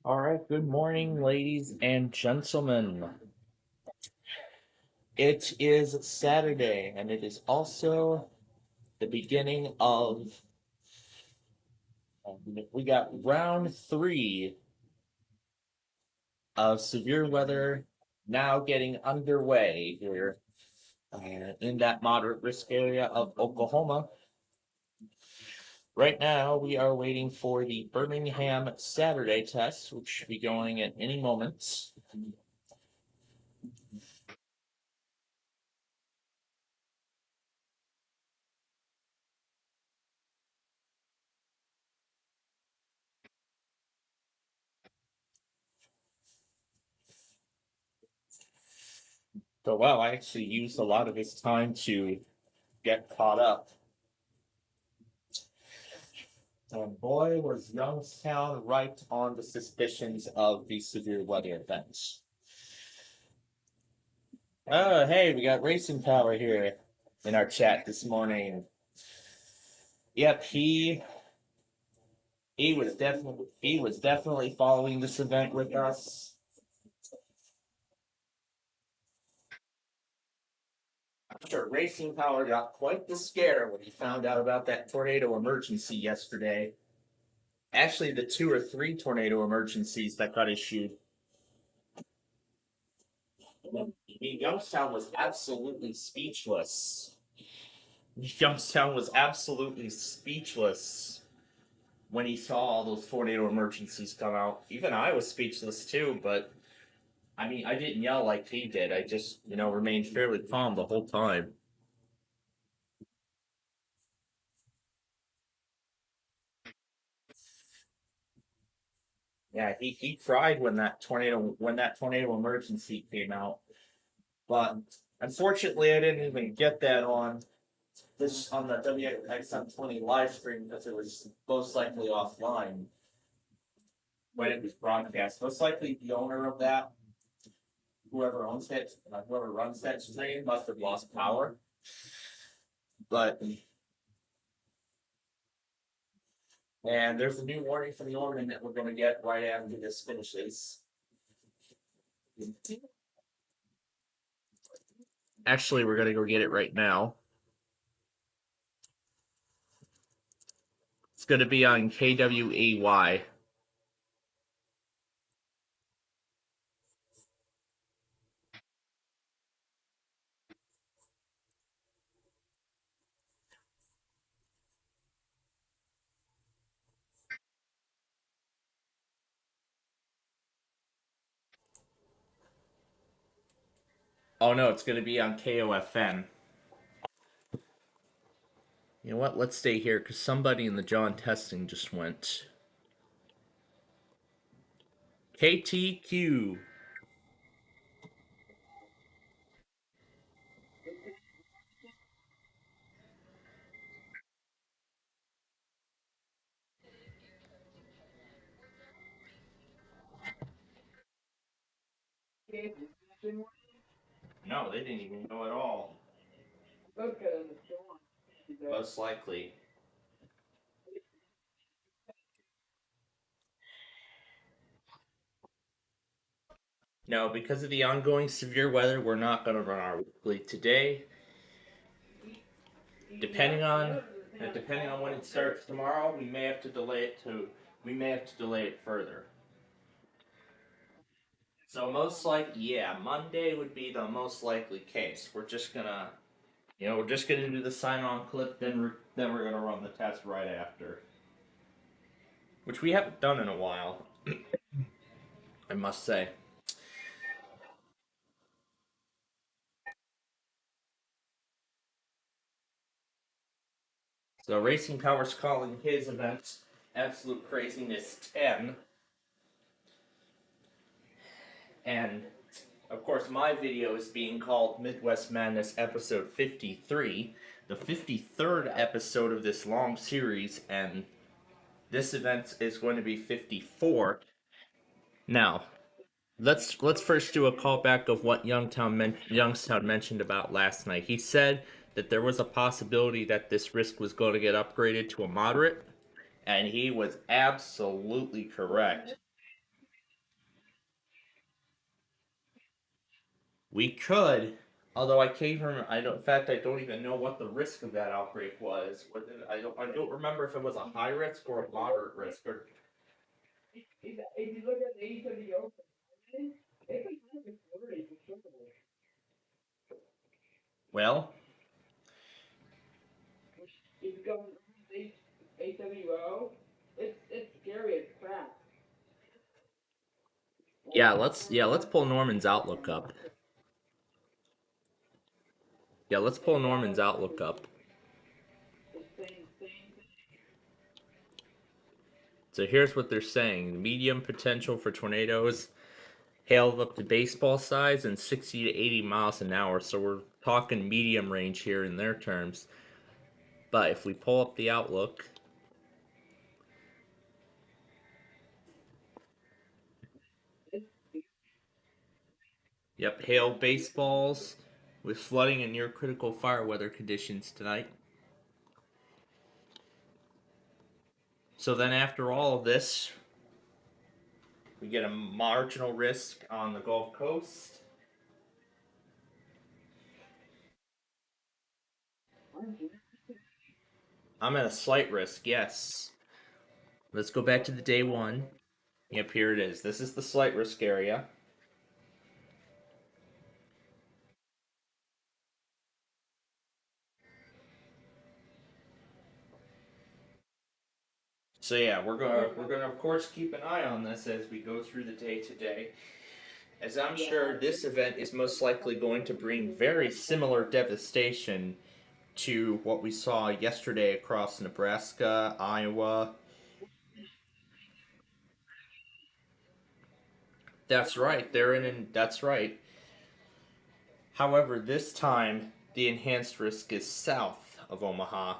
All right, good morning, ladies and gentlemen. It is Saturday, and it is also the beginning of. We got round 3 of severe weather now getting underway here in that moderate risk area of Oklahoma. Right now, we are waiting for the Birmingham Saturday test, which should be going at any moment. So, wow, I actually used a lot of this time to get caught up. And boy, was Youngstown right on the suspicions of the severe weather events. Oh, hey, we got Racing Power here in our chat this morning. Yep, he was definitely following this event with us. I'm sure Racing Power got quite the scare when he found out about that tornado emergency yesterday. Actually, the 2 or 3 tornado emergencies that got issued. I mean, Youngstown was absolutely speechless. Youngstown was absolutely speechless when he saw all those tornado emergencies come out. Even I was speechless too, but I mean, I didn't yell like he did. I just, remained fairly calm the whole time. Yeah, he cried when that tornado emergency came out. But unfortunately, I didn't even get that on the WXM20 live stream because it was most likely offline when it was broadcast. Most likely the owner of that, whoever runs that stream, must have lost power. But and there's a new warning from the Orman that we're going to get right after this finishes. Actually, we're going to go get it right now. It's going to be on KWAY. Oh no, it's going to be on KOFN. You know what? Let's stay here because somebody in the John testing just went. KTQ. No, they didn't even know at all. Most likely. No, because of the ongoing severe weather, we're not going to run our weekly today. Depending on depending on when it starts tomorrow, we may have to delay it further. So most likely, yeah, Monday would be the most likely case. We're just gonna do the sign-on clip, then we're gonna run the test right after, which we haven't done in a while, I must say. So Racing Power's calling his event Absolute Craziness 10, and of course my video is being called Midwest Madness Episode 53, the 53rd episode of this long series, and this event is going to be 54. Now, let's first do a callback of what Youngstown mentioned about last night. He said that there was a possibility that this risk was going to get upgraded to a moderate, And he was absolutely correct. We could, although I can't remember. I don't. In fact, I don't even know what the risk of that outbreak was. I don't. I don't remember if it was a high risk or a moderate risk. Or well, yeah. Let's pull Norman's outlook up. Yeah, let's pull Norman's outlook up. So here's what they're saying: medium potential for tornadoes, hail of up to baseball size, and 60 to 80 miles an hour. So we're talking medium range here in their terms. But if we pull up the outlook, yep, hail baseballs with flooding and near critical fire weather conditions tonight. So then after all of this, we get a marginal risk on the Gulf Coast. I'm at a slight risk, yes. Let's go back to the day one. Yep, here it is. This is the slight risk area. So yeah, we're gonna of course keep an eye on this as we go through the day today, as I'm sure this event is most likely going to bring very similar devastation to what we saw yesterday across Nebraska, Iowa. That's right. That's right. However, this time the enhanced risk is south of Omaha,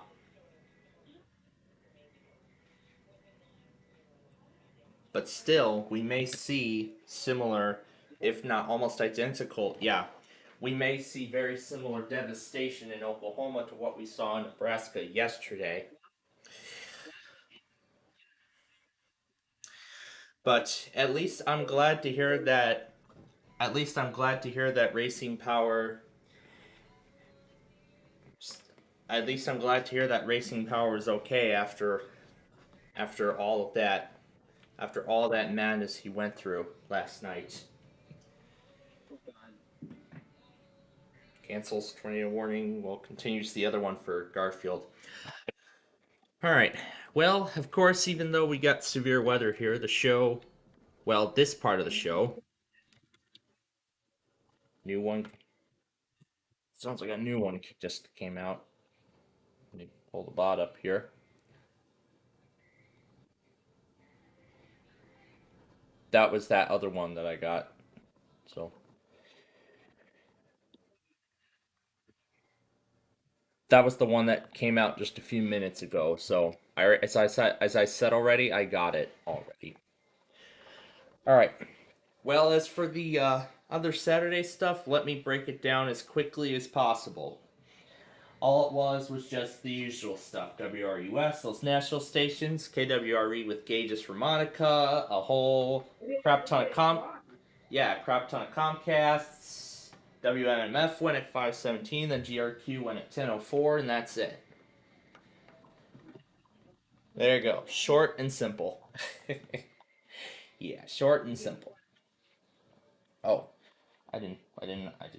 but still we may see similar, if not almost identical. Yeah, we may see very similar devastation in Oklahoma to what we saw in Nebraska yesterday. But at least I'm glad to hear that. At least I'm glad to hear that racing power. At least I'm glad to hear that racing power is okay after all of that, after all that madness he went through last night. Cancels tornado warning. Well, continues the other one for Garfield. All right. Well, of course, even though we got severe weather here, the show, well, this part of the show, new one, sounds like a new one just came out. Let me pull the bot up here. That was that other one that I got. So that was the one that came out just a few minutes ago. So as I said already, I got it already. All right. Well, as for the other Saturday stuff, let me break it down as quickly as possible. All it was just the usual stuff. WRUS, those national stations, KWRE with Gages for Monica, a whole crap ton of crap ton of Comcasts. WNMF went at 5:17, then GRQ went at 10:04, and that's it. There you go. Short and simple. Yeah, short and simple. Oh, I did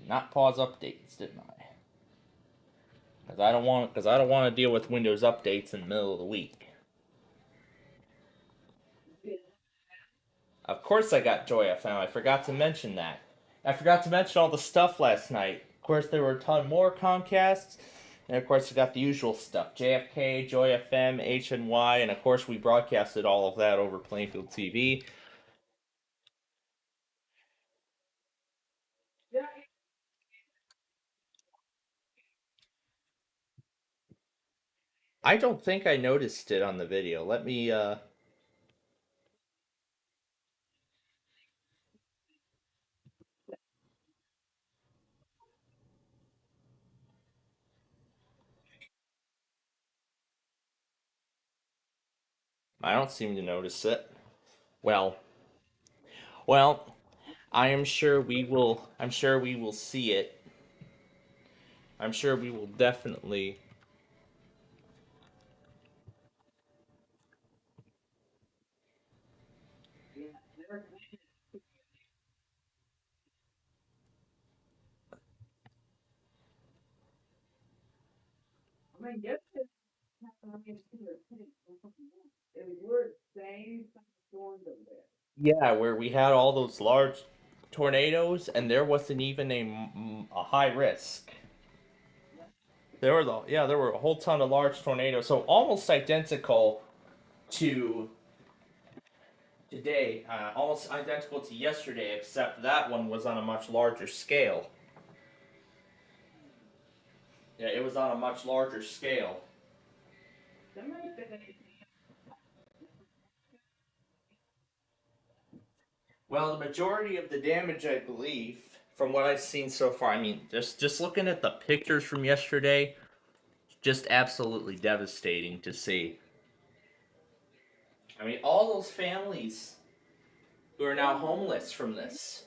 not pause updates, didn't I? Because I don't want to deal with Windows updates in the middle of the week. Of course, I got Joy FM. I forgot to mention that. I forgot to mention all the stuff last night. Of course, there were a ton more Comcasts, and of course, we got the usual stuff: JFK, Joy FM, HNY, and of course, we broadcasted all of that over Plainfield TV. I don't think I noticed it on the video. Let me. I don't seem to notice it. Well, well, I am sure we will. I'm sure we will see it. I'm sure we will definitely. Yeah, where we had all those large tornadoes, and there wasn't even a high risk. There were a whole ton of large tornadoes, so almost identical to today, almost identical to yesterday, except that one was on a much larger scale. Yeah, it was on a much larger scale. Well, the majority of the damage, I believe, from what I've seen so far, I mean, just looking at the pictures from yesterday, just absolutely devastating to see. I mean, all those families who are now homeless from this.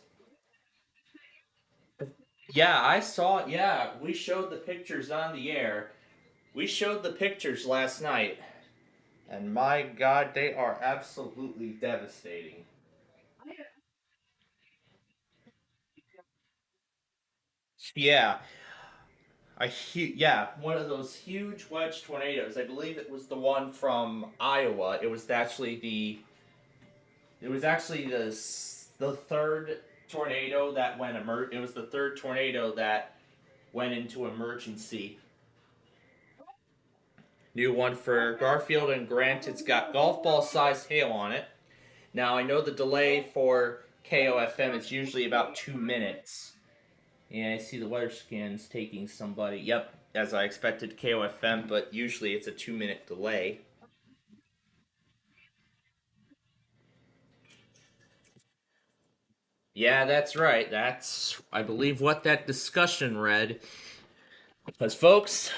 Yeah, I saw. Yeah, we showed the pictures on the air. We showed the pictures last night, and my God, they are absolutely devastating. Yeah, yeah, one of those huge wedge tornadoes. I believe it was the one from Iowa. It was actually the third tornado that it was the third tornado that went into emergency. New one for Garfield and Grant. It's got golf ball sized hail on it. Now I know the delay for KOFM is usually about 2 minutes. Yeah, I see the weather scan's taking somebody. Yep, as I expected, KOFM, but usually it's a 2 minute delay. Yeah, that's right. That's, I believe, what that discussion read. Because, folks,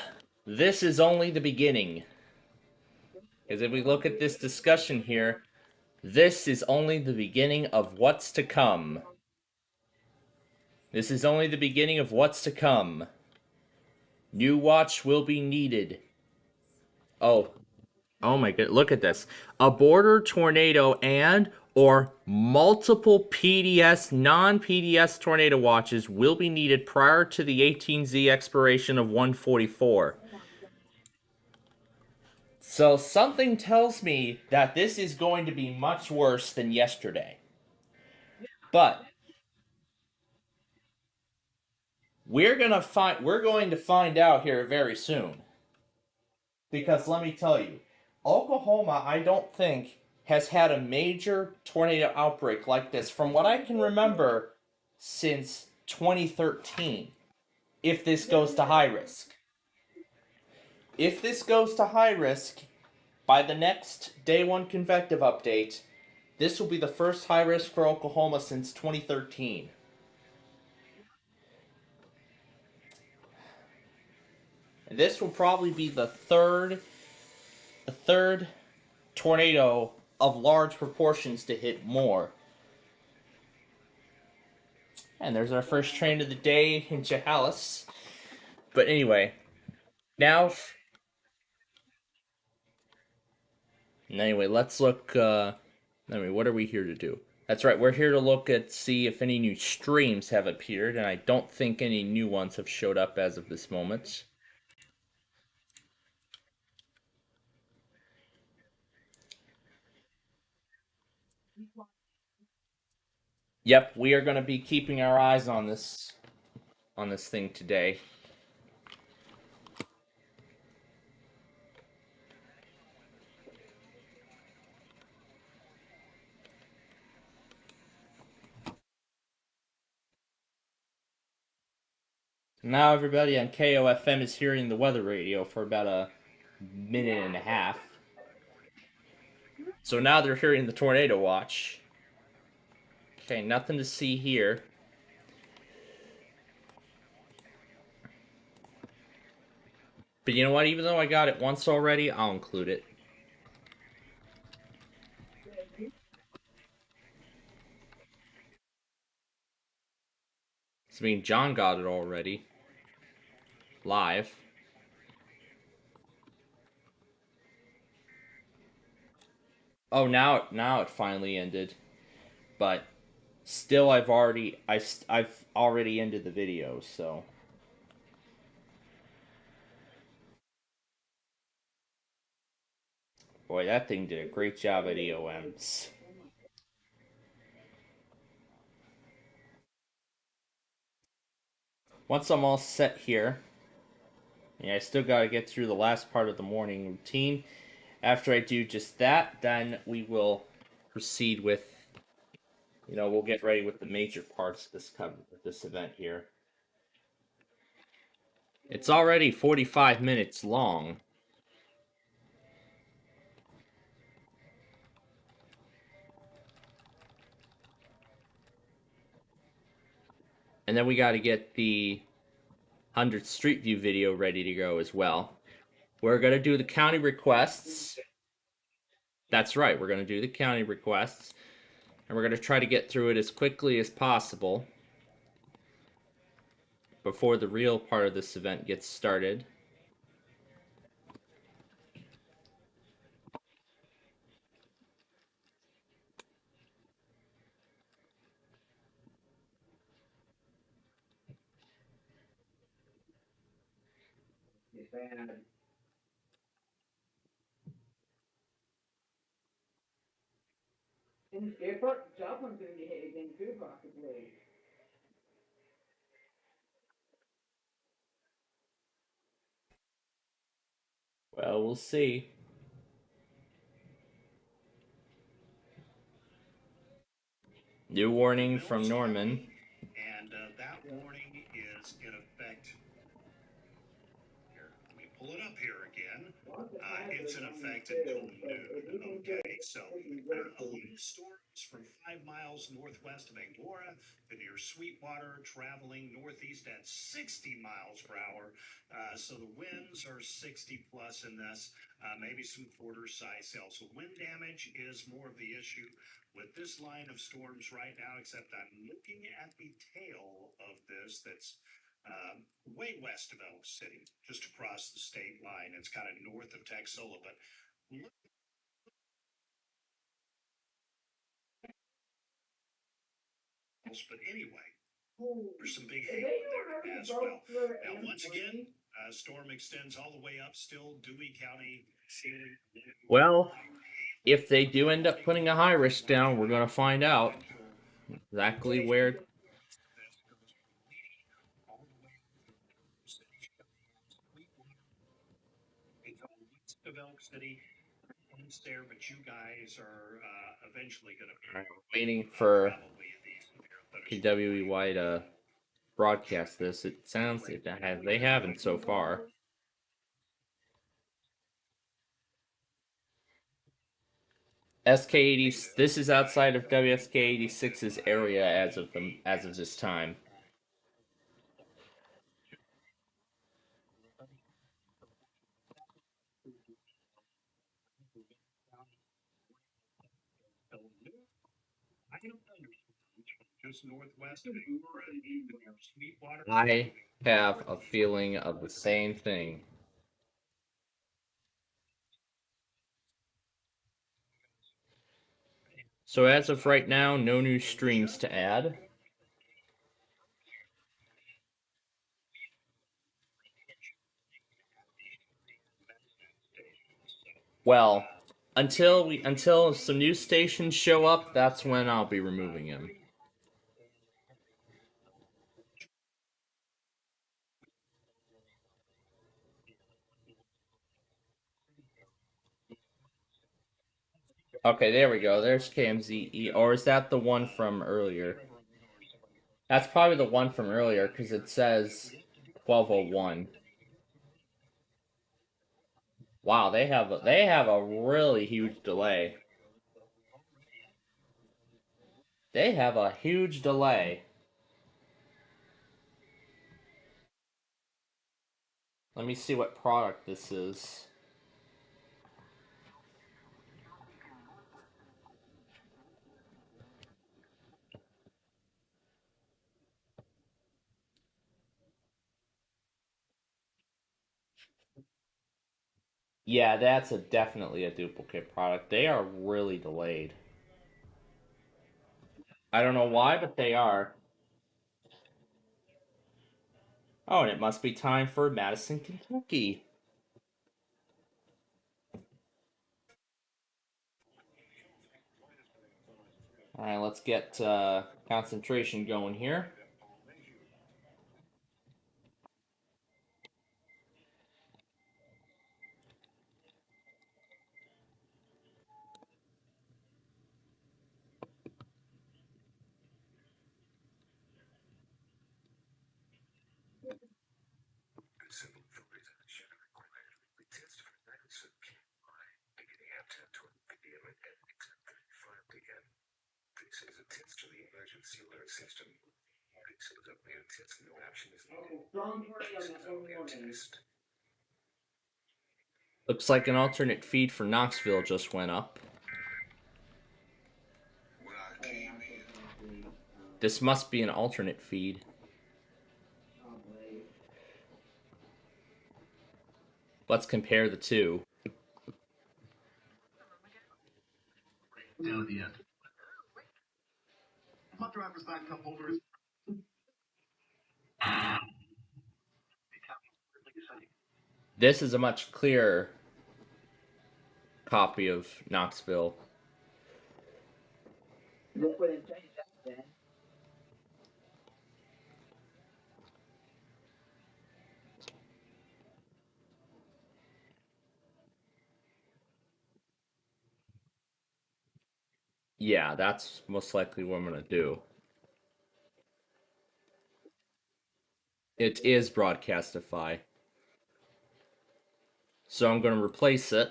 this is only the beginning. Because if we look at this discussion here, this is only the beginning of what's to come. This is only the beginning of what's to come. New watch will be needed. Oh, oh my god, look at this. A border tornado and or multiple PDS non-PDS tornado watches will be needed prior to the 18Z expiration of 144. So something tells me that this is going to be much worse than yesterday. But we're going to find out here very soon. Because let me tell you, Oklahoma, I don't think, has had a major tornado outbreak like this from what I can remember since 2013. If this goes to high risk. If this goes to high risk, by the next day one convective update, this will be the first high risk for Oklahoma since 2013. And this will probably be the third tornado of large proportions to hit more. And there's our first train of the day in Chehalis. But now, anyway, let's look. What are we here to do? That's right, we're here to look at see if any new streams have appeared, and I don't think any new ones have showed up as of this moment. Yep, we are going to be keeping our eyes on this thing today. Now everybody on KOFM is hearing the weather radio for about a minute and a half. So now they're hearing the tornado watch. Okay, nothing to see here. But you know what? Even though I got it once already, I'll include it. I mean, John got it already. Live. Oh, now it finally ended. But still, I've already ended the video. So, boy, that thing did a great job at EOMs. Once I'm all set here, yeah, I still got to get through the last part of the morning routine. After I do just that, then we will proceed with, we'll get ready with the major parts of this event here. It's already 45 minutes long. And then we got to get the 100th Street View video ready to go as well. We're going to do the county requests. That's right, we're going to do the county requests. And we're going to try to get through it as quickly as possible before the real part of this event gets started. Well, we'll see. New warning from Norman. And that warning is in effect. Here, let me pull it up here again. It's in effect until noon. Okay, so a low storms from 5 miles northwest of Angora to near Sweetwater, traveling northeast at 60 miles per hour. So the winds are 60 plus in this, maybe some quarter size sail. So wind damage is more of the issue with this line of storms right now, except I'm looking at the tail of this that's way west of Elk City, just across the state line. It's kind of north of Texola, but anyway, there's some big hail there as well. Now, once again, storm extends all the way up, still Dewey County. Well, if they do end up putting a high risk down, we're going to find out exactly where. West of Elk City, there, but you guys are eventually going to be Waiting for KWEY to broadcast this. It sounds like they haven't so far. SK80. This is outside of WSK86's area as of this time. just northwest of Sweetwater. I have a feeling of the same thing. So as of right now, no new streams to add. Well, until some new stations show up, that's when I'll be removing him. Okay, there we go. There's KMZE. Or is that the one from earlier? That's probably the one from earlier because it says 1201. Wow, they have a really huge delay. They have a huge delay. Let me see what product this is. Yeah, that's definitely a duplicate product. They are really delayed. I don't know why, but they are. Oh, and it must be time for Madison, Kentucky. All right, let's get concentration going here. Looks like an alternate feed for Knoxville just went up. This must be an alternate feed. Let's compare the two. This is a much clearer copy of Knoxville. Yeah, that's most likely what I'm going to do. It is Broadcastify. So I'm going to replace it.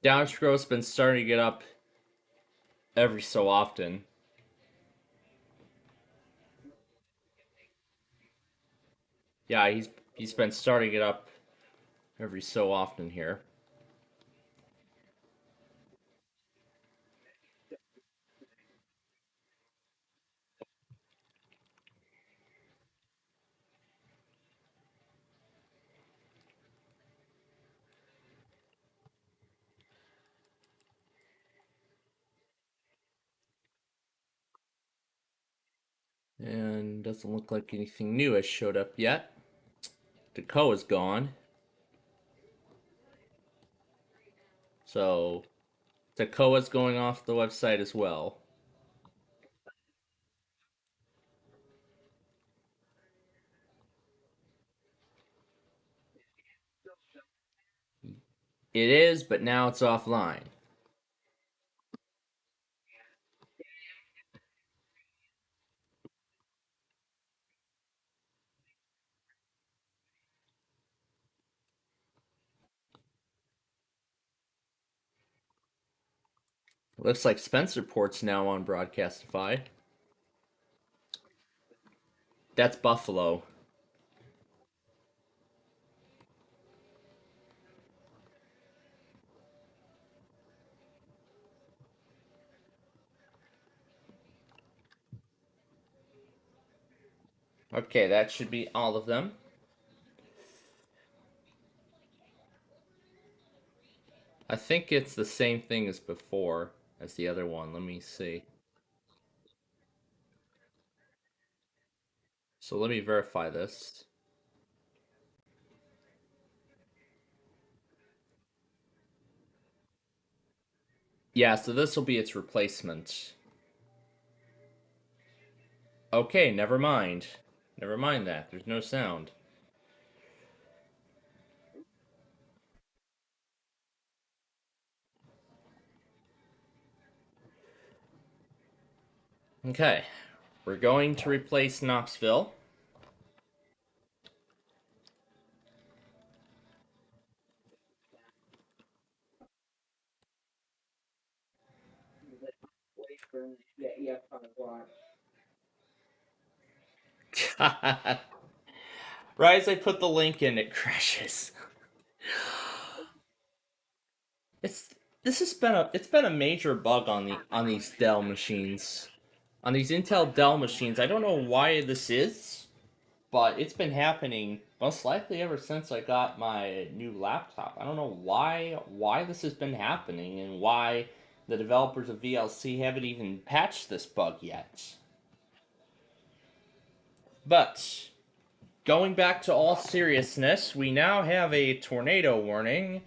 Downstrow's been starting to get up every so often. Yeah, he's been starting it up every so often here. And doesn't look like anything new has showed up yet. Dakoa's gone. So Dakoa's going off the website as well. It is, but now it's offline. Looks like Spencerport's now on Broadcastify. That's Buffalo. Okay, that should be all of them. I think it's the same thing as before as the other one. Let me see. So let me verify this. Yeah, so this will be its replacement. Okay, never mind. Never mind that. There's no sound. Okay, we're going to replace Knoxville. Right as I put the link in, it crashes. It's it's been a major bug on these Dell machines. On these Intel Dell machines. I don't know why this is, but it's been happening most likely ever since I got my new laptop. I don't know why this has been happening and why the developers of VLC haven't even patched this bug yet. But going back to all seriousness, we now have a tornado warning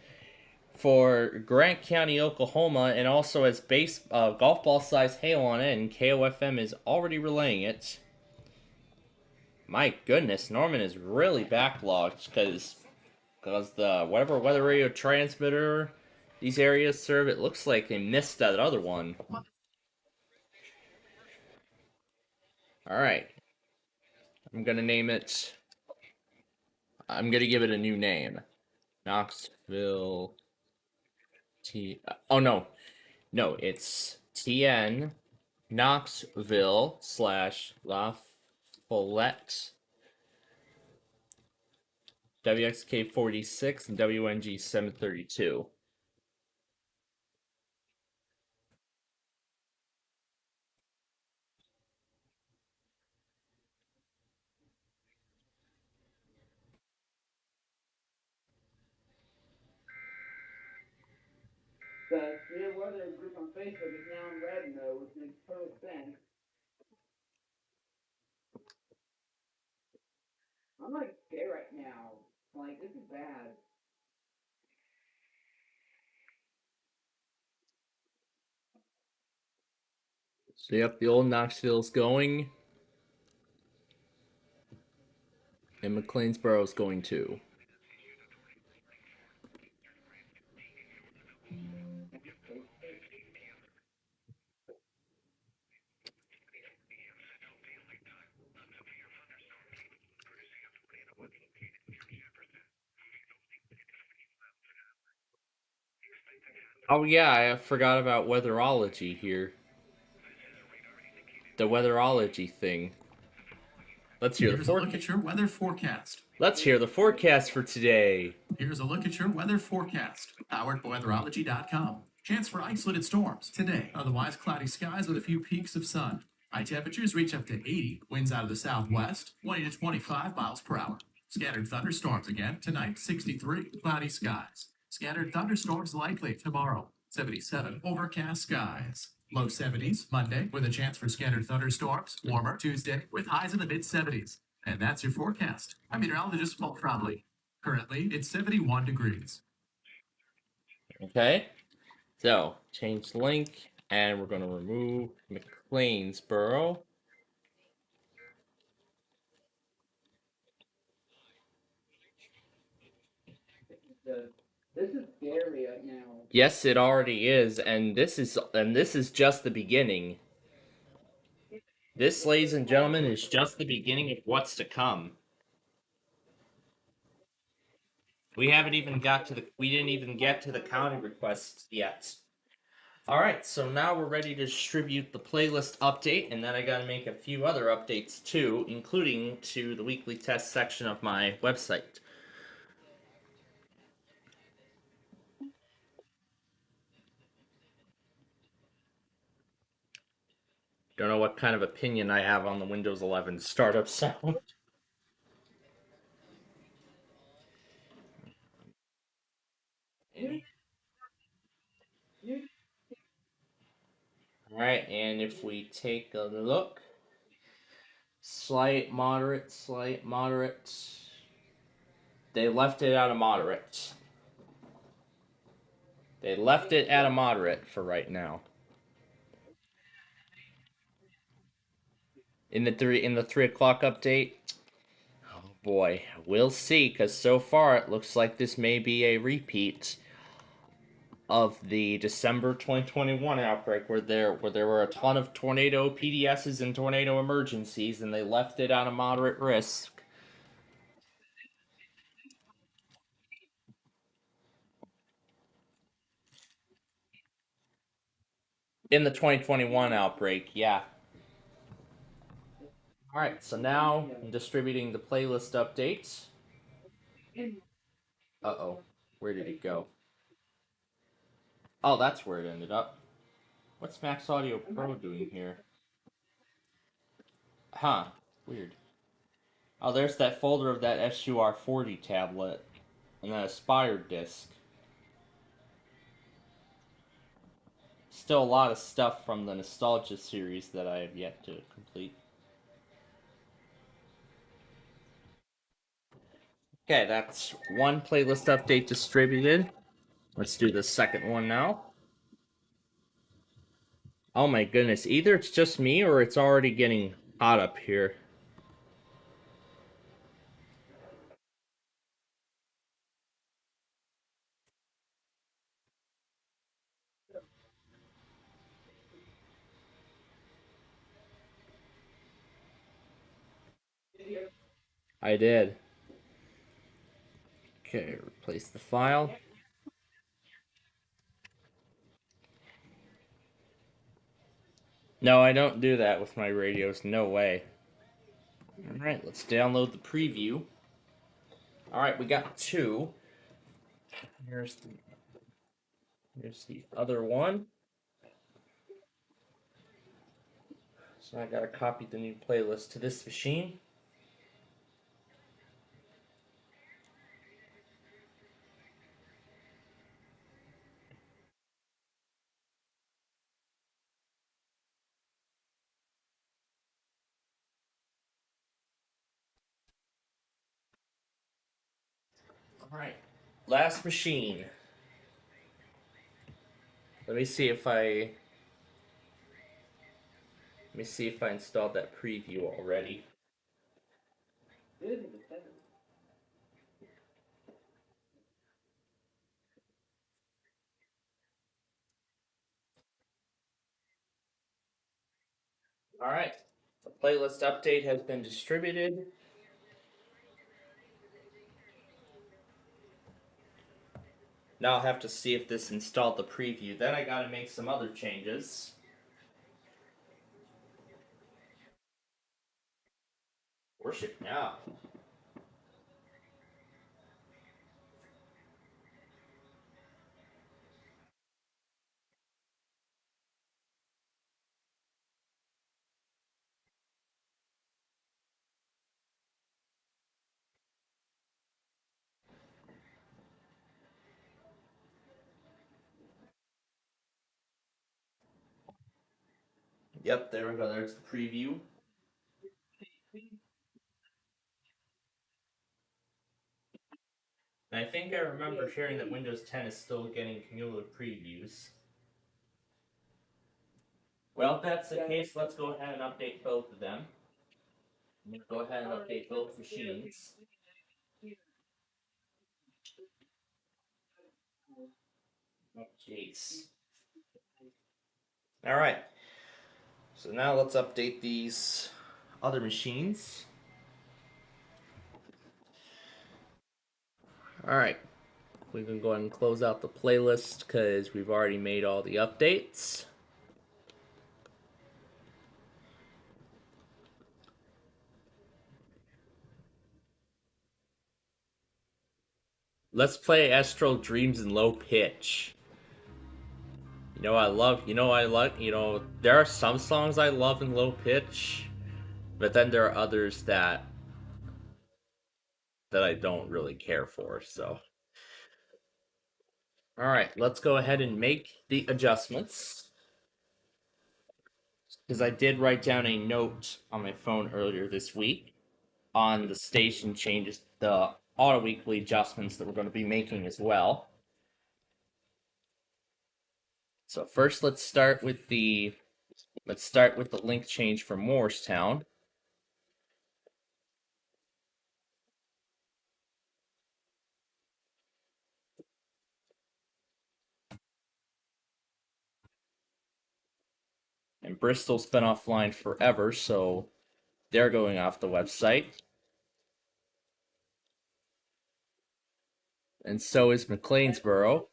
for Grant County, Oklahoma, and also as base golf ball size hail on it, and KOFM is already relaying it. My goodness, Norman is really backlogged because the whatever weather radio transmitter these areas serve, it looks like they missed that other one. All right, I'm gonna name it. I'm gonna give it a new name. Knoxville T. Oh no, it's TN Knoxville / La Follette WXK 46 and WNG 732. The severe weather group on Facebook is now in red mode, which makes total sense. I'm like scared right now. Like, this is bad. So yep, the old Knoxville's going, and McLeansboro's going too. Oh yeah, I forgot about weatherology here. The weatherology thing. Let's hear Here's a look at your weather forecast. Let's hear the forecast for today. Here's a look at your weather forecast. Powered by weatherology.com. Chance for isolated storms today. Otherwise, cloudy skies with a few peaks of sun. High temperatures reach up to 80. Winds out of the southwest, 20 to 25 miles per hour. Scattered thunderstorms again tonight, 63. Cloudy skies. Scattered thunderstorms likely tomorrow, 77. Overcast skies. Low 70s Monday with a chance for scattered thunderstorms. Warmer Tuesday with highs in the mid 70s. And that's your forecast. I'm meteorologist Paul Trombley. Currently, it's 71 degrees. Okay, so change link, and we're going to remove McLeansboro. This is scary right now. Yes, it already is, and this is just the beginning. This, ladies and gentlemen, is just the beginning of what's to come. We didn't even get to the county requests yet. All right, so now we're ready to distribute the playlist update, and then I got to make a few other updates too, including to the weekly test section of my website. Don't know what kind of opinion I have on the Windows 11 startup sound. Alright, and if we take a look, slight, moderate, they left it at a moderate. They left it at a moderate for right now. In the 3 o'clock update, oh boy, we'll see. Because so far it looks like this may be a repeat of the December 2021 outbreak, where there were a ton of tornado PDSs and tornado emergencies, and they left it at a moderate risk. In the 2021 outbreak, yeah. Alright, so now I'm distributing the playlist updates. Uh-oh. Where did it go? Oh, that's where it ended up. What's Max Audio Pro doing here? Huh. Weird. Oh, there's that folder of that SUR40 tablet and that Aspire disc. Still a lot of stuff from the Nostalgia series that I have yet to complete. Okay, that's one playlist update distributed. Let's do the second one now. Oh my goodness, either it's just me or it's already getting hot up here. I did. Okay, replace the file. No, I don't do that with my radios. No way. Alright, let's download the preview. Alright, we got two. Here's the other one. So I gotta copy the new playlist to this machine. Alright, last machine. Let me see if I installed that preview already. Alright, the playlist update has been distributed. Now I'll have to see if this installed the preview. Then I gotta make some other changes. Worship now. Yep, there we go. There's the preview. And I think I remember hearing that Windows 10 is still getting cumulative previews. Well, if that's the case, let's go ahead and update both of them. I'm going to go ahead and update both machines. Oh, jeez. Alright. So now let's update these other machines. Alright. We can go ahead and close out the playlist because we've already made all the updates. Let's play Astral Dreams in low pitch. There are some songs I love in low pitch, but then there are others that I don't really care for, so. Alright, let's go ahead and make the adjustments. Because I did write down a note on my phone earlier this week on the station changes, the auto weekly adjustments that we're going to be making as well. So first let's start with the link change for Morristown. And Bristol's been offline forever, so they're going off the website. And so is McLeansboro.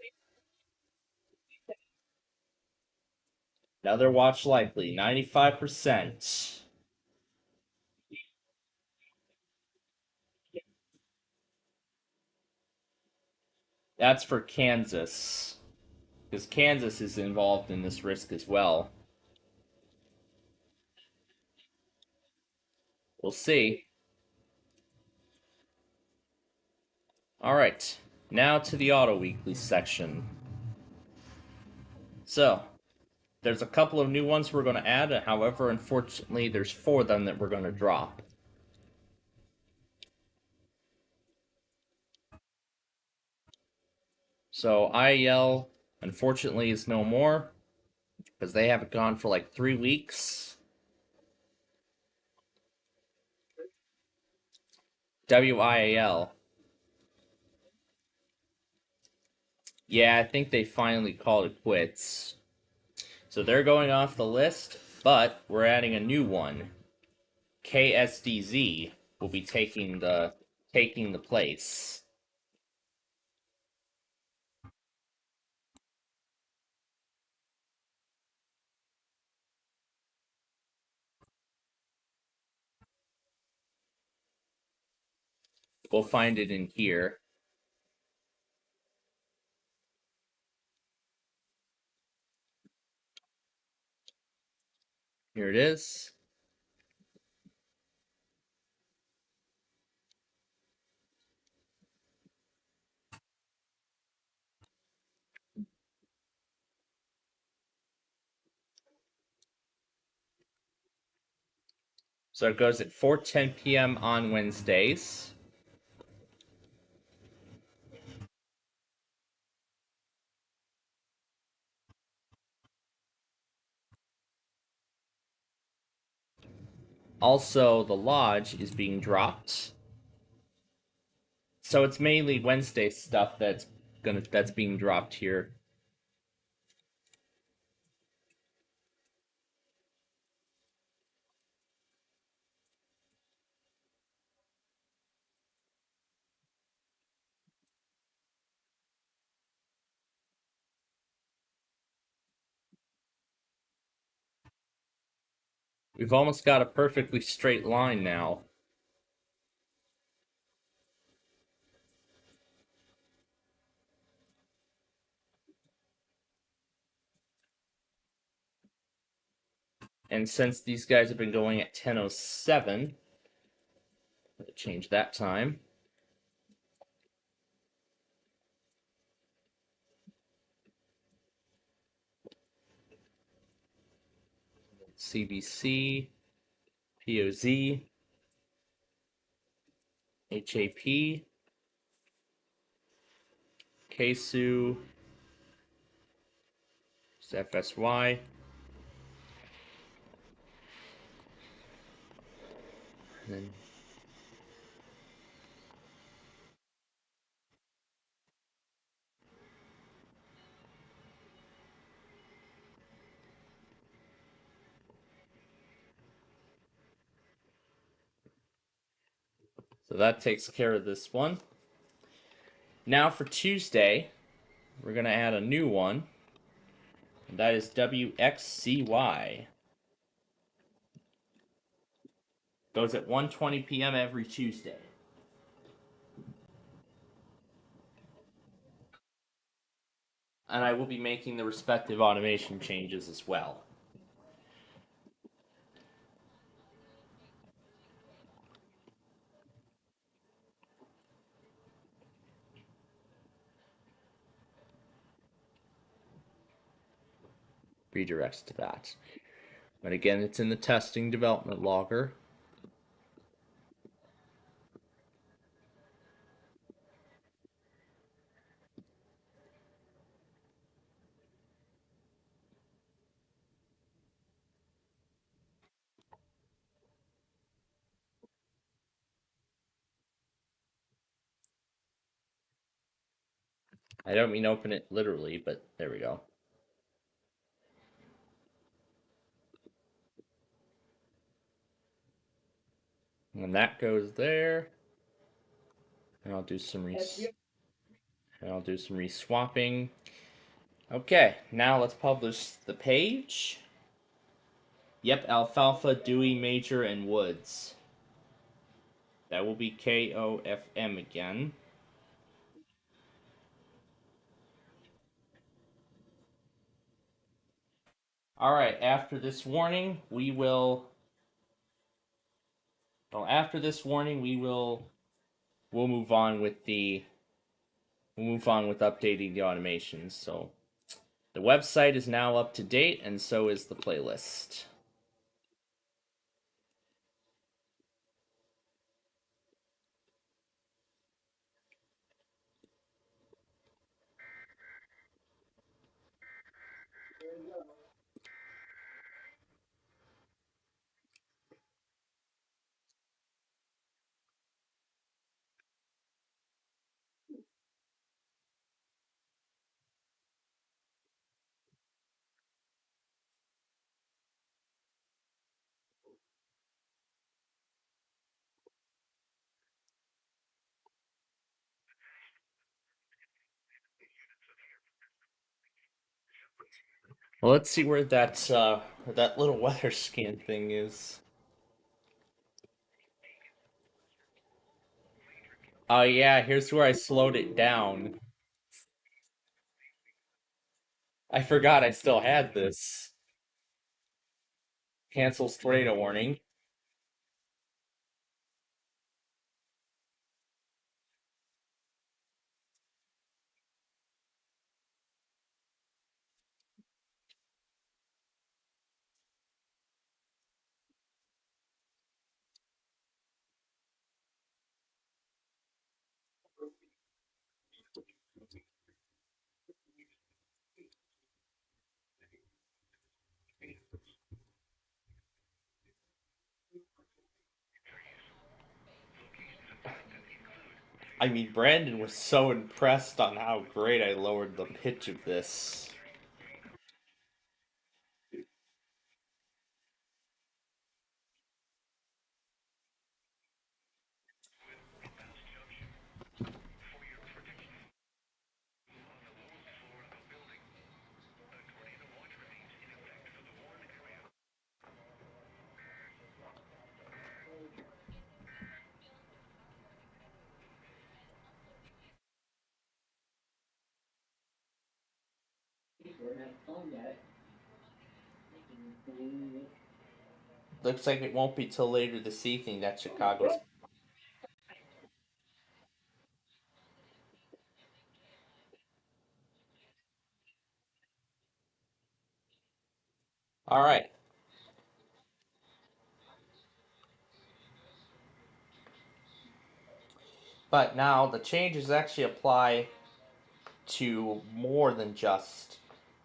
Another watch likely, 95%. That's for Kansas. Because Kansas is involved in this risk as well. We'll see. Alright, now to the Auto Weekly section. So, there's a couple of new ones we're going to add, however, unfortunately, there's 4 of them that we're going to drop. So, IEL, unfortunately, is no more, because they haven't gone for like 3 weeks. WIAL. Yeah, I think they finally called it quits. So they're going off the list, but we're adding a new one. KSDZ will be taking the place. We'll find it in here. Here it is. So it goes at 4:10 p.m. on Wednesdays. Also, the Lodge is being dropped. So it's mainly Wednesday stuff that's being dropped here. We've almost got a perfectly straight line now. And since these guys have been going at 10:07, let's change that time. CBC, POZ, HAP, KSU, FSY. And then so that takes care of this one. Now for Tuesday, we're going to add a new one. And that is WXCY. Goes at 1:20 p.m. every Tuesday. And I will be making the respective automation changes as well. Redirects to that. But again, it's in the testing development logger. I don't mean open it literally, but there we go. And that goes there. And I'll do some reswapping. Okay, now let's publish the page. Yep, Alfalfa, Dewey, Major, and Woods. That will be KOFM again. Alright, after this warning, we will... Well, after this warning, we'll move on with the we'll move on with updating the automations. So the website is now up to date, and so is the playlist. Well, let's see where that little weather scan thing is. Oh yeah, here's where I slowed it down. I forgot I still had this. Cancels tornado warning. I mean, Brandon was so impressed on how great I lowered the pitch of this. Looks like it won't be till later this evening that Chicago's. All right. But now the changes actually apply to more than just,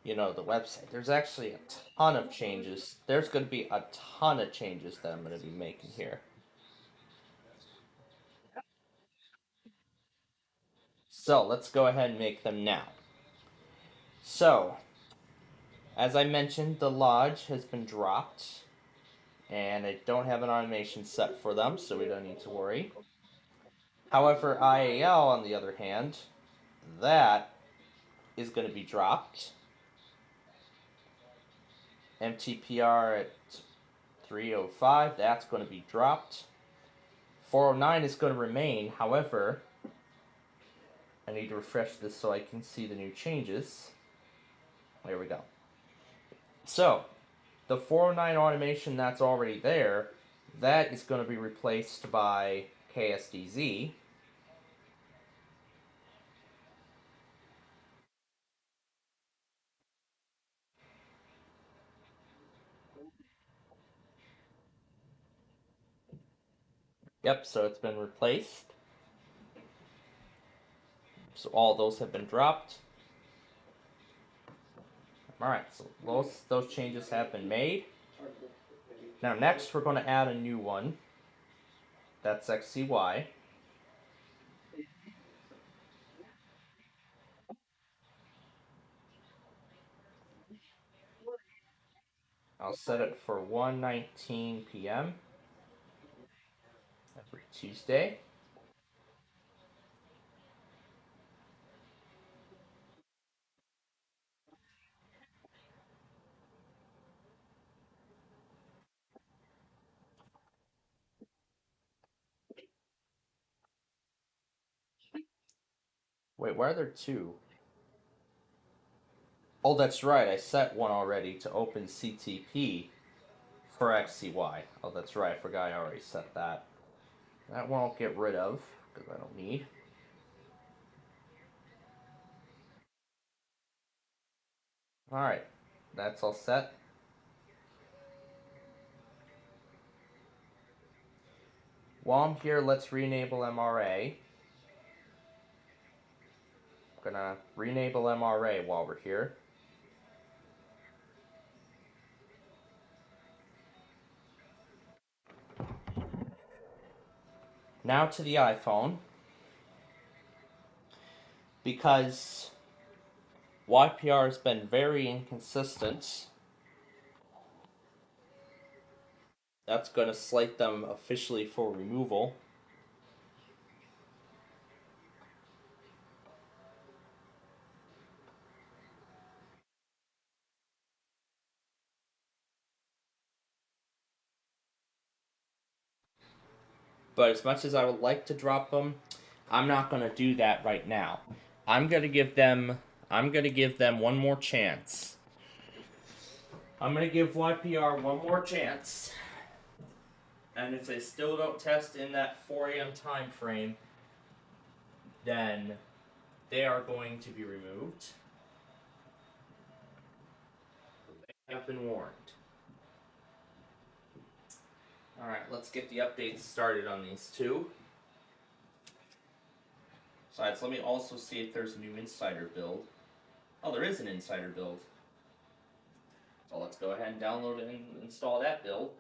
the website. There's actually a ton of changes. There's going to be a ton of changes that I'm going to be making here. So let's go ahead and make them now. So, as I mentioned, the lodge has been dropped, and I don't have an automation set for them, so we don't need to worry. However, IAL, on the other hand, that is going to be dropped. MTPR at 305, that's going to be dropped. 409 is going to remain. However, I need to refresh this so I can see the new changes. There we go. So, the 409 automation that's already there, that is going to be replaced by KSDZ. Yep, so it's been replaced. So all those have been dropped. Alright, so those changes have been made. Now next we're going to add a new one. That's XCY. I'll set it for 1:19 p.m. every Tuesday. Wait, why are there two? Oh, that's right. I set one already to open CTP for XCY. Oh, that's right. I forgot I already set that. That one I'll get rid of because I don't need. Alright, that's all set. While I'm here, let's re-enable MRA. I'm gonna re-enable MRA while we're here. Now to the iPhone. Because YPR has been very inconsistent, that's going to slate them officially for removal. But as much as I would like to drop them, I'm not going to do that right now. I'm going to give them one more chance. I'm going to give YPR one more chance. And if they still don't test in that 4 a.m. time frame, then they are going to be removed. They have been warned. Alright, let's get the updates started on these two. Besides, let me also see if there's a new insider build. Oh, there is an insider build. So let's go ahead and download and install that build.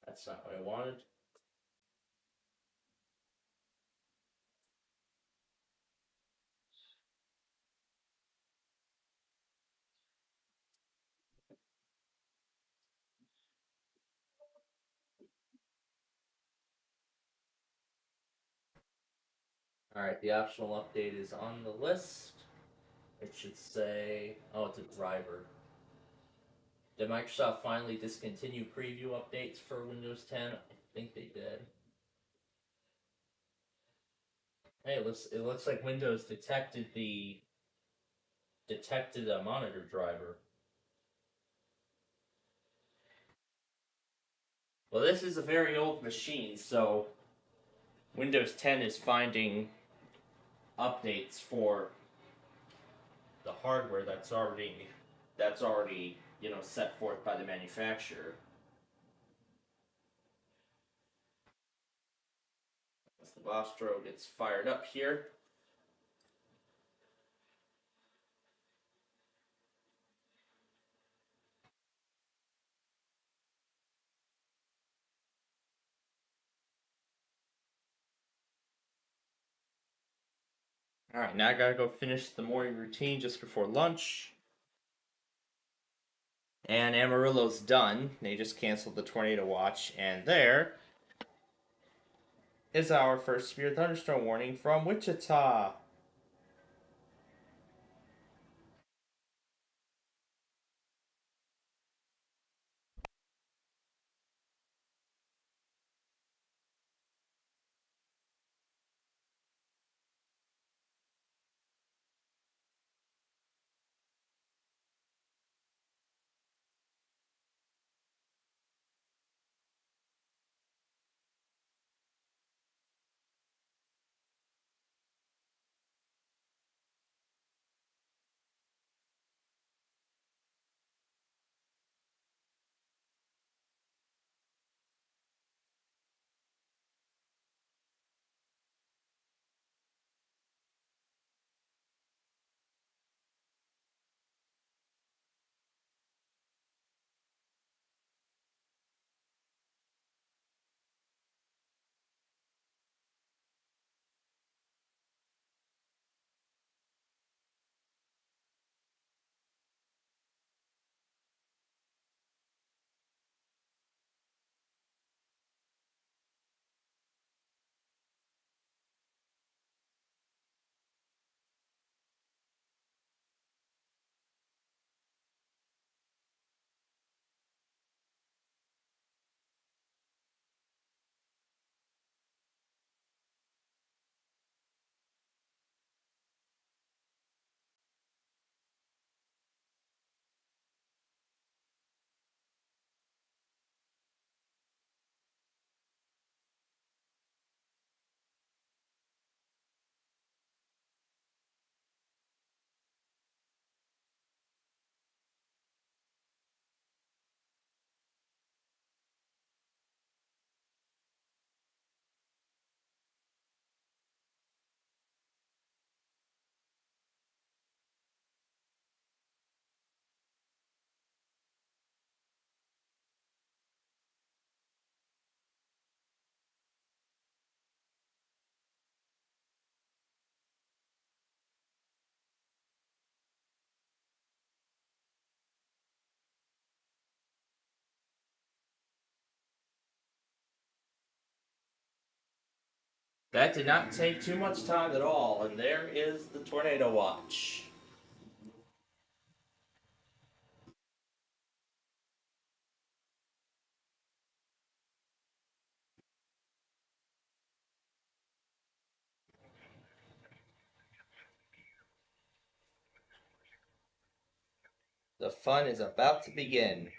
That's not what I wanted. Alright, the optional update is on the list. It should say, oh, it's a driver. Did Microsoft finally discontinue preview updates for Windows 10? I think they did. Hey, it looks like Windows detected a monitor driver. Well, this is a very old machine, so Windows 10 is finding updates for the hardware that's already set forth by the manufacturer. As the Vostro gets fired up here. Alright, now I gotta go finish the morning routine just before lunch. And Amarillo's done. They just canceled the tornado watch, and there is our first severe thunderstorm warning from Wichita. That did not take too much time at all, and there is the tornado watch. The fun is about to begin.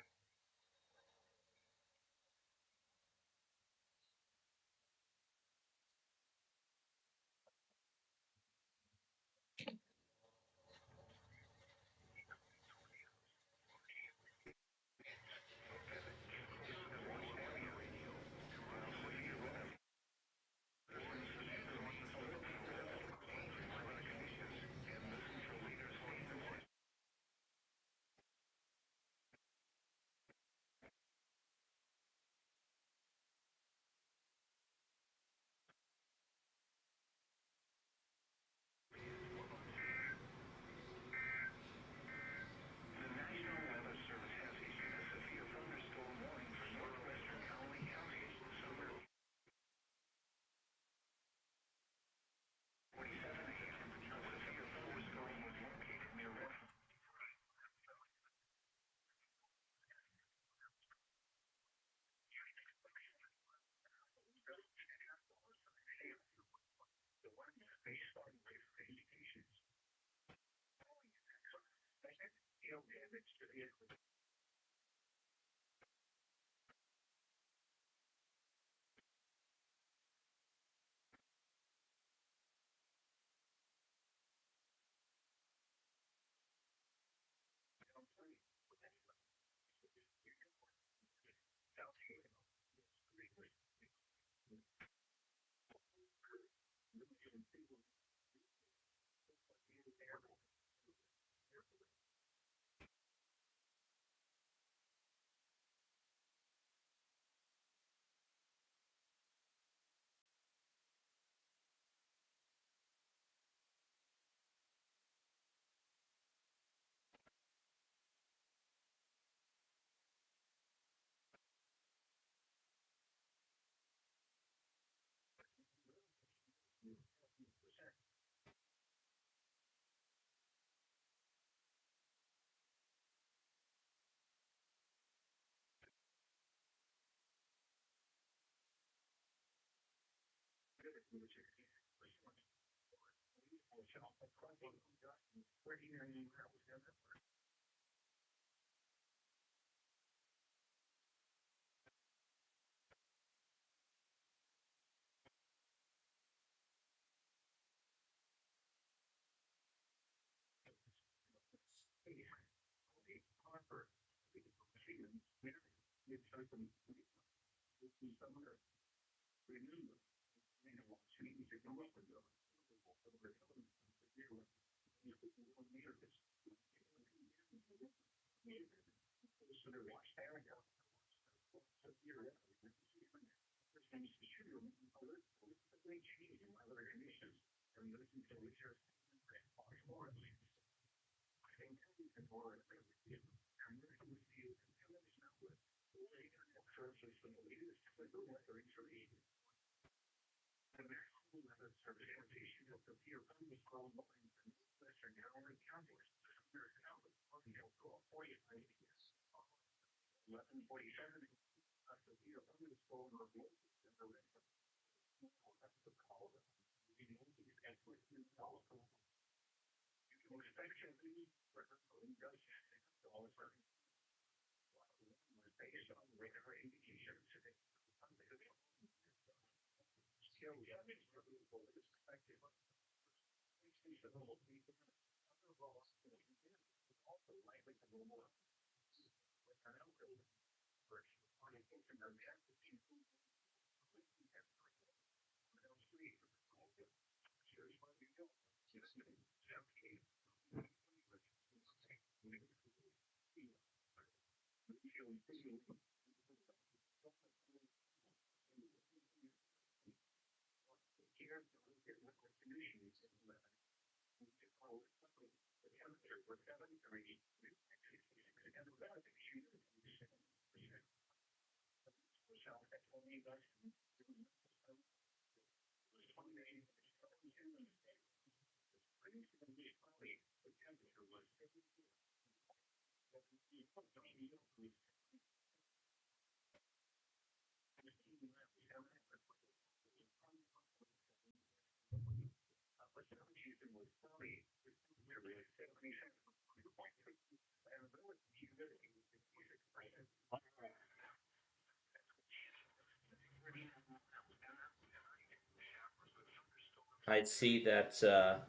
I see that a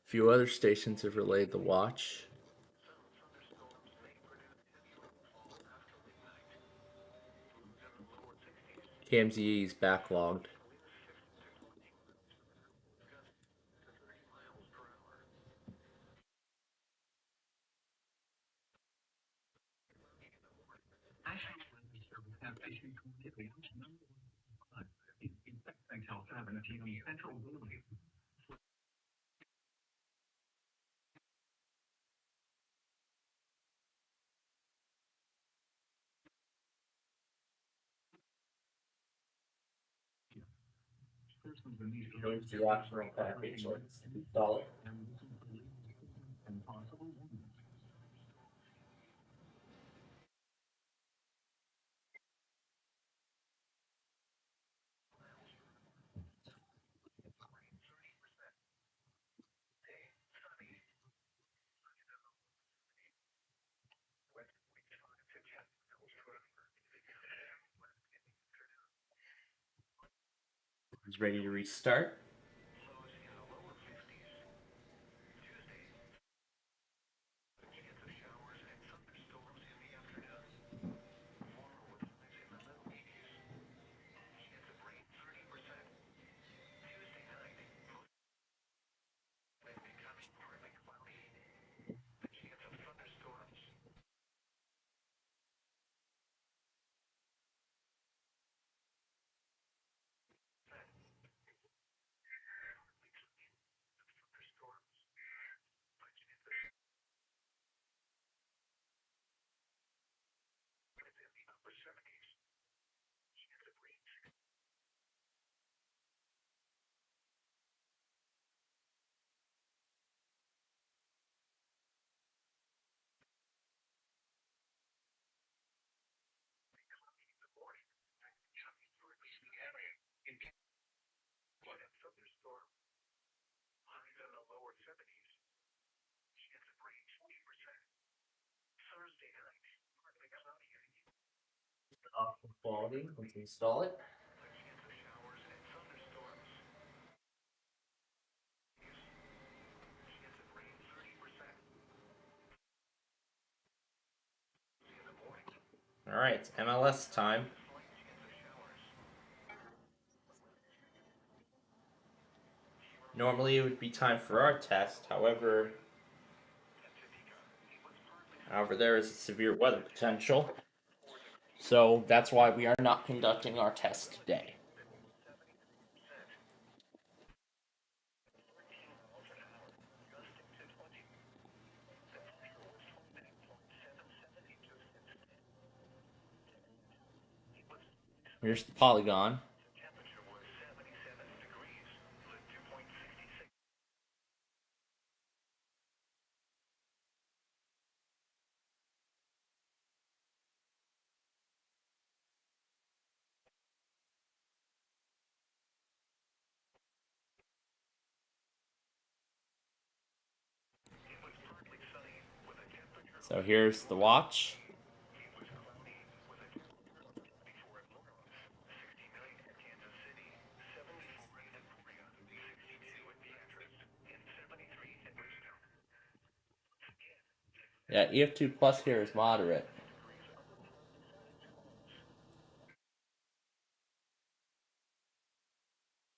few other stations have relayed the watch. KMZE is backlogged. Going to the optional package. Let's install it. It's ready to restart. Off the quality. Let's install it. All right, it's MLS time. Normally it would be time for our test. However, there is a severe weather potential. So that's why we are not conducting our test today. Here's the polygon. So here's the watch. Yeah, EF2 plus here is moderate.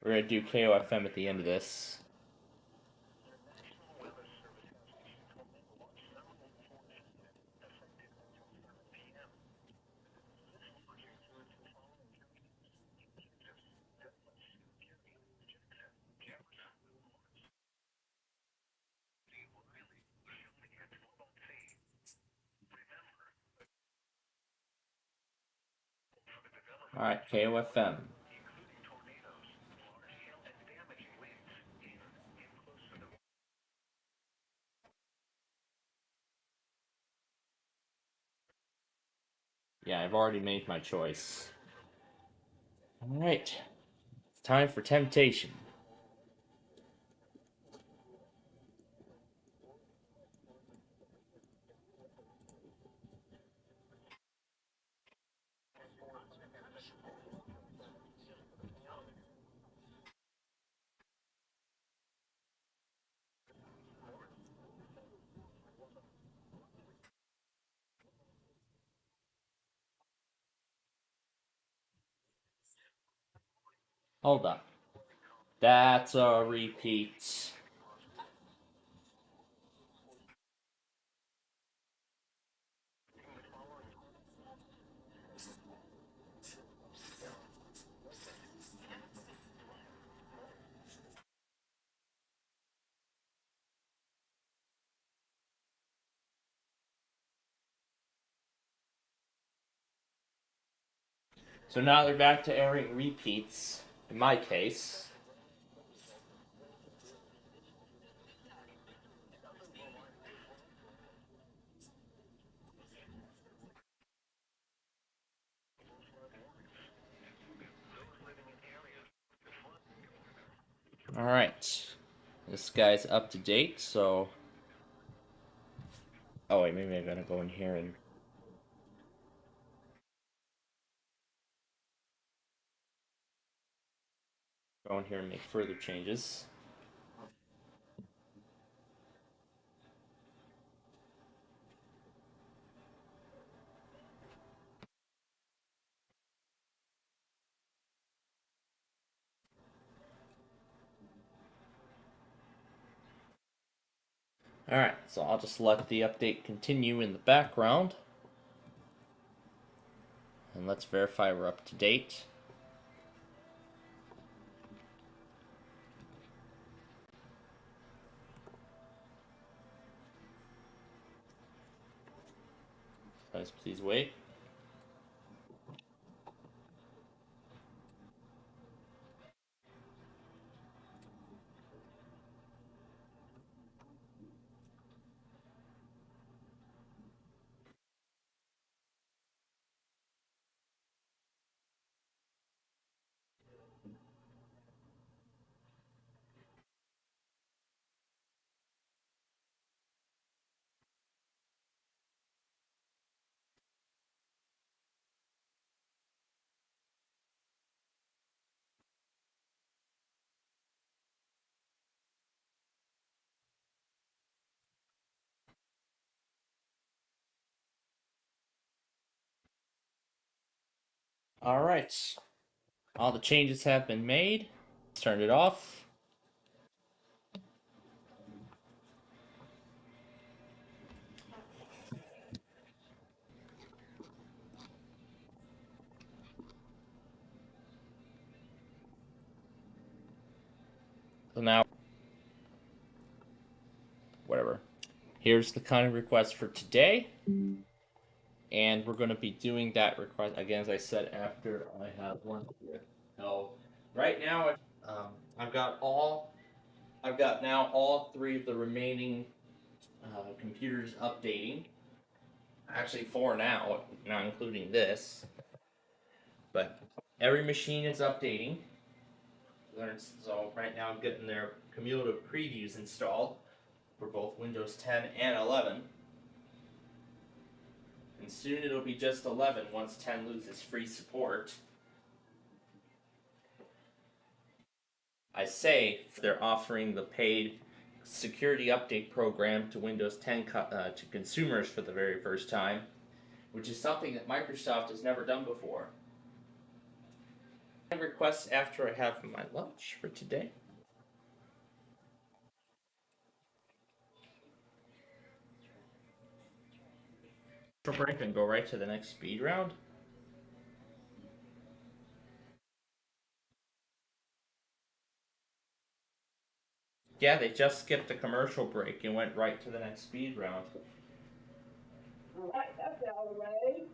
We're going to do KOFM at the end of this. Alright, KOFM. Yeah, I've already made my choice. Alright. It's time for temptation. Hold on. That's a repeat. So now they're back to airing repeats, in my case. Alright. This guy's up to date, so... Oh wait, maybe I'm gonna go in here and... Go in here and make further changes. Alright, so I'll just let the update continue in the background. And let's verify we're up to date. Guys, please wait. Alright. All the changes have been made. Let's turn it off. So now, whatever. Here's the kind of request for today. And we're going to be doing that request, again, as I said, after I have one here. So, right now, I've got now all three of the remaining computers updating. Actually, four now, not including this. But every machine is updating. So right now I'm getting their cumulative previews installed for both Windows 10 and 11. And soon it'll be just 11 once 10 loses free support. I say they're offering the paid security update program to Windows 10 to consumers for the very first time, which is something that Microsoft has never done before. Requests after I have my lunch for today. Break and go right to the next speed round. Yeah, they just skipped the commercial break and went right to the next speed round. Alright, that's out of the way.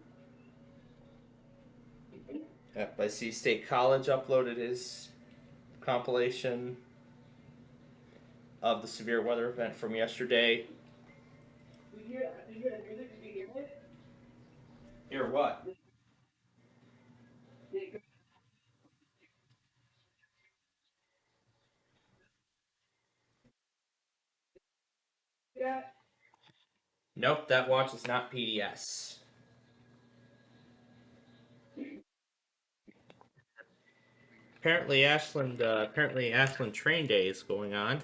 Yep, I see State College uploaded his compilation of the severe weather event from yesterday. Did you hear that music? Did you hear it? Here, or what? Yeah. Nope, that watch is not PDS. Apparently Ashland Train Day is going on.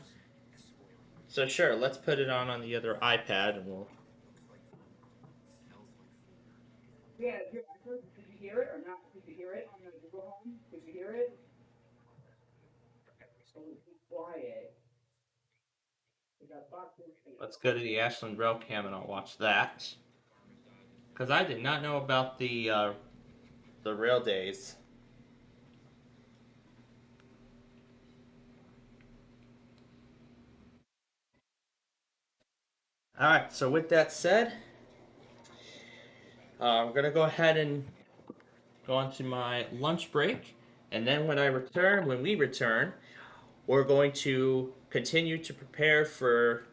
So sure, let's put it on the other iPad and we'll. Yeah, did you hear it or not? Did you hear it on the Google Home? Did you hear it? It was quiet. Let's go to the Ashland Rail Cam and I'll watch that. Because I did not know about the rail days. Alright, so with that said, I'm going to go ahead and go on to my lunch break. And then when we return, we're going to continue to prepare for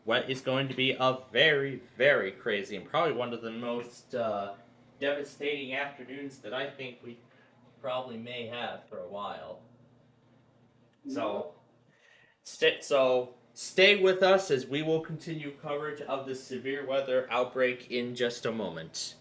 what is going to be a very, very crazy and probably one of the most devastating afternoons that I think we probably may have for a while. So stay with us as we will continue coverage of the severe weather outbreak in just a moment.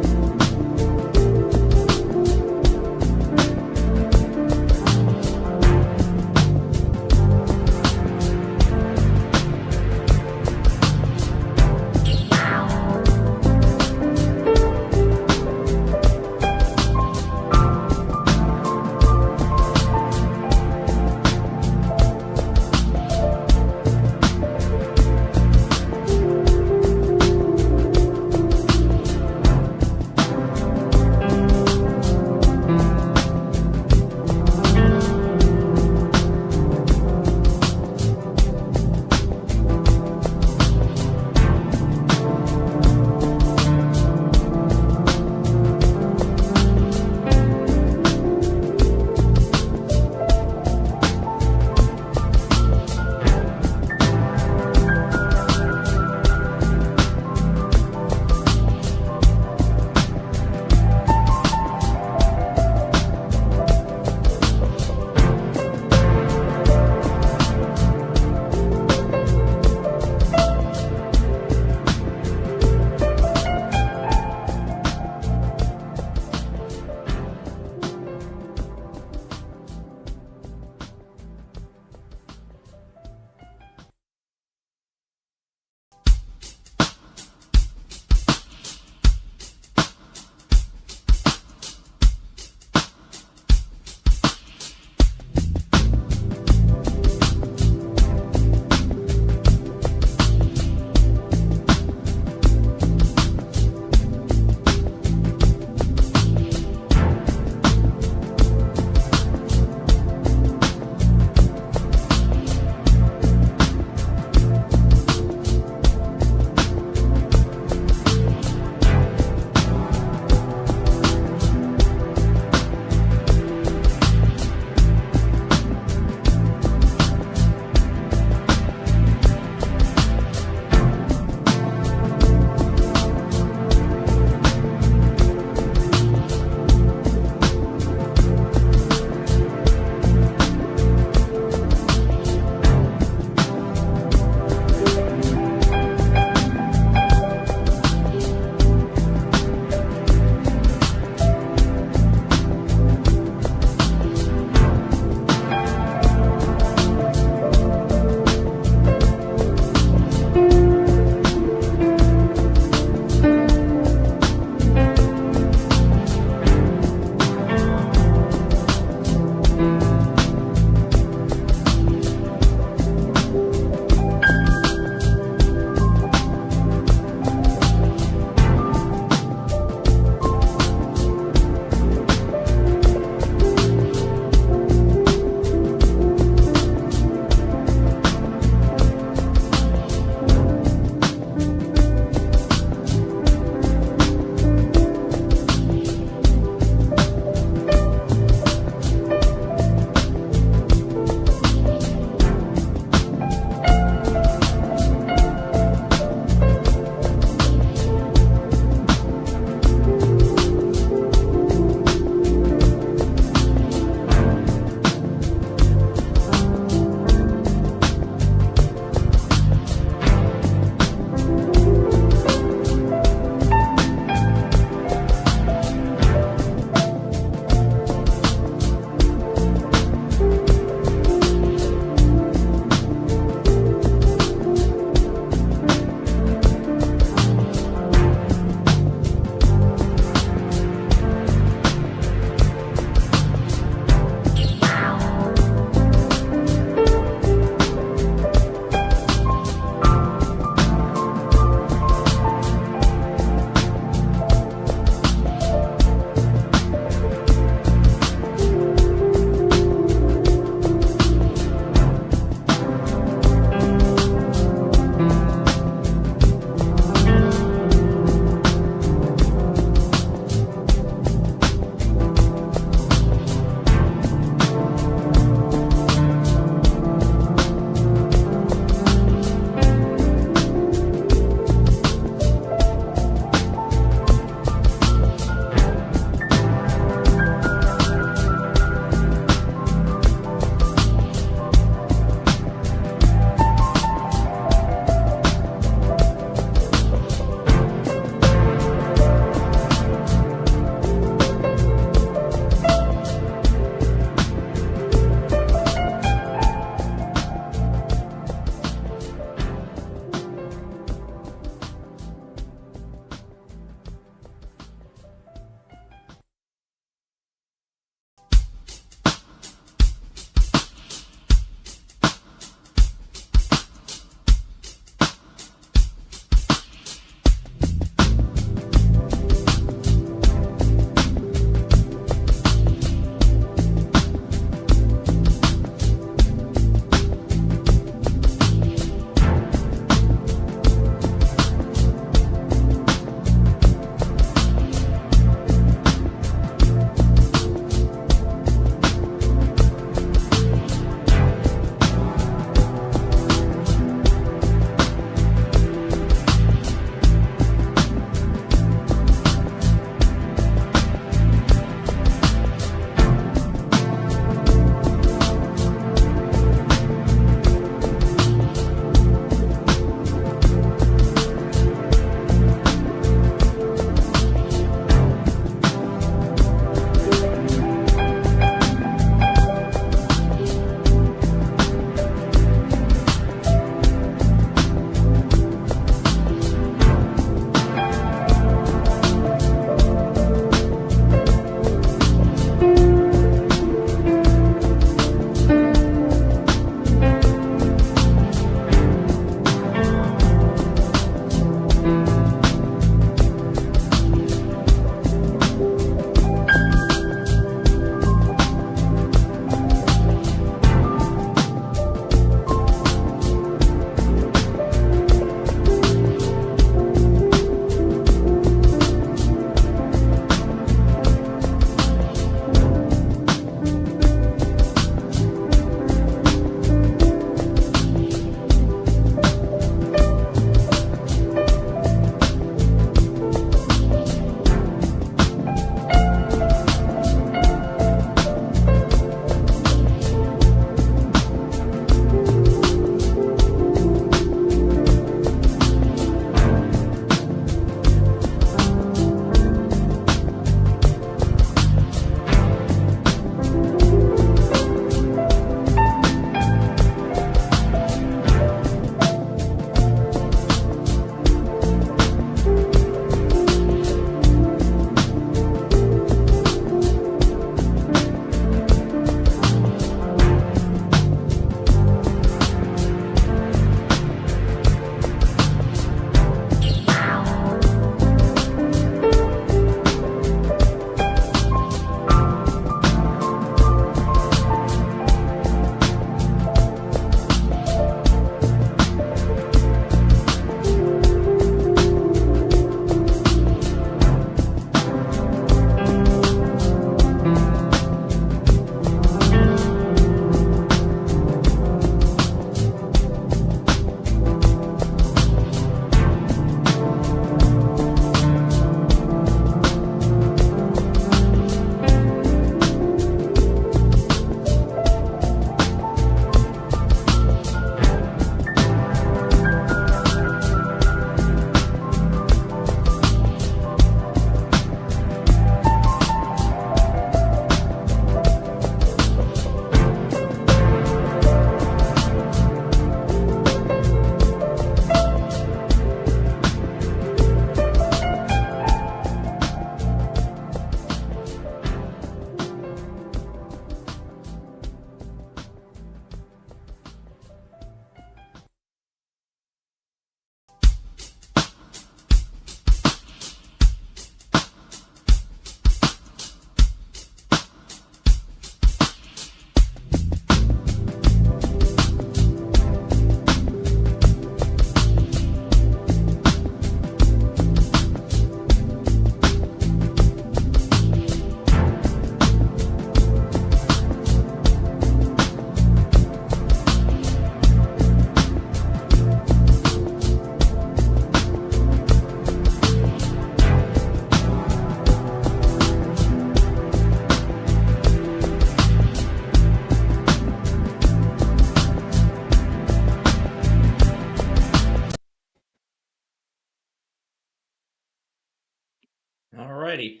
Alrighty.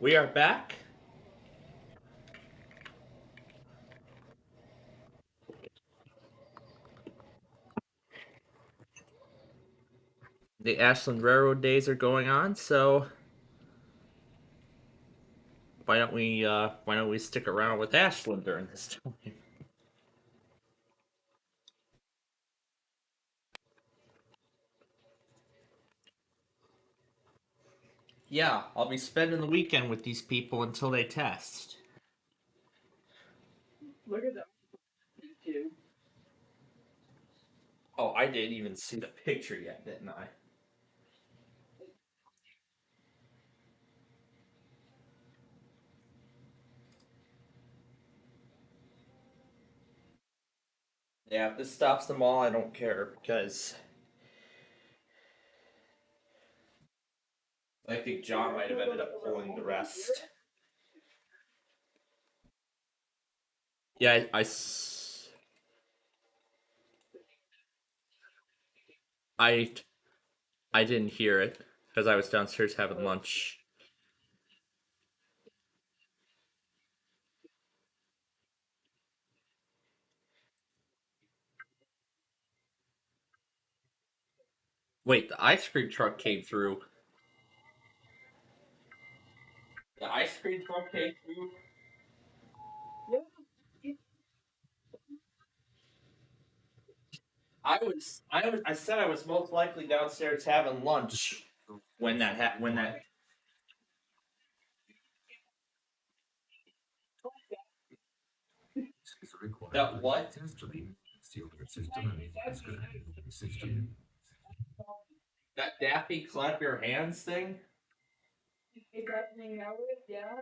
We are back. The Ashland Railroad days are going on, so why don't we stick around with Ashland during this time? Yeah, I'll be spending the weekend with these people until they test. Look at that too. Oh, I didn't even see the picture yet, didn't I? Yeah, if this stops them all, I don't care because I think John might have ended up pulling the rest. Yeah, I, I didn't hear it because I was downstairs having lunch. Wait, the ice cream truck came through. The ice cream truck came through. I said I was most likely downstairs having lunch when that what that Daffy clap your hands thing. Is that thing out with? Yeah.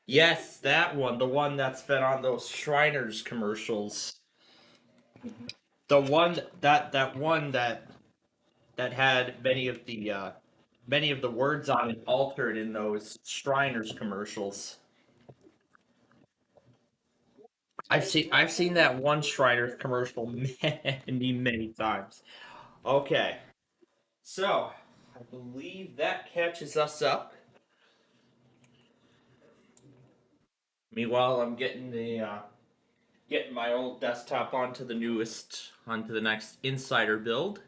Yes, that one, the one that's been on those Shriners commercials. The one that one that had many of the words on it altered in those Shriners commercials. I've seen that one Shriners commercial many times. Okay, so I believe that catches us up. Meanwhile, I'm getting my old desktop onto the next Insider build.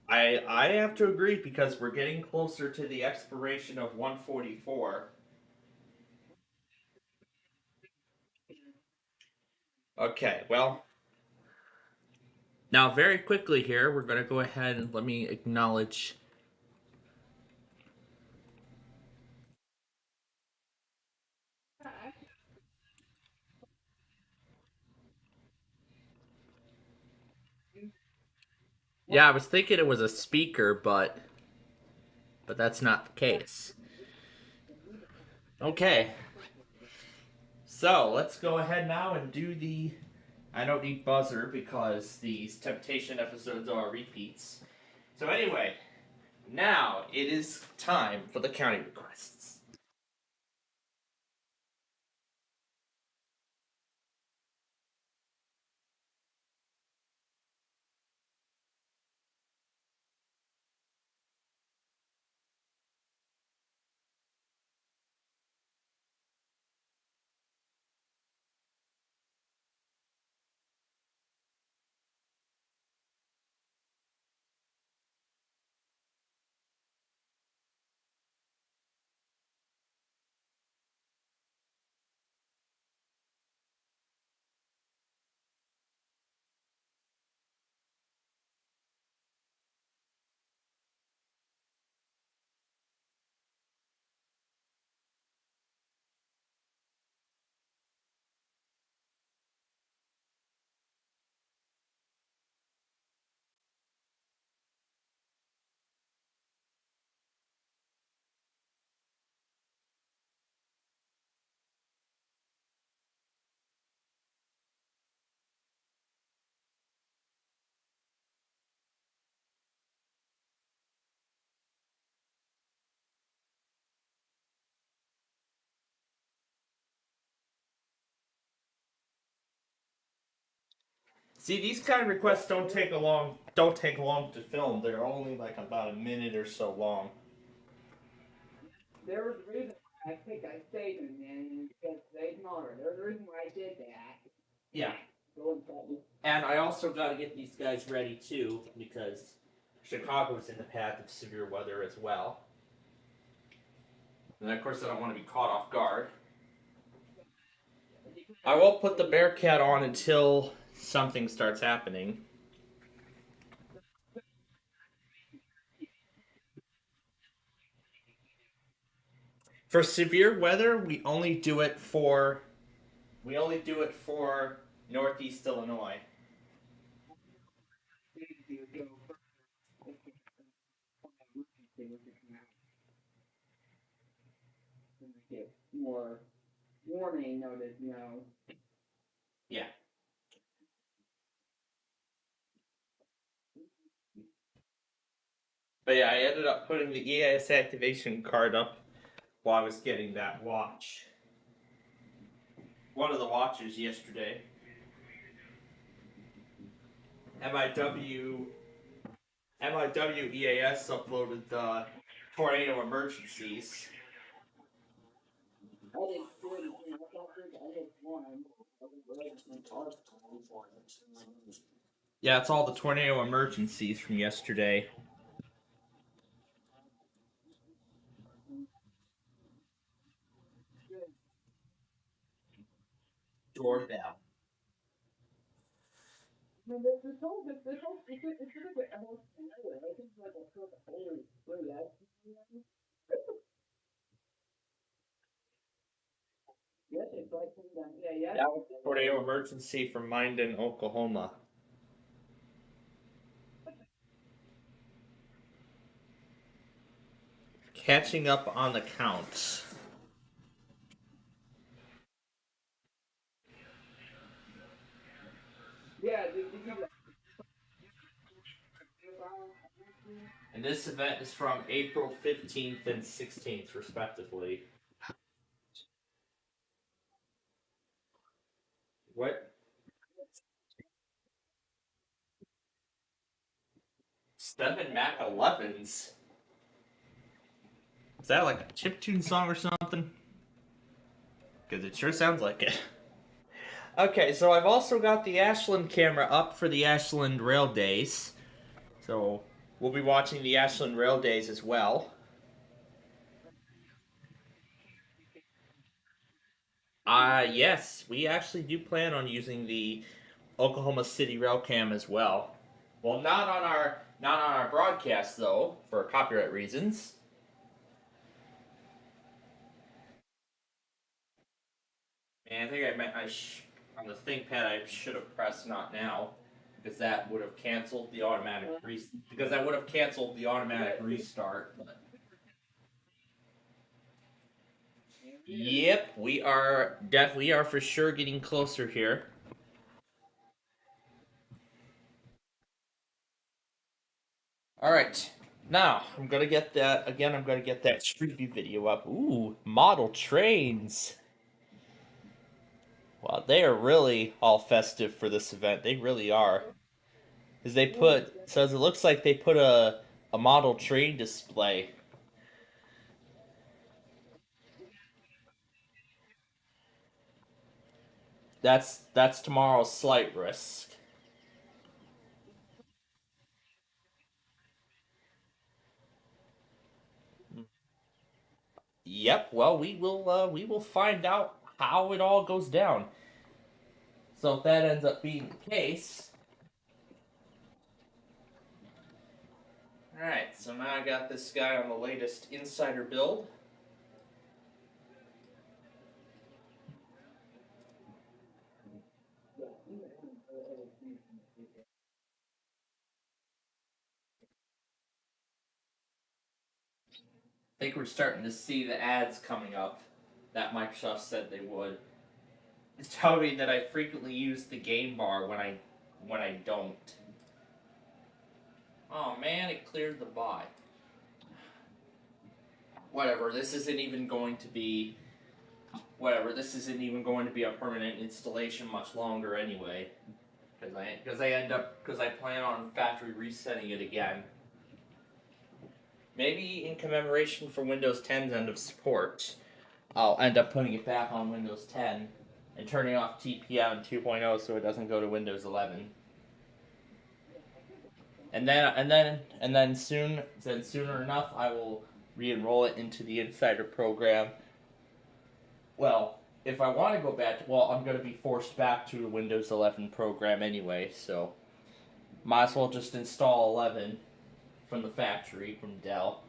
I have to agree because we're getting closer to the expiration of 144. Okay, well, now very quickly here, we're going to go ahead and let me acknowledge. Yeah, I was thinking it was a speaker, but that's not the case. Okay, so let's go ahead now and do the. I don't need buzzer because these Temptation episodes are repeats. So anyway, now it is time for the county requests. See, these kind of requests don't take long to film. They're only like about a minute or so long. There was a reason why I picked that statement, man, because they smaller. There's a reason why I did that. Yeah. Go and tell me. And I also got to get these guys ready too, because Chicago's in the path of severe weather as well. And of course, I don't want to be caught off guard. I won't put the Bearcat on until something starts happening. For severe weather, we only do it for Northeast Illinois. More warning notice, Yeah. But yeah, I ended up putting the EAS activation card up while I was getting that watch. One of the watches yesterday. MIW EAS uploaded the tornado emergencies. I didn't do anything. I did one. Yeah, it's all the tornado emergencies from yesterday. Doorbell. I mean, this whole it's a whole scenario. I think like a sort of holy that. Yes, it's like yeah. That was the tornado emergency from Minden, Oklahoma. Catching up on the counts. Yeah, And this event is from April 15th and 16th, respectively. What? 7 Mac 11s? Is that like a chiptune song or something? Because it sure sounds like it. Okay, so I've also got the Ashland camera up for the Ashland Rail Days. So we'll be watching the Ashland Rail Days as well. Yes, we actually do plan on using the Oklahoma City Rail Cam as well. Well, not on our broadcast though, for copyright reasons. Man, I think I meant on the ThinkPad I should have pressed not now, because that would have canceled the automatic restart. But yep, we are for sure getting closer here. All right. Now, I'm going to get that Street View video up. Ooh, model trains. Wow, they are really all festive for this event. They really are. As it looks like they put a model train display. That's tomorrow's slight risk. Yep. Well, we will find out how it all goes down. So if that ends up being the case, all right. So now I got this guy on the latest insider build. I think we're starting to see the ads coming up that Microsoft said they would. It's telling me that I frequently use the game bar when I don't. Oh man, it cleared the buy. Whatever. This isn't even going to be. Whatever. This isn't even going to be a permanent installation much longer anyway. because I plan on factory resetting it again. Maybe in commemoration for Windows 10's end of support, I'll end up putting it back on Windows 10 and turning off TPM 2.0 so it doesn't go to Windows 11. And then sooner enough, I will re-enroll it into the Insider program. Well, if I want to go back, I'm going to be forced back to the Windows 11 program anyway, so might as well just install 11 from the factory from Dell.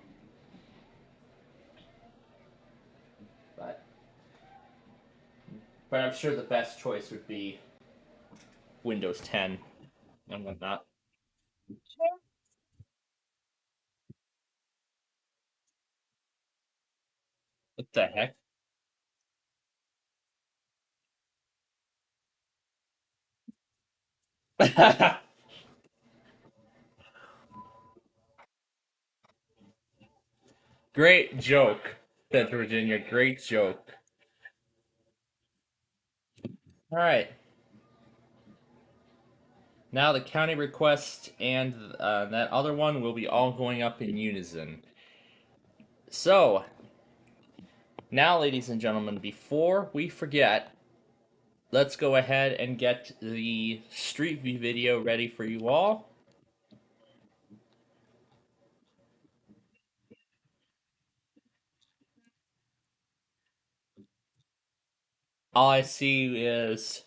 But I'm sure the best choice would be Windows 10 and whatnot. What the heck? Great joke, Central Virginia. Great joke. All right. Now the county request and that other one will be all going up in unison. So, now, ladies and gentlemen, before we forget, let's go ahead and get the Street View video ready for you all. All I see is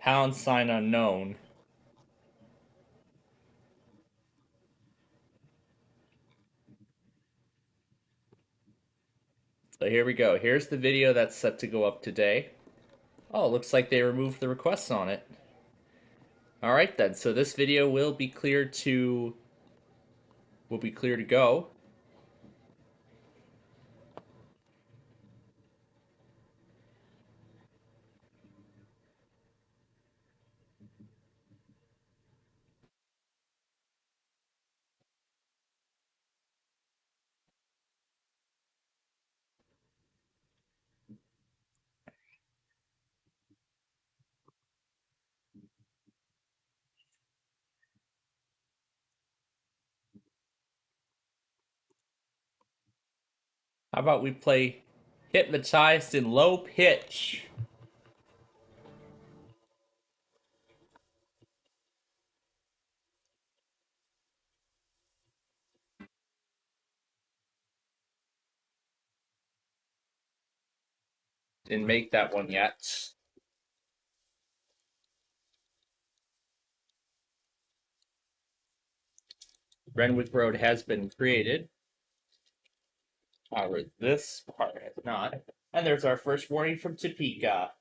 #unknown. So here we go. Here's the video that's set to go up today. Oh, looks like they removed the requests on it. All right then. So this video will be clear to go. How about we play Hypnotized in Low Pitch? Didn't make that one yet. Renwick Road has been created. However, this part has not. And there's our first warning from Topeka.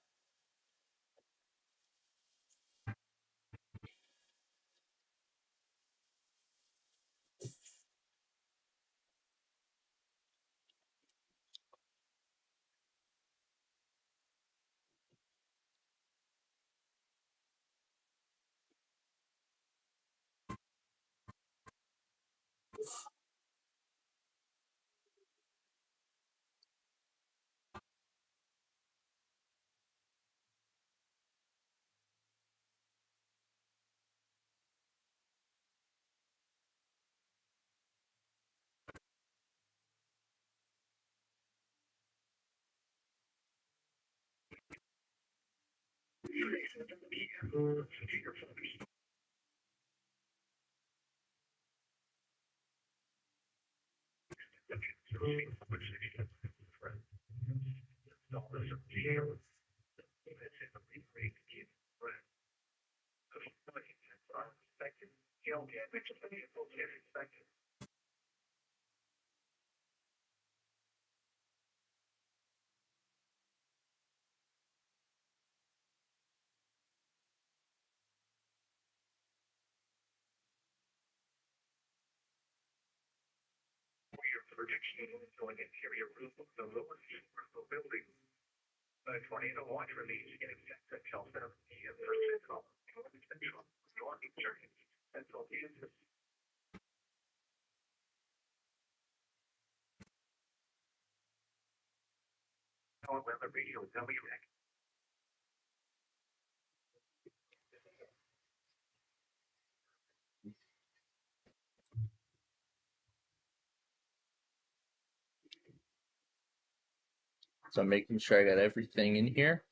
So I'm making sure I got everything in here.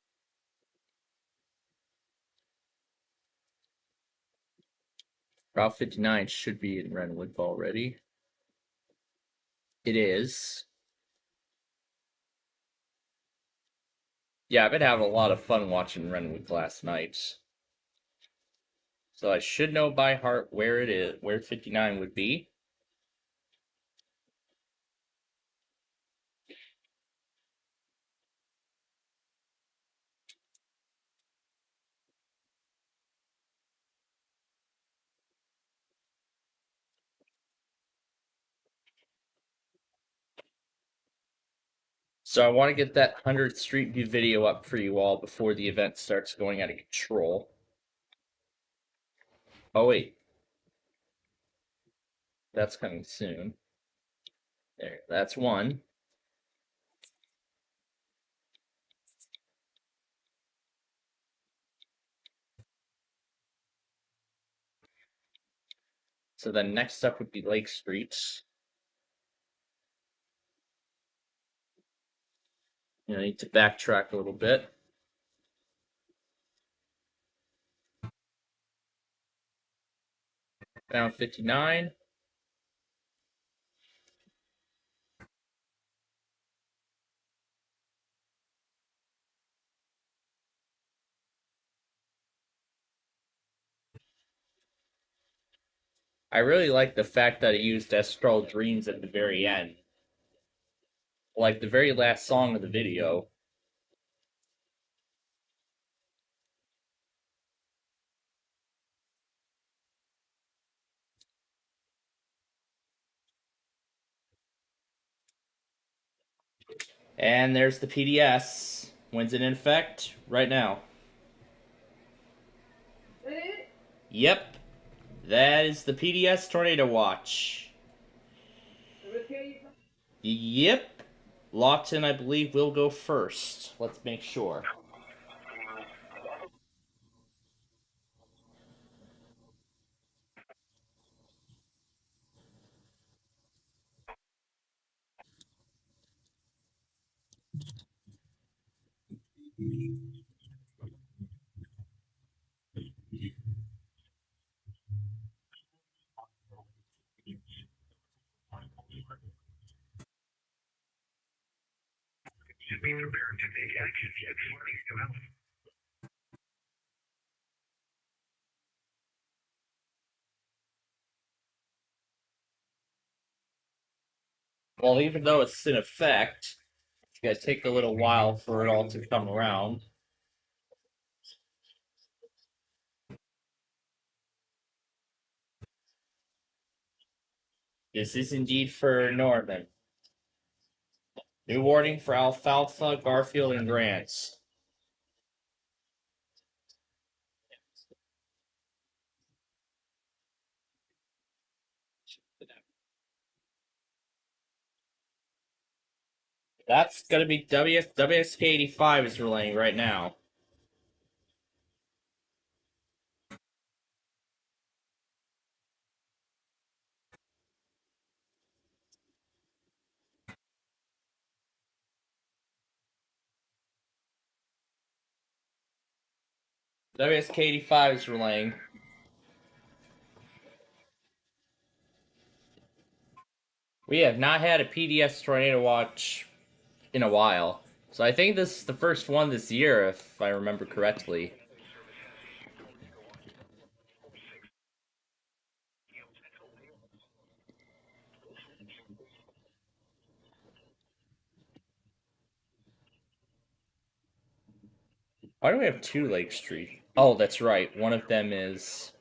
Route 59 should be in Renwick already. It is. Yeah, I've been having a lot of fun watching Renwick last night. So I should know by heart where it is, where 59 would be. So I want to get that 100th Street View video up for you all before the event starts going out of control. Oh wait. That's coming soon. There, that's one. So then next up would be Lake Street. I need to backtrack a little bit. Found 59. I really like the fact that it used Astral Dreams at the very end. Like the very last song of the video. And there's the PDS. When's it in effect? Right now. Yep. That is the PDS Tornado Watch. Yep. Lawton, I believe, will go first. Let's make sure. Be prepared to take action if warnings develop. Well, even though it's in effect, it's going to take a little while for it all to come around. This is indeed for Norman. New warning for Alfalfa, Garfield, and Grants. That's going to be WSK85 is relaying right now. WSK85 is relaying. We have not had a PDS Tornado Watch in a while. So I think this is the first one this year, if I remember correctly. Why do we have two Lake Street? Oh, that's right. One of them is...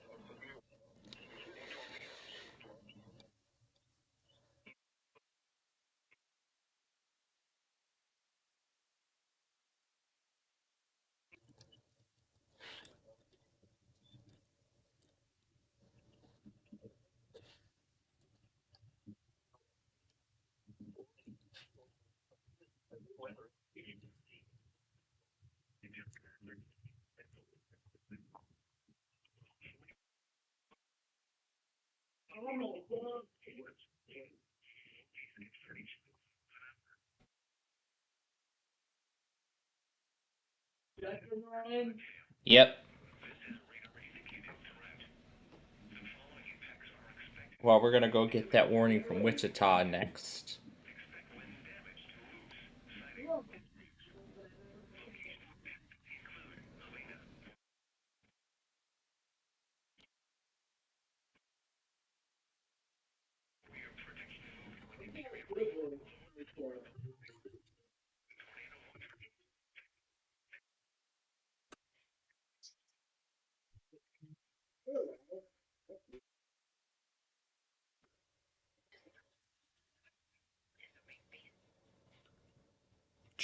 Yep. Well, we're gonna go get that warning from Wichita next.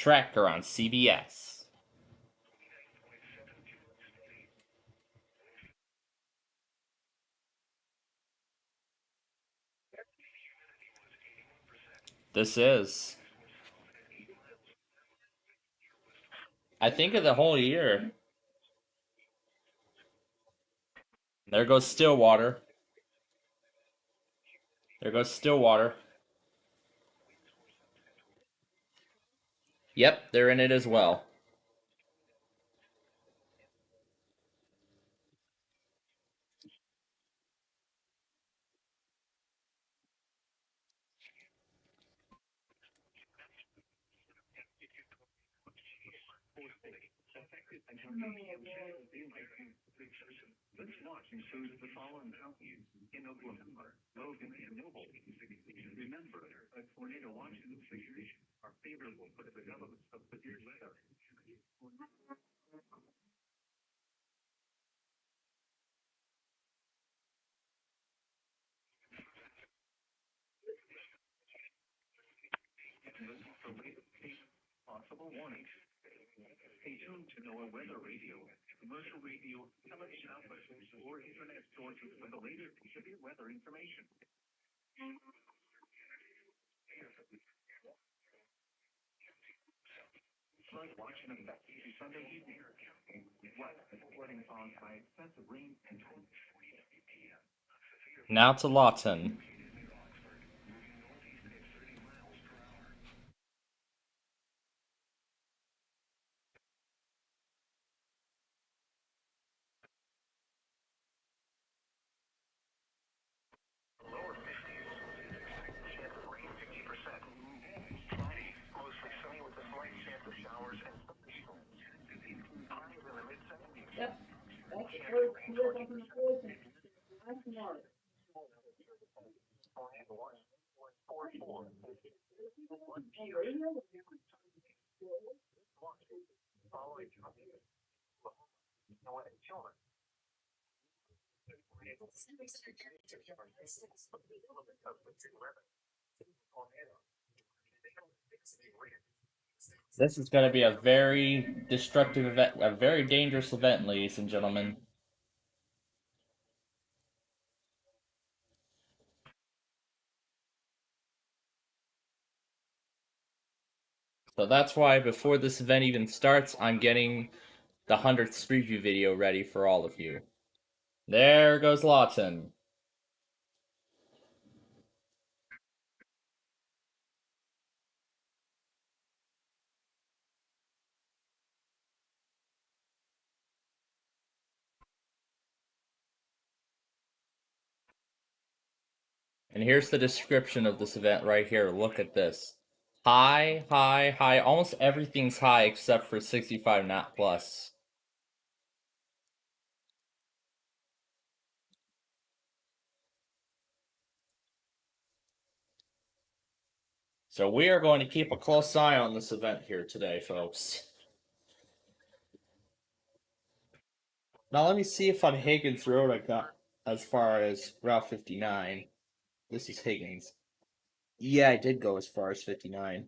Tracker on CBS. This is. I think of the whole year. There goes Stillwater. There goes Stillwater. Yep, they're in it as well. Now to Lawton. Yep. That's the first year up in the first and last March. This is going to be a very destructive event, a very dangerous event, ladies and gentlemen. So that's why before this event even starts, I'm getting the 100th preview video ready for all of you. There goes Lawton. And here's the description of this event right here. Look at this. High, high, high. Almost everything's high except for 65 knot plus. So we are going to keep a close eye on this event here today, folks. Now let me see if on Higgins Road I got as far as Route 59. This is Higgins. Yeah, I did go as far as 59.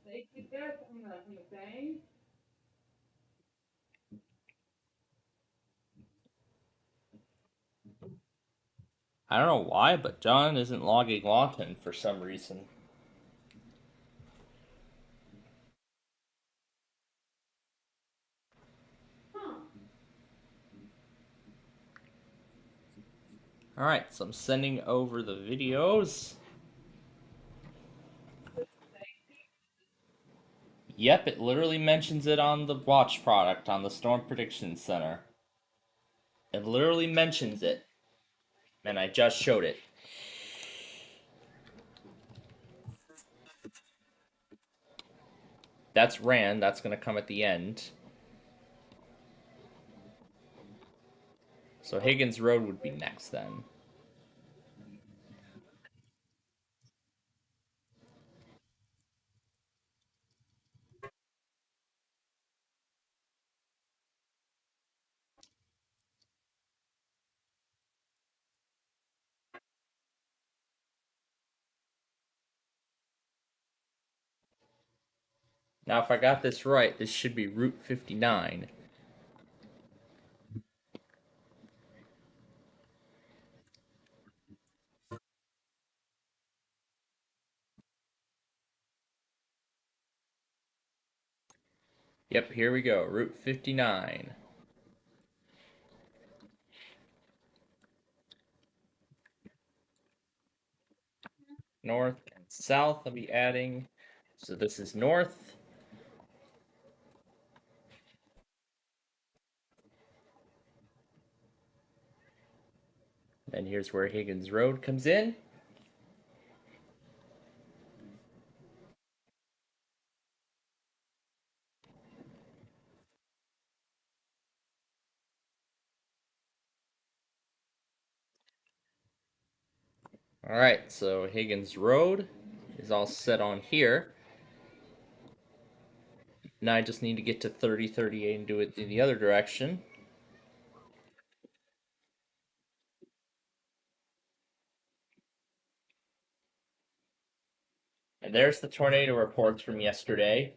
They keep that on the thing. I don't know why, but John isn't logging Lawton for some reason. Alright, so I'm sending over the videos. Yep, it literally mentions it on the watch product on the Storm Prediction Center. It literally mentions it. And I just showed it. That's Rand, that's going to come at the end. So Higgins Road would be next then. Now, if I got this right, this should be Route 59. Yep, here we go. Route 59. North and south, I'll be adding. So this is north. And here's where Higgins Road comes in. Alright, so Higgins Road is all set on here. Now I just need to get to 3038 and do it in the other direction. And there's the tornado reports from yesterday.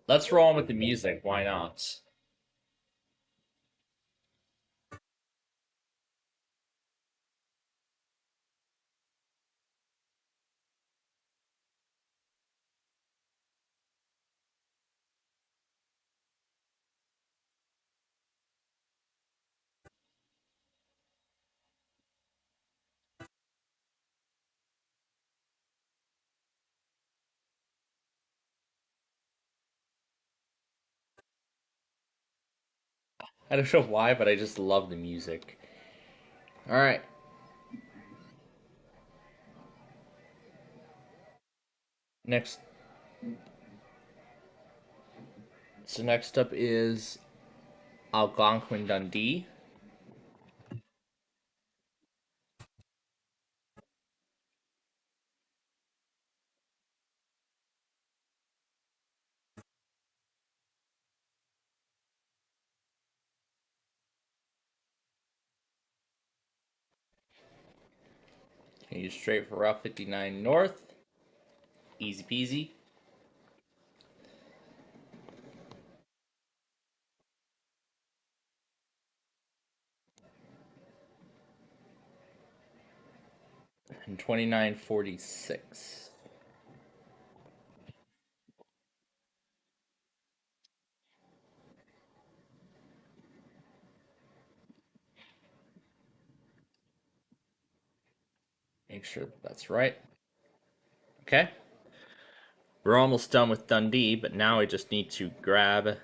Let's roll on with the music, why not? I don't know why, but I just love the music. Alright. Next. So next up is Algonquin Dundee. Continue straight for Route 59 North. Easy peasy. And 2946. Make sure that's right. Okay. We're almost done with Dundee, but now I just need to grab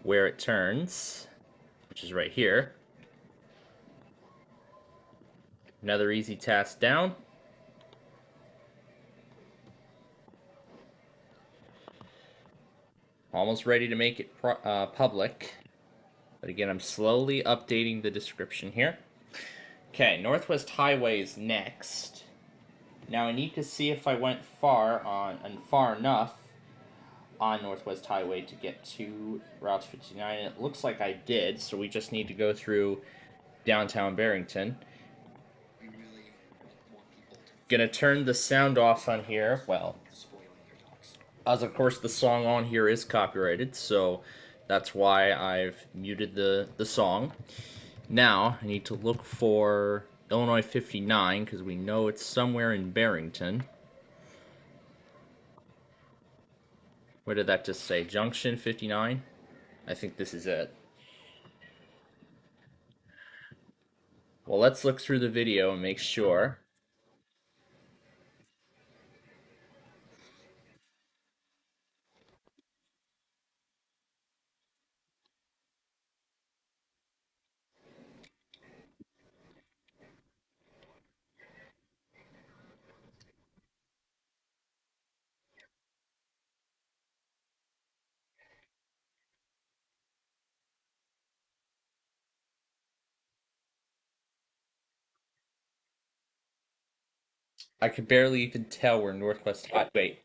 where it turns, which is right here. Another easy task down. Almost ready to make it public. But again, I'm slowly updating the description here. Okay, Northwest Highway is next. Now I need to see if I went far enough on Northwest Highway to get to Route 59. And it looks like I did, so we just need to go through downtown Barrington. gonna turn the sound off on here. Well, as of course the song on here is copyrighted, so that's why I've muted the song. Now I need to look for Illinois 59 because we know it's somewhere in Barrington. What did that just say? Junction 59? I think this is it. Well, let's look through the video and make sure. I could barely even tell where Northwest Highway.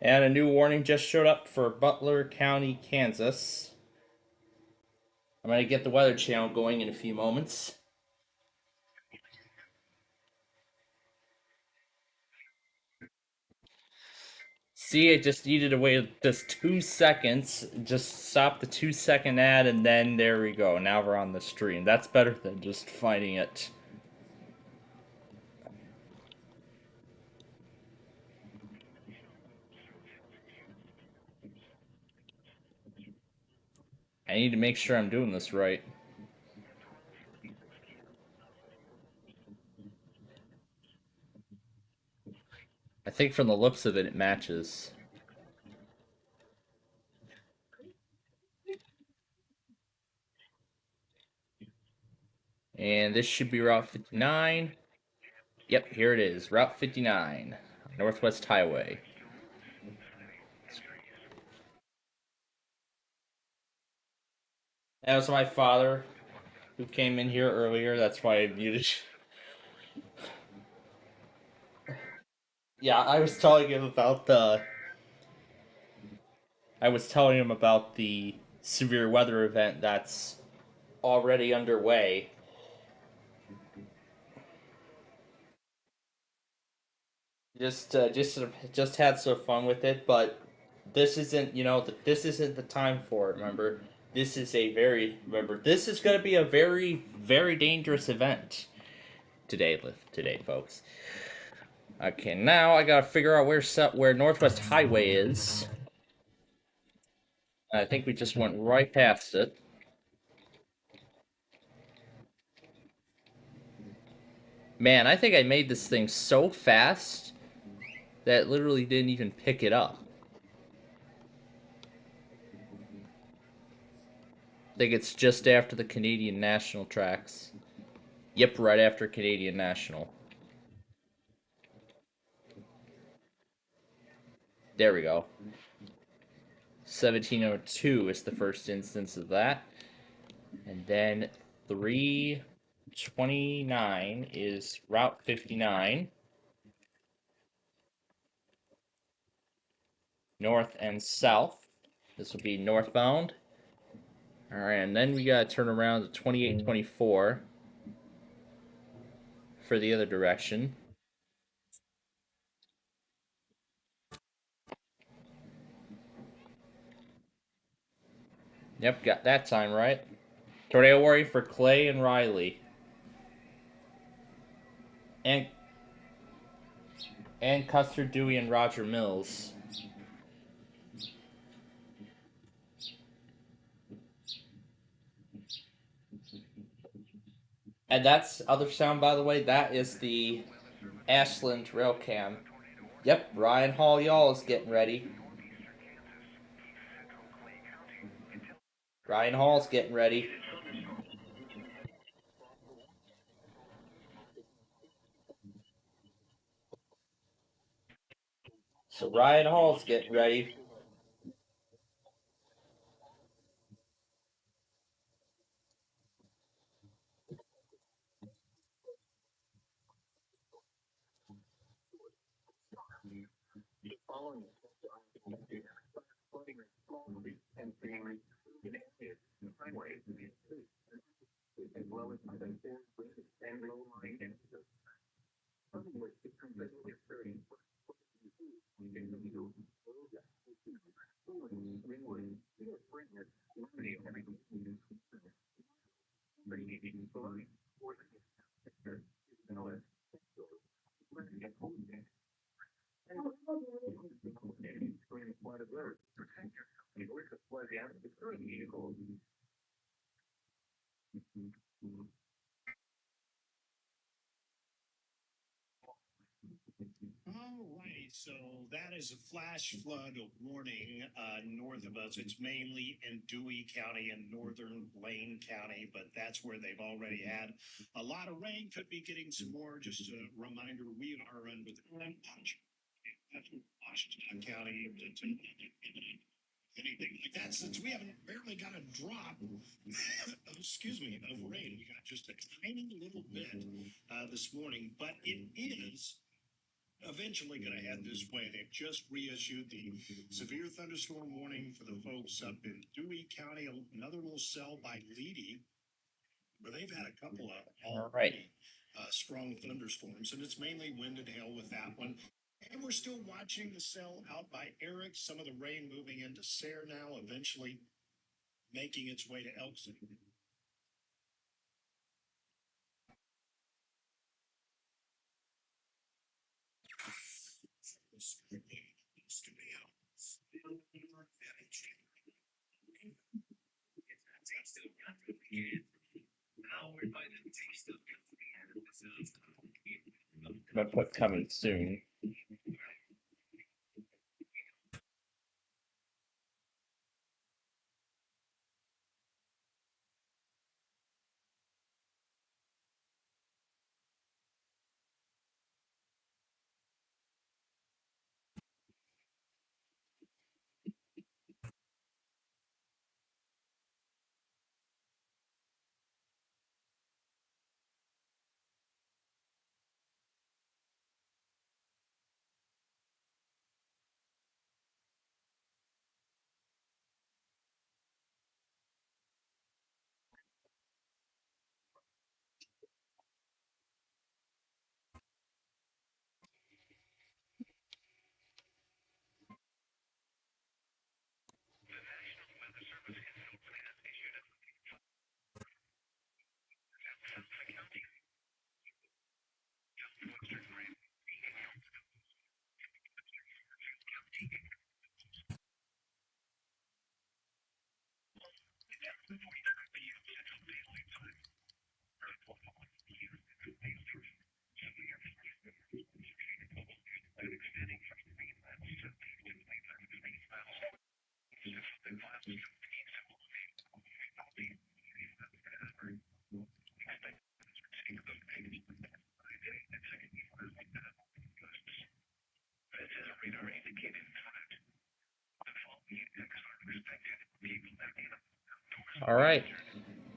And a new warning just showed up for Butler County, Kansas. I'm going to get the Weather Channel going in a few moments. See, I just needed to wait just 2 seconds. Just stop the 2-second ad, and then there we go. Now we're on the stream. That's better than just finding it. I need to make sure I'm doing this right. I think from the looks of it, it matches. And this should be Route 59. Yep, here it is. Route 59, Northwest Highway. That was my father who came in here earlier. That's why I muted. Yeah, I was telling him about the. I was telling him about the severe weather event that's already underway. Just had some fun with it, but this isn't, this isn't the time for it. Remember, this is this is going to be a very, very dangerous event today, folks. Okay, now I gotta figure out where Northwest Highway is. I think we just went right past it. Man, I think I made this thing so fast that it literally didn't even pick it up. I think it's just after the Canadian National tracks. Yep, right after Canadian National. There we go. 1702 is the first instance of that. And then 329 is Route 59. North and south. This will be northbound. Alright, and then we gotta turn around to 2824 for the other direction. Yep, got that time right. Tornado warning for Clay and Riley. and Custer Dewey and Roger Mills. And that's other sound, by the way. That is the Ashland Trail Cam. Yep, Ryan Hall Y'all is getting ready. Ryan Hall's getting ready. So Ryan Hall's getting ready. All righty, so that is a flash flood warning north of us. It's mainly in Dewey County and northern Blaine County, but that's where they've already had a lot of rain. Could be getting some more. Just a reminder, we are under the Washington County. Anything like that, since we haven't barely got a drop, excuse me, of rain. We got just a tiny little bit this morning, but it is eventually going to head this way. They've just reissued the severe thunderstorm warning for the folks up in Dewey County, another little cell by Leedy, where they've had a couple of already strong thunderstorms, and it's mainly wind and hail with that one. And we're still watching the cell out by Eric, some of the rain moving into Sayre now, eventually making its way to Elk City. I'm gonna put coming soon. All right,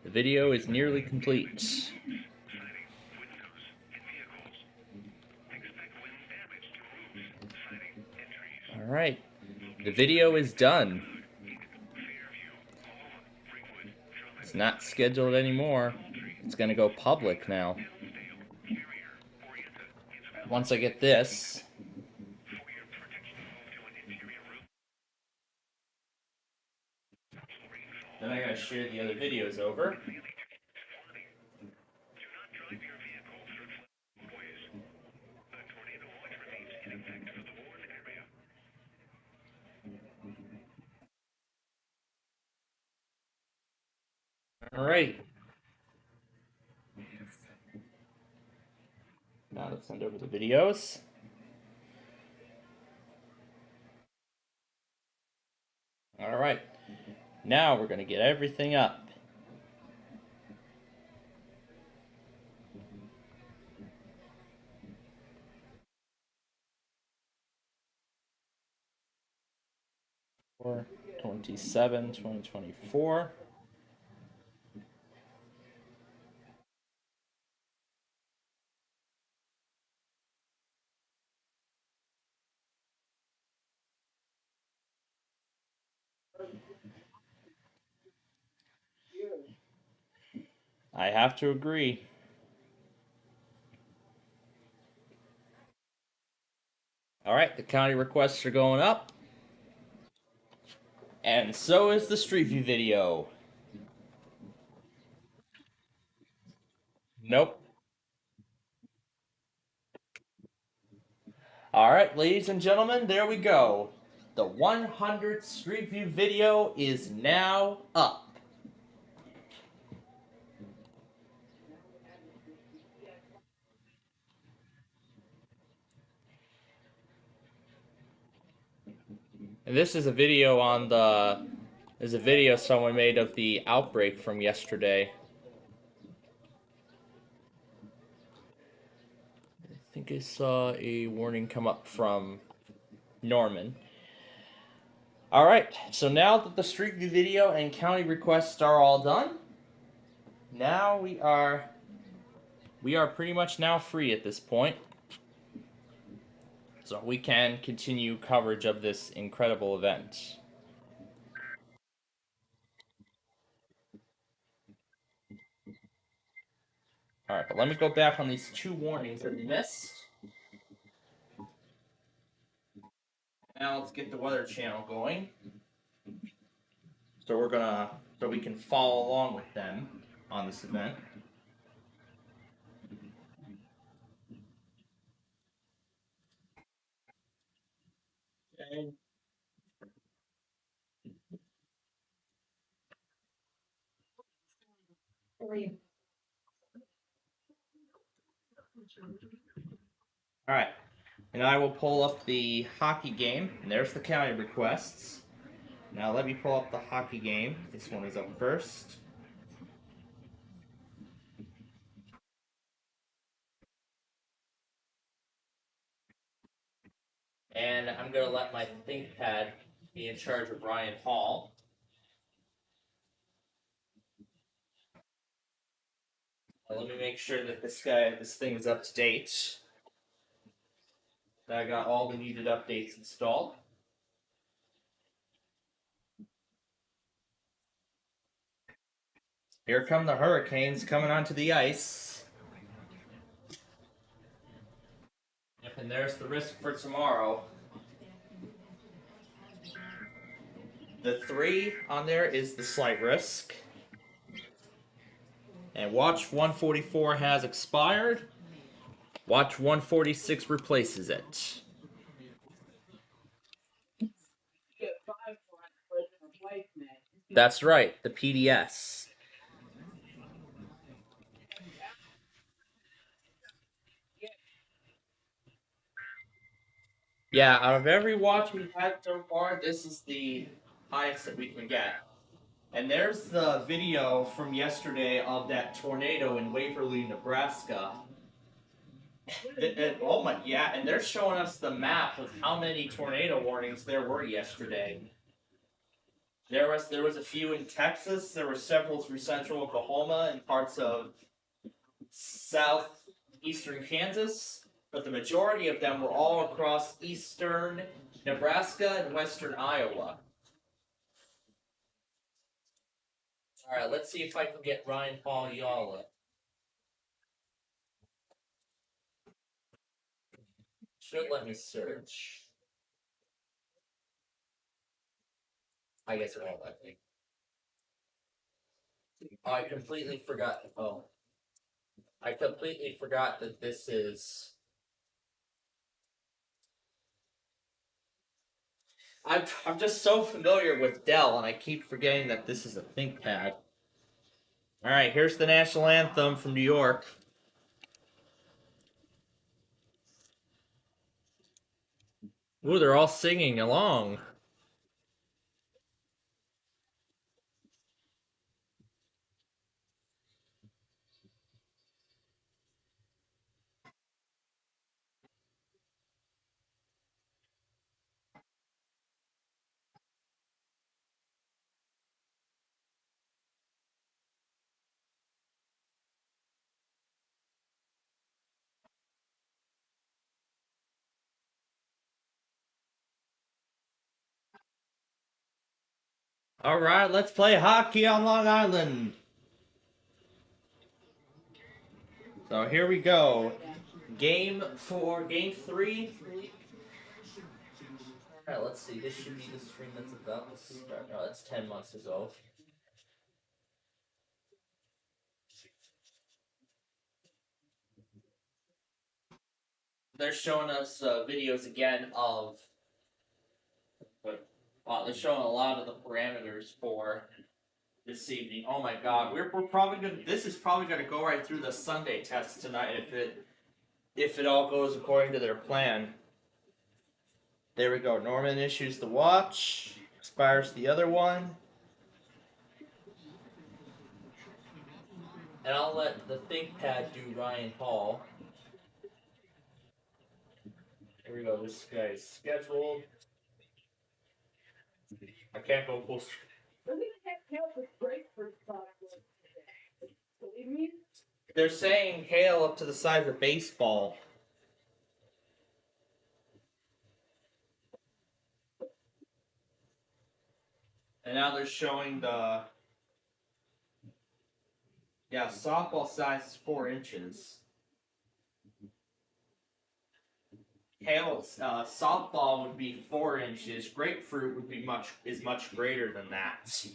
the video is nearly complete. All right, the video is done. It's not scheduled anymore. It's gonna go public now. Once I get this. Then I gotta share the other videos over. Alright. Now let's send over the videos. Alright. Now we're going to get everything up. For 27, 2024. I have to agree. Alright, the county requests are going up. And so is the Street View video. Nope. Alright, ladies and gentlemen, there we go. The 100th Street View video is now up. And this is a video on the... There's a video someone made of the outbreak from yesterday. I think I saw a warning come up from Norman. Alright, so now that the Street View video and county requests are all done, now we are pretty much now free at this point. So we can continue coverage of this incredible event. Alright, but let me go back on these 2 warnings that we missed. Now let's get the Weather Channel going. So we can follow along with them on this event. Okay. Alright, and I will pull up the hockey game, and there's the county requests. Now let me pull up the hockey game. This one is up first. And I'm going to let my ThinkPad be in charge of Ryan Hall. Let me make sure that this thing is up to date. That I got all the needed updates installed. Here come the hurricanes coming onto the ice. Yep, and there's the risk for tomorrow. The 3 on there is the slight risk. And watch 144 has expired. Watch 146 replaces it. That's right, the PDS. Yeah, out of every watch we've had so far, this is the highest that we can get. And there's the video from yesterday of that tornado in Waverly, Nebraska. Oh my, yeah, and they're showing us the map of how many tornado warnings there were yesterday. There was a few in Texas. There were several through central Oklahoma and parts of southeastern Kansas. But the majority of them were all across eastern Nebraska and western Iowa. Alright, let's see if I can get Ryan Paul Yala. Should let me search. I guess it won't let me. Oh, I completely forgot. Oh. I completely forgot that this is... I'm just so familiar with Dell, and I keep forgetting that this is a ThinkPad. All right, here's the national anthem from New York. Ooh, they're all singing along. All right, let's play hockey on Long Island. So here we go. Game 3. All right, let's see. This should be the stream that's about to start. No, that's 10 months ago. They're showing us videos again of. Wow, they're showing a lot of the parameters for this evening. Oh my God, we're probably gonna. This is probably gonna go right through the Sunday test tonight if it all goes according to their plan. There we go. Norman issues the watch. Expires the other one. And I'll let the ThinkPad do Ryan Hall. Here we go. This guy's scheduled. I can't go full. They're saying hail up to the size of baseball. And now they're showing the. Yeah, softball size is 4 inches. Hail, softball would be 4 inches. Grapefruit would be much greater than that.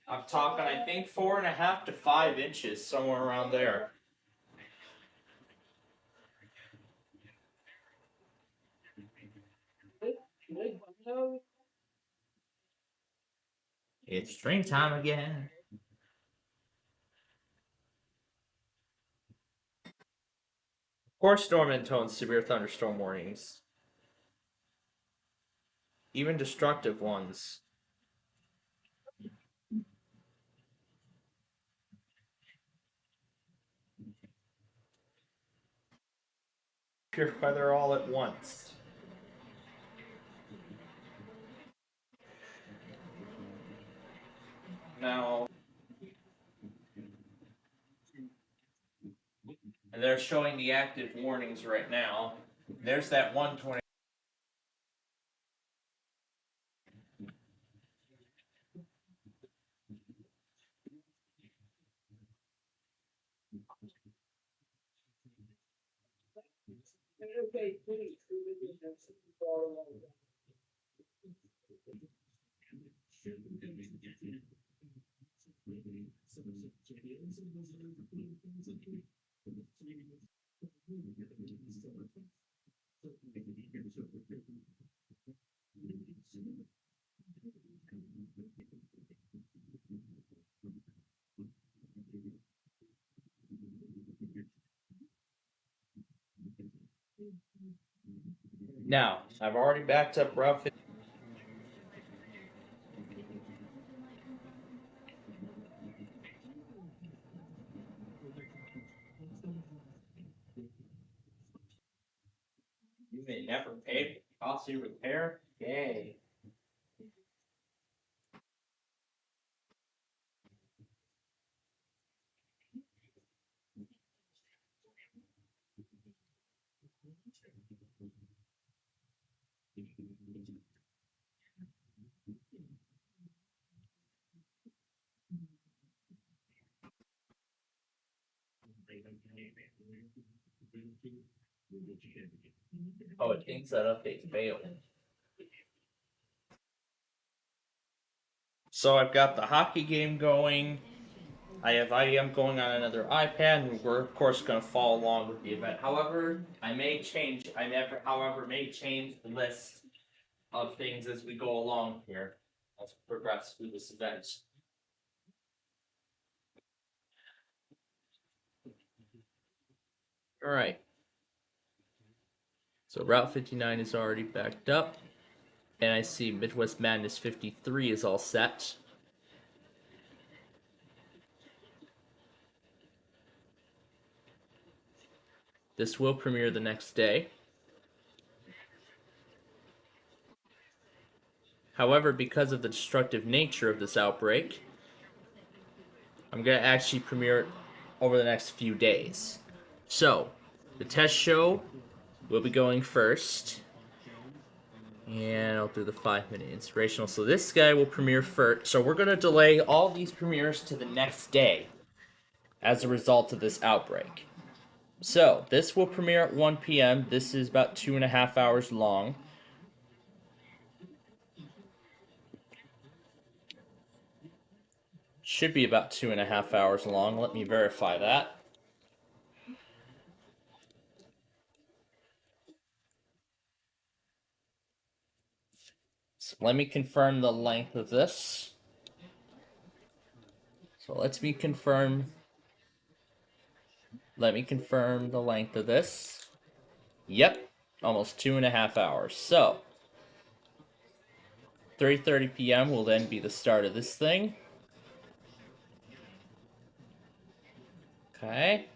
I'm talking, I think 4.5 to 5 inches, somewhere around there. It's train time again. Of course, storm and tones, severe thunderstorm warnings, even destructive ones. Pure weather all at once. Now, and they're showing the active warnings right now. There's that 120. Now, I've already backed up route 50. You may never pay for costly repair. Yay. Oh, it thinks that update's failed. So I've got the hockey game going. I have IEM going on another iPad, and we're of course going to follow along with the event. However, however, may change the list of things as we go along here, as we progress through this event. Alright. So Route 59 is already backed up. And I see Midwest Madness 53 is all set. This will premiere the next day. However, because of the destructive nature of this outbreak, I'm going to actually premiere it over the next few days. So, the test show will be going first. And I'll do the 5-minute inspirational. So this guy will premiere first. So we're going to delay all these premieres to the next day as a result of this outbreak. So, this will premiere at 1 p.m. This is about 2.5 hours long. Should be about 2.5 hours long. Let me verify that. So let me confirm the length of this. So let me confirm the length of this. Yep, almost 2.5 hours. So 3:30 p.m. will then be the start of this thing. Okay.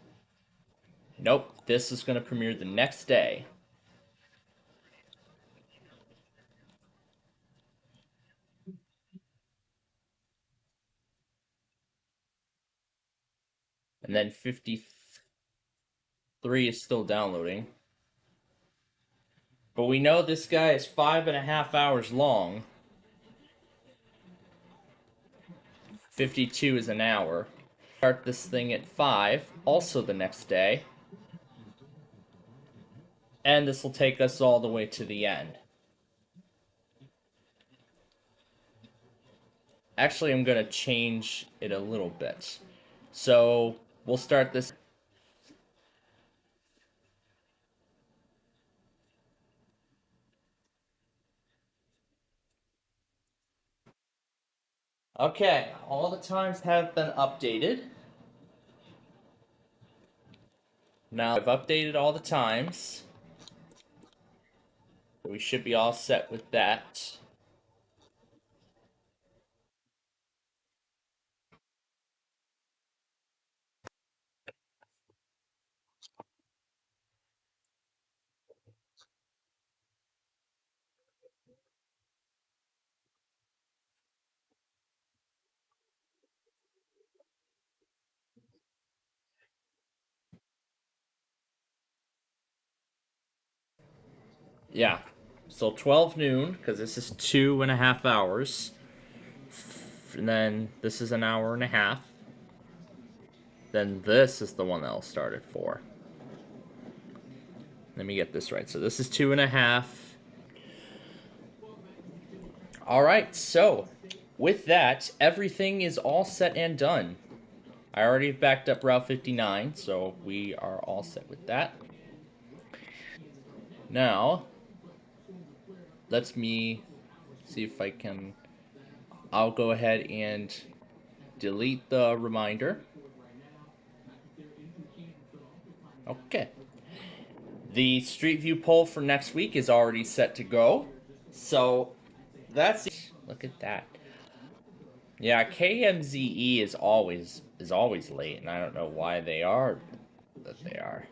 Nope, this is going to premiere the next day. And then 53 is still downloading. But we know this guy is 5.5 hours long. 52 is an hour. Start this thing at 5, also the next day. And this will take us all the way to the end. Actually, I'm going to change it a little bit. So, we'll start this. Okay, all the times have been updated. Now, I've updated all the times. We should be all set with that. Yeah. So 12 noon, because this is 2.5 hours. And then this is an hour and a half. Then this is the one that I'll start at 4. Let me get this right. So this is 2.5. Alright, so with that, everything is all set and done. I already backed up Route 59, so we are all set with that. Now, let me see if I can... I'll go ahead and delete the reminder. Okay. The Street View poll for next week is already set to go. So, that's... Look at that. Yeah, KMZE is always late, and I don't know why they are that they are.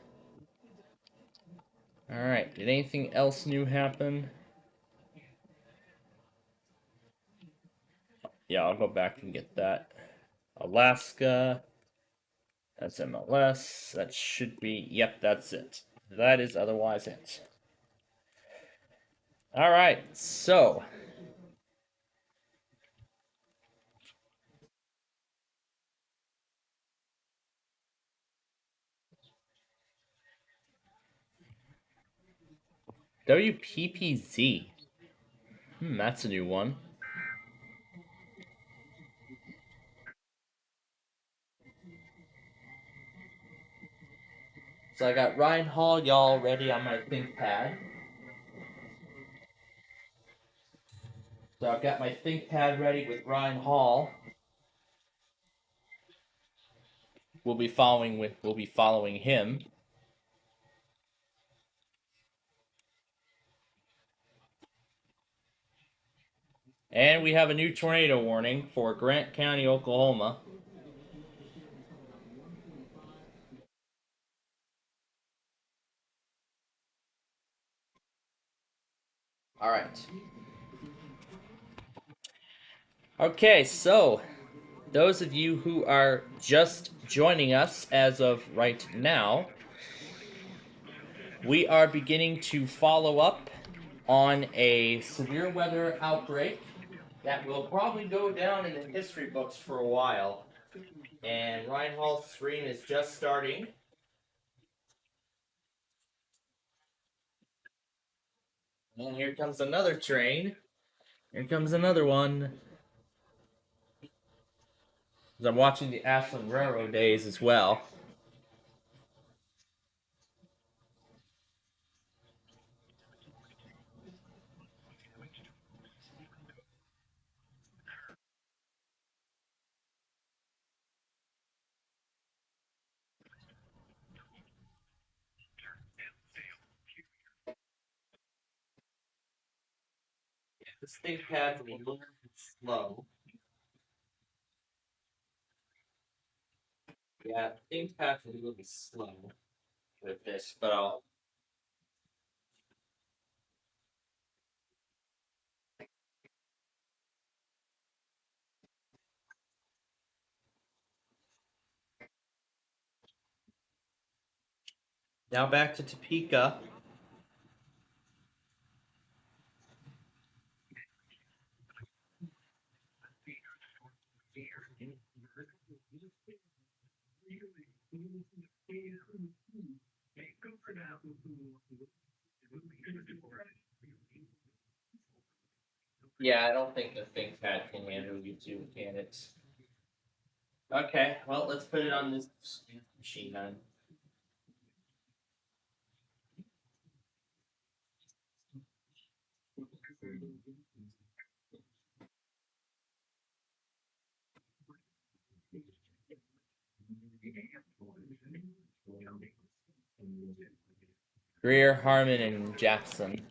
Alright, did anything else new happen? Yeah, I'll go back and get that. Alaska. That's MLS. That should be... Yep, that's it. That is otherwise it. Alright, so... WPPZ. That's a new one. So I got Ryan Hall, y'all ready on my ThinkPad. So I've got my ThinkPad ready with Ryan Hall. We'll be following him. And we have a new tornado warning for Grant County, Oklahoma. All right. Okay, so those of you who are just joining us as of right now, we are beginning to follow up on a severe weather outbreak that will probably go down in the history books for a while. And Ryan Hall's screen is just starting. And here comes another train. Here comes another one. I'm watching the Ashland Railroad days as well. This thing pad's a little slow. Yeah, things pad's a little slow with this, but I'll. Now back to Topeka. Yeah, I don't think the ThinkPad can handle YouTube, can it? Okay, well, let's put it on this machine then. Greer, Harmon, and Jackson.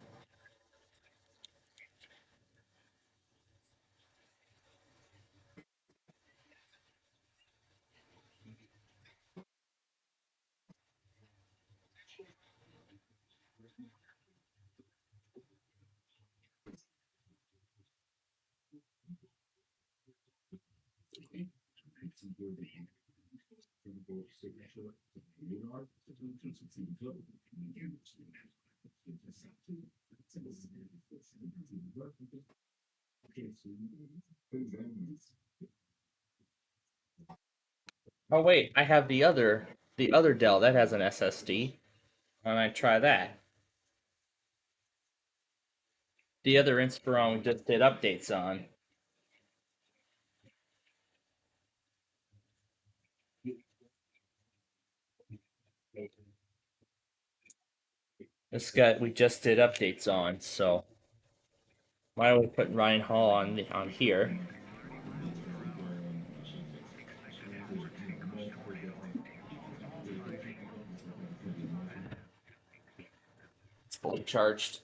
Oh wait, I have the other Dell that has an SSD. Why don't I try that? The other Inspiron we just did updates on. This guy we just did updates on, so why don't we put Ryan Hall on here? It's fully charged.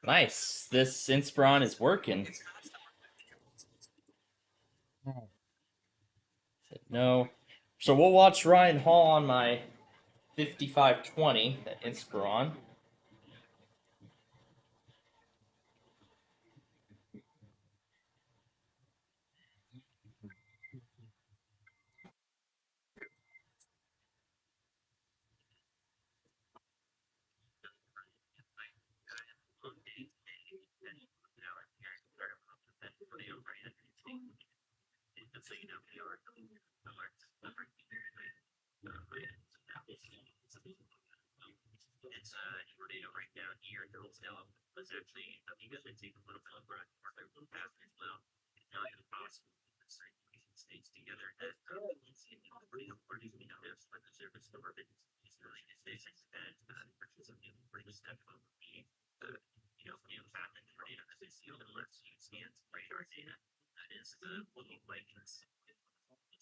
Nice. This Inspiron is working. No. So we'll watch Ryan Hall on my 5520, the Inspiron.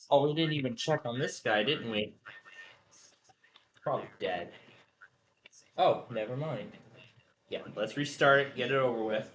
Oh, we didn't even check on this guy, didn't we? Probably dead. Oh, never mind. Yeah, let's restart it, get it over with.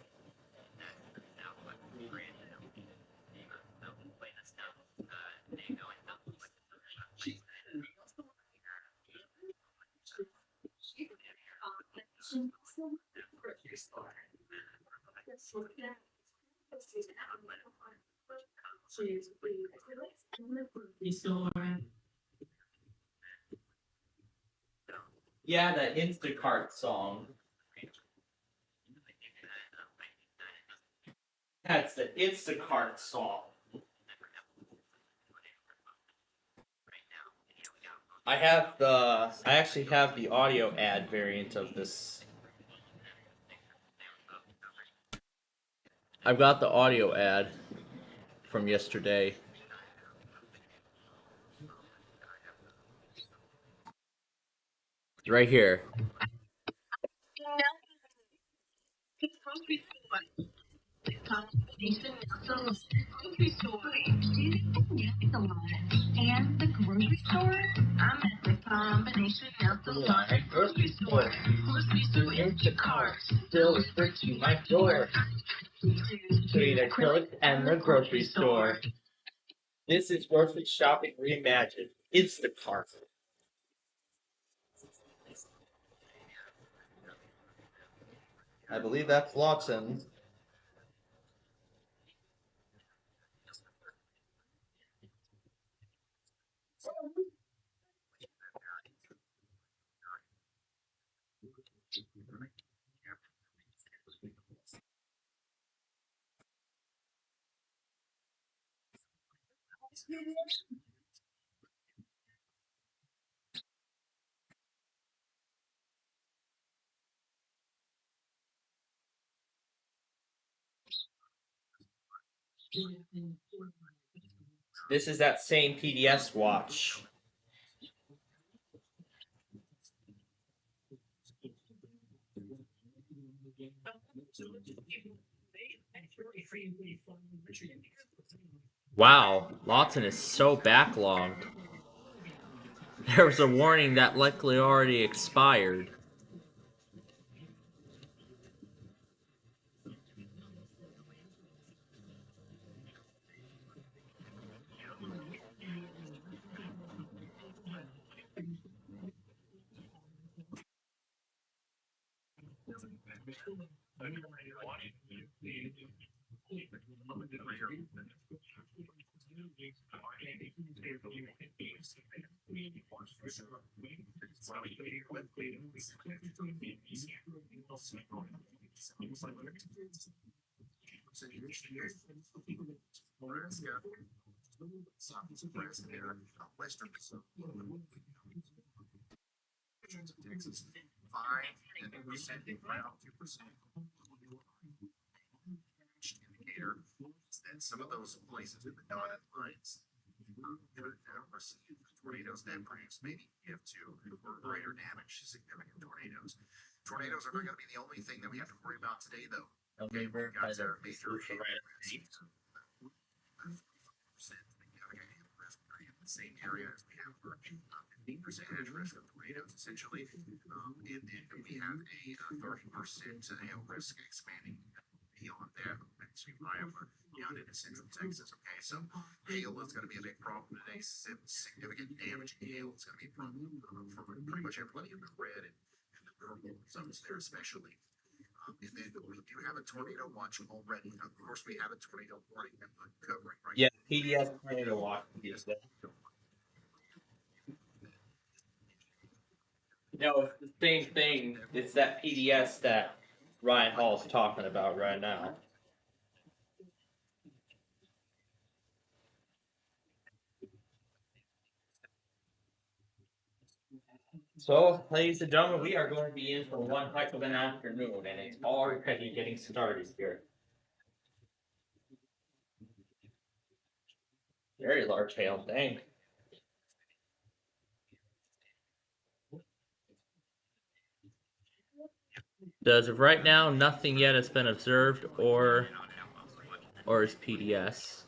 Yeah, that Instacart song. That's the Instacart song. I actually have the audio ad variant of this. I've got the audio ad from yesterday. Right here. And the grocery store? I'm at the combination of the line. Grocery store. Grocery store into cars. Delivered to my door. Between acrylic and the grocery store. This is grocery shopping reimagined. Instacart. I believe that's Lawson. This is that same PDS watch. Wow, Lawson is so backlogged. There was a warning that likely already expired. Some of those places with the dotted lines receive tornadoes that produce maybe up to or greater damage, significant tornadoes. Tornadoes are not going to be the only thing that we have to worry about today, though. Okay, we've got our major in the same area as we have for 15% risk of tornadoes, essentially, and then we have a 30% risk expanding beyond that, to Iowa, down into central Texas. Okay, so hail is going to be a big problem today. Significant damage. Hail is going to be a problem for pretty much everybody in the red and the purple zones there, especially. And then we do have a tornado watch already. Of course, we have a tornado warning covering right. Yeah, PDS tornado watch. No, it's the same thing. It's that PDS that Ryan Hall's talking about right now. So, ladies and gentlemen, we are going to be in for one heck of an afternoon, and it's already getting started here. Very large hail, dang. As of right now, nothing yet has been observed or is PDS.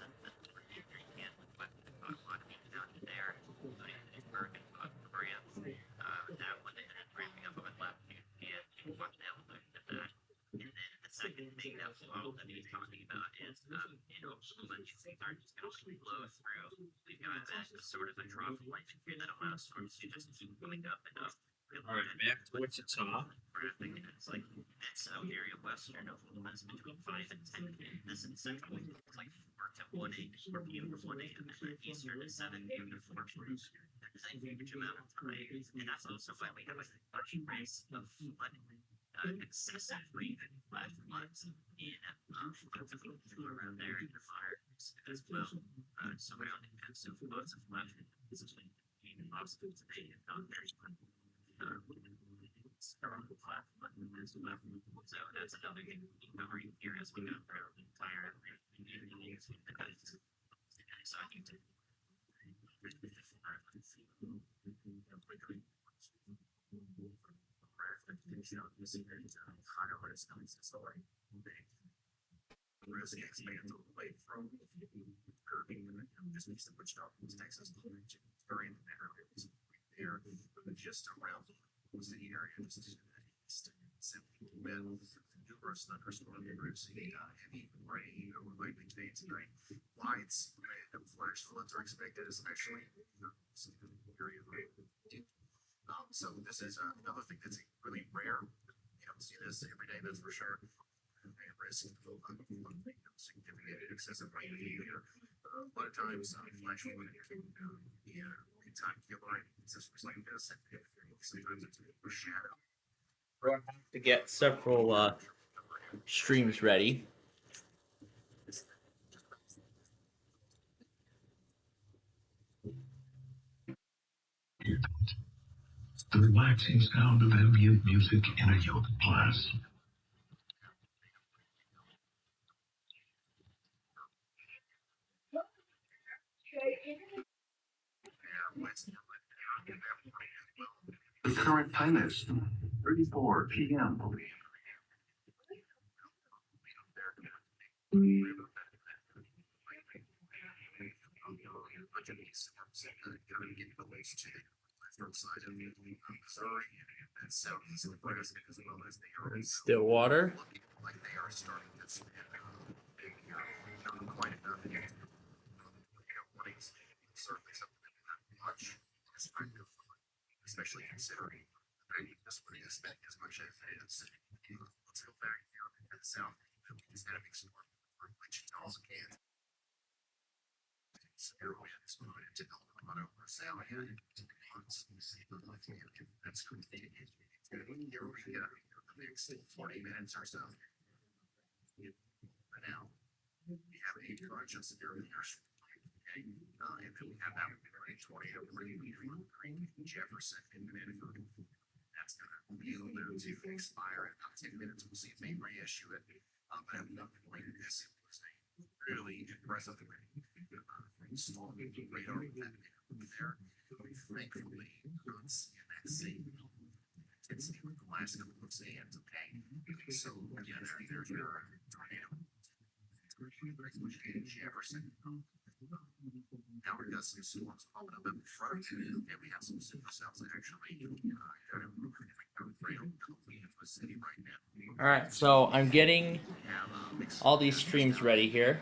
Second thing that flow that he's talking about is, are just going to blow through. We've got sort of a trough of life here that allows storms to just keep going up and up. All right, back to Wichita. It's like this area western Oklahoma is between 5 and 10. This in central is like 4 to 1 8, 4 p.m. to 1 a.m. And eastern is 7 p.m. to 4 p.m. There's a huge amount of time, and that's also why we have a large race of flooding. Excessive rain and flash floods in around there in the fire as well. Surrounding and so lots of flash essentially lots of today and not very around the platform as well. So that's another thing covering here as we go through the entire so I think Rosie expands all the way from Kirby just east of Wichita, Texas, during the areas there, but just around the area, just to the east. Numerous thunderstorms, heavy rain over likely today tonight. Widespread flash floods are expected, especially in the area. So this is another thing that's really rare. You don't see this every day, that's for sure. Risk of significant excessive rain here. A lot of times, flash flood can be a time killer. It's just like this. Sometimes it's a shadow. We're going to have to get several streams ready. The relaxing sound of ambient music in a yoga class. The current time is 34 p.m. Stillwater. Like they are starting this big year, quite enough yet. Certainly something that much especially considering this would expect as much as it is. Let's go back here to the south. It's going to be storm for Wichita, Kansas. Severe winds moving into Colorado or South here. That's cool. Here we go. The next 40 minutes or so. But now, we have a project severe winds. And then we have that tornado Green Jefferson in Connecticut. That's going to be able to expire in about 10 minutes. We'll see if they reissue it. But I'm not going to this. Really impressive. Storm radar there. Thankfully, not seeing that same intensity with the last couple of sands. Okay. So, yeah, there's your tornado. Jefferson. Now we've got some storms popping up in front of you, and we have some supercells that actually All right, so I'm getting all these streams ready here.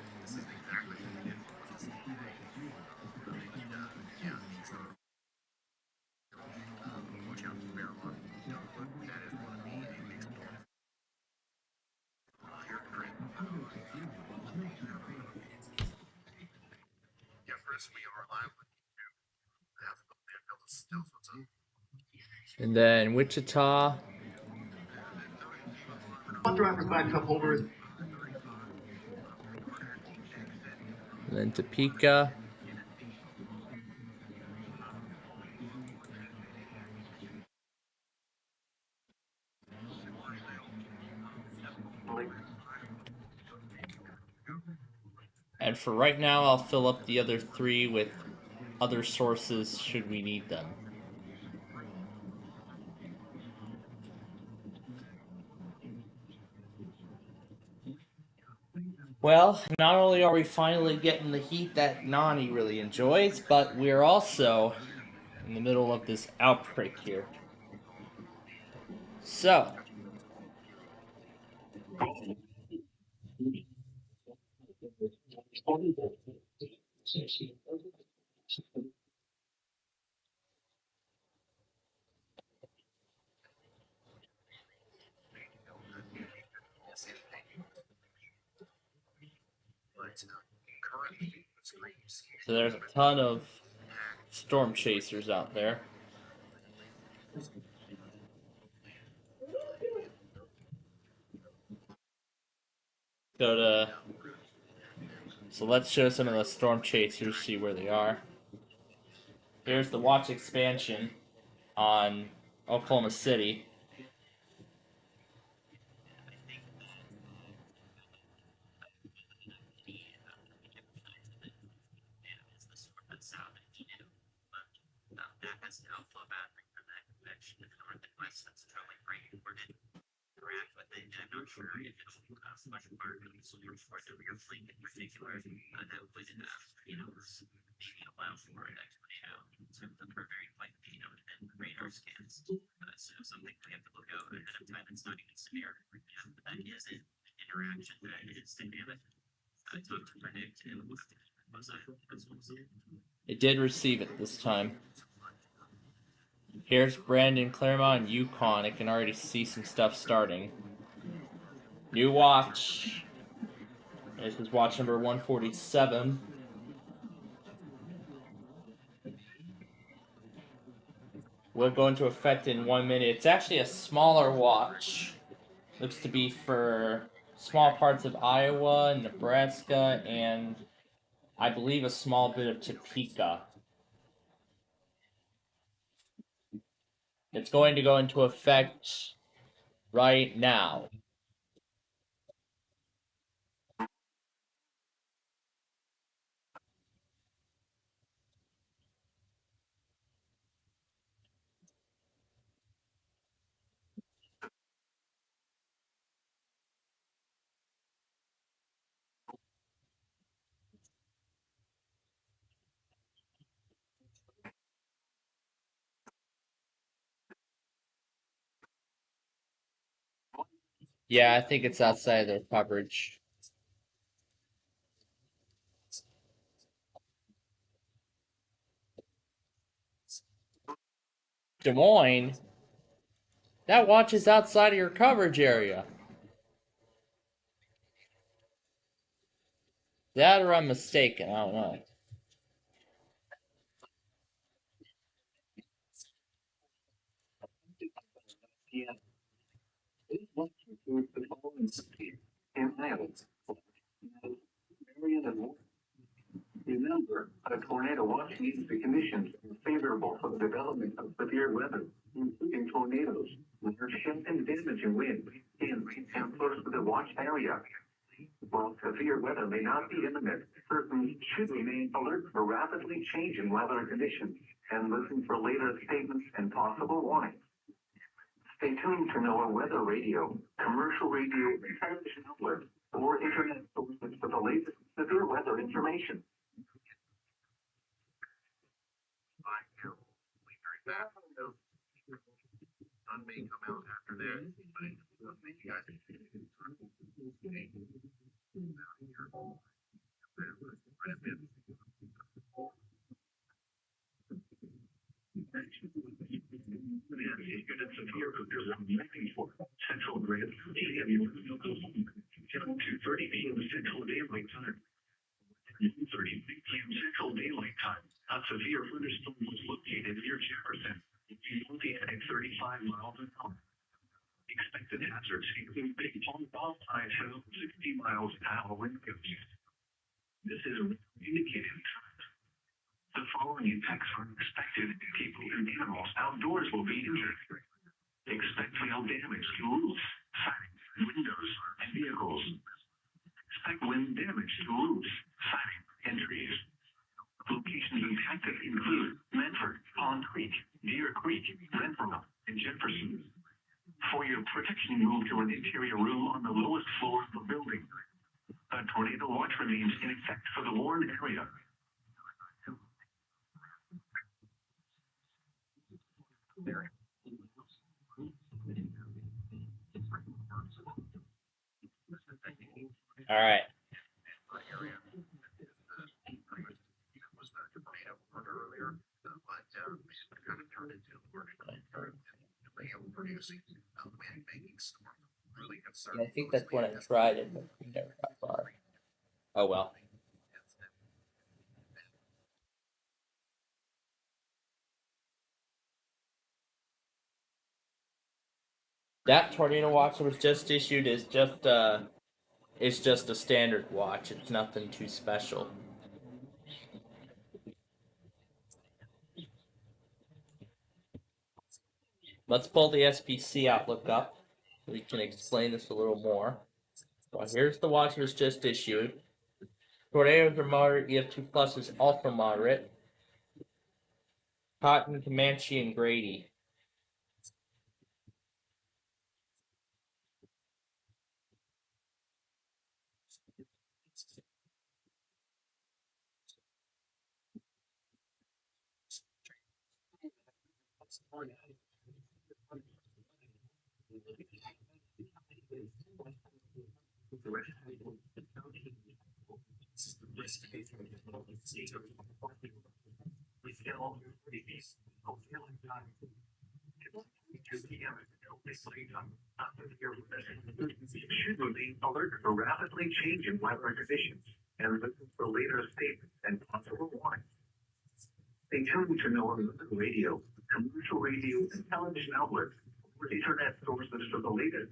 And then Wichita. Driver's side cup holders. And then Topeka. And for right now, I'll fill up the other 3 with other sources should we need them. Well, not only are we finally getting the heat that Nani really enjoys, but we're also in the middle of this outbreak here. So, so there's a ton of storm chasers out there. Go to. So let's show some of the storm chasers, see where they are. Here's the watch expansion on Oklahoma City. It did receive it this time. Here's Brandon, Claremont, and Yukon. I can already see some stuff starting. New watch. This is watch number 147. Will go into effect in 1 minute. It's actually a smaller watch. Looks to be for small parts of Iowa, Nebraska, and I believe a small bit of Topeka. It's going to go into effect right now. Yeah, I think it's outside their coverage. Des Moines? That watch is outside of your coverage area. That or I'm mistaken, I don't know. Remember, a tornado watch needs the conditions favorable for the development of severe weather, including tornadoes, shift and damaging wind, and close to the watch area. While severe weather may not be imminent, persons should remain alert for rapidly changing weather conditions and listen for later statements and possible warnings. Stay tuned to NOAA Weather Radio, commercial radio, television outlets, or internet sources for the latest severe weather information. Sun may come out after that, but you guys Central Grand to 2:30 p.m. Central Daylight Time. 1:30 p.m. Central Daylight Time. A severe thunderstorm was located near Jefferson, looking at 35 miles an hour. Expected hazards include big fall tides of 60 miles an hour wind gusts. This is a indicated trend. The following impacts are expected. People and animals outdoors will be injured. Expect hail damage to roofs, siding, windows, and vehicles. Expect wind damage to roofs, siding, interior room on the lowest floor of the building. A tornado watch remains in effect for the warned area. All right. Yeah, I think that's when I tried it, but we never got far. Oh well. That tornado watch that was just issued is just it's just a standard watch. It's nothing too special. Let's pull the SPC outlook up. We can explain this a little more. Well, here's the watch that was just issued. Tornadoes are moderate. EF2 plus is also moderate. Cotton, Comanche, and Grady. Should remain alert for rapidly changing weather conditions and listen for later statements and possible warnings. Stay tuned to know local radio, commercial radio, and television outlets, or internet sources for the latest.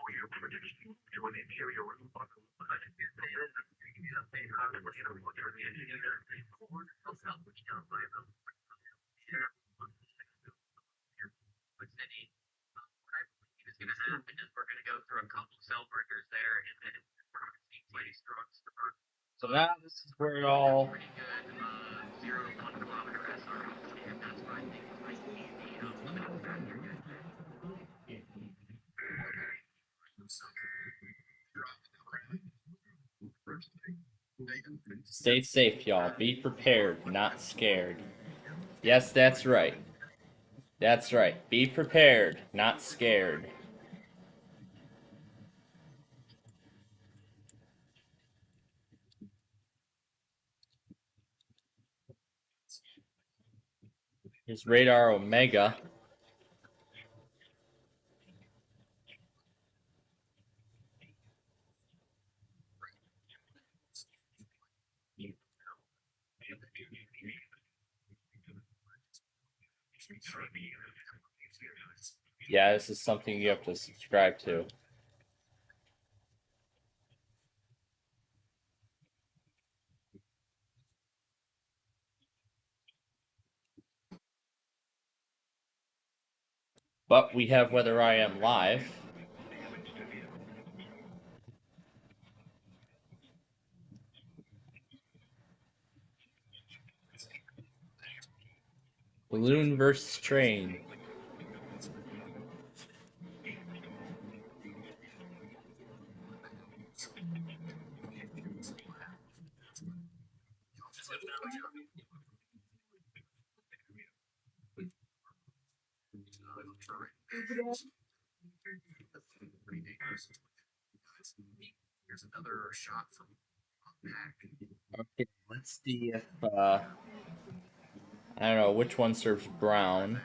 For your protection, to an interior room on the So now this is where it all. Stay safe, y'all. Be prepared, not scared. Yes, that's right. That's right. Be prepared, not scared. Here's Radar Omega. Yeah, this is something you have to subscribe to. But we have Whether I Am Live. Balloon versus Train. Here's another shot from Okay, let's see if I don't know which one serves brown.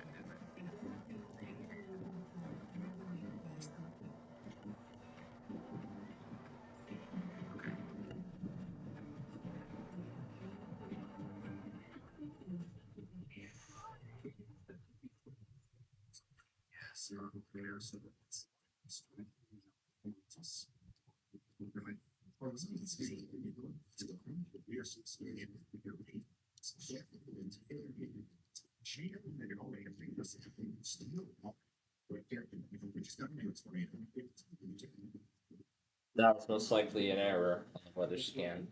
That was most likely an error on the weather scan.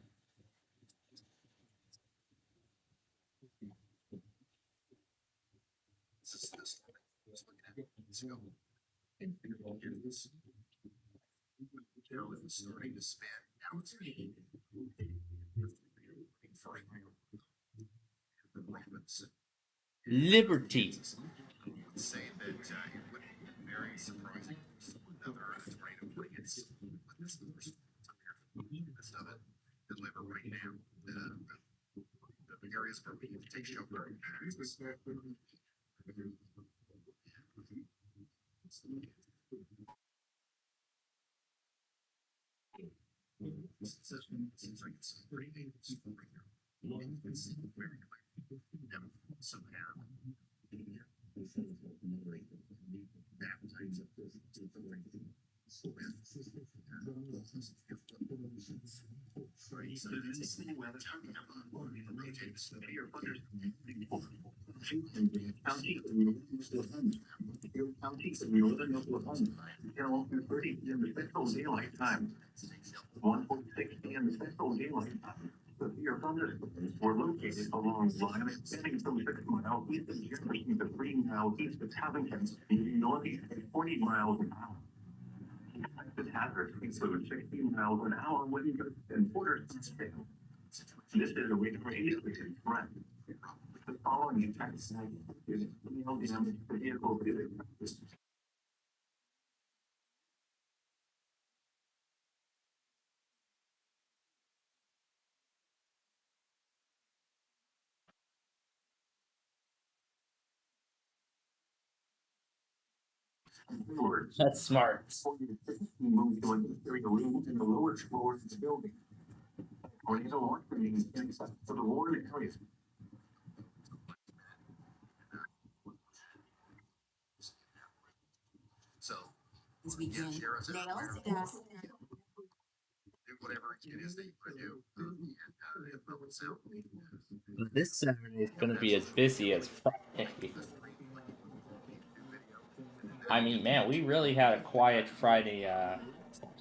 It was starting to spin. Now it's Liberty. say that it would be very surprising another tornado blankets with this first most of it deliver right now. The areas where we can take shelter. Seems like it's pretty big. It's very clear. Now, somehow, Counties in northern Oklahoma until 2:30 p.m. Central Daylight Time. 1:46 p.m. Central Daylight Time. The severe thunderstorms were located along the line extending from 6 miles east of Jefferson to 3 miles east of Covington, moving northeast at 40 miles an hour. Expected hazards include 60 miles an hour wind gusts and quarter scale. This is a recreated threat. The following attacks is hail damage to vehicles. That's smart. Moved to an area room in the lower floors of the building. Tornado warning is inside for the warning areas. So, As we can share us nail out it there. down. Do whatever it is that you want to do. And it will sound. This Saturday is going to be as busy as Friday. I mean, man, we really had a quiet Friday,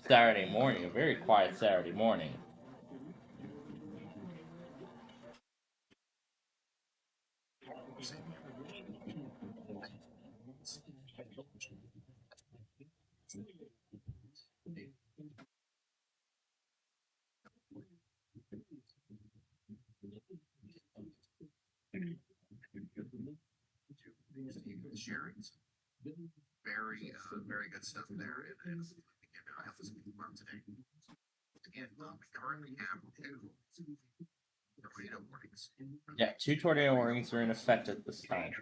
Saturday morning. A very quiet Saturday morning. Sharing very, very good stuff there. And I was today. Again, we currently have two tornado warnings. Yeah, 2 tornado warnings are in effect at this time.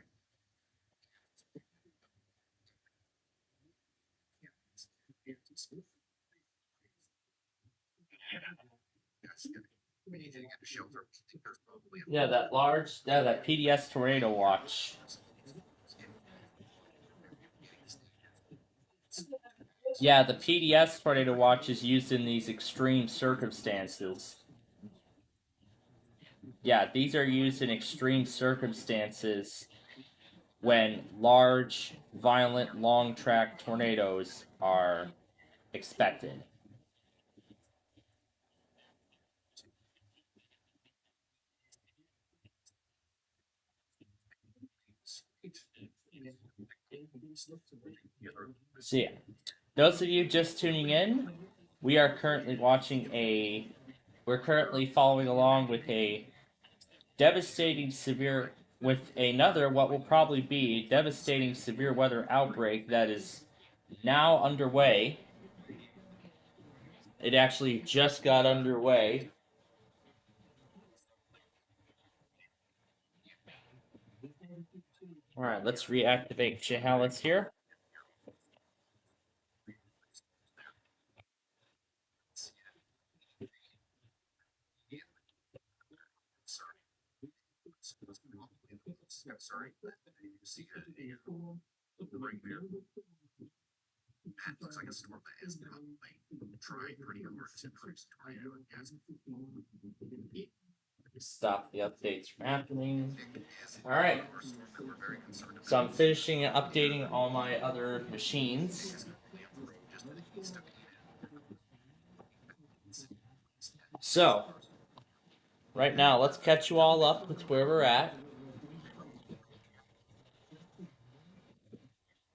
We need to get to shelter. Yeah, that PDS tornado watch. Yeah, the PDS tornado watch is used in these extreme circumstances. Yeah, these are used in extreme circumstances when large, violent, long track tornadoes are expected. So yeah, those of you just tuning in, we are currently we're currently following along with a devastating severe with another what will probably be devastating severe weather outbreak that is now underway. It actually just got underway. All right, let's reactivate Chehalis here. Sorry. See right there. That looks like a storm that is probably trying pretty hard to increase tornado and gas. stop the updates from happening. Alright. So I'm finishing updating all my other machines. So, right now, let's catch you all up with where we're at.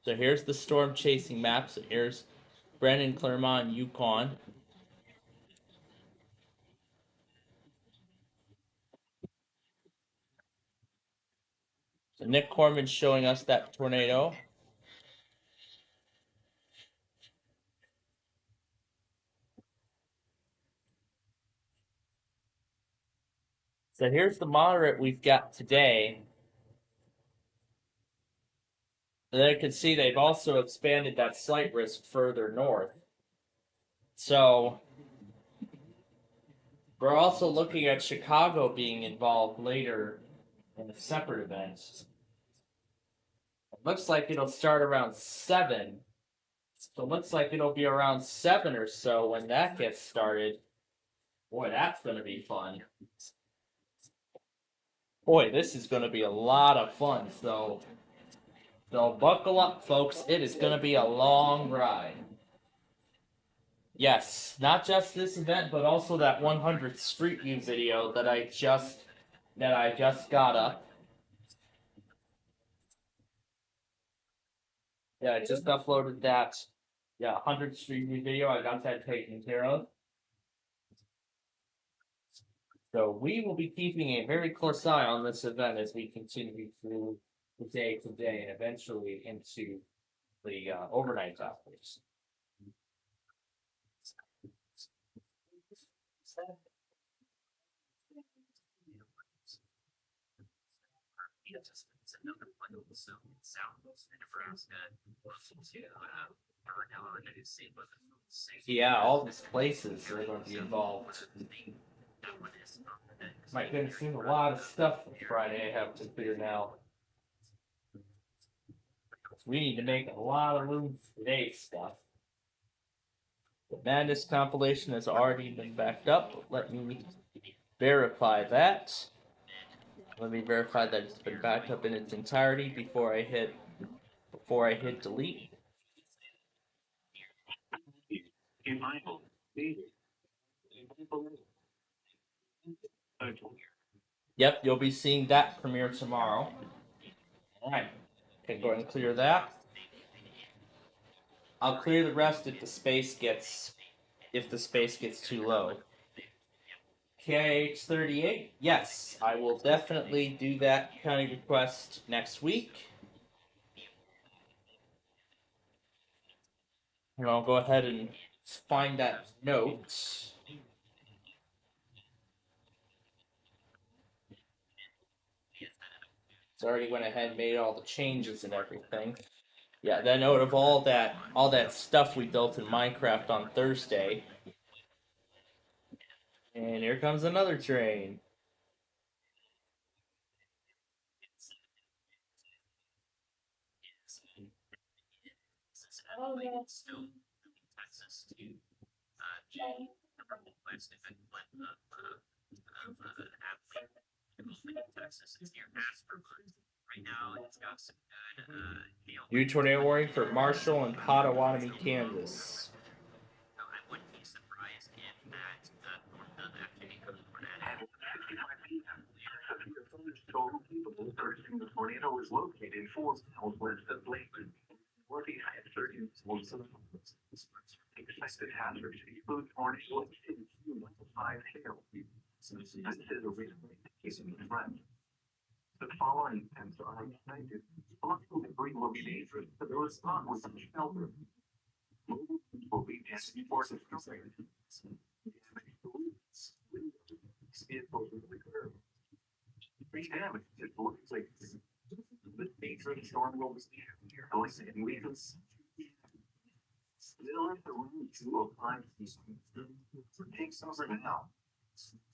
So here's the storm chasing map. So here's Brandon, Claremont, and Yukon. So Nick Corman's showing us that tornado. So here's the moderate we've got today. And then you can see they've also expanded that slight risk further north. So we're also looking at Chicago being involved later in a separate event. It looks like it'll start around 7. So it looks like it'll be around 7 or so when that gets started. Boy, that's going to be fun. Boy, this is going to be a lot of fun. So buckle up, folks. It is going to be a long ride. Yes, not just this event, but also that 100th Street View video that I just got up. Yeah, I just uploaded that. Yeah, 100th Street View video. I got that taken care of. So we will be keeping a very close eye on this event as we continue through the day today and eventually into the overnight hours. Yeah, all these places are going to be involved. My goodness, there's a lot of stuff for Friday I have to figure now. We need to make a lot of room for today's stuff. The Madness compilation has already been backed up. Let me verify that. Let me verify that it's been backed up in its entirety before I hit delete. Yep, you'll be seeing that premiere tomorrow. Alright. Okay, go ahead and clear that. I'll clear the rest if the space gets too low. KH38, yes, I will definitely do that county request next week. And I'll go ahead and find that note. It's already went ahead and made all the changes and everything. Yeah, that note of all that stuff we built in Minecraft on Thursday. And here comes another train. New tornado warning for Marshall and Potawatomi, Kansas. The tornado is located 4 miles west of Lakeland. Northeast hazards expected hazards include tornado activity, 5 hail. This is a risk indicating threat. The following events are expected. Electrical debris will be dangerous to those not within shelter. Will be damaged for the vehicles in the curb. Damage is likely. The nature of the storm will be going and weakness. They'll have to room to apply. Take some of it now.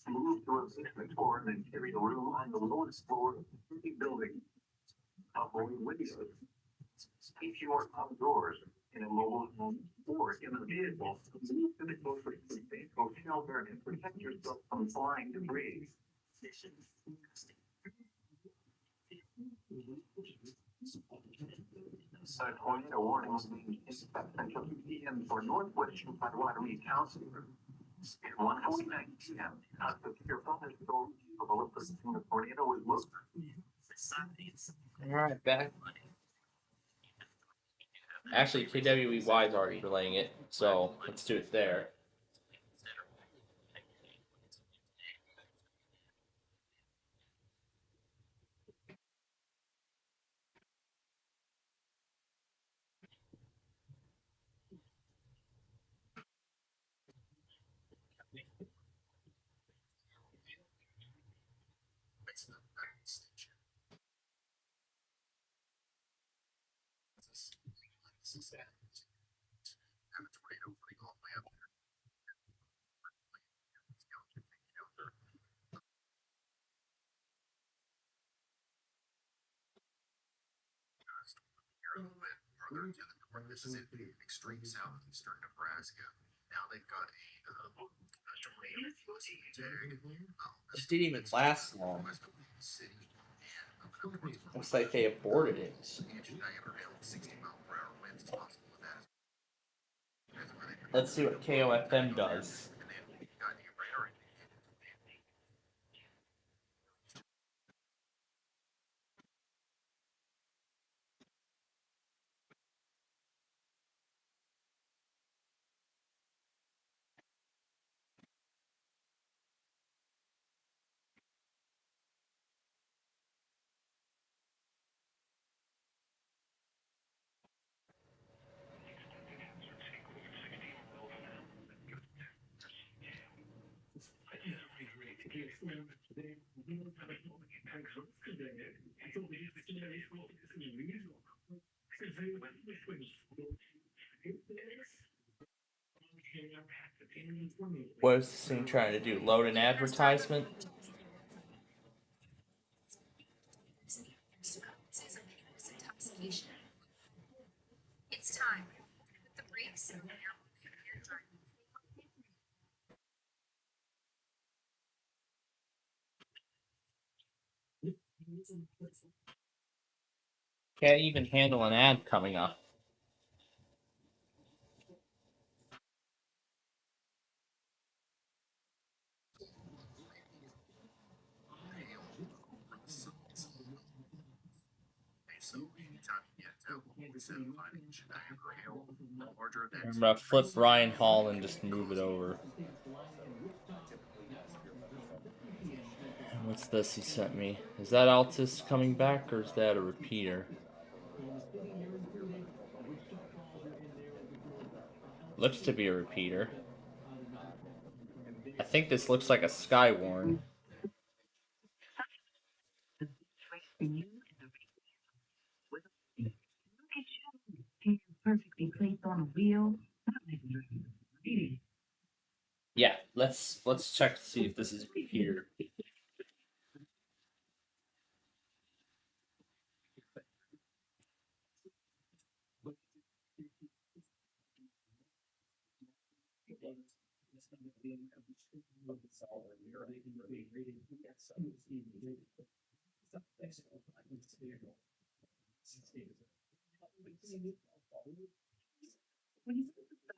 Move to a basement floor and then carry the room on the lowest floor of the building. Avoid windows. If you are outdoors in a mobile home or in a vehicle, move to the closest hotel room and protect yourself from flying debris. Tornado warnings being issued until 2 p.m. for northwestern Potawatomi County. At 1:49 p.m., the Peter Father told people the tornado was moved. Alright, back. Actually, KWEY is already relaying it, so let's do it there. And the tornado putting all the way up there. Further to the north, this is in the extreme southeastern Nebraska. Now they've got a tornado tag. This didn't even last long. Looks like they aborted it. Let's see what KOFM does. What is this thing trying to do? Load an advertisement? It's time. Put the brakes on your time. Can't even handle an ad coming up. So anytime you get to 1.75-inch diameter hail, larger than I'm gonna flip Ryan Hall and just move it over. And what's this he sent me? Is that Altus coming back or is that a repeater? Looks to be a repeater. I think this looks like a Skywarn. Perfectly placed on a wheel. Yeah, let's check to see if this is a repeater.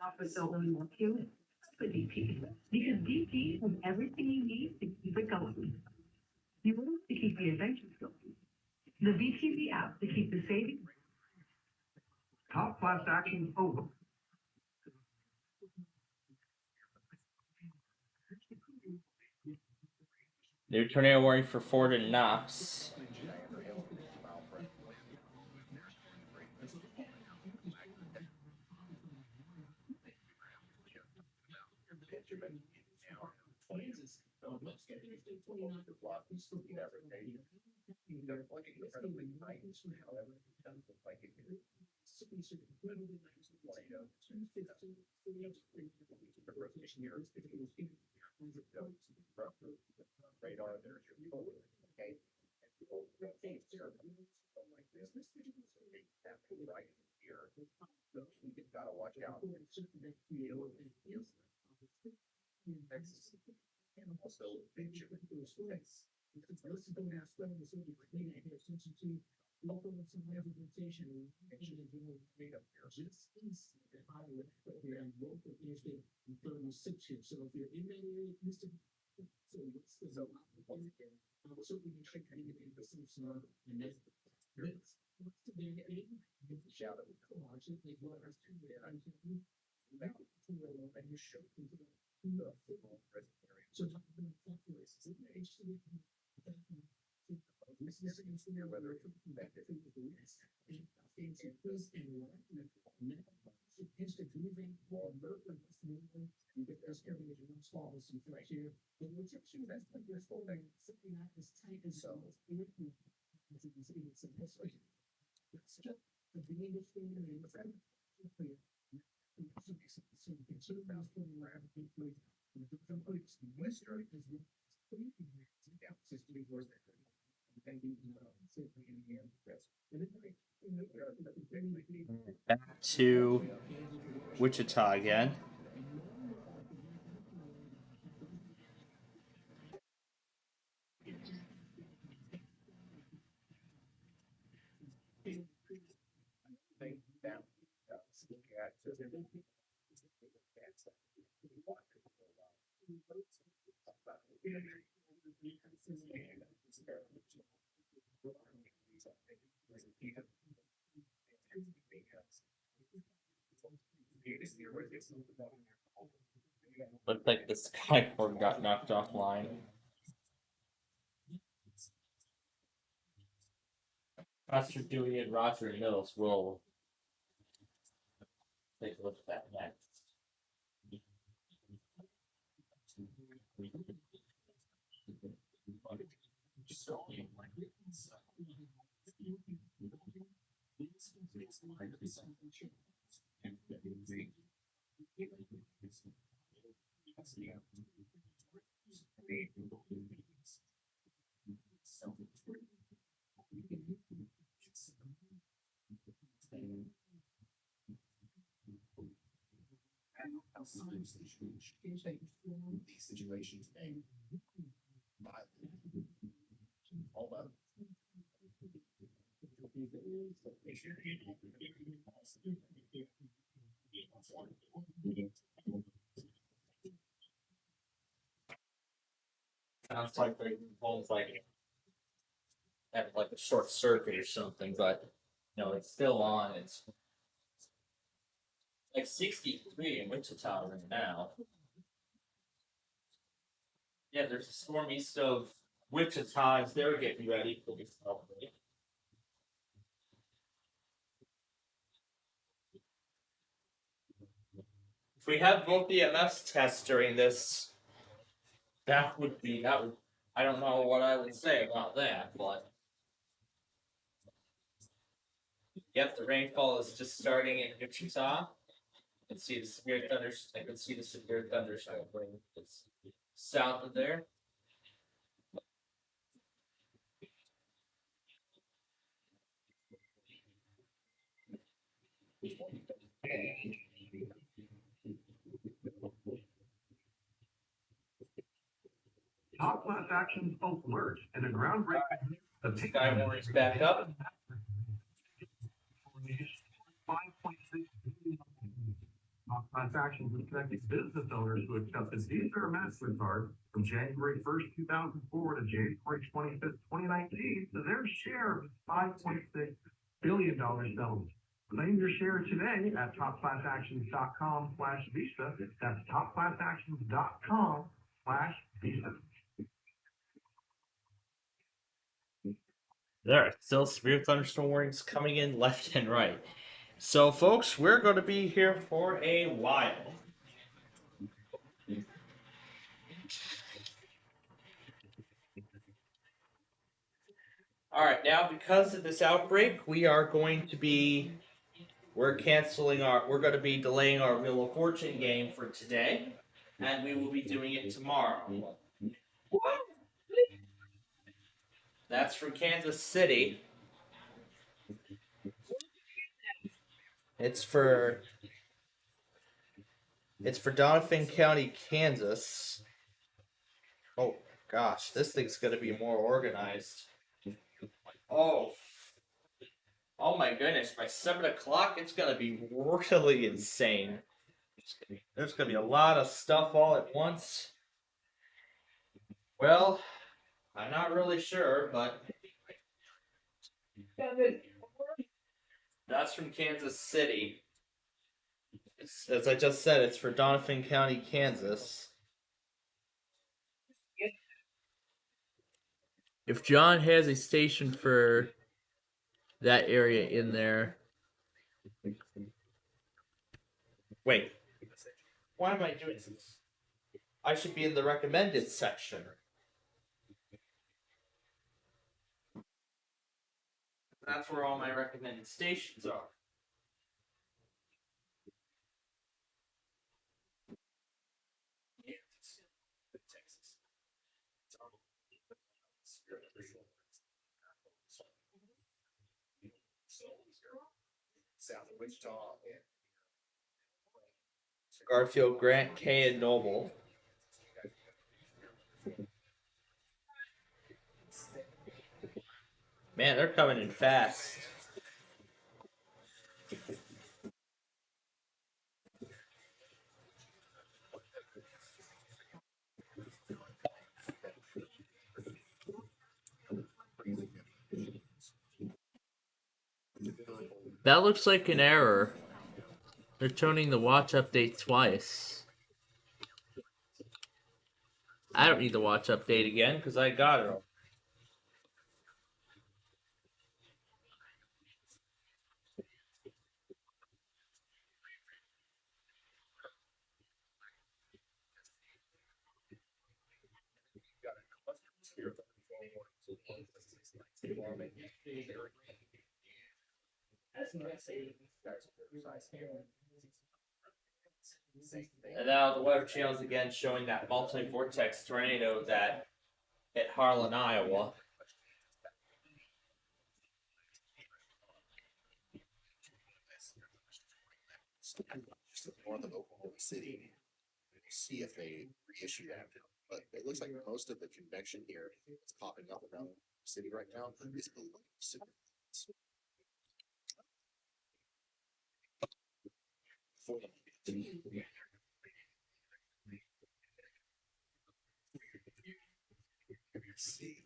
Office only want you for DP because DP has everything you need to keep it going. You want to keep the adventures going. The VTV app to keep the savings. Top class action over. New tornado warning for Ford and Knox. Back to Wichita again. Looks like the skyboard got knocked offline. Pastor Dewey and Roger Mills will take a look at that next. These situations, hold up. Sounds like the phone's like having like a short circuit or something, but no, it's still on. It's like 63 in Wichita right now. Yeah, there's a storm east of Wichita as they're getting ready for this outbreak. If we have both EMFs tests during this, that would. I don't know what I would say about that, but yep, the rainfall is just starting in Wichita. I can see the severe thunderstorm. It's south of there. Top class actions alert and a groundbreaking. The Sky Warriors back up. 5.6 billion. Top class actions is connecting business owners who accepted Visa or MasterCard from January 1st, 2004 to January 25th, 2019 to their share of $5.6 billion settlement. Claim your share today at topclassactions.com/Visa. That's topclassactions.com/Visa. There are still severe thunderstorm warnings coming in left and right. So, folks, we're going to be here for a while. Alright, now because of this outbreak, we're going to be delaying our Wheel of Fortune game for today, and we will be doing it tomorrow. That's from Kansas City. It's for Donovan County, Kansas. Oh, Gosh, this thing's gonna be more organized. Oh. Oh my goodness, by 7 o'clock it's gonna be really insane. There's gonna be a lot of stuff all at once. Well, I'm not really sure, but that's from Kansas City. As I just said, it's for Donovan County, Kansas. If John has a station for that area in there. Wait. Why am I doing this? I should be in the recommended section. That's where all my recommended stations are. South of Wichita and Garfield, Grant, Kay, and Noble. Man, they're coming in fast. That looks like an error. They're toning the watch update twice. I don't need the watch update again because I got it. And now the web channel's again showing that multi-vortex tornado that hit Harlan, Iowa. just north of Oklahoma City. We'll see if they reissue that. But it looks like most of the convection here that's popping up around the city right now is below super. See.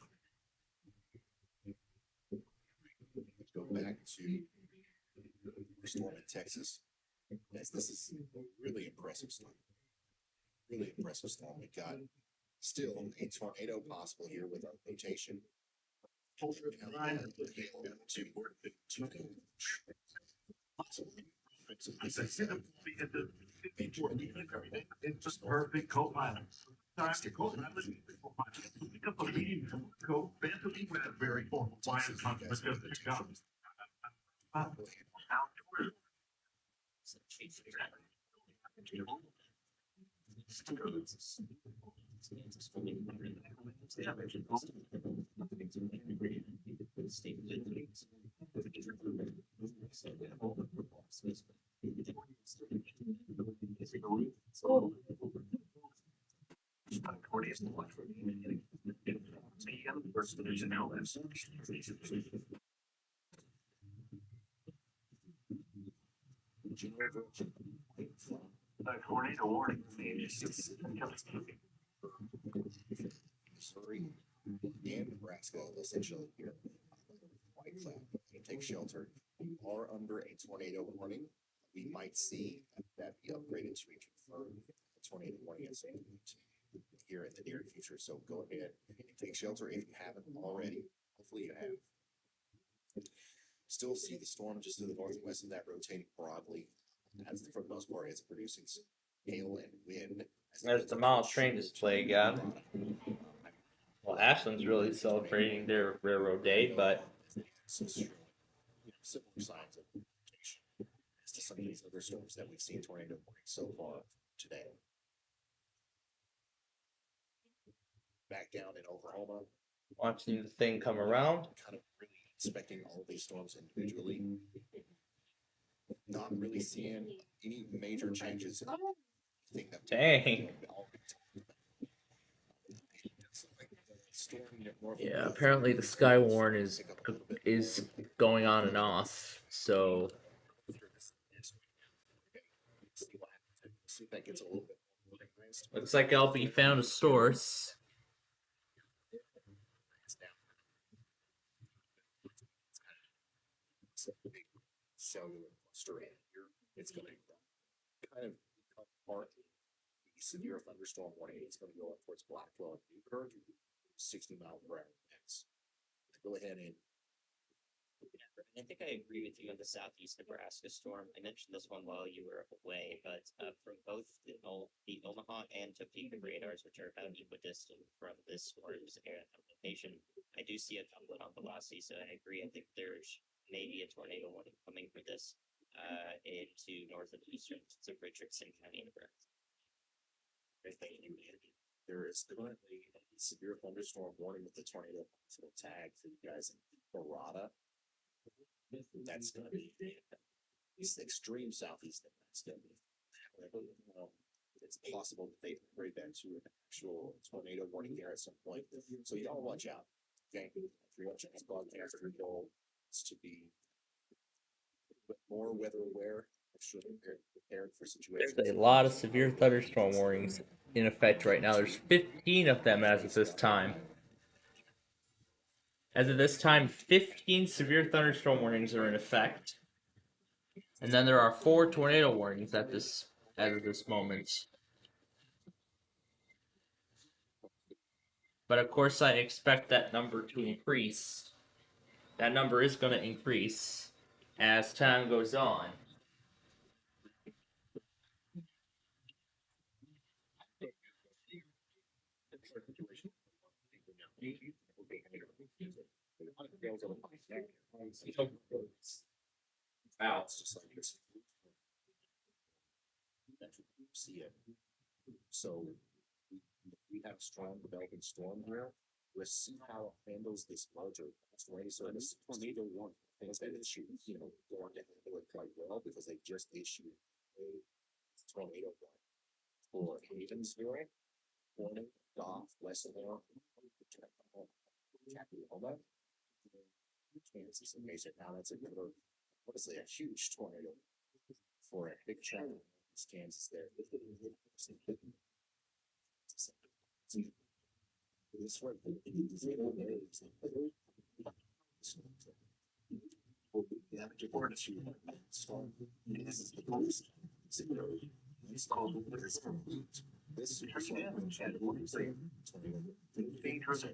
Go back to the storm in Texas. Yes, this is a really impressive storm. Really impressive storm. We got still a tornado possible here with our rotation. It's just perfect coat line. Time to coat line. Pick up a medium coat, Bentley Raspberry for wine and something just pick up. Tornado warning. Missouri and Nebraska essentially here. White flag. Take shelter. We are under a tornado warning. We might see that be upgraded to a confirmed tornado warning at some point here in the near future. So go ahead and take shelter if you haven't already. Hopefully you have. Still see the storm just to the northwest of that rotating broadly. As for the most part, it's producing hail and wind. There's the model train display again. Well, Ashland's really celebrating their railroad day, but similar signs of rotation as to some of these other storms that we've seen tornado warning so far today. Back down in Oklahoma. Watching the thing come around. Kind of really inspecting all of these storms individually. Not really seeing any major changes. Dang. Yeah, apparently the Skywarn is going on and off, so See if that gets a little bit more organized. looks like LB found a source. It's a big cellular cluster in here. It's going to kind of become part of the severe thunderstorm warning. It's going to go up towards Blackwell and Newburgh, 60-mile-per-hour winds. Go ahead and I think I agree with you on the southeast Nebraska storm. I mentioned this one while you were away, but from both the Omaha and Topeka radars, which are about equidistant from this storm's location, I do see a doublet on velocity, so I agree. I think there's maybe a tornado warning coming for this into north and eastern of Richardson County, Nebraska. there is currently a severe thunderstorm warning with the tornado possible tag for you guys in Barada. That's going to be it's extreme southeast Nebraska. It's possible that they upgrade that to an actual tornado warning there at some point. So you all watch out. Okay, 3 chance broadcast goal is to be more weather aware, extra prepared for situations. There's a lot of severe thunderstorm warnings in effect right now. There's 15 of them as of this time. As of this time, 15 severe thunderstorm warnings are in effect. And then there are 4 tornado warnings at this as of this moment. But of course I expect that number to increase. That number is going to increase as time goes on. It's just like this. See it. So we have strong developing storm here. We'll see how it handles this larger storm. So this tornado warning things that issue, going to handle it quite well because they just issued a tornado warning for Havensville, Warning, Goff, Wesselmore, Oklahoma, Kansas. Okay, so now that's another, honestly, a huge tornado for a big chunk of Kansas there. This one, will be damage or to storm. This is the most it's called this is damage and what you say dangerous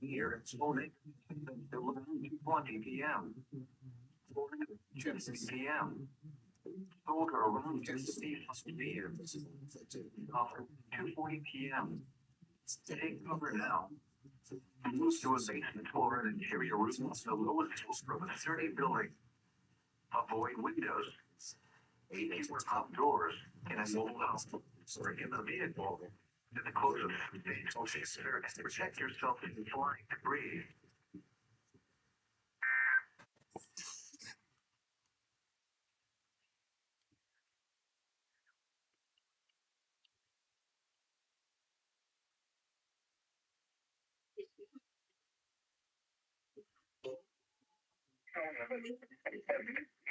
here exploding at 11:20 p.m. 2 p.m. Soldier around 2 p.m. 2:40 p.m. Take cover now. Move to a basement floor and interior rooms the lowest floor of a 30 building. Avoid windows. Keep outdoors in a mobile house or in the vehicle. In the closest and protect yourself from flying debris.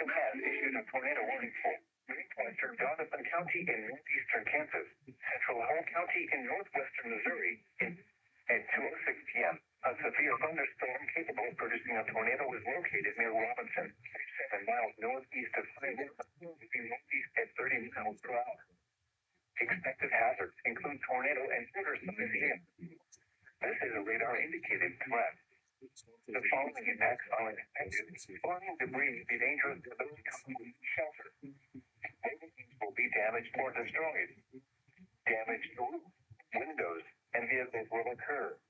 Has issued a tornado warning for northwestern Donovan County in northeastern Kansas, central Home County in northwestern Missouri, at 2:06 p.m. A severe thunderstorm capable of producing a tornado is located near Robinson, 37 miles northeast of Cleveland, moving northeast at 30 miles per hour. Expected hazards include tornado and motor-sized hail. This is a radar-indicated threat. The following impacts are expected. Flying debris will be dangerous to those coming to shelter. Buildings will be damaged or destroyed. Damaged roofs, windows, and vehicles will occur.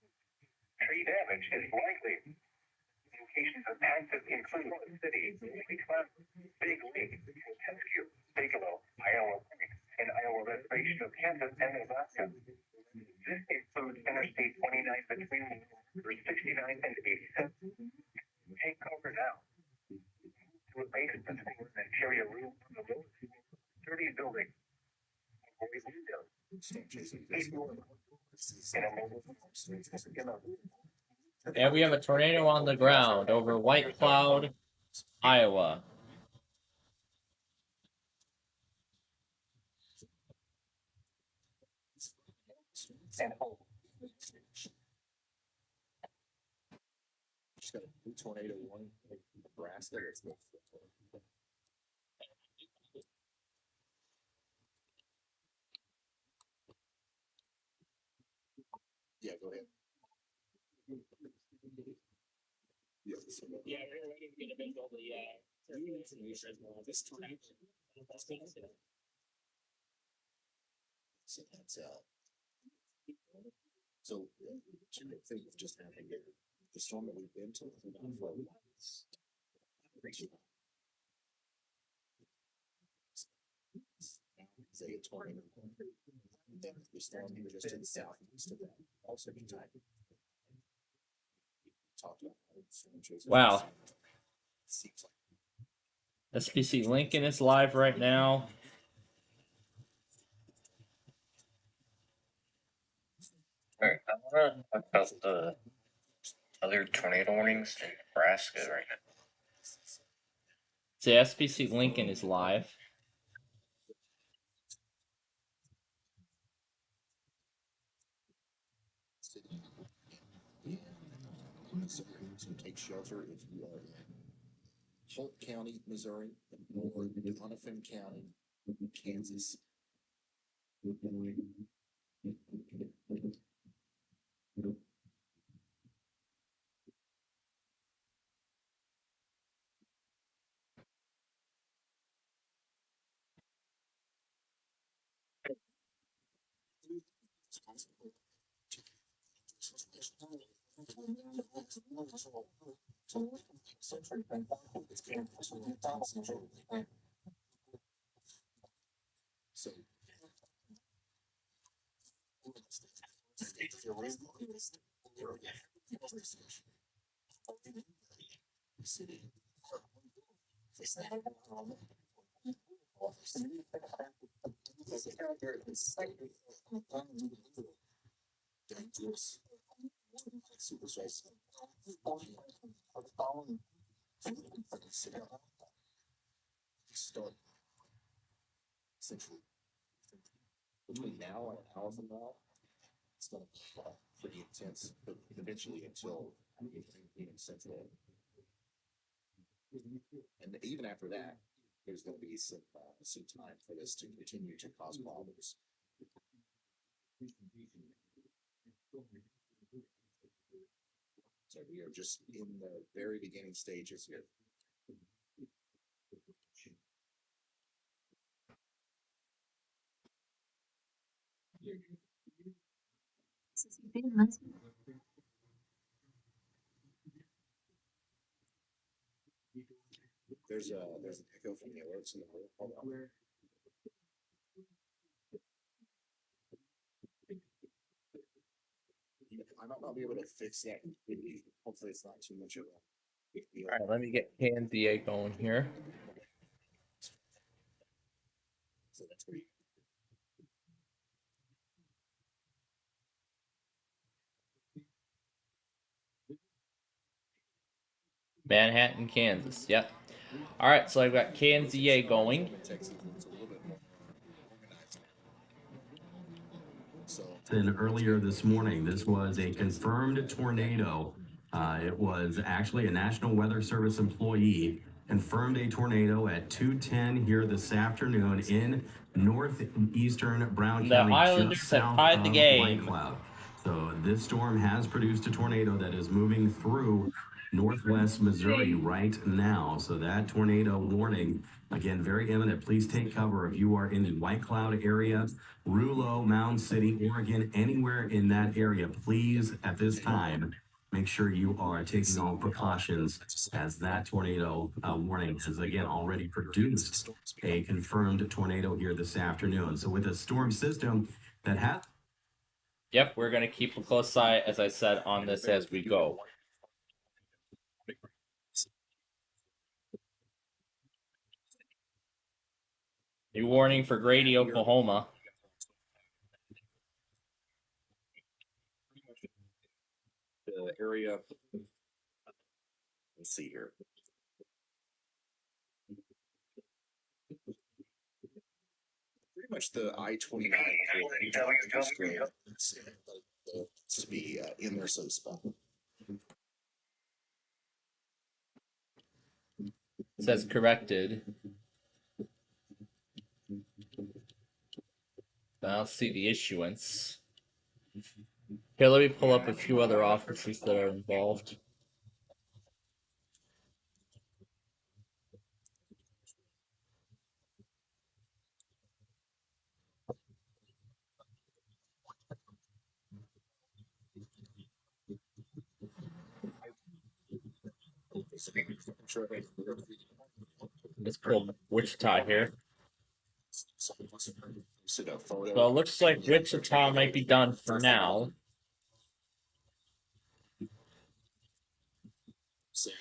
Tree damage is likely. Locations impacted include North City, Big Lake, Montesquieu, Bigelow, Iowa Point, and Iowa Reservation of Kansas and Nebraska. This includes Interstate 29 between 69 and 87. Take cover now. To a basement floor and interior room on the lowest floor, 30 building. Avoid windows. In a mobile home, And we have a tornado on the ground over White Cloud, Iowa. Just got a new tornado warning in Nebraska. Yeah, go ahead. Yeah, we're ready to get a big over this tornado. So that's so two things just happened here. The storm that we've been to, say a tornado. Then the storm here just to the southeast of that, also be time. Talked about Wow. seems like SPC Lincoln is live right now. Alright, I wanna talk about the other tornado warnings in Nebraska right now. So SPC Lincoln is live. so take shelter if you are in Holt County, Missouri, or Doniphan County, Kansas. So dangerous, super stress. Start essentially between now and an hour from now. It's going to be pretty intense, but eventually until central. And even after that, there's going to be some time for this to continue to cause problems. So we are just in the very beginning stages here. There's an echo from the alerts in the room. Hold on. I might not be able to fix that completely. Hopefully, it's not too much of a big deal. All right, let me get KNZA going here. So that's great. Manhattan, Kansas. Yep. All right, so I've got KNZA going. And earlier this morning, this was a confirmed tornado. It was actually a National Weather Service employee confirmed a tornado at 2:10 here this afternoon in northeastern Brown The County, Islanders just have south tied the of game. White Cloud. So this storm has produced a tornado that is moving through northwest Missouri right now. So that tornado warning, again, very imminent. Please take cover if you are in the White Cloud area, Rulo, Mound City, Oregon, anywhere in that area. Please, at this time, make sure you are taking all precautions as that tornado warning has again already produced a confirmed tornado here this afternoon. So with a storm system that has... Yep, we're going to keep a close eye, as I said, on this as we go. New warning for Grady, Oklahoma. The area Let's see here. Pretty much the I-29 to be in their safe spot. It says corrected. I'll see the issuance. Here, let me pull up a few other offices that are involved. Let's pull Wichita here. So it looks like Wichita might be done for now. So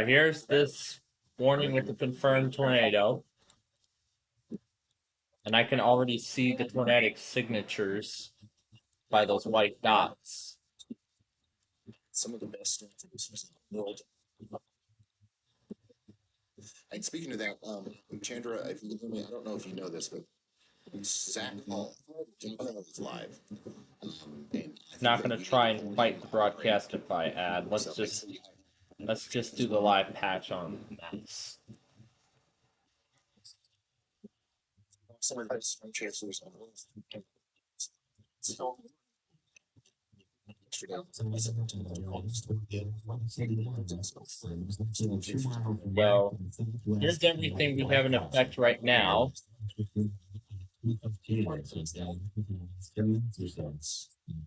here's this warning with the confirmed tornado. And I can already see the tornadic signatures by those white dots. Some of the best storms in the world. And speaking of that, Chandra, if you look at me, I don't know if you know this, but Zach Hall is live. Not going to try and fight the broadcast if I add. Let's just do the live patch on this. Well, here's everything we have in effect right now.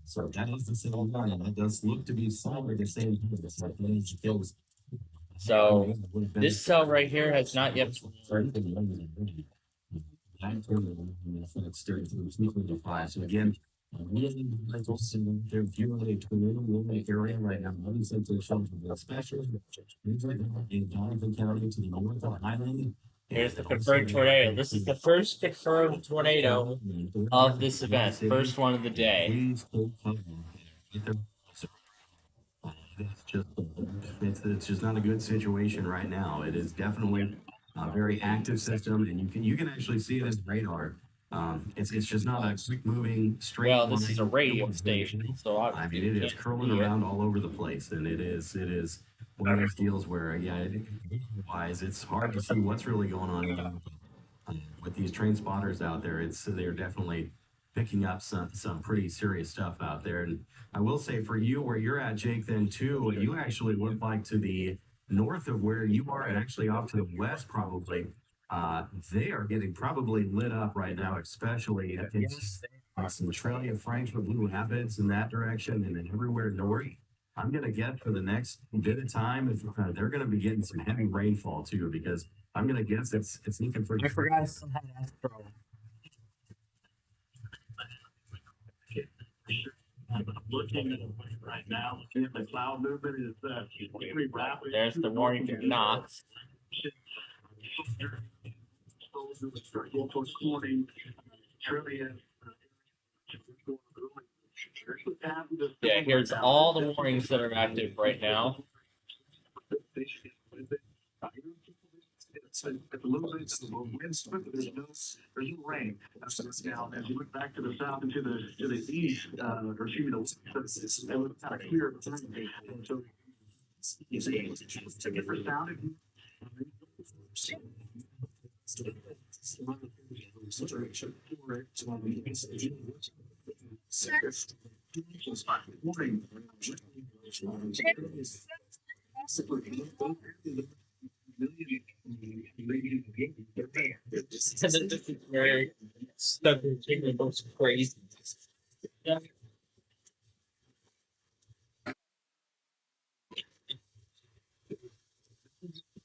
So that is the same line, and it does look to be somewhere the same. So this cell right here has not yet. So again, they're viewing a tornado area right now. Especially in Donovan County to the north of Highland. Here's the confirmed tornado. This is the first confirmed tornado of this event. First one of the day. It's just not a good situation right now. It is definitely a very active system, and you can actually see it as radar. It's just not a quick moving straight. Well, this is a radio station, so I mean it is curling around all over the place, and it is one of those deals where wise it's hard to see what's really going on with these train spotters out there. They're definitely picking up some pretty serious stuff out there. And I will say for you, where you're at, Jake, then too, you actually look like to the north of where you are, and actually off to the west probably. They are getting probably lit up right now, especially Centralia, Franklin, Blue Rapids in that direction, and then everywhere north. I'm going to get for the next bit of time, if they're going to be getting some heavy rainfall too, because I'm going to guess it's looking for. I forgot I still had Astro. I'm looking at it right now. The cloud movement is very rapid. There's the warning for knots. Yeah, here's all the warnings that are active right now. It's a little bit of wind swift, but there's no rain. Now, as you look back to the south and to the east, or excuse me, it's kind of clear. And so you see, it's a different sound. This is where stuff is getting most crazy. Yeah.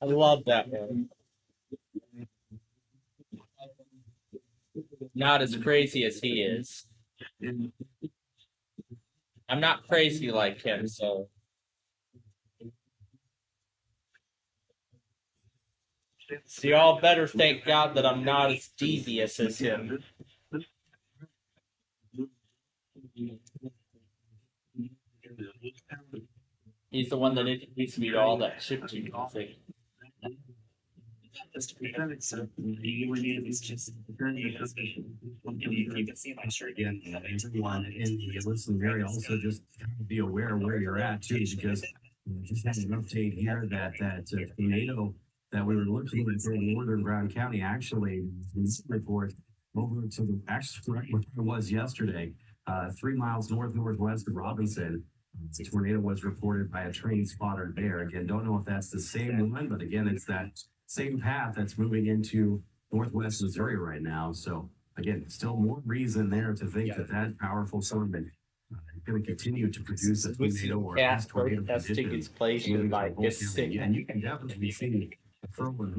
I love that one. Not as crazy as he is. I'm not crazy like him, so So y'all better thank God that I'm not as devious as him. He's the one that introduced me to all that chiptune music. You can see my shirt again. Everyone in the listening area also just be aware where you're at too, because we just had an update here that tornado that we were looking at in northern Brown County actually report over to the actually right where it was yesterday, 3 miles northwest of Robinson. The tornado was reported by a train spotter there. Again, don't know if that's the same one, but again, it's that same path that's moving into northwest Missouri right now. So again, still more reason there to think that powerful storm is going to continue to produce a tornado or Cat tornado protesting its condition. place moving by from his both sick. counties. And you can definitely see the further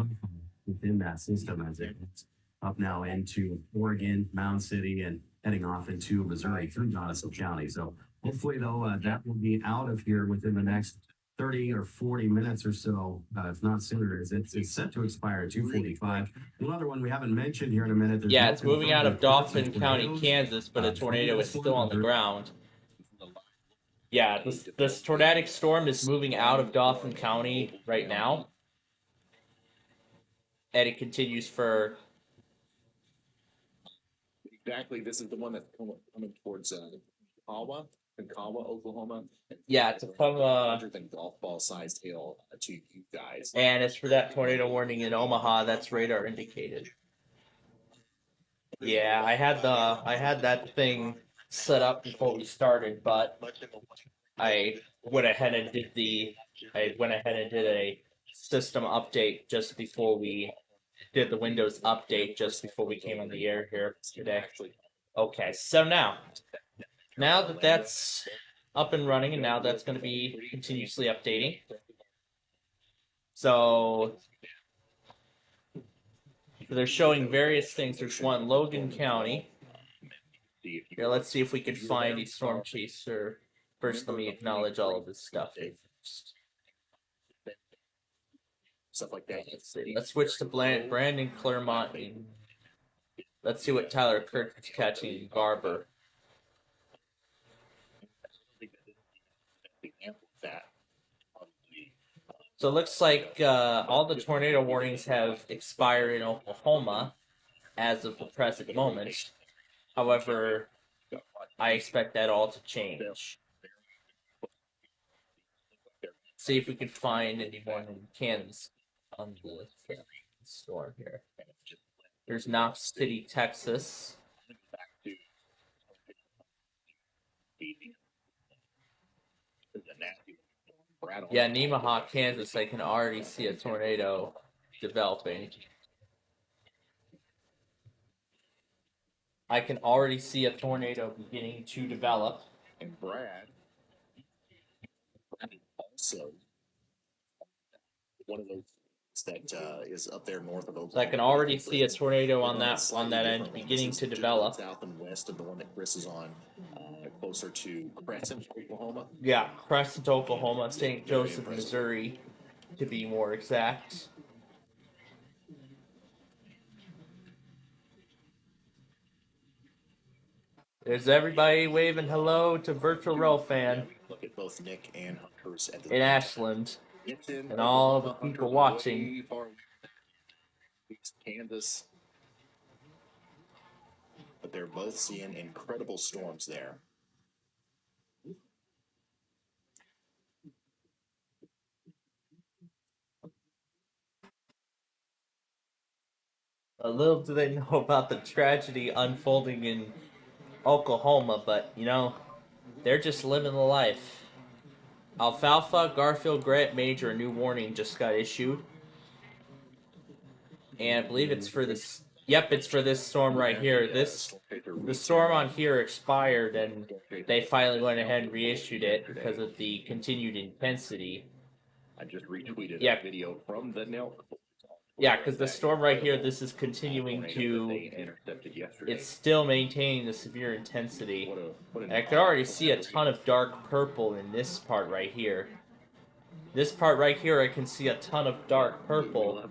within that system as it's up now into Oregon, Mound City, and heading off into Missouri through Madison County. So hopefully, though, that will be out of here within the next 30 or 40 minutes or so, if not sooner. It's set to expire at 2:45. Another one we haven't mentioned here in a minute. Yeah, it's moving out of Dauphin County, Kansas, but a tornado is still on the ground. Yeah, this tornadic storm is moving out of Dauphin County right now. And it continues for... Exactly, this is the one that's coming towards Kawa, Oklahoma. Yeah, it's a larger than golf ball sized hail to you guys. And it's for that tornado warning in Omaha that's radar indicated. Yeah, I had that thing set up before we started, but I went ahead and did a system update just before we did the Windows update just before we came on the air here today. Okay, so now that that's up and running, and now that's going to be continuously updating. So they're showing various things. There's one, Logan County. Here, let's see if we can find a storm chaser. First, let me acknowledge all of this stuff. Stuff like that. Let's see. Let's switch to Brandon Claremont. Let's see what Tyler Kirk is catching in Garber. So it looks like all the tornado warnings have expired in Oklahoma as of the present moment. However, I expect that all to change. See if we can find anyone in Kansas on the storm here. There's Knox City, Texas. Yeah, Nemaha, Kansas, I can already see a tornado developing. I can already see a tornado beginning to develop. And Brad also one of those that is up there north of Oklahoma. So I can already see a tornado on that end beginning to develop. South and west of the one that Chris is on, closer to Crescent, Oklahoma. Yeah, Crescent, Oklahoma, St. Joseph, Missouri, to be more exact. There's everybody waving hello to Virtual Row Fan. Look at both Nick and Hunter's at the in Ashland, and all the people watching. Kansas, but they're both seeing incredible storms there. A little do they know about the tragedy unfolding in Oklahoma, but, you know, they're just living the life. Alfalfa, Garfield, Grant Major, a new warning just got issued. And I believe it's for this... Yep, it's for this storm right here. The storm on here expired, and they finally went ahead and reissued it because of the continued intensity. I just retweeted a video from the Nelk. Yeah, because the storm right here, this is continuing to... It's still maintaining the severe intensity. And I could already see a ton of dark purple in this part right here. This part right here, I can see a ton of dark purple.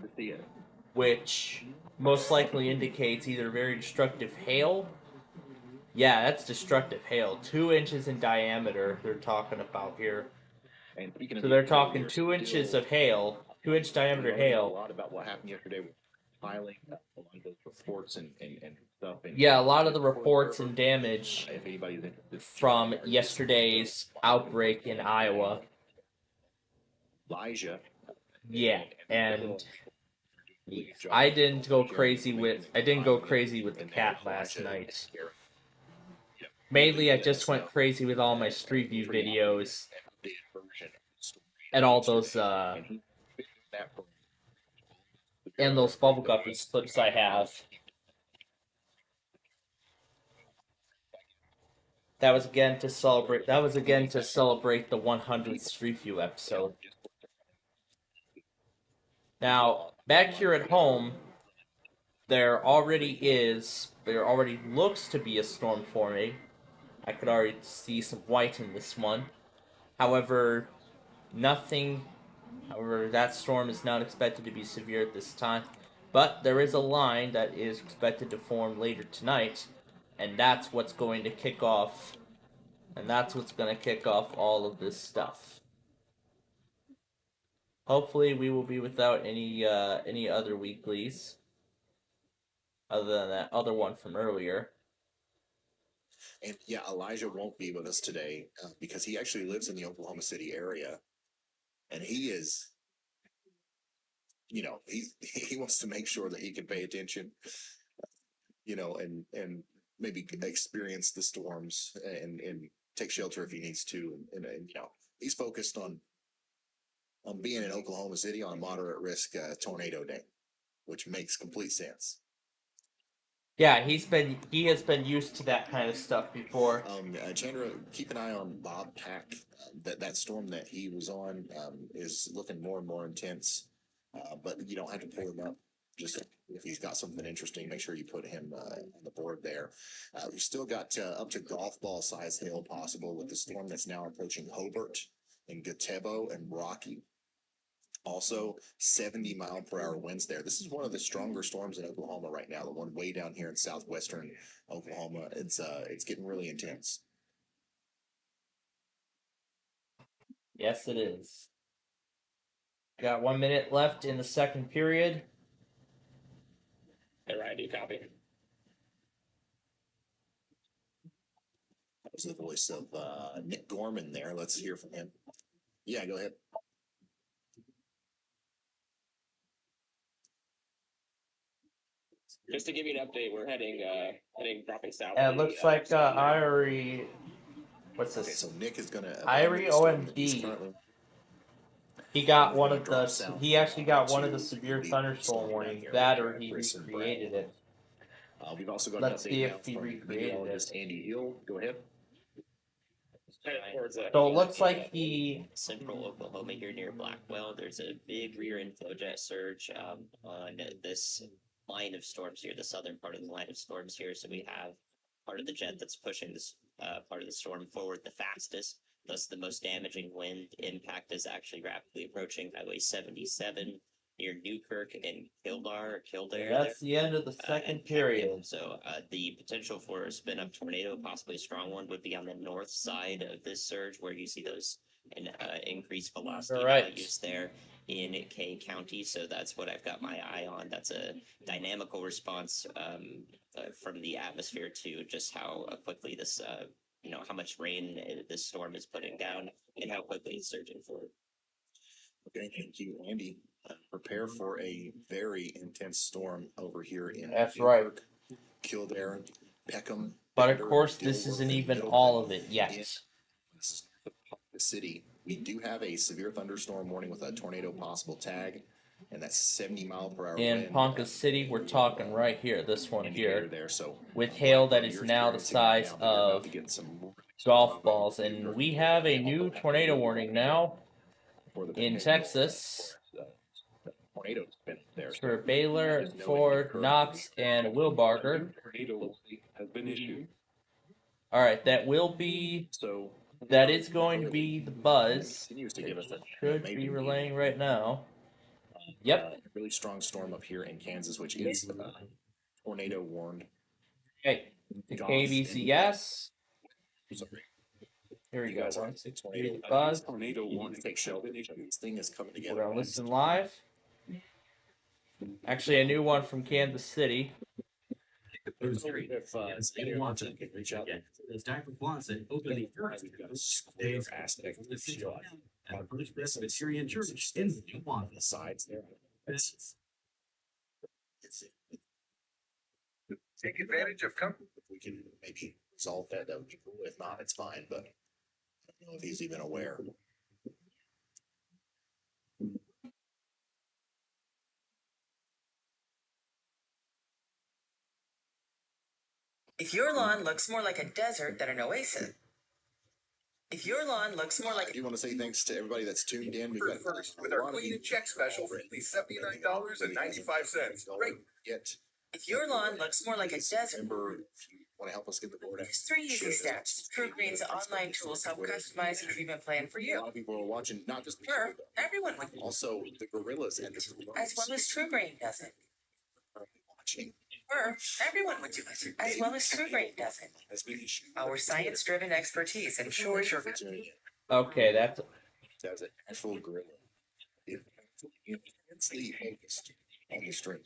which most likely indicates either very destructive hail. Yeah, that's destructive hail. 2 inches in diameter, they're talking about here. And speaking of So they're these, talking there's 2 inches still of hail, 2-inch diameter a hail. lot about what happened yesterday with piling a lot of those reports and stuff. And Yeah, a lot of the reports and damage if anybody's interested, from yesterday's outbreak in Iowa. Elijah. Yeah, and I didn't go crazy with the cat last night. Mainly, I just went crazy with all my Street View videos and all those and those Bubble Guppies clips I have. That was again to celebrate the 100th Street View episode. Now, back here at home, there already looks to be a storm forming. I could already see some white in this one. However, that storm is not expected to be severe at this time. But there is a line that is expected to form later tonight, and that's what's going to kick off all of this stuff. Hopefully, we will be without any other weeklies, other than that other one from earlier. And yeah, Elijah won't be with us today because he actually lives in the Oklahoma City area, and he is, he wants to make sure that he can pay attention, and maybe experience the storms and take shelter if he needs to, and he's focused on being in Oklahoma City on a moderate risk tornado day, which makes complete sense. Yeah, he has been used to that kind of stuff before. Chandra, keep an eye on Bob Pack. That storm that he was on is looking more and more intense, but you don't have to pull him up. Just if he's got something interesting, make sure you put him on the board there. We've still got up to golf ball size hail possible with the storm that's now approaching Hobart and Gatebo and Rocky. Also, 70-mile-per-hour winds there. This is one of the stronger storms in Oklahoma right now. The one way down here in southwestern Oklahoma. It's getting really intense. Yes, it is. Got 1 minute left in the second period. Hey, Ryan, do you copy? That was the voice of Nick Gorman there. Let's hear from him. Yeah, go ahead. Just to give you an update, we're heading dropping south. It looks like Irie. What's this? Okay, so Nick is gonna Irie OMD. He got one of the. He actually got one of the severe thunderstorm warnings. That, or he recreated it. We've also got Let's see if he recreated it. Andy Hill, go ahead. So it looks like he. Central Oklahoma here near Blackwell. There's a big rear end flow jet surge on this line of storms here, the southern part of the line of storms here. So we have part of the jet that's pushing this part of the storm forward the fastest. Thus, the most damaging wind impact is actually rapidly approaching Highway 77 near Newkirk and Kildare. That's the end of the second period. So the potential for a spin-up tornado, possibly a strong one, would be on the north side of this surge, where you see those increased velocity values there in Kane County. So that's what I've got my eye on. That's a dynamical response from the atmosphere to just how quickly this, how much rain this storm is putting down and how quickly it's surging forward. Okay, thank you, Andy. Prepare for a very intense storm over here in That's right. Kildare, Peckham. But of course, this isn't even all of it yet. This is the city. We do have a severe thunderstorm warning with a tornado possible tag, and that's 70-mile-per-hour in wind. Ponca City, we're talking right here, this one here, there, so with hail that is now the size of golf balls. And we have a new tornado warning now in Texas for Baylor, Ford, Knox, and Wilbarger. All right, that is going to be the buzz. It should be relaying right now. Yep. Really strong storm up here in Kansas, which is tornado warned. Okay. The KBCS. Here we You go. guys are 163 buzz. tornado warning. Take shelter. This thing is coming We're together. gonna listen live. Actually, a new one from Kansas City. If anyone wants to reach out, As Dr. Kwan said, open the earth. we've got a square aspect of the shield. And the first Presbyterian Church in the New On the sides there. Take advantage of company. If we can maybe resolve that, that would be cool. If not, it's fine, but I don't know if he's even aware. If your lawn looks more like a desert than an oasis, if your lawn looks more like I do want to say thanks to everybody that's tuned in. We've got First, with our clean and check special for only $79.95. Great. Yet, if your lawn looks more like a desert, remember, if you want to help us get the word out. there's 3 easy steps. True Green's online tools help customize a treatment plan for A you. lot of people are watching, not just Sure, everyone would, also the gorillas and the as well as True Green does it. watching. Sure, everyone would do it, as well as True Green does it. As we shoot Our science-driven expertise ensures your Okay, that's as an actual gorilla. Intensely focused on the string.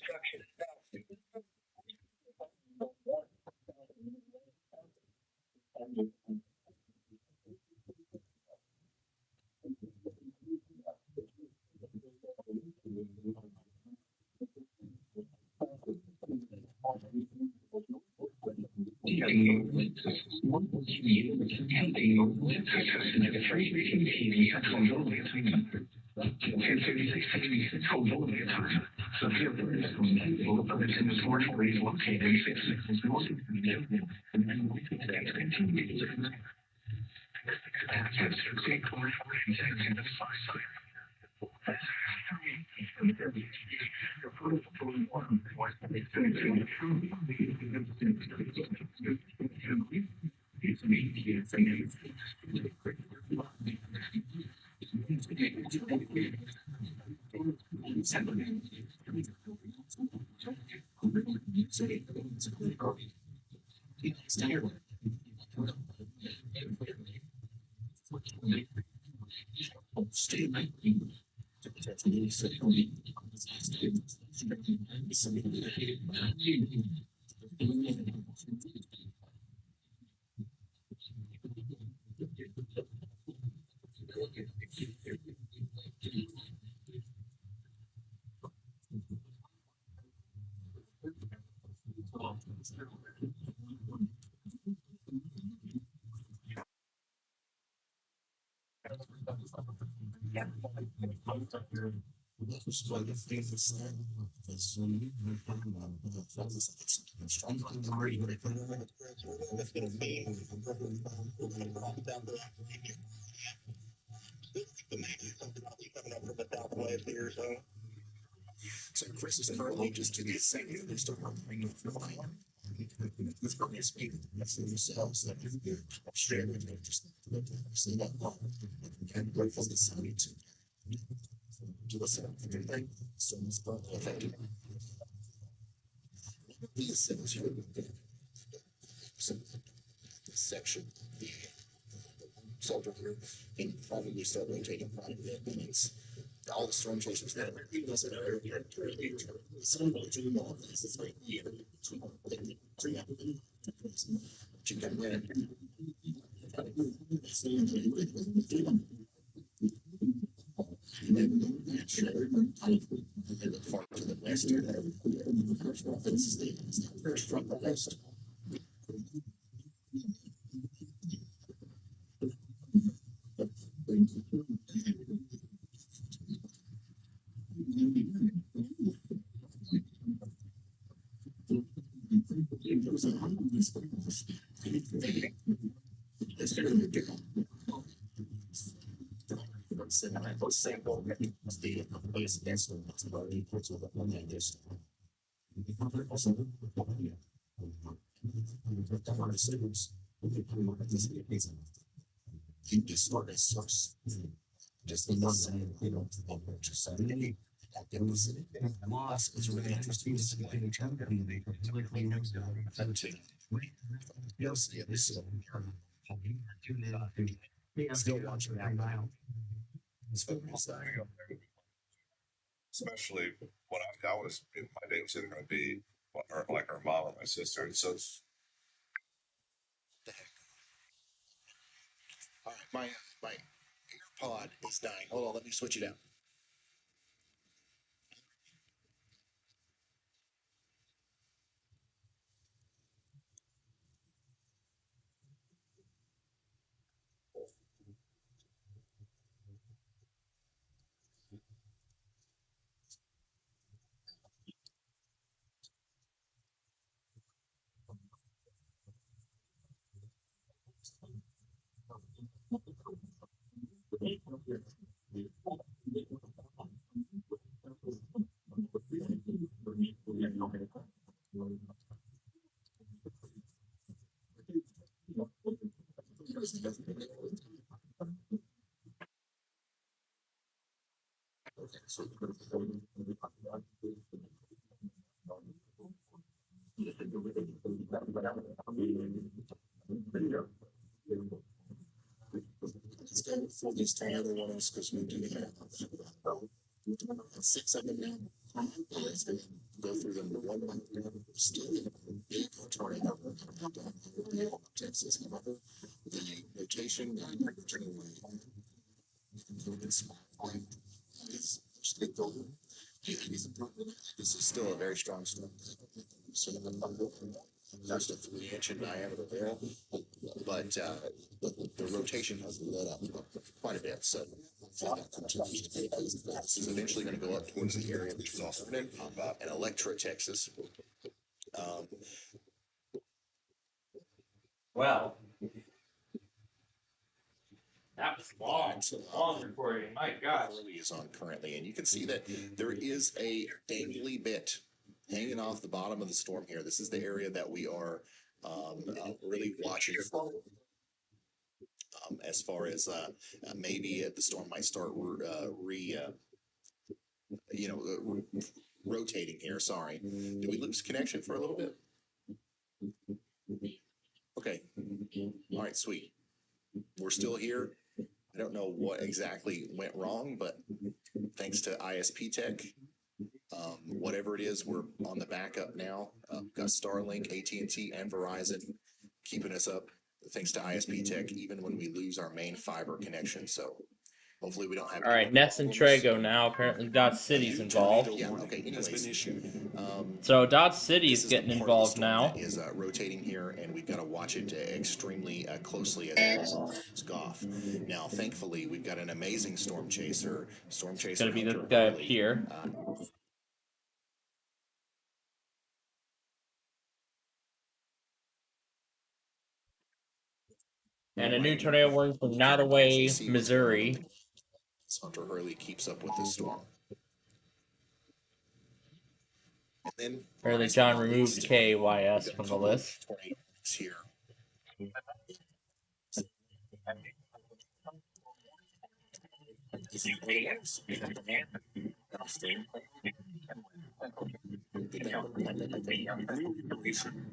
So Chris is currently just to the second. There's still one thing of the line. With Bernie speaking, that's themselves that are straight and they're just see that long. And grateful to see to listen to everything. So it's probably effective. These things here. So this section, the soldier here, and probably start rotating 5 minutes. All the storm chasers that are even less than some of the all of this is like you can and the far to the west here. This is the first from the west. You just start a source. Just the one, you know, just Saturday. Loss is really interesting to see. You'll see it. This is still watching that now. Especially when I was, my day was either going to be like our mom or my sister. And so it's the heck. All right, my AirPod is dying. Hold on, let me switch it out. Let's go for these 10 other ones because we do have 6 of them now. Let's go through them one by one. Still big tornado down Texas. However, the rotation is still this is still a very strong storm. So just a 3-inch in diameter there, but the rotation has let up quite a bit. So that continues to be. This is eventually going to go up towards the area, which is also going to pop up in Electra, Texas. Well, that was long recording. My gosh. Is on currently, and you can see that there is a dangly bit hanging off the bottom of the storm here. This is the area that we are really watching for. As far as maybe the storm might start rotating here. Sorry, did we lose connection for a little bit? Okay, all right, sweet. We're still here. I don't know what exactly went wrong, but thanks to ISP Tech, whatever it is, we're on the backup now. Got Starlink, AT&T, and Verizon keeping us up. Thanks to ISP Tech, even when we lose our main fiber connection. So hopefully we don't have. All right, Ness and Trago now. Apparently Dodge City's involved. Yeah, okay. Anyways, so Dodge City's getting involved now. Is rotating here, and we've got to watch it extremely closely as it's Goff. Now, thankfully, we've got an amazing storm chaser. It's gonna be this guy up here. And a new tornado warning from Nottoway, Missouri. Hunter Hurley keeps up with the storm. And then Apparently John removed KYS from the list. Here.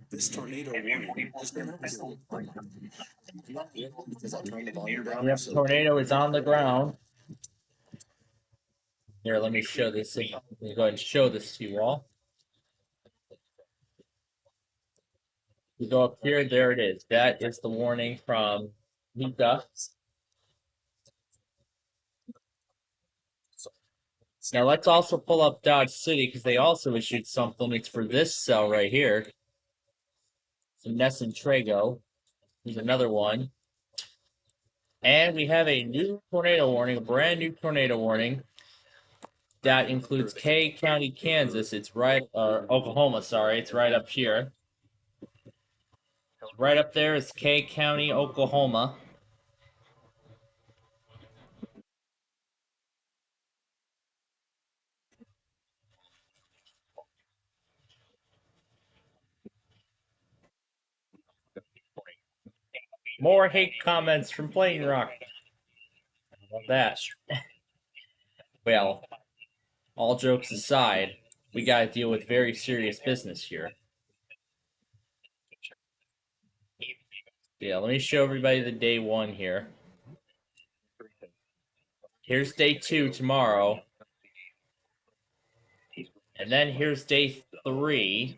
This tornado warning has been Yep, tornado is on the ground. Here, let me show this. Let me go ahead and show this to you all. You go up here, there it is. That is the warning from Mika. Now let's also pull up Dodge City because they also issued something. It's for this cell right here. So Ness and Trago. Here's another one. And we have a new tornado warning, a brand new tornado warning. That includes K County, Kansas. It's right, Oklahoma, sorry. It's right up here. Right up there is K County, Oklahoma. More hate comments from Plain Rock. I love that. Well, all jokes aside, we gotta deal with very serious business here. Yeah, let me show everybody the day 1 here. Here's day 2 tomorrow. And then here's day 3.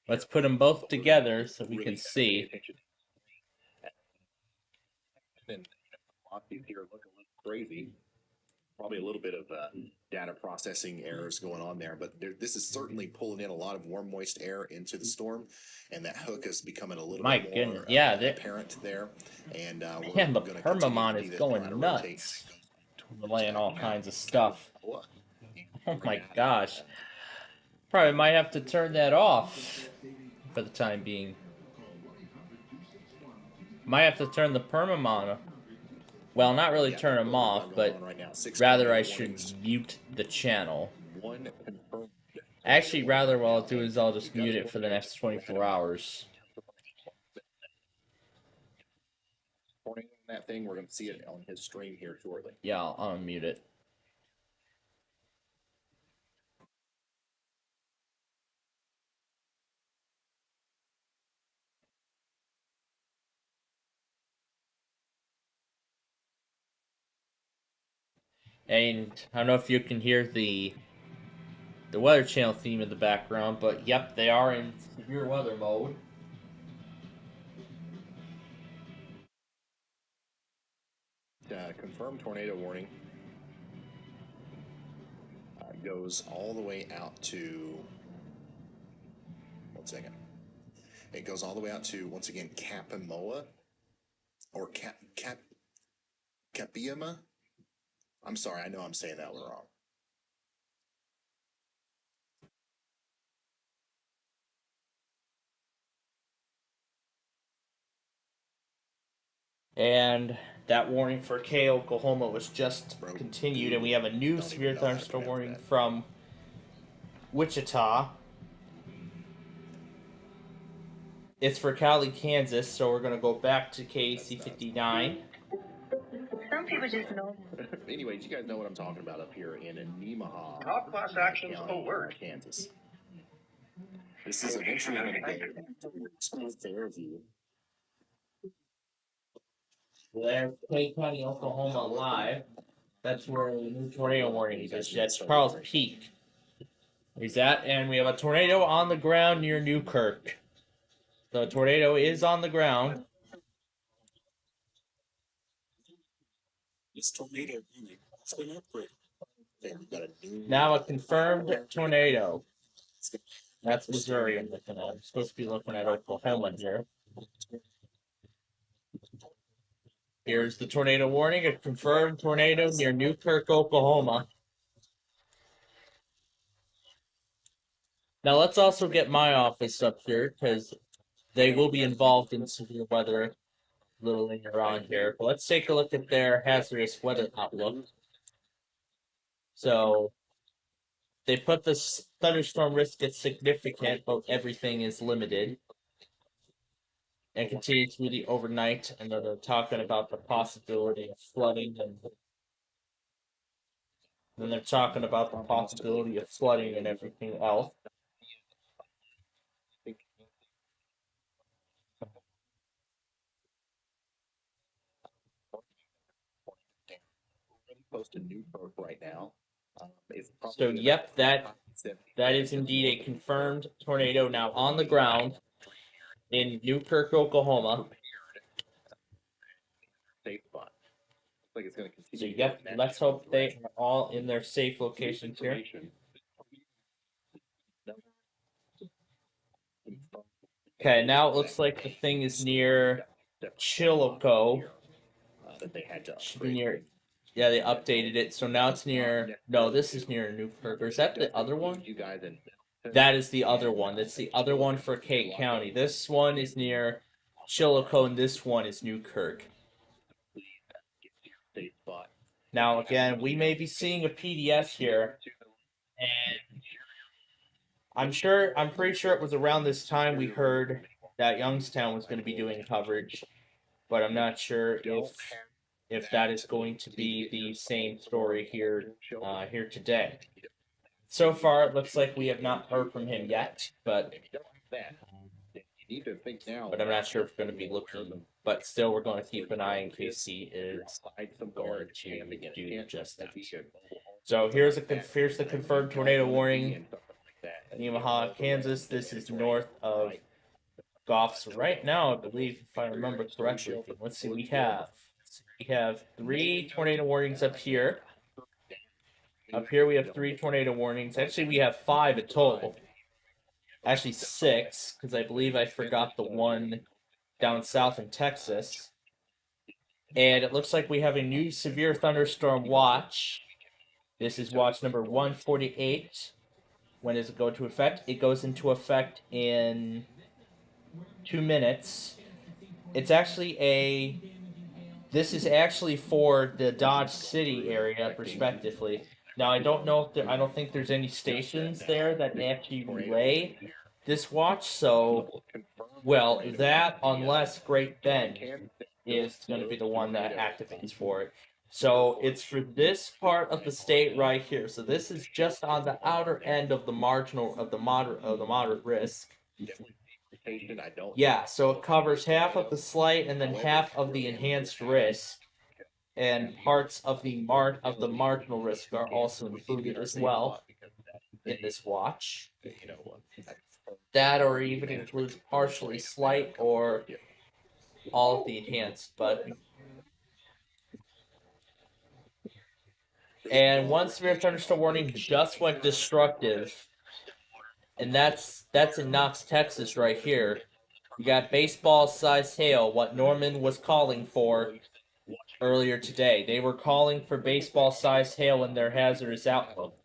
Let's put them both together so we can see. And here look a little crazy. Probably a little bit of data processing errors going on there, but this is certainly pulling in a lot of warm, moist air into the storm, and that hook is becoming a little bit more apparent there. And man, the Permamon is going nuts. We're laying all kinds of stuff. Oh my gosh. Probably might have to turn that off for the time being. Might have to turn the Permamon. Well, not really turn them off, but rather I should mute the channel. Actually, rather what I'll do is I'll just mute it for the next 24 hours. That thing, we're going to see it on his stream here shortly. Yeah, I'll unmute it. And I don't know if you can hear the Weather Channel theme in the background, but yep, they are in severe weather mode. Confirmed tornado warning goes all the way out to, 1 second. It goes all the way out to, once again, Capamoa or Capiama. I'm sorry, I know I'm saying that wrong. And that warning for K, Oklahoma was just continued, and we have a new severe thunderstorm warning from Wichita. It's for Cali, Kansas, so we're going to go back to KAC 59. Some people just know. Anyways, you guys know what I'm talking about up here in Nemaha. Top class actions alert. Kansas. This is eventually going to get towards Fairview. There's Clay County, Oklahoma live. That's where the new tornado warning is. That's Charles Peak. He's at, and we have a tornado on the ground near Newkirk. The tornado is on the ground. This tornado has been upgraded. Now a confirmed tornado. That's Missouri I'm looking at. I'm supposed to be looking at Oklahoma here. Here's the tornado warning. A confirmed tornado near Newkirk, Oklahoma. Now let's also get my office up here, because they will be involved in severe weather a little later on here. But let's take a look at their hazardous weather outlook. So they put the thunderstorm risk at significant, but everything is limited. And continue through the overnight, and then they're talking about the possibility of flooding, and then they're talking about the possibility of flooding and everything else. Close to Newkirk right now. So yep, that is indeed a confirmed tornado now on the ground in Newkirk, Oklahoma. Safe spot. Like it's going to So continue. yep, let's hope they are all in their safe locations here. Okay, now it looks like the thing is near Chillicothe. Should be near. Yeah, they updated it, so now it's near. No, this is near Newkirk. Or is that the other one? That is the other one. That's the other one for Kate County. This one is near Chillicothe, and this one is Newkirk. Now, again, we may be seeing a PDS here, and I'm pretty sure it was around this time we heard that Youngstown was going to be doing coverage, but I'm not sure if if that is going to be the same story here today. So far, it looks like we have not heard from him yet, but I'm not sure if we're going to be looking. But still, we're going to keep an eye in case he is going to do just that. So here's the confirmed tornado warning. Nemaha, Kansas. This is north of Goff. So right now, I believe, if I remember correctly, let's see, we have 3 tornado warnings up here. Up here we have 3 tornado warnings. Actually, we have 5 in total. Actually, 6, because I believe I forgot the one down south in Texas. And it looks like we have a new severe thunderstorm watch. This is watch number 148. When does it go into effect? It goes into effect in 2 minutes. It's actually this is actually for the Dodge City area, respectively. Now, I don't know if I don't think there's any stations there that actually relay this watch, so, well, that, unless Great Bend is going to be the one that activates for it. So, it's for this part of the state right here. So, this is just on the outer end of the moderate risk. Yeah, so it covers half of the slight and then half of the enhanced risk, and parts of the marginal risk are also included as well in this watch. That or even includes partially slight or all of the enhanced, and one severe thunderstorm warning just went destructive, and that's in Knox, Texas, right here. You got baseball-sized hail, what Norman was calling for earlier today. They were calling for baseball-sized hail in their hazardous outlook.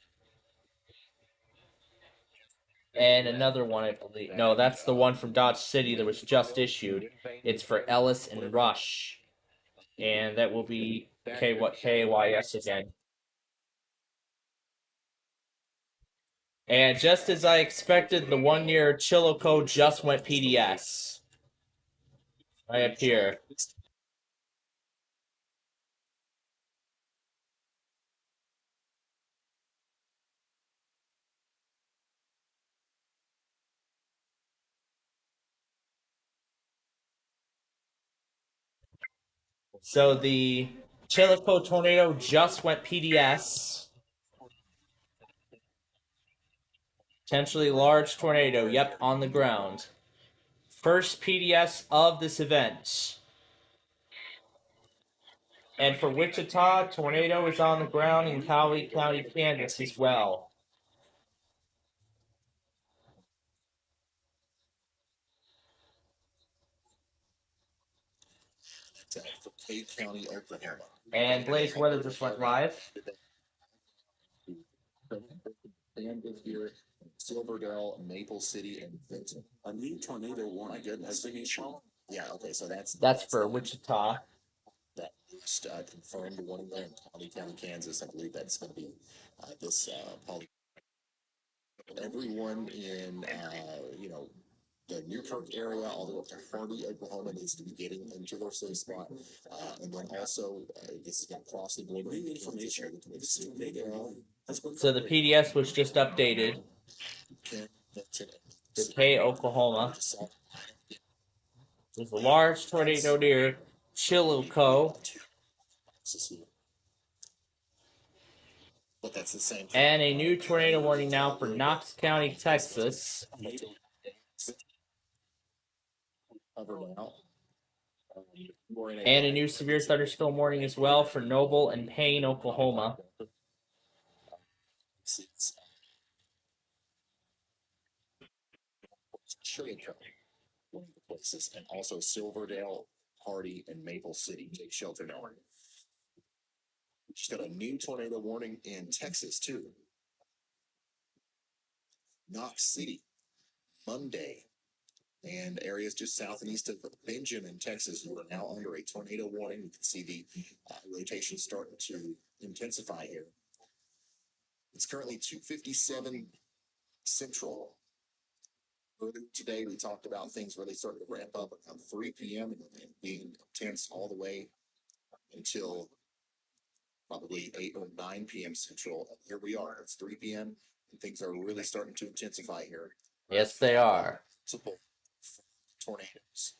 And another one, I believe. No, that's the one from Dodge City that was just issued. It's for Ellis and Rush. And that will be KYS again. And just as I expected, the one near Chillicothe just went PDS. Right up here. So the Chillicothe tornado just went PDS. Potentially large tornado. Yep, on the ground. First PDS of this event. And for Wichita, tornado is on the ground in Cowley County, Kansas as well. For Cade County, Oklahoma. And Blaze Weather just went live. Here, Silverdale, Maple City, and Benton. A new tornado warning. My goodness. Yeah, okay, so that's for Wichita. That just confirmed one there in Cowley County, Kansas. I believe that's going to be this poly. Everyone in the Newkirk area, all the way up to Hardy, Oklahoma, needs to be getting into their safe spot. And then also, this is going to cross the border. Information. So the PDS was just updated. The K, Oklahoma. There's a large tornado near Chillicothe. But that's the same. And a new tornado warning now for Knox County, Texas. And a new severe thunderstorm warning as well for Noble and Payne, Oklahoma. One of the places, and also Silverdale, Hardy, and Maple City take shelter now. Just got a new tornado warning in Texas too. Knox City, Monday, and areas just south and east of Benjamin, Texas, who are now under a tornado warning. You can see the rotation starting to intensify here. It's currently 2:57 Central. Earlier today, we talked about things really starting to ramp up around 3 p.m. and being intense all the way until probably 8 or 9 p.m. Central. Here we are. It's 3 p.m. and things are really starting to intensify here. Yes, they are. Multiple tornadoes.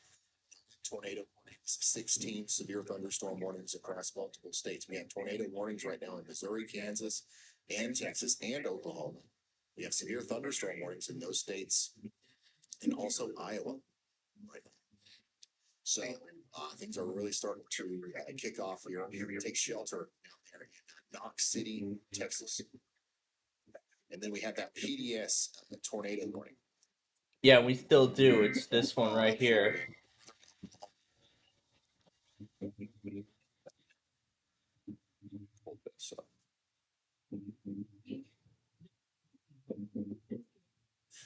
Tornado warnings, 16 severe thunderstorm warnings across multiple states. We have tornado warnings right now in Missouri, Kansas, and Texas, and Oklahoma. We have severe thunderstorm warnings in those states, and also Iowa right now. So things are really starting to kick off here. Take shelter down there in Knox City, Texas. And then we have that PDS tornado warning. Yeah, we still do. It's this one right here.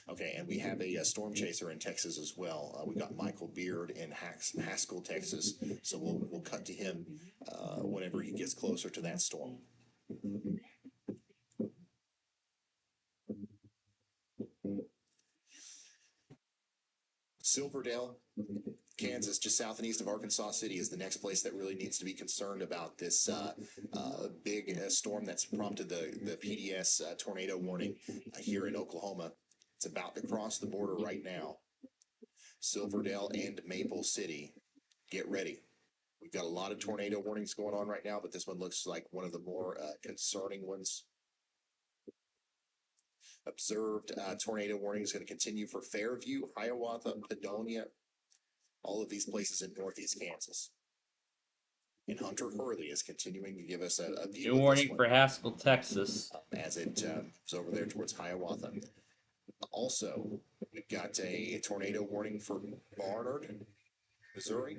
Okay, and we have a storm chaser in Texas as well. We got Michael Beard in Haskell, Texas. So we'll cut to him whenever he gets closer to that storm. Silverdale, Kansas, just south and east of Arkansas City, is the next place that really needs to be concerned about this big storm that's prompted the PDS tornado warning here in Oklahoma. It's about to cross the border right now. Silverdale and Maple City, get ready. We've got a lot of tornado warnings going on right now, but this one looks like one of the more concerning ones. Observed tornado warning is going to continue for Fairview, Hiawatha, Padonia, all of these places in northeast Kansas. And Hunter Hurley is continuing to give us a view. New warning for Haskell, Texas. As it moves over there towards Hiawatha. Also, we've got a tornado warning for Barnard, Missouri.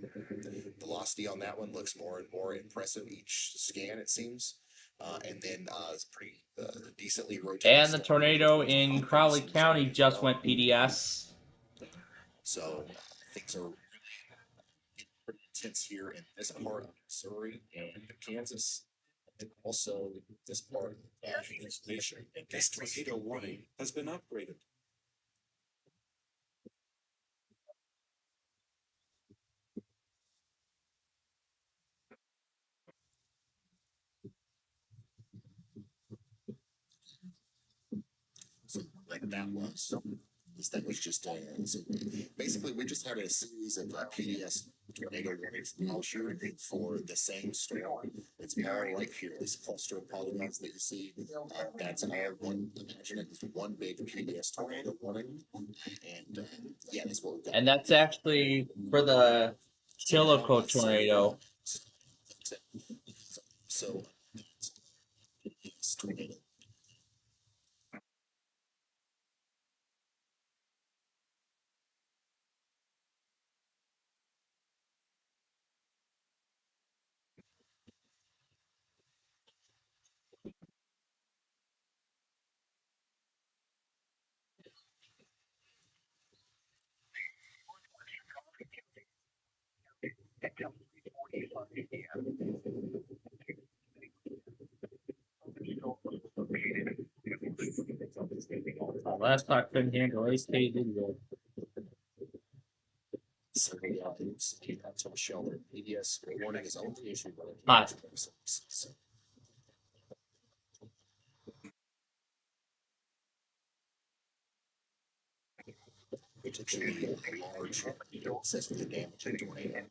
Velocity on that one looks more and more impressive each scan, it seems. And then it's pretty decently rotating. And the tornado in Crowley County just went PDS. So things are really pretty intense here in this part of Missouri and Kansas. And also this part of this nation. And this tornado warning has been upgraded. So like that was just so basically we just had a series of PDS tornado warnings all shooting for the same storm. It's all right here. This cluster of polygons that you see, that's all one. Imagine it as one big PDS tornado warning, and yeah, that's what we've got. And that's actually for the Chillicothe tornado. So PDS tornado. Last talk couldn't handle ASK video. So keep that to a shelter. PDS warning is only issued by the Hot. Potentially a large excessive damage in tornado.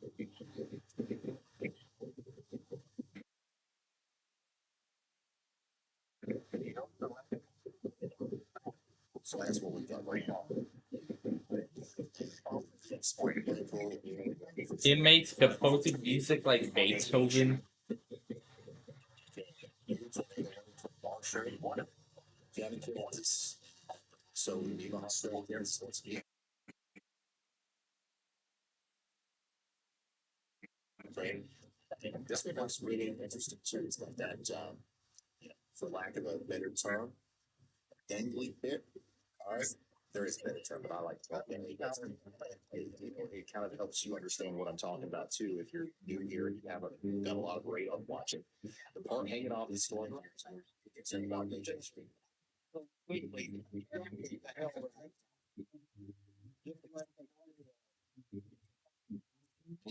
So that's what we've got right now. It makes composing music like Beethoven. So we need to there. So let's be. Okay. And this one looks really interesting too. It's got that, for lack of a better term, dangly bit. All right. There is a better term, but I like that. It kind of helps you understand what I'm talking about too. If you're new here and you haven't done a lot of radar watching, the part hanging off the storm it's about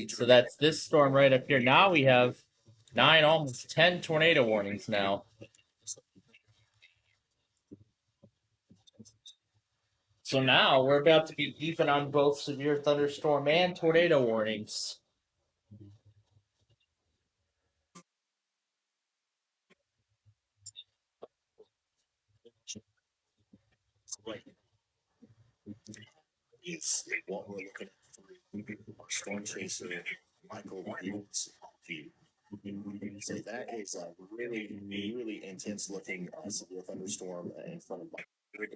So that's this storm right up here. Now we have 9, almost 10 tornado warnings now. So now we're about to be even on both severe thunderstorm and tornado warnings. Is what we're looking at for our storm chaser, Michael Williams. So that is a really intense looking severe thunderstorm in front of Mike.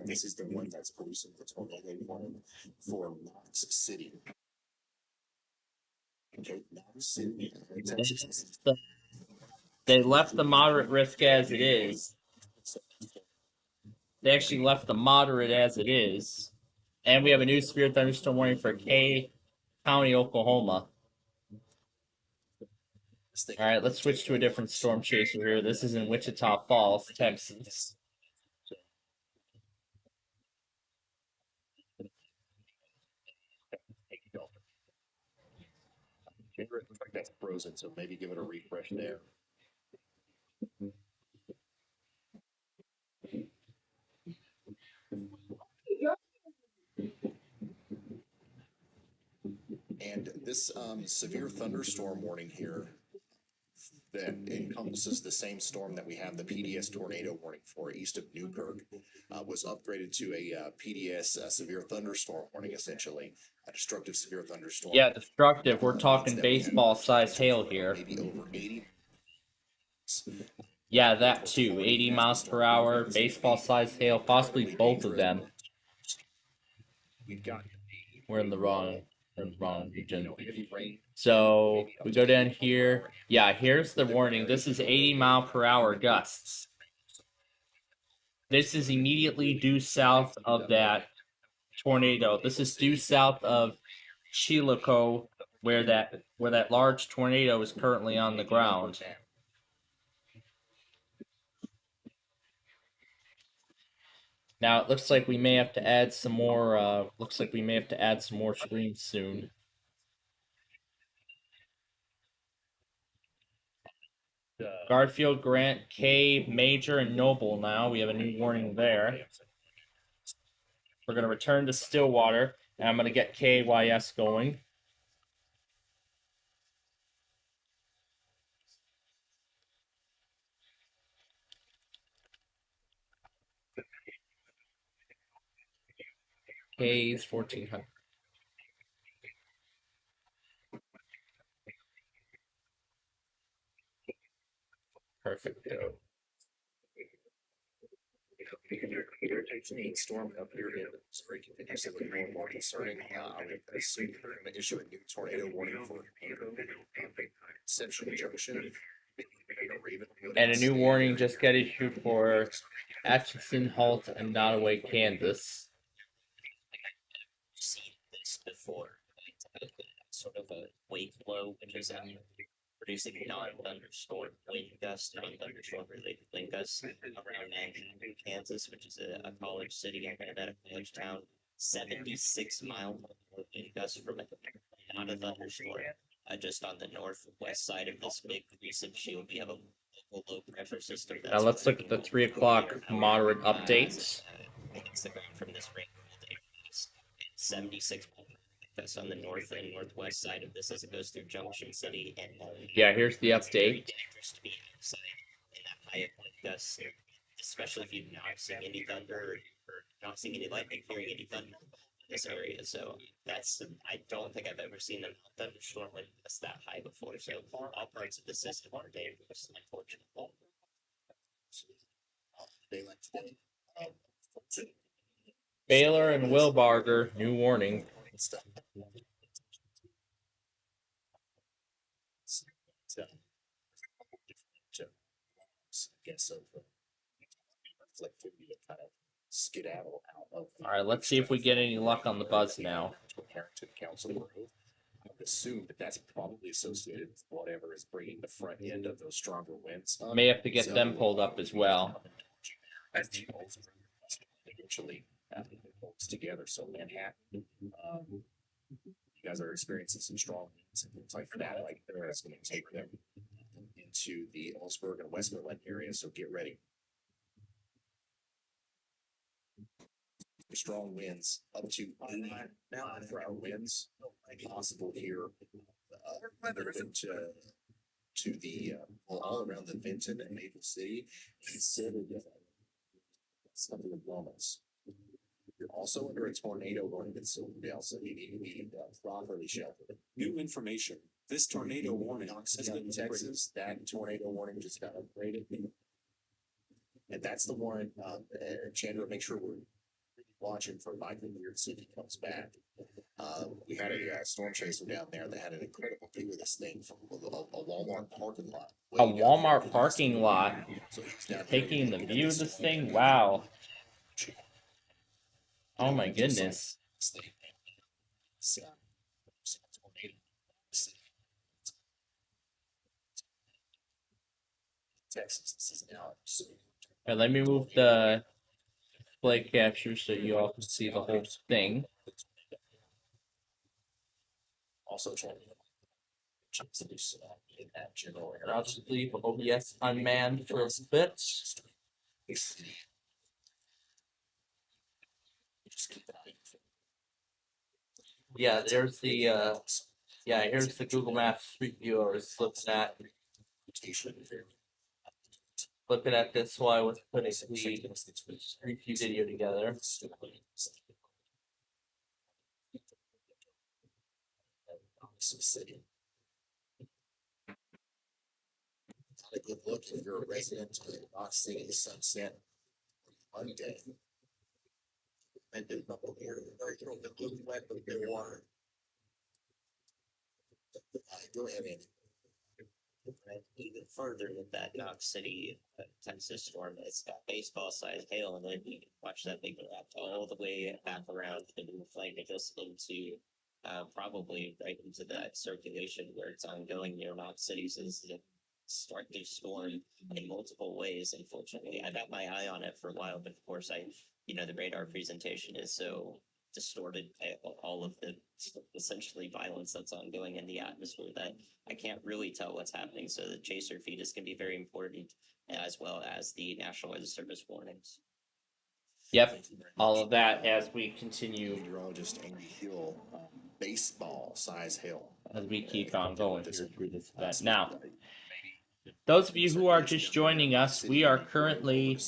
This is the one that's producing the tornado warning for Knox City. Okay, Knox City, Texas. They left the moderate risk as it is. They actually left the moderate as it is. And we have a new severe thunderstorm warning for Kay County, Oklahoma. All right, let's switch to a different storm chaser here. This is in Wichita Falls, Texas. It looks like that's frozen, so maybe give it a refresh there. And this severe thunderstorm warning here that encompasses the same storm that we have the PDS tornado warning for east of Newkirk was upgraded to a PDS severe thunderstorm warning, essentially a destructive severe thunderstorm. Yeah, destructive. We're talking baseball-sized hail here. Maybe over 80. Yeah, that too. 80 miles per hour, baseball-sized hail, possibly both of them. We're in the wrong region. So we go down here. Yeah, here's the warning. This is 80 mile per hour gusts. This is immediately due south of that tornado. This is due south of Chillicothe, where that large tornado is currently on the ground. Now it looks like we may have to add some more. Screens soon. Garfield, Grant, K, Major, and Noble. Now we have a new warning there. We're gonna return to Stillwater, and I'm gonna get KYS going. K's 1400. Perfect. Storm up here in Missouri continues to look more and more concerning. I would assume they're going to issue a new tornado warning for Central Junction. And a new warning just got issued for Atchison, Holt, and Nottoway, Kansas. Seen this before. Sort of a wake low, which is producing non-thunderstorm wind gusts, non-thunderstorm related wind gusts around Manhattan, Kansas, which is a college city. I'm at a college town. 76-mile wind gusts from it. Not a thunderstorm. Just on the northwest side of this big recent shield, we have a local low pressure system. Now let's look at the 3 o'clock moderate updates. Against the ground from this rain. 76 that's on the north and northwest side of this as it goes through Junction City. And yeah, here's the update. Dangerous to be outside in that high wind gusts, especially if you're not seeing any thunder or not seeing any lightning, hearing any thunder in this area. So that's I don't think I've ever seen a thunderstorm wind gust that high before. So all parts of the system are dangerous, unfortunately. Daylight today. Baylor and Wilbarger, new warning. Skedaddle out of. All right, let's see if we get any luck on the buzz now. To Council Grove. I would assume that that's probably associated with whatever is bringing the front end of those stronger winds. May have to get them pulled up as well. As the eventually holds together. So Manhattan, you guys are experiencing some strong winds and things like that. Like there is going to take them into the Ellsberg and Westmoreland area, so get ready. Strong winds up to 80 mile-per-hour winds possible here. To the all around the Vinton and Maple City, considered some of the moments. You're also under a tornado warning in Silverdale, so you need to be properly sheltered. New information. This tornado warning has been in Texas. That tornado warning just got upgraded. And that's the one, Chandler, make sure we're watching for Michael here to see if he comes back. We had a storm chaser down there that had an incredible view of this thing from a Walmart parking lot. A Walmart parking lot. So he's down Taking the view of this thing? Wow. Oh my goodness. Texas, this is now. Right, let me move the display capture so you all can see the whole thing. Also trying to in that general area. I'll just leave OBS unmanned for a bit. Yeah, there's the here's the Google Maps Street View I was looking at this while I was putting the Street View video together. Not a good look if you're a resident of not seeing the sunset Monday. And then up here, very little bit wet with the water. Go ahead, Andy. Even further with that Knox City, Texas storm, it's got baseball-sized hail, and then you can watch that thing wrap all the way back around the new flight it just into probably right into that circulation where it's ongoing near Knox City. So this is a start to storm in multiple ways. Unfortunately, I've had my eye on it for a while, but of course, the radar presentation is so distorted by all of the essentially violence that's ongoing in the atmosphere that I can't really tell what's happening. So the chaser feed is going to be very important, as well as the National Weather Service warnings. Yep, all of that as we continue. Meteorologist Amy Hill, baseball size hail. As we keep on going here through this event. Now, those of you who are just joining us, we are currently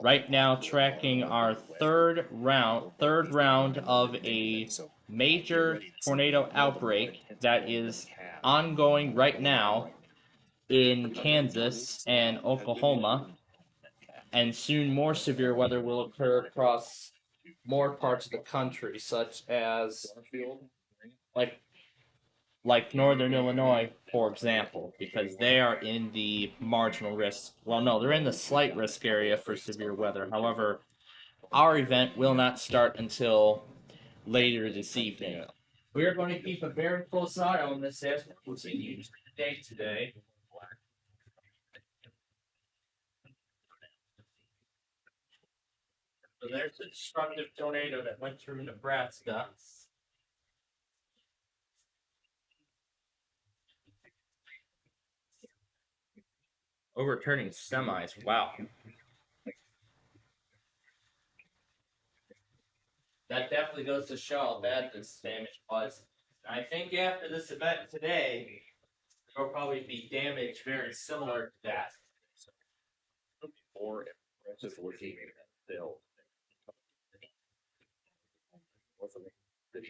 right now tracking our third round of a major tornado outbreak that is ongoing right now in Kansas and Oklahoma, and soon more severe weather will occur across more parts of the country, such as like Northern Illinois, for example, because they are in the marginal risk. Well, no, they're in the slight risk area for severe weather. However, our event will not start until later this evening. We are going to keep a very close eye on this as we continue the day today. So there's a destructive tornado that went through Nebraska. Overturning semis, wow. That definitely goes to show how bad this damage was. I think after this event today, there will probably be damage very similar to that. More impressive looking still.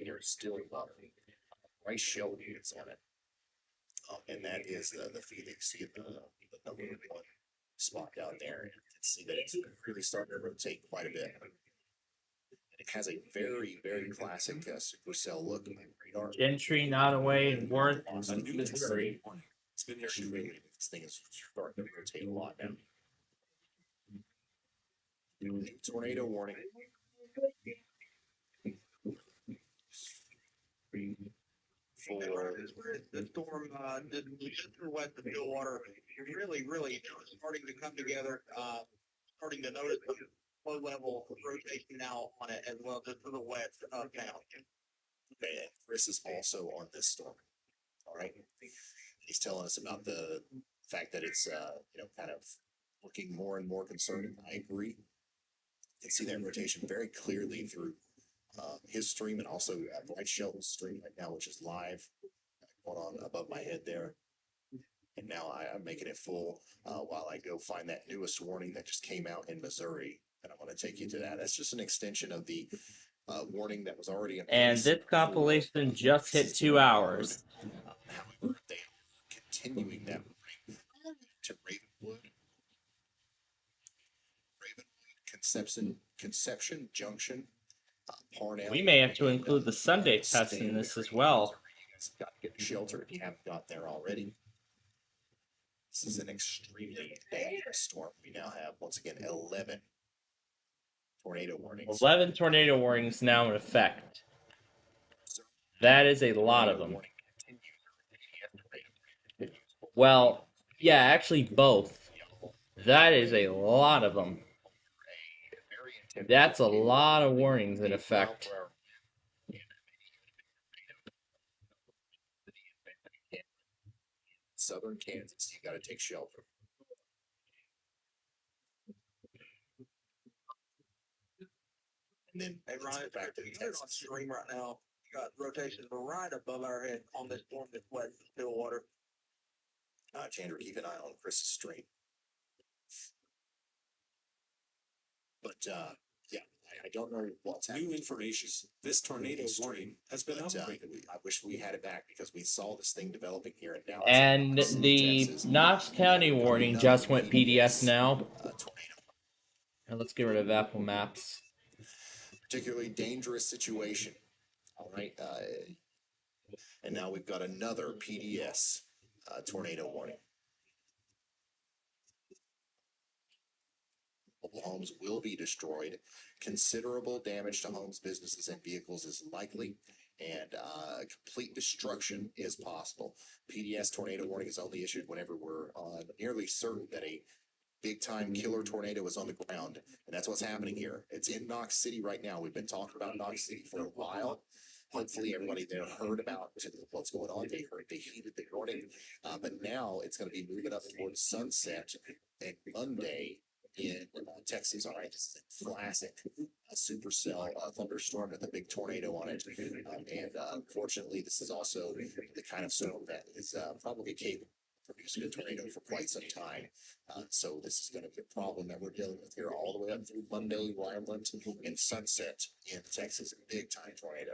You're still rice shell units on it. And that is the feed that you see the number one spot down there. And you can see that it's really starting to rotate quite a bit. It has a very, very classic supercell look on radar. Gentry, Nottoway, and Worth, Missouri. It's been there shooting. This thing is starting to rotate a lot now. Tornado warning. For the storm just west of Stillwater, really starting to come together, starting to notice some low level rotation now on it as well, just to the west of town. Okay, Chris is also on this storm. All right. He's telling us about the fact that it's kind of looking more and more concerning. I agree. You can see that rotation very clearly through his stream and also Bright Shelton's stream right now, which is live going on above my head there. And now I'm making it full while I go find that newest warning that just came out in Missouri. And I want to take you to that. That's just an extension of the warning that was already in place. And this compilation just hit 2 hours. However, they are continuing that warning to Ravenwood, Conception Junction, Parnell. We may have to include the Sunday test in this as well. You guys got to get a shelter if you haven't got there already. This is an extremely dangerous storm. We now have, once again, 11 tornado warnings. 11 tornado warnings now in effect. That is a lot of them. Well, yeah, actually both. That is a lot of them. That's a lot of warnings in effect. Southern Kansas, you got to take shelter. And then, hey Ryan, back to the on stream right now. You got rotations right above our head on this storm that's wet in still water. Chandra, keep an eye on Chris's stream. But yeah, I don't know what's happening. New information. This tornado warning has been upgraded. I wish we had it back because we saw this thing developing here and now. And the Knox County warning just went PDS now. And let's get rid of Apple Maps. Particularly dangerous situation. All right. And now we've got another PDS tornado warning. Mobile homes will be destroyed. Considerable damage to homes, businesses, and vehicles is likely, and complete destruction is possible. PDS tornado warning is only issued whenever we're nearly certain that a big-time killer tornado is on the ground, and that's what's happening here. It's in Knox City right now. We've been talking about Knox City for a while. Hopefully everybody there heard about what's going on. They heeded the warning, but now it's going to be moving up towards sunset and Monday in Texas. All right, this is a classic supercell thunderstorm with a big tornado on it, and unfortunately, this is also the kind of storm that is probably capable of producing a tornado for quite some time. So this is going to be a problem that we're dealing with here all the way up through Monday, Wireland, and sunset in Texas. Big time tornado.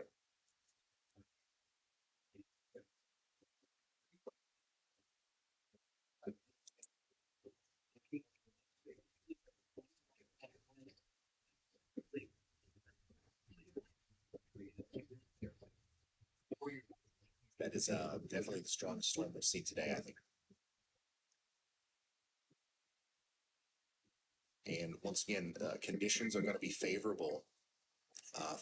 That is definitely the strongest storm we've seen today, I think. And once again, conditions are going to be favorable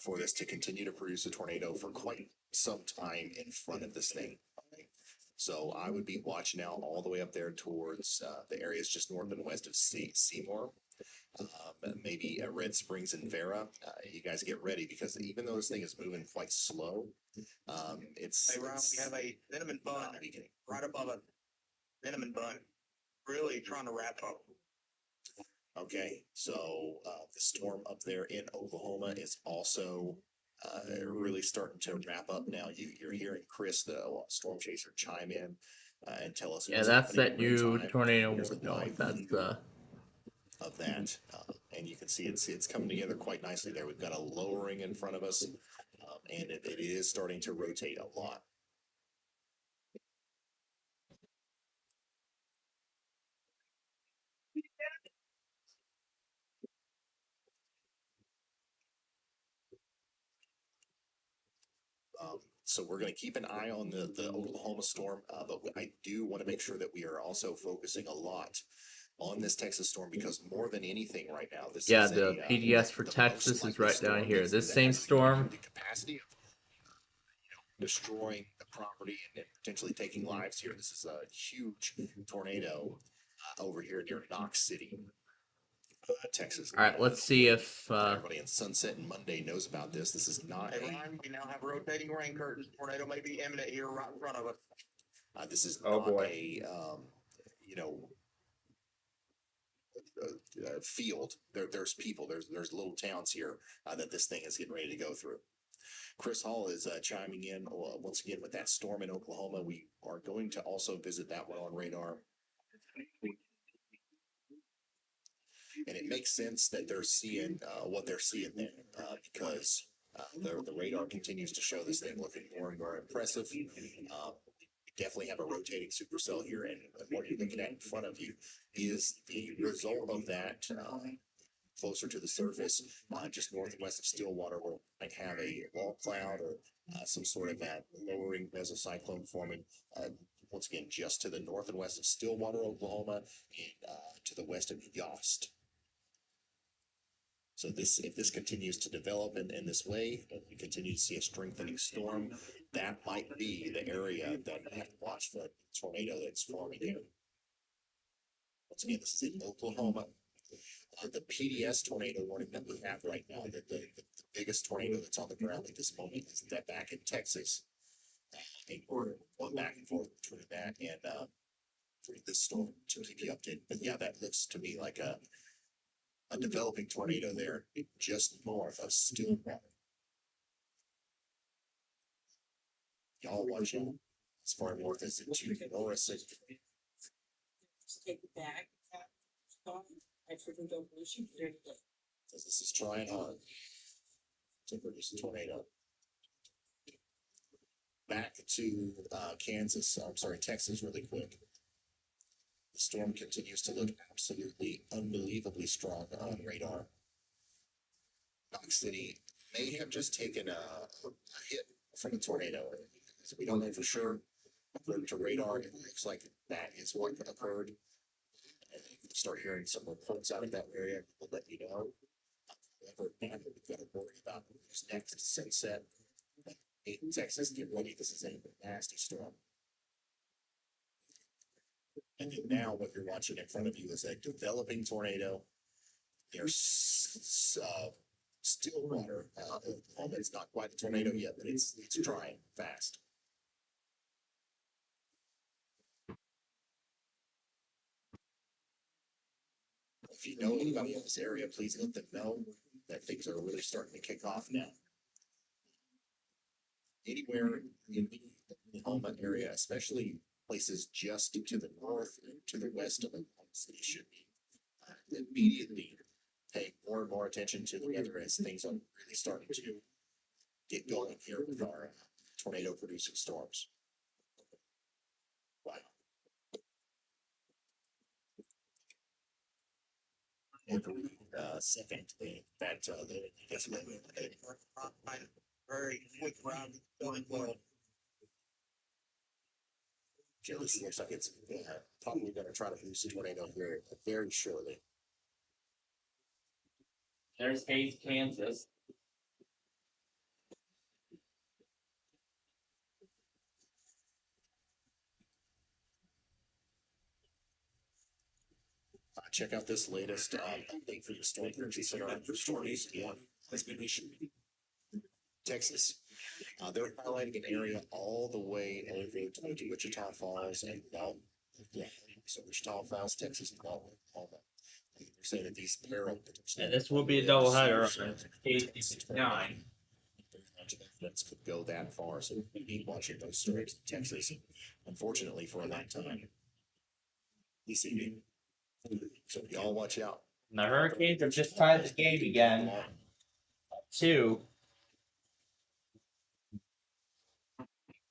for this to continue to produce a tornado for quite some time in front of this thing. Okay? So I would be watching out all the way up there towards the areas just north and west of Seymour. Maybe Red Springs and Vera. You guys get ready because even though this thing is moving quite slow, it's. Hey Ryan, we have a cinnamon bun right above it. Cinnamon bun, really trying to wrap up. Okay, so the storm up there in Oklahoma is also really starting to wrap up now. You're hearing Chris, the storm chaser, chime in and tell us. Yeah, that's that new tornado. No, that's of that, and you can see it's coming together quite nicely there. We've got a lowering in front of us, and it is starting to rotate a lot. So we're going to keep an eye on the Oklahoma storm, but I do want to make sure that we are also focusing a lot on this Texas storm because more than anything right now, this is the PDS for Texas is right down here. This same storm. The capacity of destroying the property and potentially taking lives here. This is a huge tornado over here near Knox City. Texas. All right, let's see if everybody in Sunset and Monday knows about this. This is not Hey Ryan, we now have rotating rain curtains. Tornado may be imminent here right in front of us. This is not a you know, field. There's people. There's little towns here that this thing is getting ready to go through. Chris Hall is chiming in once again with that storm in Oklahoma. We are going to also visit that one on radar. And it makes sense that they're seeing what they're seeing there because the radar continues to show this thing looking more and more impressive. Definitely have a rotating supercell here, and what you're looking at in front of you is the result of that closer to the surface, just north and west of Stillwater, where it might have a wall cloud or some sort of that lowering mesocyclone forming. Once again, just to the north and west of Stillwater, Oklahoma, and to the west of Yost. So if this continues to develop in this way, and we continue to see a strengthening storm, that might be the area that we have to watch for a tornado that's forming here. Once again, this is in Oklahoma. The PDS tornado warning that we have right now, the biggest tornado that's on the ground at this moment is that back in Texas. And we're going back and forth between that and this storm to keep you updated. But yeah, that looks to me like a developing tornado there just north of Stillwater. Y'all watch out. As far north as into Norris. Take it back. I freaking don't wish you did. This is trying hard to produce a tornado. Back to Kansas, I'm sorry, Texas really quick. The storm continues to look absolutely unbelievably strong on radar. Knox City may have just taken a hit from a tornado. So we don't know for sure. According to radar, it looks like that is what occurred. And if you start hearing some reports out of that area, we'll let you know. However, we've got to worry about who's next to Sunset. In Texas, get ready. This is a nasty storm. And then now what you're watching in front of you is a developing tornado. There's still water. It's not quite a tornado yet, but it's drying fast. If you know anybody in this area, please let them know that things are really starting to kick off now. Anywhere in the Oklahoma area, especially places just to the north and to the west of Oklahoma City, should be immediately paying more and more attention to the weather as things are really starting to get going here with our tornado producing storms. Wow. Every second, that's very quick round going well. Yeah, this looks like it's probably going to try to produce a tornado here very shortly. There's Hayes, Kansas. Check out this latest update for the storm energy center for stories in Texas. They're highlighting an area all the way over to Wichita Falls and so Wichita Falls, Texas, and Oklahoma. They're saying that these peril. And this will be a doubleheader on Case 9. Events could go that far, so we need watching those stories in Texas. Unfortunately, for a long time, this evening. So y'all watch out. And the Hurricanes have just tied the game again. 2.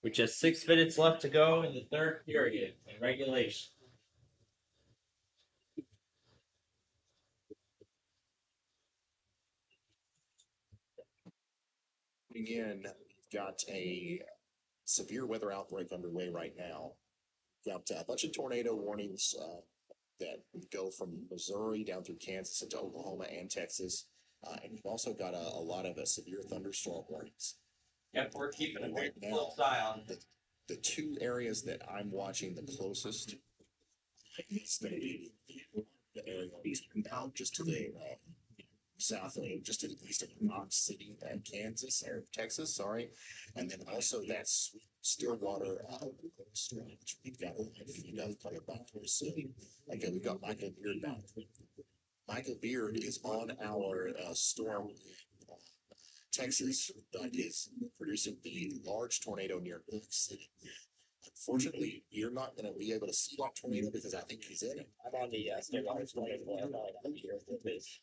With just 6 minutes left to go in the third period in regulation. Again, we've got a severe weather outbreak underway right now. Got a bunch of tornado warnings that go from Missouri down through Kansas into Oklahoma and Texas. And we've also got a lot of severe thunderstorm warnings. Yep, we're keeping a right big close eye on the two areas that I'm watching the closest is going to be the area eastern now, just to the south of just to the east of Knox City, Kansas or Texas, sorry, and then also that's Stillwater storm, which we've got a few dozen coming back to us soon. Okay, we've got Michael Beard back. Michael Beard is on our storm in Texas that is producing the large tornado near Knox City. Unfortunately, you're not going to be able to see that tornado because I think he's in it. I'm on the Stillwater tornado. I'm not here with this.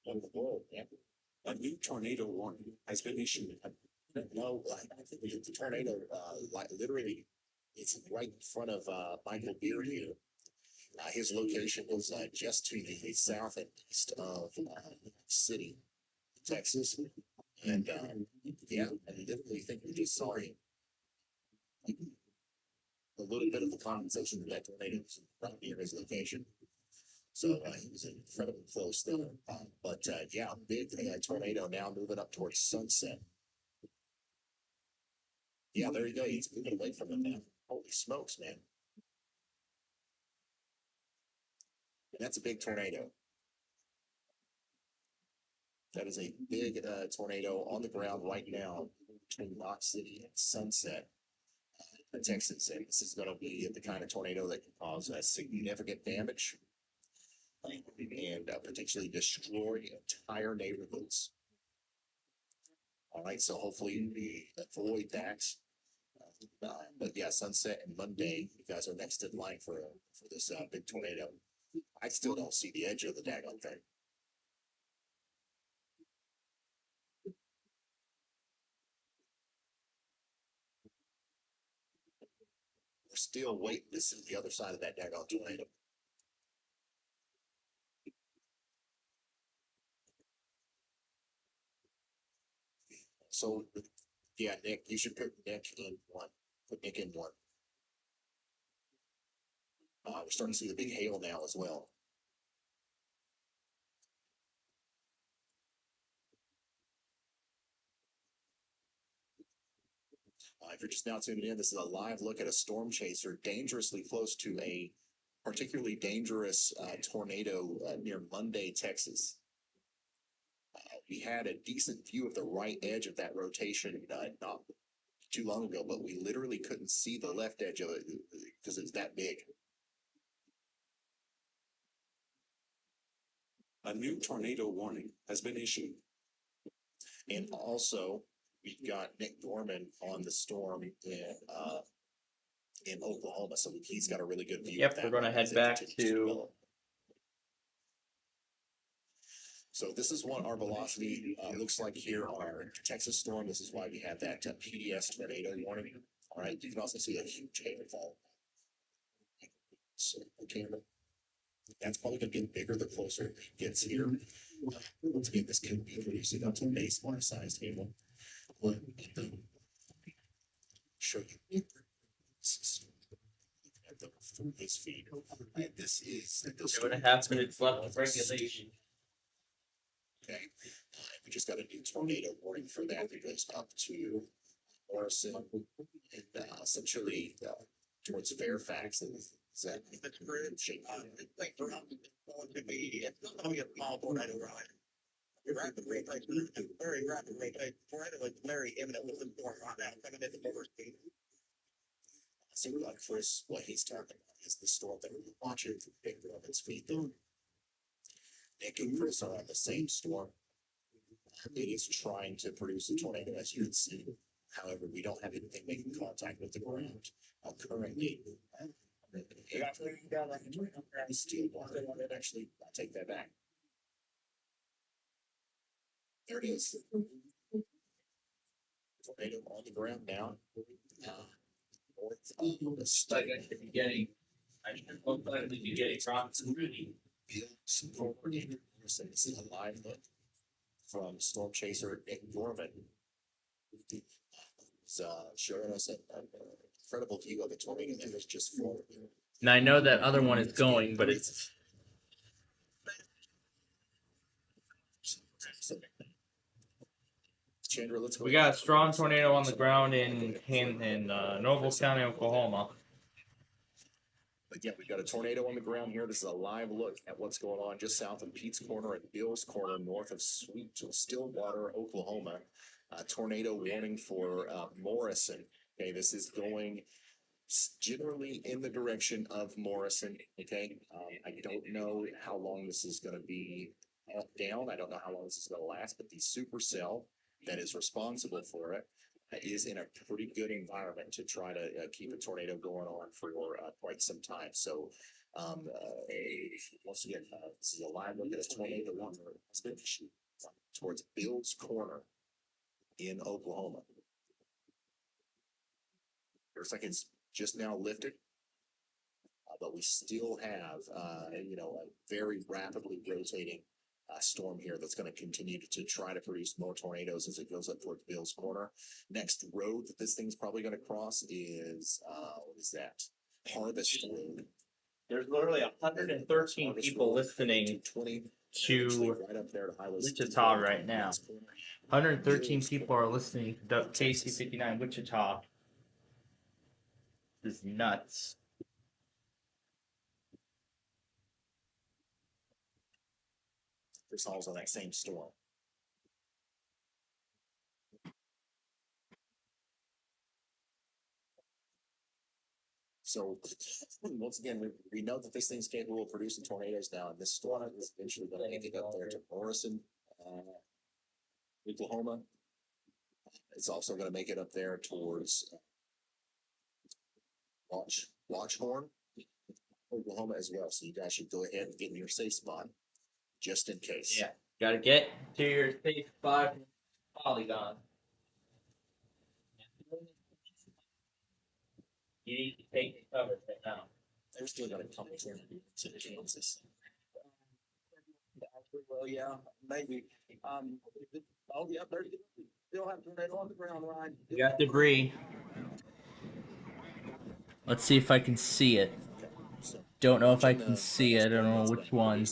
In the world, yeah. A new tornado warning has been issued. No, I think the tornado, like literally, it's right in front of Michael Beard here. His location is just to the south and east of City, Texas, and yeah, I literally think we just saw him. A little bit of the compensation of that tornado was right near his location. So he was incredibly close there. But yeah, big tornado now moving up towards Sunset. Yeah, there you go. He's moving away from it now. Holy smokes, man. That's a big tornado. That is a big tornado on the ground right now between Knox City and Sunset, Texas. And this is going to be the kind of tornado that can cause significant damage and potentially destroy entire neighborhoods. All right, so hopefully we avoid that. But yeah, Sunset and Monday, you guys are next in line for this big tornado. I still don't see the edge of the daggone thing. We're still waiting to see the other side of that daggone tornado. So, yeah, Nick, you should put Nick in one. Put Nick in one. We're starting to see the big hail now as well. If you're just now tuning in, this is a live look at a storm chaser dangerously close to a particularly dangerous tornado near Monday, Texas. We had a decent view of the right edge of that rotation not too long ago, but we literally couldn't see the left edge of it because it's that big. A new tornado warning has been issued. And also, we've got Nick Dorman on the storm in Oklahoma, so he's got a really good view. Yep, we're going to head back to. So this is what our velocity looks like here on our Texas storm. This is why we have that PDS tornado warning. All right, you can also see a huge hailfall. So, camera. That's probably going to get bigger the closer it gets here. Once again, this can be producing up to an A-sized hail. But show you at the this feed. And this is 2.5 minutes left of regulation. Okay, we just got a new tornado warning for that. It goes up to Morrison and essentially towards Fairfax. That's great. Thanks for going to be. It's not going to be a small tornado ride. Rapid rate, very rapid rate. Tornado is very imminent with the storm right now. Coming into over speed. So, Chris, what he's talking about is the storm that we're watching from Big Robin's feet. Nick and Chris are on the same storm. It is trying to produce a tornado, as you can see. However, we don't have anything making contact with the ground currently. Steel water. Actually, I take that back. There it is. Tornado on the ground now. North of the state. I should most likely be getting Robinson Rudy. This is a live look from storm chaser Nick Dorman. He's showing us an incredible view of a tornado that was just formed. And I know that other one is going, but it's. Chandra, let's go. We got a strong tornado on the ground in Noble County, Oklahoma. But yeah, we've got a tornado on the ground here. This is a live look at what's going on just south of Pete's Corner and Bill's Corner, north of Stillwater, Oklahoma. Tornado warning for Morrison. Okay, this is going generally in the direction of Morrison. Okay, I don't know how long this is going to be up down. I don't know how long this is going to last, but the supercell that is responsible for it is in a pretty good environment to try to keep a tornado going on for quite some time. So, once again, this is a live look at a tornado warning towards Bill's Corner in Oklahoma. Looks like it's just now lifted, but we still have, a very rapidly rotating storm here that's going to continue to try to produce more tornadoes as it goes up towards Bill's Corner. Next road that this thing's probably going to cross is, what is that? Harvest Road. There's literally 113 people listening to Wichita right now. 113 people are listening to KC59 Wichita. This is nuts. This all's on that same storm. So once again, we know that this thing's capable of producing tornadoes now, and this storm is eventually going to make it up there to Morrison, Oklahoma. It's also going to make it up there towards Watchhorn, Oklahoma as well. So you guys should go ahead and get in your safe spot just in case. Yeah, gotta get to your safe spot. Polygon. You need to take cover right now. They're still going to come to Kansas. Well, yeah, maybe. Oh, yeah, there's still have tornado on the ground, Ryan. We got debris. Let's see if I can see it. Don't know if I can see it. I don't know which one.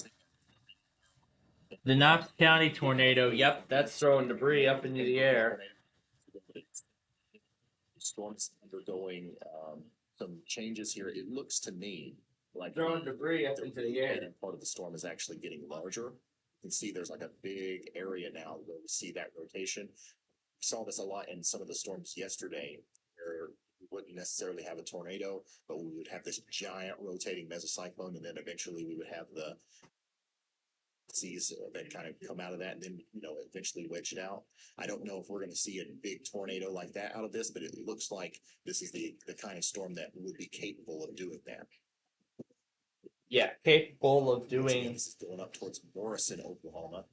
The Knox County tornado. Yep, that's throwing debris up into the air. Storm's undergoing some changes here. It looks to me like throwing debris up into the air. Part of the storm is actually getting larger. You can see there's like a big area now where we see that rotation. We saw this a lot in some of the storms yesterday, where we wouldn't necessarily have a tornado, but we would have this giant rotating mesocyclone, and then eventually we would have the seas that kind of come out of that and then, eventually wedge it out. I don't know if we're going to see a big tornado like that out of this, but it looks like this is the kind of storm that would be capable of doing that. Yeah, capable of doing. This is going up towards Morrison, Oklahoma.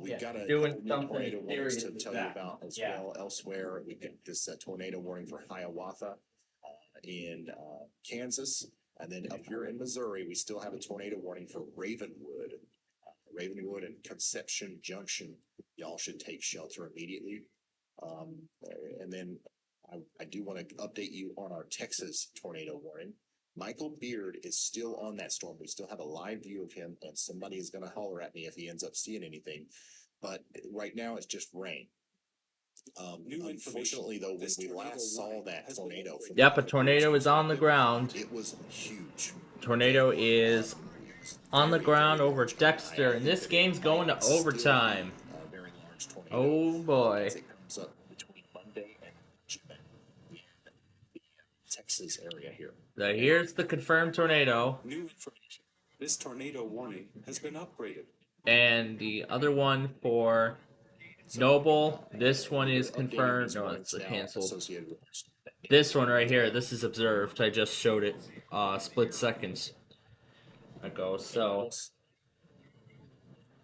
We've got a doing tornado warnings to tell you that. about as well elsewhere. We've got this tornado warning for Hiawatha in Kansas. And then up here in Missouri, we still have a tornado warning for Ravenwood. Ravenwood and Conception Junction. Y'all should take shelter immediately. And then I do want to update you on our Texas tornado warning. Michael Beard is still on that storm. We still have a live view of him, and somebody is going to holler at me if he ends up seeing anything. But right now, it's just rain. Unfortunately, though, when we last saw that tornado... Yep, a tornado is on the ground. It was huge. Tornado is on the ground over Dexter, and this game's going to overtime. Oh, boy. It comes up between Monday and Texas area here. So here's the confirmed tornado. New information. This tornado warning has been upgraded. And the other one for Noble, this one is confirmed. No, it's canceled. This one right here, this is observed. I just showed it split seconds ago. So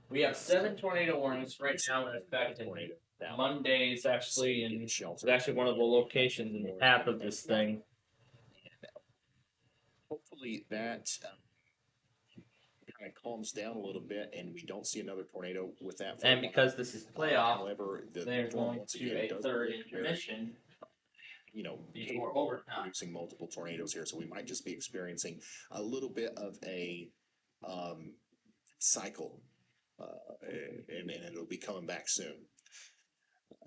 we have 7 tornado warnings right now in effect. And Monday is actually it's actually one of the locations in the path of this thing. Hopefully that kind of calms down a little bit, and we don't see another tornado with that. And because this is playoff, however, they're going to a third intermission. Before overtime, producing multiple tornadoes here, so we might just be experiencing a little bit of a cycle, and it'll be coming back soon.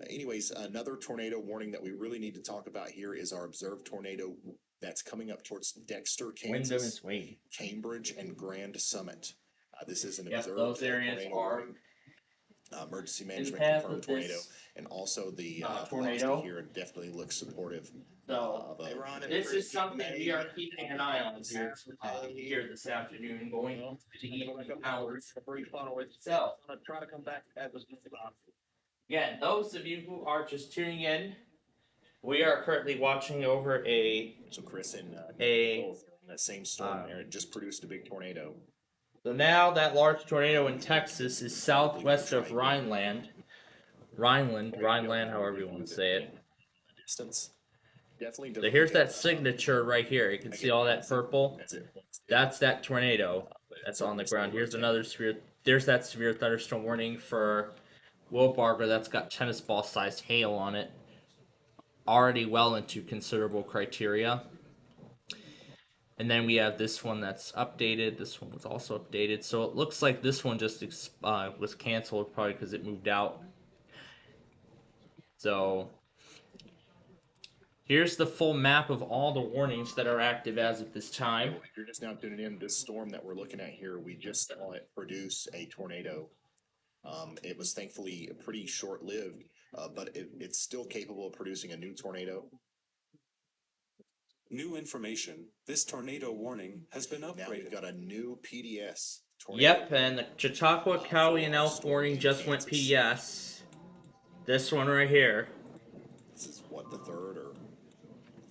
Anyways, another tornado warning that we really need to talk about here is our observed tornado that's coming up towards Dexter, Wyndham Kansas, is Wade. Cambridge, and Grand Summit. This is an Yep, observed those areas tornado are warning. Emergency in management path confirmed of tornado, this and also the tornado. velocity here definitely looks supportive. So this is something we are keeping an eye on here this afternoon, going into the evening hours. So again, those of you who are just tuning in, we are currently watching over So Chris and a that same storm there, it just produced a big tornado. So now that large tornado in Texas is southwest of Rhineland, however you want to say it. Distance. Definitely. So here's that signature right here. You can see all that purple. That's that tornado that's on the ground. Here's another severe. There's that severe thunderstorm warning for Wilbarger. That's got tennis ball sized hail on it. Already well into considerable criteria. And then we have this one that's updated. This one was also updated. So it looks like this one just was canceled probably because it moved out. So here's the full map of all the warnings that are active as of this time. If you're just now tuning in, this storm that we're looking at here, we just saw it produce a tornado. It was thankfully pretty short-lived, but it's still capable of producing a new tornado. New information. This tornado warning has been upgraded. Now we've got a new PDS tornado. Yep, and the Chautauqua, Cowie, and Elk warning just went PDS. This one right here. This is what, the third or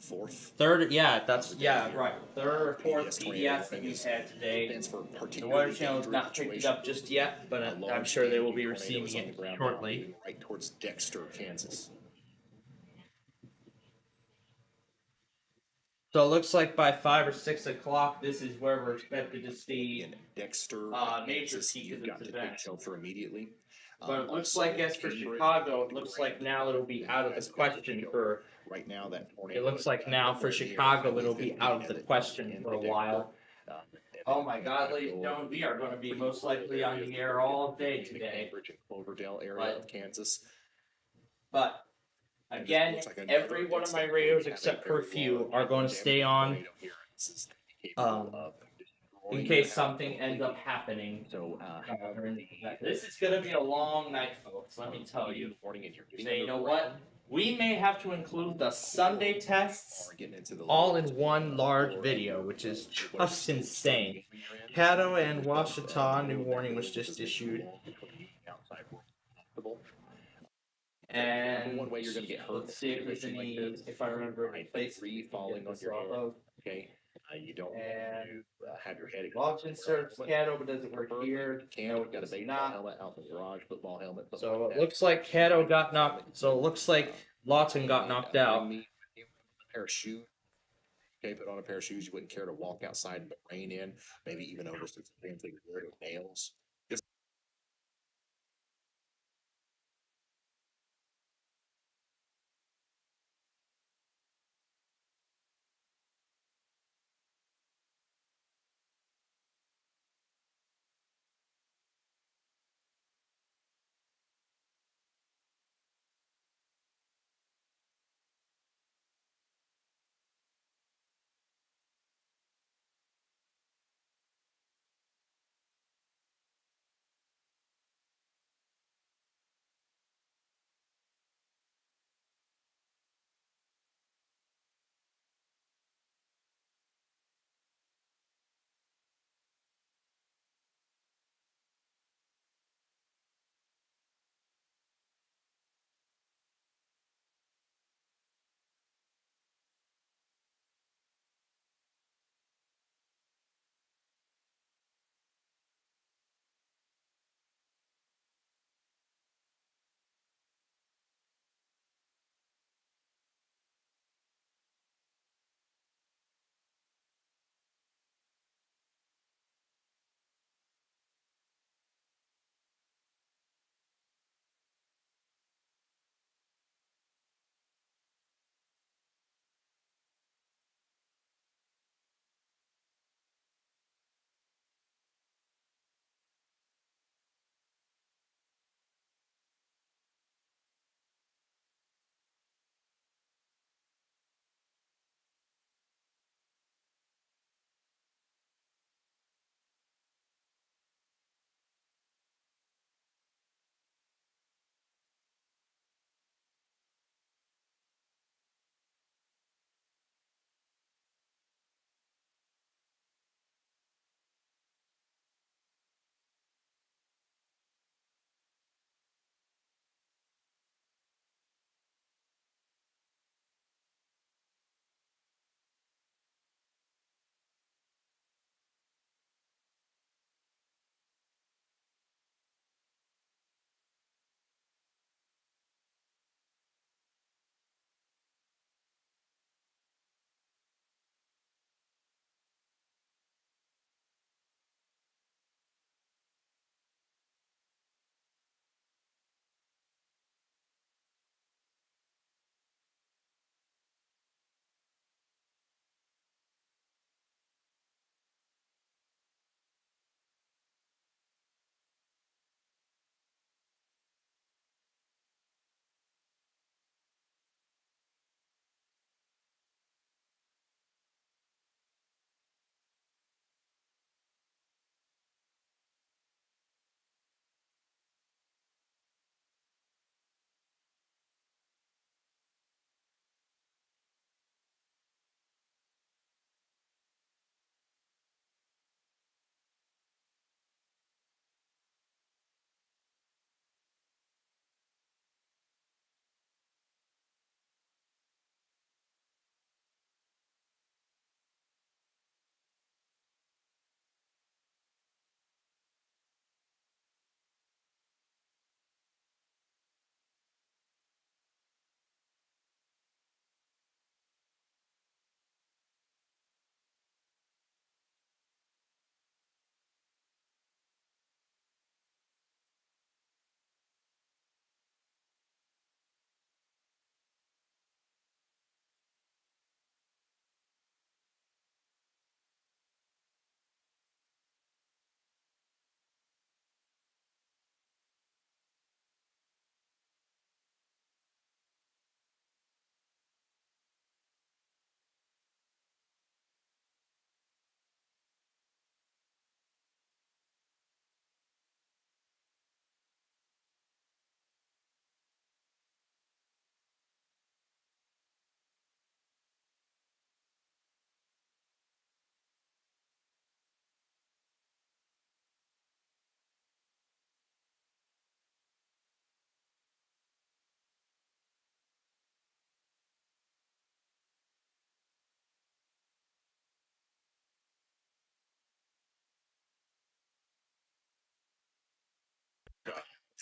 fourth? Third, yeah, that's, yeah, right. Third or fourth PDS that we've had today. The Weather Channel has not picked it up just yet, but I'm sure they will be receiving it shortly. Right towards Dexter, Kansas. So it looks like by 5 or 6 o'clock, this is where we're expected to see Dexter, major peak of this event. Shelter immediately. But it looks like as for Chicago, it looks like now it'll be out of the question for. Right now, that it looks like now for Chicago, it'll be out of the question for a while. Oh my God, ladies and gentlemen, we are going to be most likely on the air all day today. Cambridge and Cloverdale area of Kansas. But again, every one of my radios except for a few are going to stay on in case something ends up happening. So this is going to be a long night, folks, let me tell you. So you know what? We may have to include the Sunday tests all in one large video, which is just insane. Caddo and Washita, new warning was just issued. And one way you're going to get hurt. Let's see if there's any, if I remember, place falling on your head. Okay. You don't have your head. Launch inserts, Caddo, but does it work here? No, we've got a baseball helmet out in the garage, football helmet. So it looks like Caddo got knocked. So it looks like Lawton got knocked out. A pair of shoes. Okay, put on a pair of shoes. You wouldn't care to walk outside in the rain in. Maybe even over some fancy nails.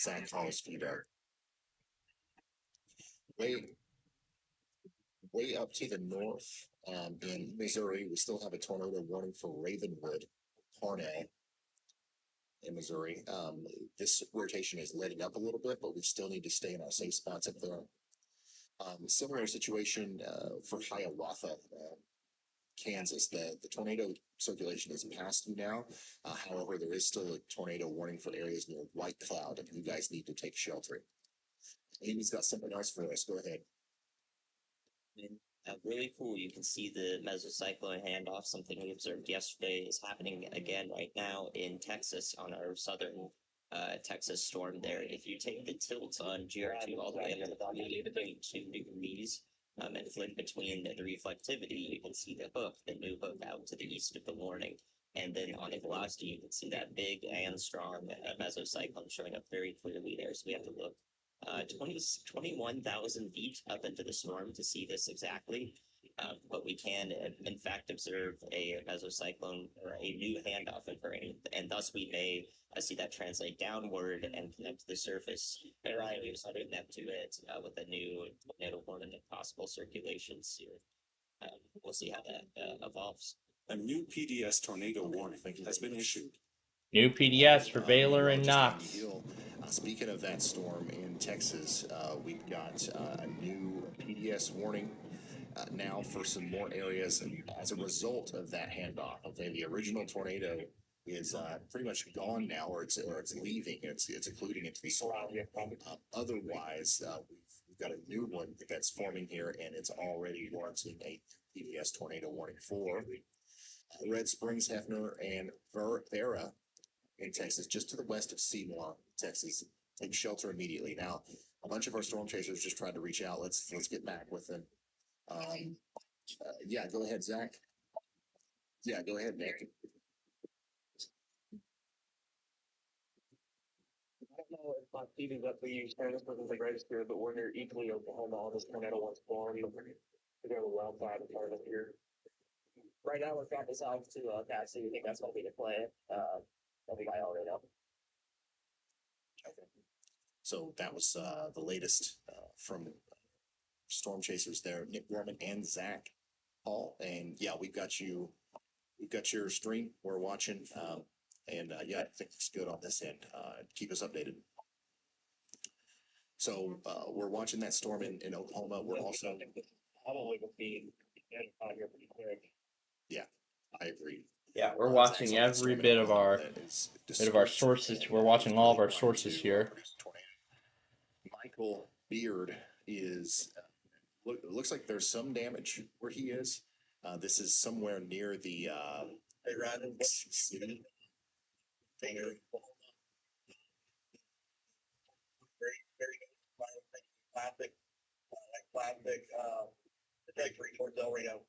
Zach Hall's feet up. Way up to the north, in Missouri, we still have a tornado warning for Ravenwood, Parnell, in Missouri. This rotation is letting up a little bit, but we still need to stay in our safe spots up there. Similar situation for Hiawatha, Kansas. The tornado circulation is past you now. However, there is still a tornado warning for areas near White Cloud, and you guys need to take shelter. Amy's got something else for us. Go ahead. Really cool. You can see the mesocyclone handoff. Something we observed yesterday is happening again right now in Texas on our southern Texas storm there. If you take the tilt on GR2 all the way up to 32 degrees and flip between the reflectivity, you can see the hook, the new hook out to the east of the warning. And then on a velocity, you can see that big and strong mesocyclone showing up very clearly there. So we have to look 21,000 feet up into the storm to see this exactly. But we can, in fact, observe a mesocyclone or a new handoff occurring, and thus we may see that translate downward and connect to the surface. But Ryan, we was heading up to it with a new tornado warning and possible circulations here. We'll see how that evolves. A new PDS tornado warning has been issued. New PDS for Baylor and Knox. Speaking of that storm in Texas, we've got a new PDS warning now for some more areas as a result of that handoff. Okay, the original tornado is pretty much gone now, or it's leaving. It's occluding into the storm. Otherwise, we've got a new one that's forming here, and it's already warranting a PDS tornado warning for Red Springs, Hefner, and Vera in Texas, just to the west of Seymour, Texas. Take shelter immediately. Now, a bunch of our storm chasers just tried to reach out. Let's get back with them. Yeah, go ahead, Zach. Yeah, go ahead, Nick. I don't know if my feeding's up for you, Spanish wasn't the greatest here, but we're near Eakley, Oklahoma. On this tornado once formed. We're going to wildfire the part of here. Right now, we're dropping this out to Cassie. We think that's going to be the play. That we got already know. Okay. So that was the latest from storm chasers there, Nick Gorman and Zach Hall. And yeah, we've got your stream we're watching. And yeah, I think it's good on this end. Keep us updated. So we're watching that storm in Oklahoma. We're also probably will be out here pretty quick. Yeah, I agree. Yeah, we're watching every bit of our sources. We're watching all of our sources here. Michael Beard is looks like there's some damage where he is. This is somewhere near the city. Classic trajectory towards El Reno.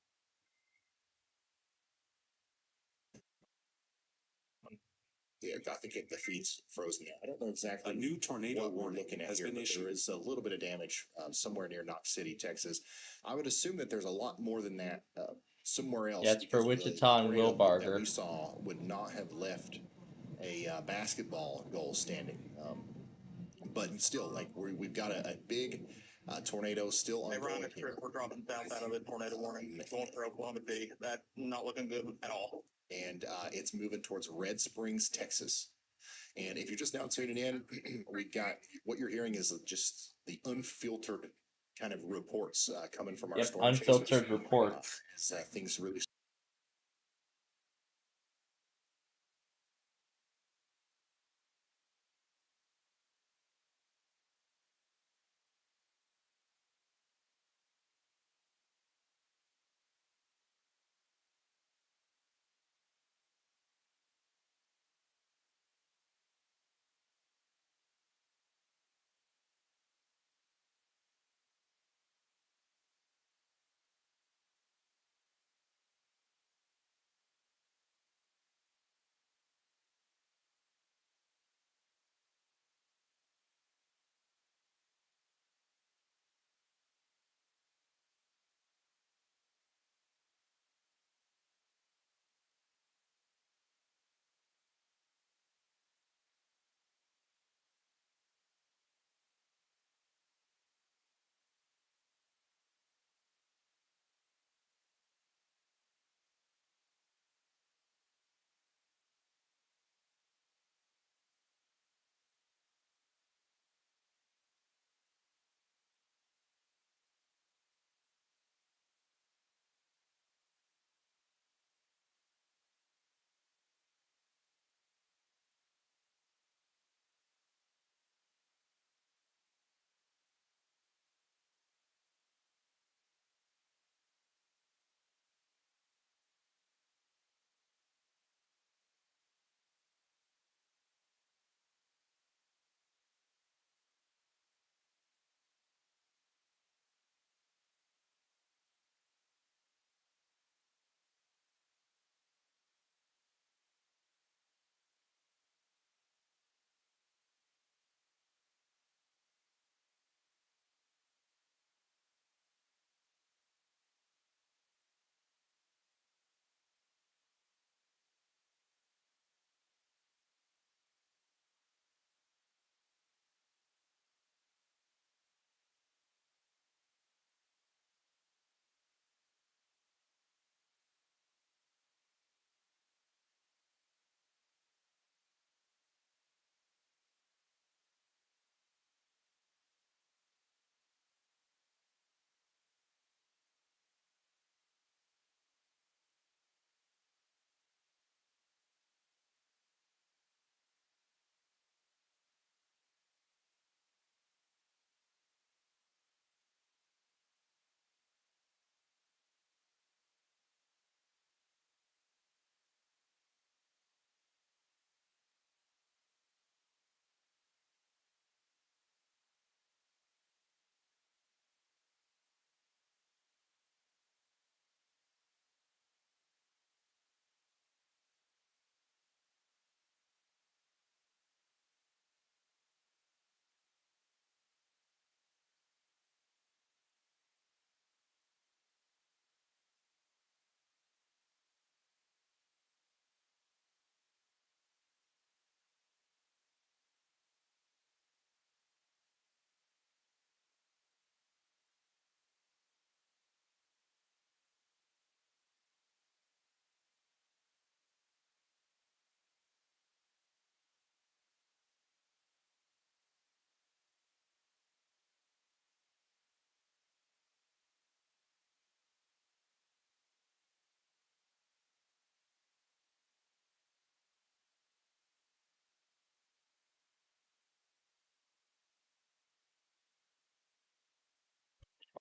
Yeah, I think the feed's frozen. I don't know exactly. A new tornado warning looking at has here, been issued. There is a little bit of damage somewhere near Knox City, Texas. I would assume that there's a lot more than that somewhere else. Yeah, it's for Wichita and Wilbarger. That we saw would not have left a basketball goal standing. But still, like we've got a big tornado still ongoing here. We're dropping south out of the tornado warning. Going for Oklahoma City. That's not looking good at all. And it's moving towards Red Springs, Texas. And if you're just now tuning in, we've got what you're hearing is just the unfiltered kind of reports coming from our storm unfiltered chasers. reports. As things really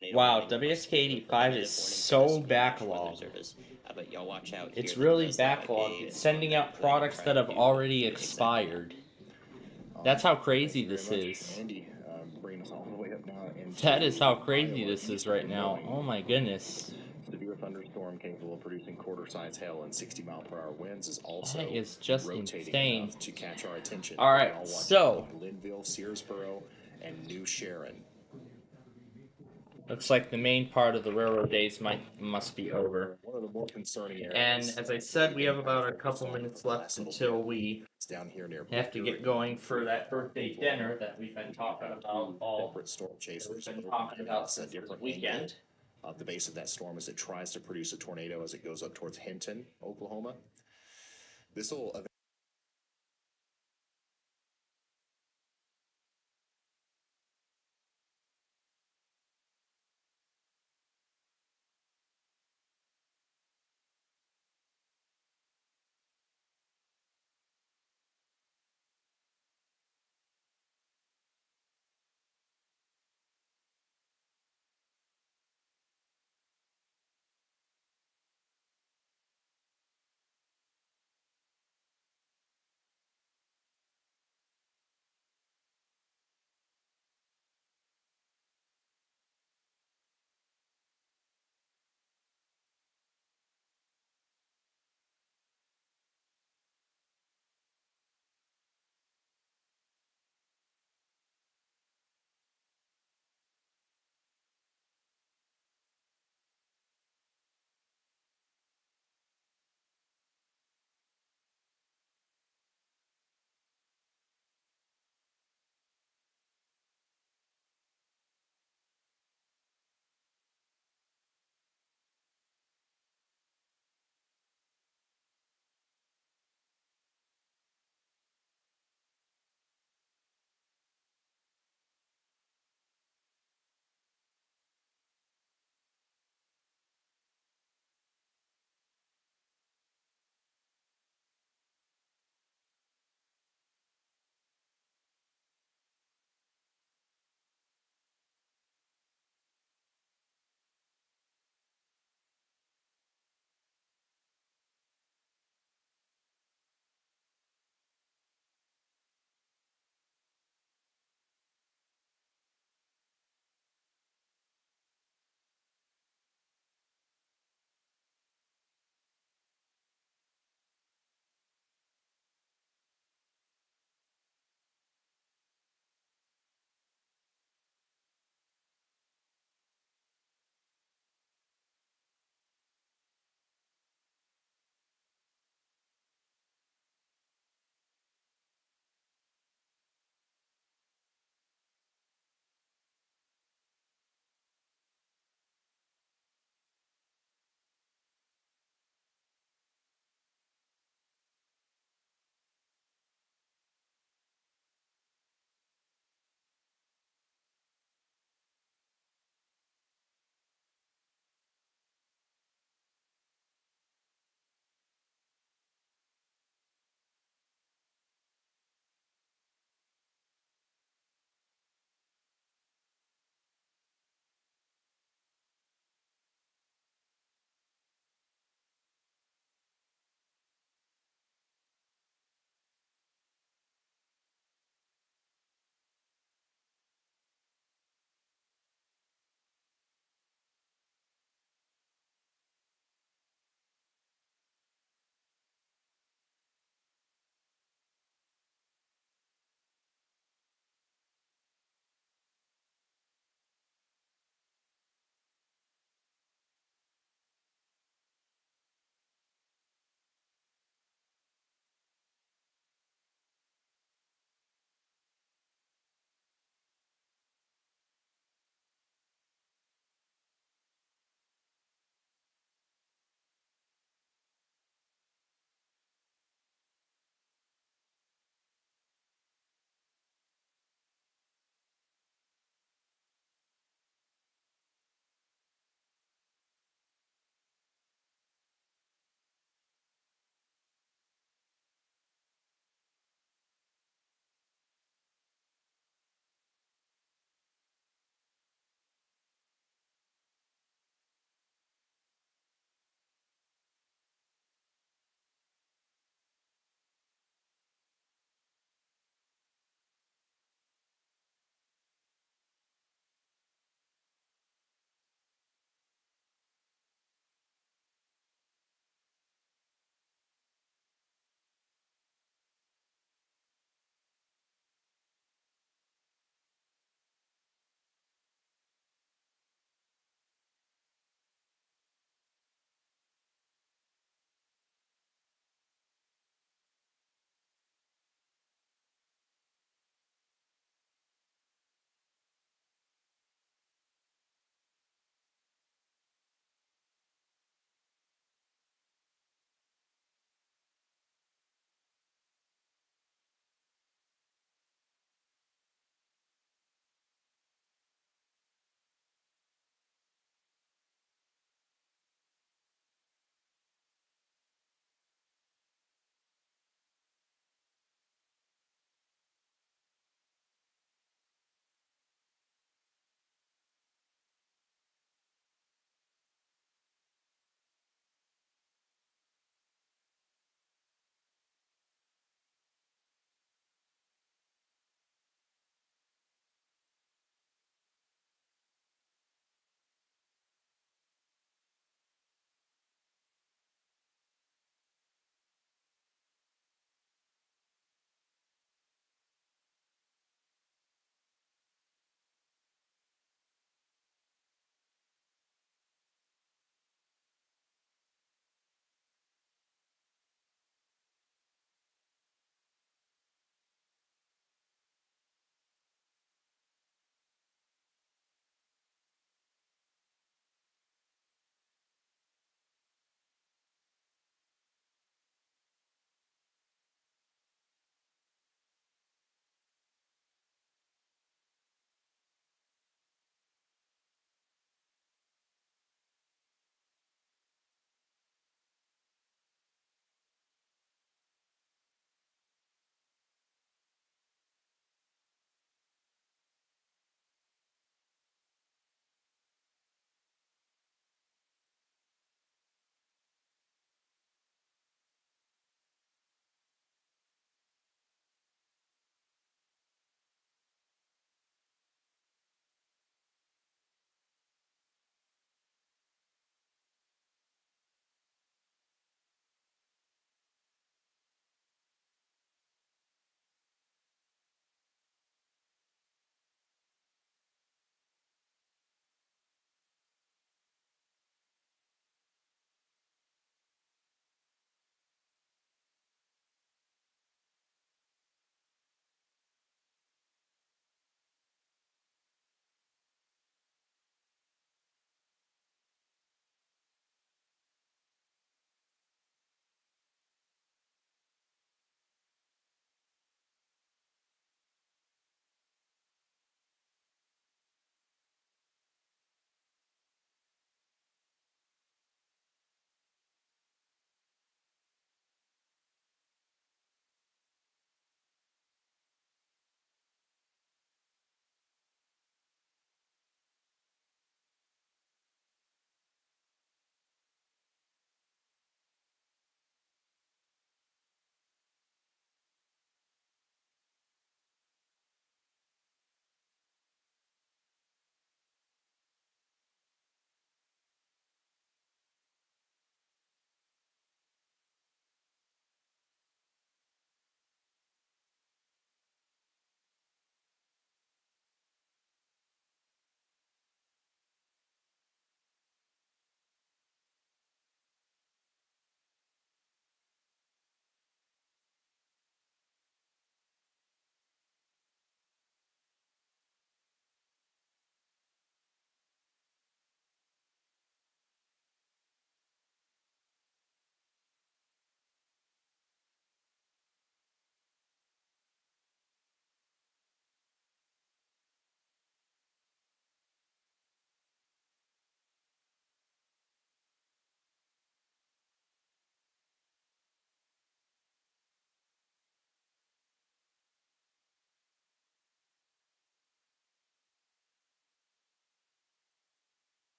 tornado Wow, warning request WSK85 preventative is warning so for the National Weather backlogged. Service. But y'all watch out It's here really because there might backlogged. be a It's storm sending that out they will products try that to have do already exactly that. expired. That's how crazy Thank you this very much, is. Andy. Bringing us all the way up now into That is how crazy Iowa this is Eastern right now. Illinois. Oh my goodness. Severe thunderstorm capable of producing quarter-size hail and 60-mile-per-hour winds is also That is just rotating insane. enough to catch our attention. All right, Y'all watch so out. Linville, Searsboro, and New Sharon. looks like the main part of the railroad days must be over. One of the more concerning areas. And as I said, we have about a couple minutes left until we down here near have to get going for that birthday dinner that we've been talking about all. Corporate storm chasers. We've been talking about since the weekend. Of the base of that storm as it tries to produce a tornado as it goes up towards Hinton, Oklahoma. This will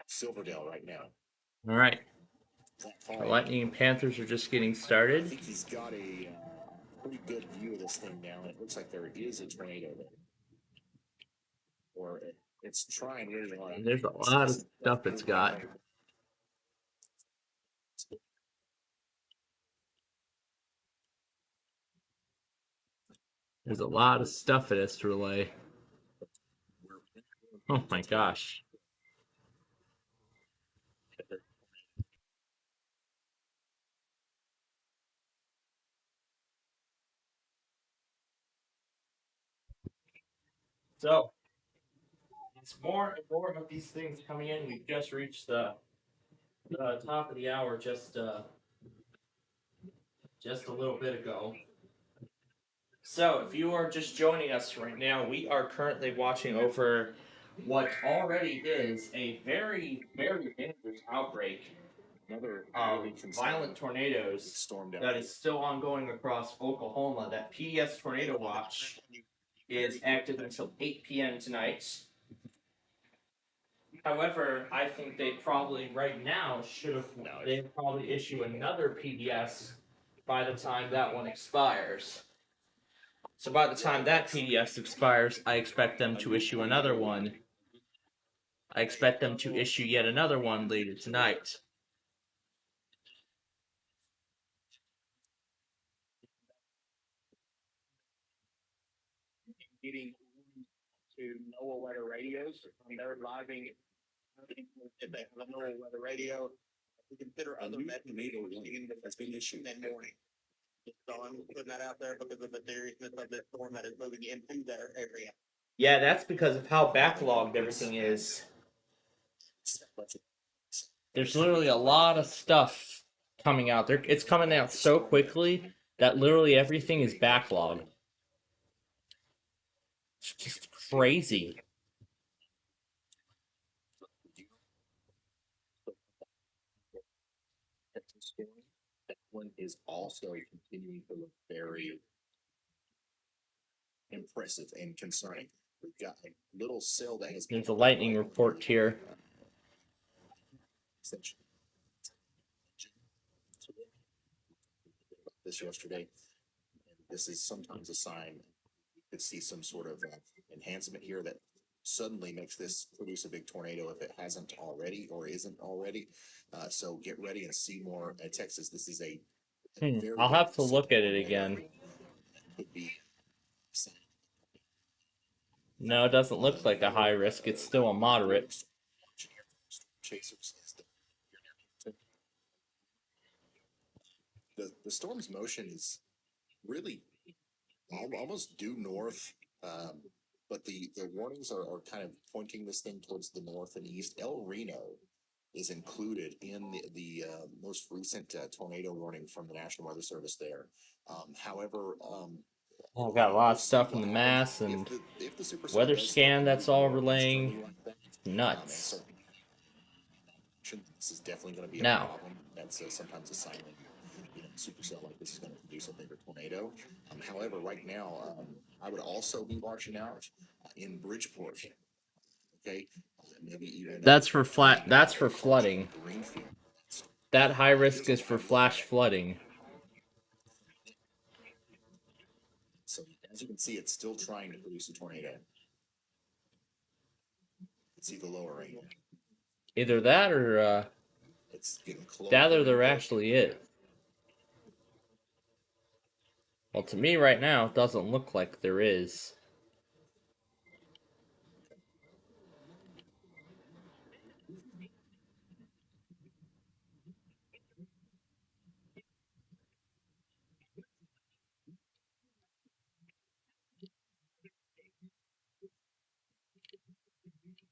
Silverdale right now. All right. The Lightning and Panthers are just getting I started. think he's got a pretty good view of this thing now. It looks like there is a tornado there. Or it's trying really hard. And there's a lot of stuff it's got. There's a lot of stuff it has to relay. Oh my gosh. So, it's more and more of these things coming in. We've just reached the top of the hour just a little bit ago. So, if you are just joining us right now, we are currently watching over what already is a very, very dangerous outbreak of violent tornadoes that is still ongoing across Oklahoma. That PDS Tornado Watch is active until 8 p.m. tonight. However, I think they probably right now they'd probably issue another PDS by the time that one expires. So by the time that PDS expires, I expect them to issue another one. I expect them to issue yet another one later tonight. Getting to NOAA weather radios. They're living. If they have a NOAA weather radio, we consider other tornado warning that's been issued that morning. So I'm putting that out there because of the seriousness of this storm that is moving into their area. Yeah, that's because of how backlogged everything is. There's literally a lot of stuff coming out there. It's coming out so quickly that literally everything is backlogged. It's just crazy. That one is also continuing to look very impressive and concerning. We've got a little cell that has There's a lightning report here. This yesterday, and this is sometimes a sign. You could see some sort of enhancement here that suddenly makes this produce a big tornado if it hasn't already or isn't already. So get ready and see more at Texas. This is a very I'll have to look at it again. Could be. No, it doesn't look like a high risk. It's still a moderate. Chasers the storm's motion is really almost due north, but the warnings are kind of pointing this thing towards the north and east. El Reno is included in the most recent tornado warning from the National Weather Service there. However, I've got a lot of stuff in the mass and weather scan that's all relaying. Nuts. This is definitely going to be a Now, problem. That's sometimes a sign when supercell like this is going to produce a bigger tornado. However, right now, I would also be watching out in Bridgeport. Okay, maybe even that's for flooding. That high risk is for flash flooding. So as you can see, it's still trying to produce a tornado. See the lower range. Either that or it's getting close. That or there actually is. Well, to me right now, it doesn't look like there is.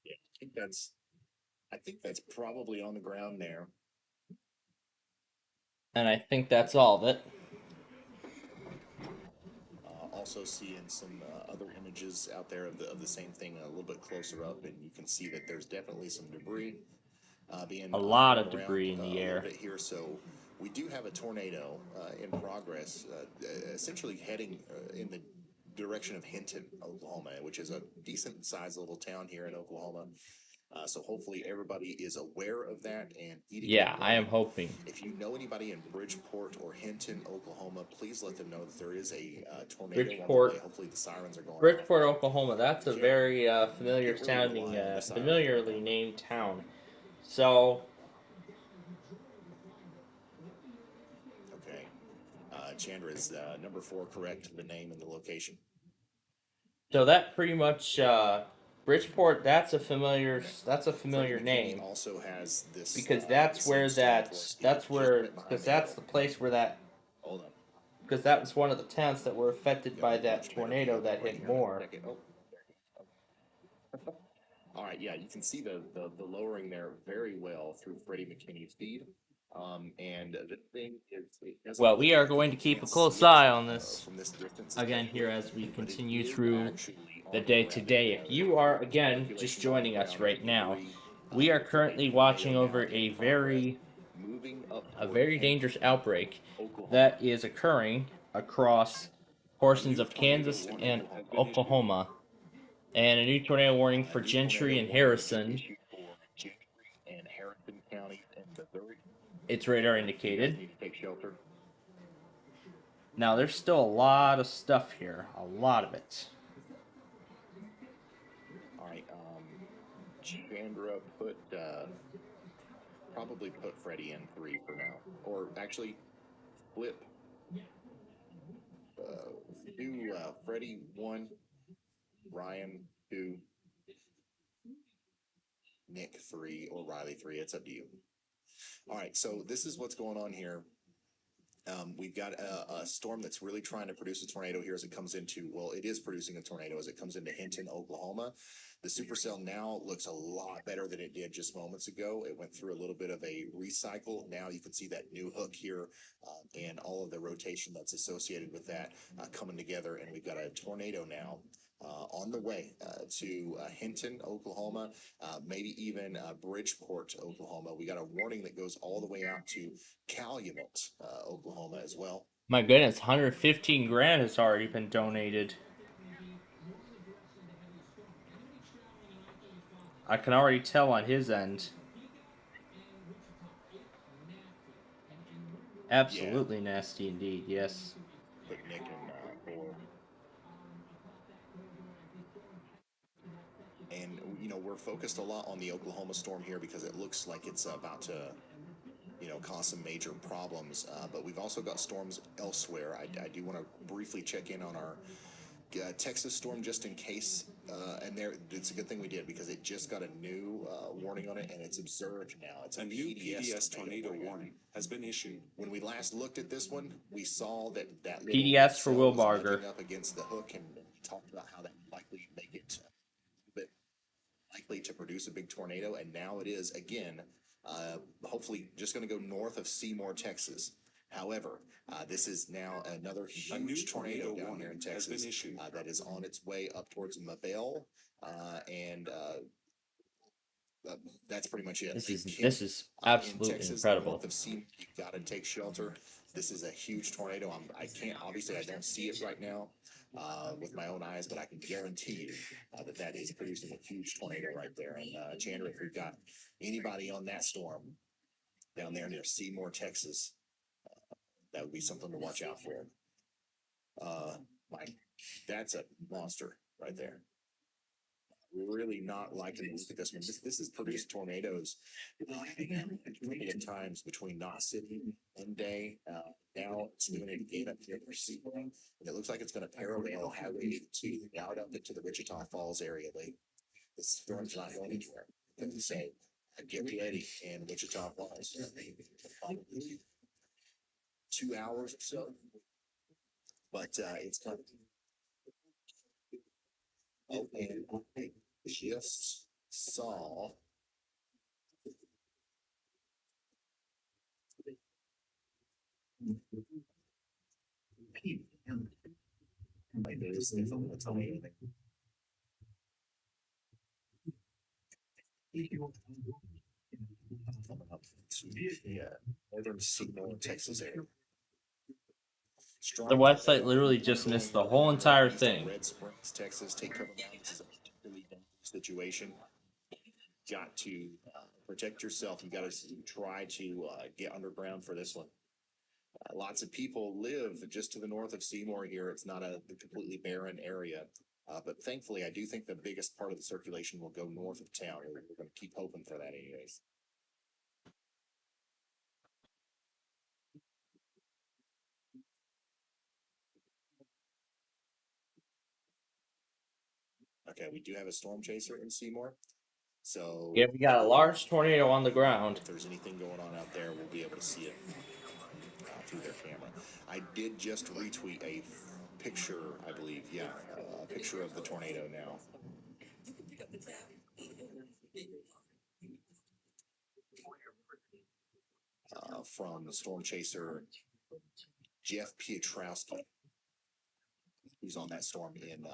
Yeah, I think that's probably on the ground there. And I think that's all of it. Also seeing some other images out there of the same thing a little bit closer up, and you can see that there's definitely some debris being a lot of debris in the air. A little bit here, so we do have a tornado in progress, essentially heading in the direction of Hinton, Oklahoma, which is a decent-sized little town here in Oklahoma. So hopefully everybody is aware of that and eating. Yeah, I am hoping. If you know anybody in Bridgeport or Hinton, Oklahoma, please let them know that there is a tornado on the way. Hopefully the sirens are going off. Bridgeport, Oklahoma. That's a very familiar sounding, familiarly named town. So. Okay. Chandra is number 4 correct, the name and the location. So that pretty much Bridgeport. That's a familiar name. Also has this because that's where that's the place where that. Hold on. Because that was one of the towns that were affected by that tornado that hit Moore. All right, yeah, you can see the lowering there very well through Freddie McKinney's feed. And the thing is, well, we are going to keep a close eye on this again here as we continue through the day-to-day. If you are again just joining us right now, we are currently watching over a very dangerous outbreak that is occurring across portions of Kansas and Oklahoma, and a new tornado warning for Gentry and Harrison. It's radar indicated. Now, there's still a lot of stuff here. A lot of it. Alright, Chandra probably put Freddie in 3 for now. Or actually, flip. Do Freddie 1, Ryan 2, Nick 3, or Riley 3. It's up to you. Alright, so this is what's going on here. We've got a storm that's really trying to produce a tornado here as it comes into, well, it is producing a tornado as it comes into Hinton, Oklahoma. The supercell now looks a lot better than it did just moments ago. It went through a little bit of a recycle. Now you can see that new hook here and all of the rotation that's associated with that coming together. And we've got a tornado now on the way to Hinton, Oklahoma, maybe even Bridgeport, Oklahoma. We got a warning that goes all the way out to Calumet, Oklahoma as well. My goodness, 115 grand has already been donated. I can already tell on his end. Absolutely nasty indeed, yes. Put Nick in 4. And, you know, we're focused a lot on the Oklahoma storm here because it looks like it's about to, you know, cause some major problems. But we've also got storms elsewhere. I do want to briefly check in on our Texas storm just in case. And it's a good thing we did because it just got a new warning on it and it's observed now. It's a new PDS tornado warning has been issued. When we last looked at this one, we saw that PDS for Will Barger up against the hook, and we talked about how that likely make it likely to produce a big tornado, and now it is again. Hopefully, just going to go north of Seymour, Texas. However, this is now another huge tornado down here in Texas that is on its way up towards Mabel, and that's pretty much it. This is absolutely Texas, incredible. North of Seymour, you've got to take shelter. This is a huge tornado. I don't see it right now with my own eyes, but I can guarantee you that is producing a huge tornado right there. And Chandra, if you've got anybody on that storm down there near Seymour, Texas, that would be something to watch out for. That's a monster right there. We're really not liking to look at this one. This has produced tornadoes a couple of times between Knott City one day. Now it's doing it again up here for Seymour, and it looks like it's going to parallel Highway 82 out up into the Wichita Falls area. This storm's not going anywhere. So get ready in Wichita Falls. 2 hours or so, but it's coming. Oh, and I just saw like there's if I'm gonna tell me anything. Coming up to the northern Seymour, Texas area. The website literally just missed the whole entire thing. Red Springs, Texas, take cover now. This is a particularly dangerous situation. got to protect yourself. You got to try to get underground for this one. Lots of people live just to the north of Seymour here. It's not a completely barren area. But thankfully, I do think the biggest part of the circulation will go north of town. We're going to keep hoping for that anyways. Okay, we do have a storm chaser in Seymour. So Yeah, we got a large tornado on the ground. if there's anything going on out there, we'll be able to see it through their camera. I did just retweet a picture, I believe, a picture of the tornado now. From the storm chaser Jeff Piotrowski, who's on that storm in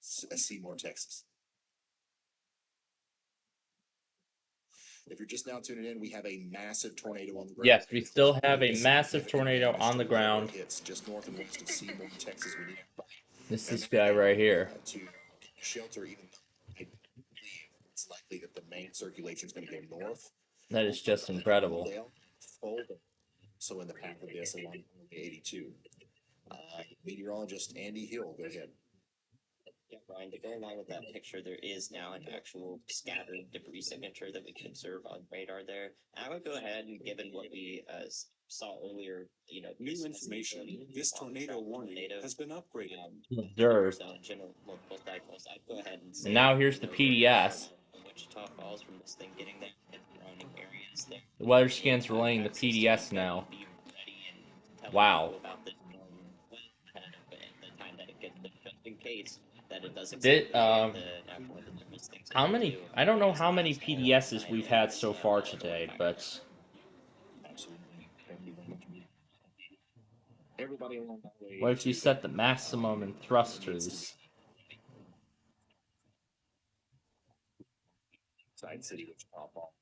Seymour, Texas. If you're just now tuning in, we have a massive tornado on the ground. Yes, we still have a massive tornado on the ground. It's just north and west of Seymour, Texas. We need This is this guy right here. To shelter, even though I believe it's likely that the main circulation is going to go north. That is just incredible. So in the path of this along 82. Meteorologist Andy Hill, go ahead. Yeah, Brian, to go along with that picture, there is now an actual scattered debris signature that we can observe on radar there. I would go ahead and, given what we saw earlier, New information. This tornado warning has been upgraded. Observed. I'd go ahead and say, And now here's the PDS. Wichita Falls from this thing getting there and surrounding areas there. The weather scan's relaying the PDS now. Wow. In case that it doesn't how many? I don't know how many PDSs we've had so far today, but what if you set the maximum in thrusters? Side City, Wichita Falls.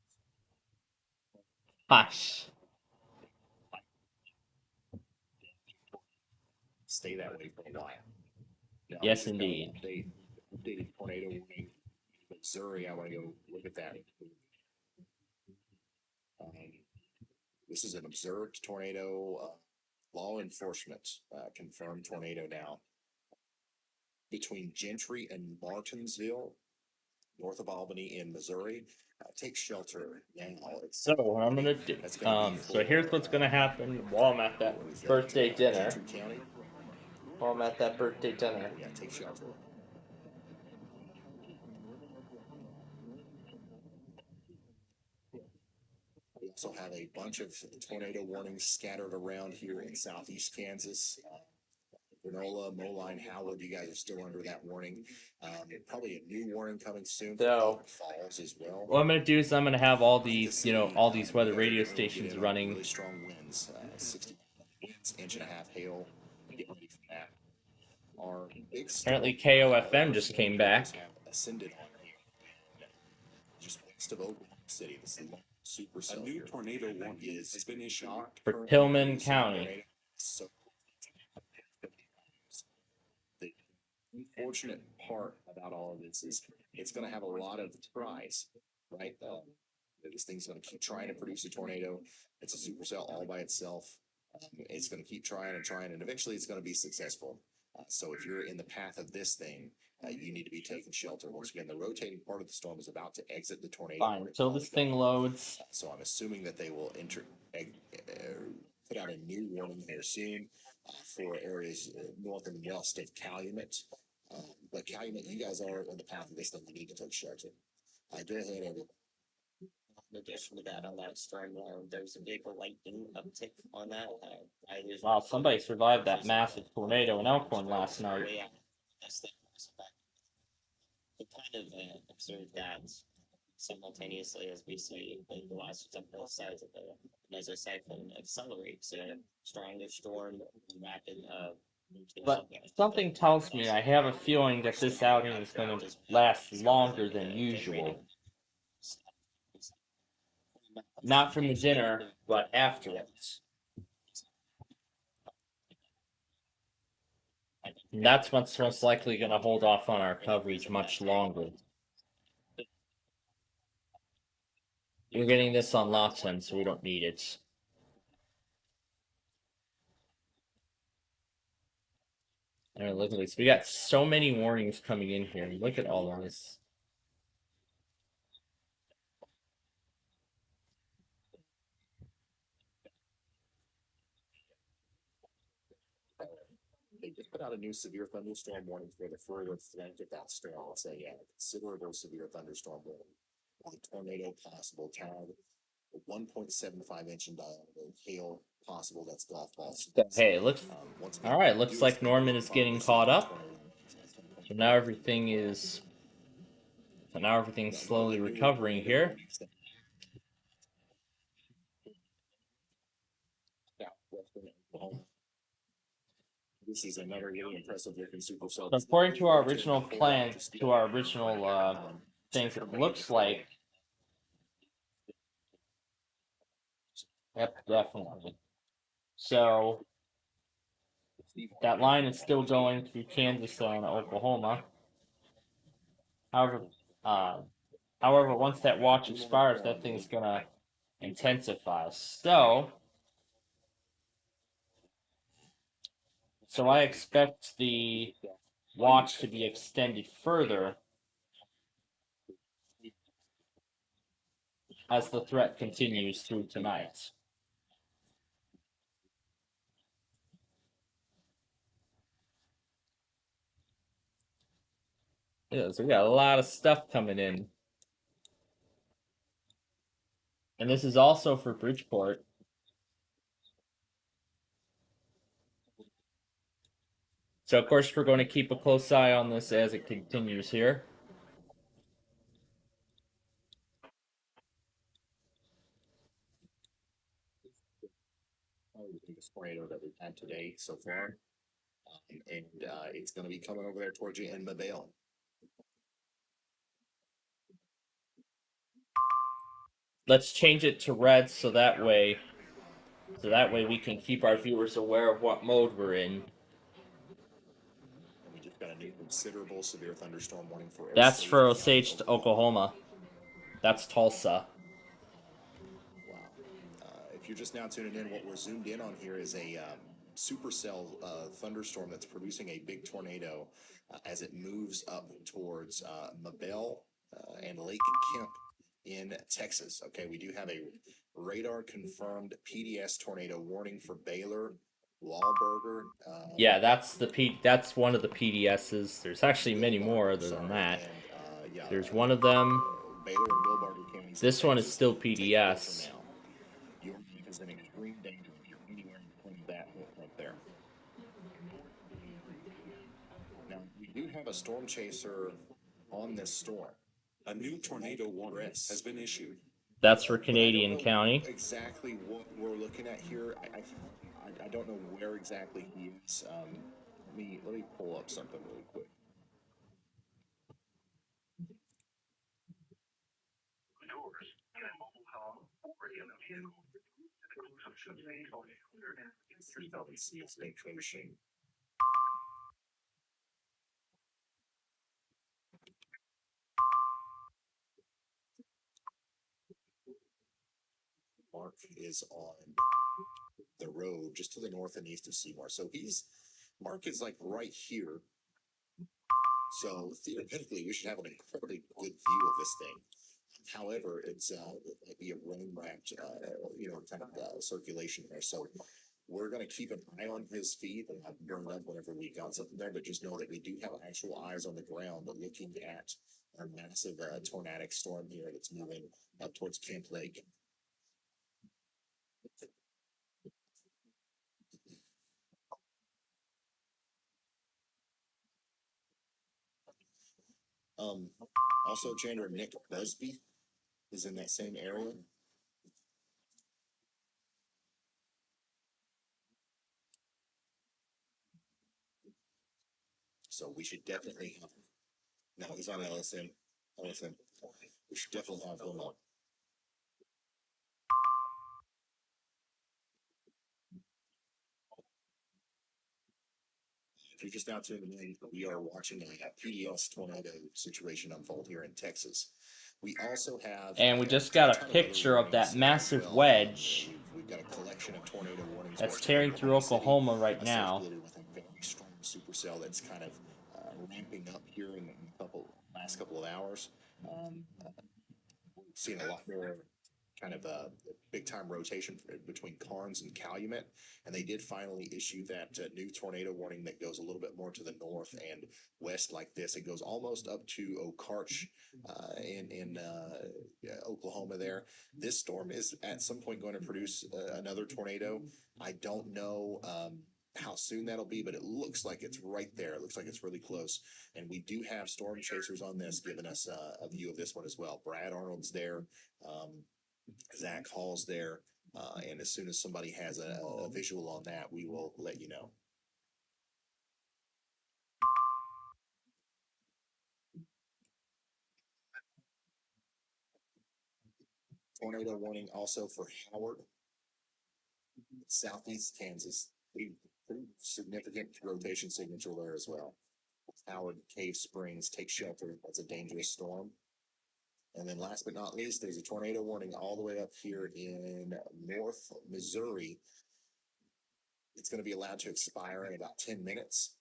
Hush. Stay that way for a while. Now, yes, indeed. Updated tornado warning in Missouri. I want to go look at that. This is an observed tornado. Law enforcement confirmed tornado now between Gentry and Martinsville, north of Albany in Missouri. Take shelter now. So what I'm gonna do. So here's what's gonna happen while I'm at that birthday dinner. While I'm at that birthday dinner. Yeah, take shelter. We also have a bunch of tornado warnings scattered around here in southeast Kansas. Granola, Moline, Howard, you guys are still under that warning. Probably a new warning coming soon. So, Falls as well. What I'm gonna do is I'm gonna have all these, all these weather radio stations running. Really strong winds, 60 winds, inch and a half hail. Get ready for that. Our big apparently KOFM just came back. Ascended on here, just west of Oklahoma City. This is super cell. A new tornado warning has been issued for Tillman County. So the unfortunate part about all of this is it's going to have a lot of tries, right? This thing's going to keep trying to produce a tornado. It's a supercell all by itself. It's going to keep trying and trying, and eventually it's going to be successful. So if you're in the path of this thing, you need to be taking shelter. Once again, the rotating part of the storm is about to exit the tornado. Fine, until this thing loads. So I'm assuming that they will put out a new warning here soon for areas north and west of Calumet. But Calumet, you guys are on the path of this thing. You need to take shelter. Go ahead, everyone. In addition to that, on that storm, there's a big lightning uptick on that. Wow, somebody survived that massive tornado in Elkhorn last night. We kind of observe that simultaneously as we see the velocities on both sides of the mesocyclone accelerates. A stronger storm, rapid. But something tells me I have a feeling that this outing is going to last longer than usual. Not from the dinner, but afterwards. And that's what's most likely going to hold off on our coverage much longer. You're getting this on lot 10, so we don't need it. All right, look at this. We got so many warnings coming in here. Look at all of this. They just put out a new severe thunderstorm warning for the further extent of that storm. It's a considerable severe thunderstorm warning. A tornado possible, Town 1.75 inch in diameter, hail possible. That's golf balls. Hey, it looks all right. Looks like Norman is getting caught up. So now everything's slowly recovering here. This is another really impressive looking supercell. So according to our original plan, things, it looks like. Yep, definitely. So that line is still going through Kansas and Oklahoma. However, once that watch expires, that thing's gonna intensify. So I expect the watch to be extended further as the threat continues through tonight. Yeah, so we got a lot of stuff coming in. And this is also for Bridgeport. So of course we're going to keep a close eye on this as it continues here. The biggest tornado that we've had today so far. And it's going to be coming over there towards you in Mobile. Let's change it to red so that way we can keep our viewers aware of what mode we're in. We just got a new considerable severe thunderstorm warning for That's for Osage to Oklahoma. That's Tulsa. Wow. If you're just now tuning in, what we're zoomed in on here is a supercell thunderstorm that's producing a big tornado as it moves up towards Mabel and Lake Kemp in Texas. Okay, we do have a radar confirmed PDS tornado warning for Baylor, Wahlberger. Yeah, that's one of the PDSs. There's actually many more other than that. There's one of them. Baylor and Wahlberger counties. This one is still PDS. Your life is in extreme danger if you're anywhere in that right there. Now, we do have a storm chaser on this storm. A new tornado warning has been issued. That's for Canadian County. Exactly what we're looking at here. I don't know where exactly he is. Let me pull up something really quick. Mark is on the road just to the north and east of Seymour. So Mark is like right here. So theoretically, we should have an incredibly good view of this thing. However, it might be a rain-wrapped, kind of circulation there. So we're going to keep an eye on his feed and have burned up whenever we got something there. But just know that we do have actual eyes on the ground looking at our massive tornadic storm here that's moving up towards Camp Lake. Also, Chandler, Nick Busby is in that same area. So we should definitely have. No, he's on LSM. We should definitely have him on. If you're just now tuning in, we are watching a PDS tornado situation unfold here in Texas. We also have, and we just got a picture of that massive wedge we've got a collection of tornado warnings that's tearing through Oklahoma right now. associated with a very strong supercell that's kind of ramping up here in the last couple of hours. We've seen a lot more kind of a big time rotation between Carnes and Calumet, and they did finally issue that new tornado warning that goes a little bit more to the north and west like this. It goes almost up to Okarch in Oklahoma there. This storm is at some point going to produce another tornado. I don't know how soon that'll be, but it looks like it's right there. It looks like it's really close. And we do have storm chasers on this, giving us a view of this one as well. Brad Arnold's there. Zach Hall's there, and as soon as somebody has a visual on that, we will let you know. Tornado warning also for Howard, southeast Kansas. Pretty significant rotation signature there as well. Howard, Cave Springs, take shelter. That's a dangerous storm. And then last but not least, there's a tornado warning all the way up here in North Missouri. It's going to be allowed to expire in about 10 minutes.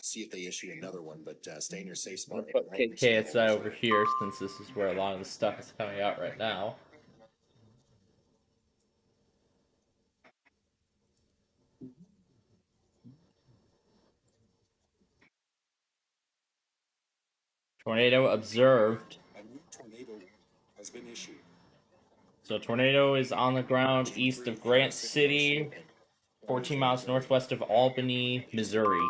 See if they issue another one, but stay in your safe spot. We'll put KSI over here since this is where a lot of the stuff is coming out right now. Tornado observed. A new tornado has been issued. So tornado is on the ground east of Grant City, 14 miles northwest of Albany, Missouri.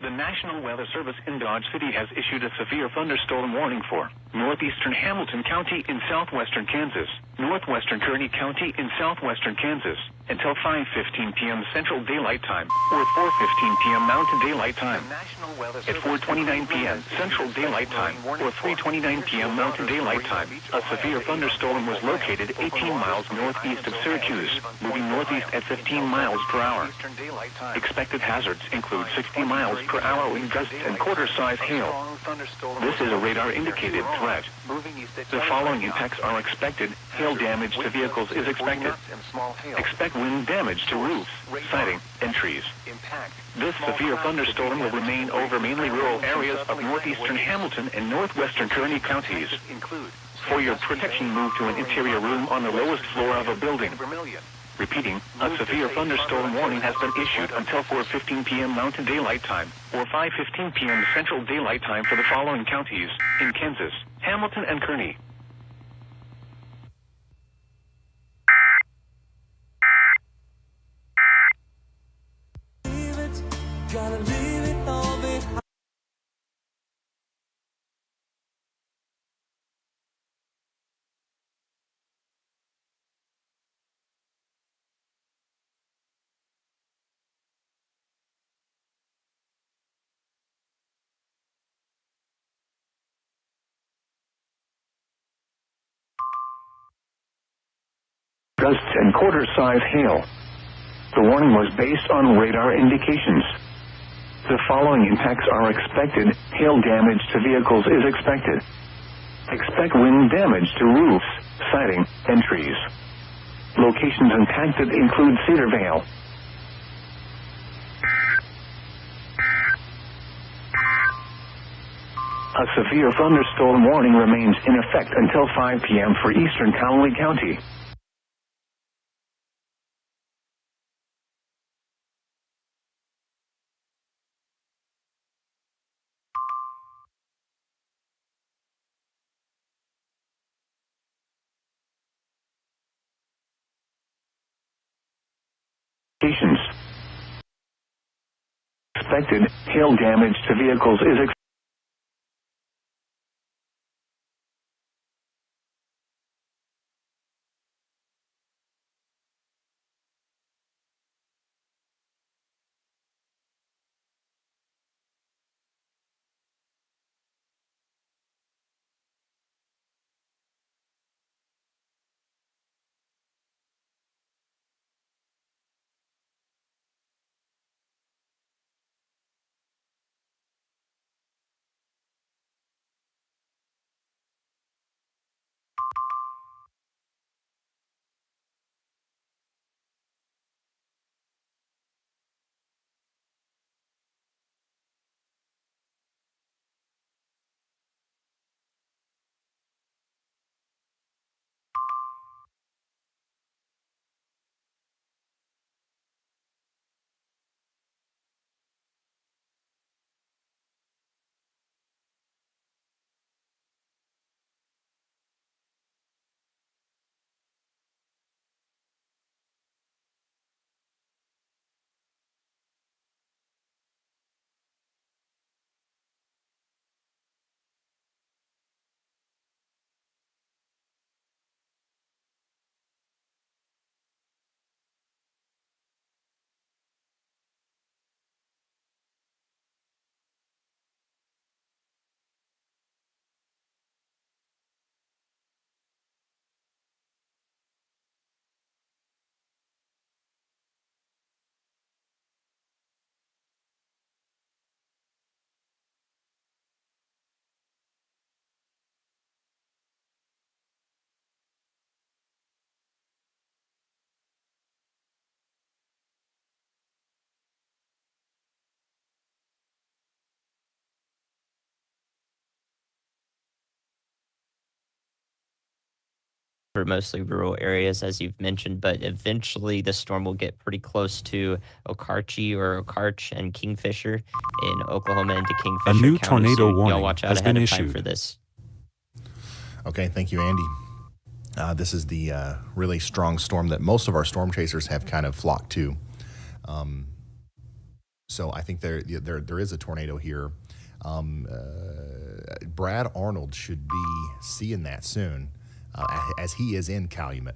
The National Weather Service in Dodge City has issued a severe thunderstorm warning for northeastern Hamilton County in southwestern Kansas, northwestern Kearney County in southwestern Kansas, until 5:15 p.m. Central Daylight Time, or 4:15 p.m. Mountain Daylight Time. At 4:29 p.m. Central Daylight Time, or 3:29 p.m. Mountain Daylight Time, a severe thunderstorm was located 18 miles northeast of Syracuse, moving northeast at 15 miles per hour. Expected hazards include 60 miles per hour wind gusts and quarter-size hail. This is a radar-indicated threat. The following impacts are expected. Hail damage to vehicles is expected. Expect wind damage to roofs, siding, and trees. This severe thunderstorm will remain over mainly rural areas of northeastern Hamilton and northwestern Kearney counties. For your protection, move to an interior room on the lowest floor of a building. Repeating, a severe thunderstorm warning has been issued until 4:15 p.m. Mountain Daylight Time, or 5:15 p.m. Central Daylight Time for the following counties in Kansas, Hamilton, and Kearney. gotta leave it all behind. Gusts and quarter-size hail. The warning was based on radar indications. The following impacts are expected. Hail damage to vehicles is expected. Expect wind damage to roofs, siding, and trees. Locations impacted include Cedarvale, a severe thunderstorm warning remains in effect until 5 p.m. for eastern Cowley County. Expected hail damage to vehicles is expected. For mostly rural areas, as you've mentioned, but eventually the storm will get pretty close to Okarche or Okarche and Kingfisher in Oklahoma into Kingfisher A new County. tornado So y'all warning watch out has ahead been of time issued. for this. Okay, thank you, Andy. This is the really strong storm that most of our storm chasers have kind of flocked to. So I think there is a tornado here. Brad Arnold should be seeing that soon, as he is in Calumet.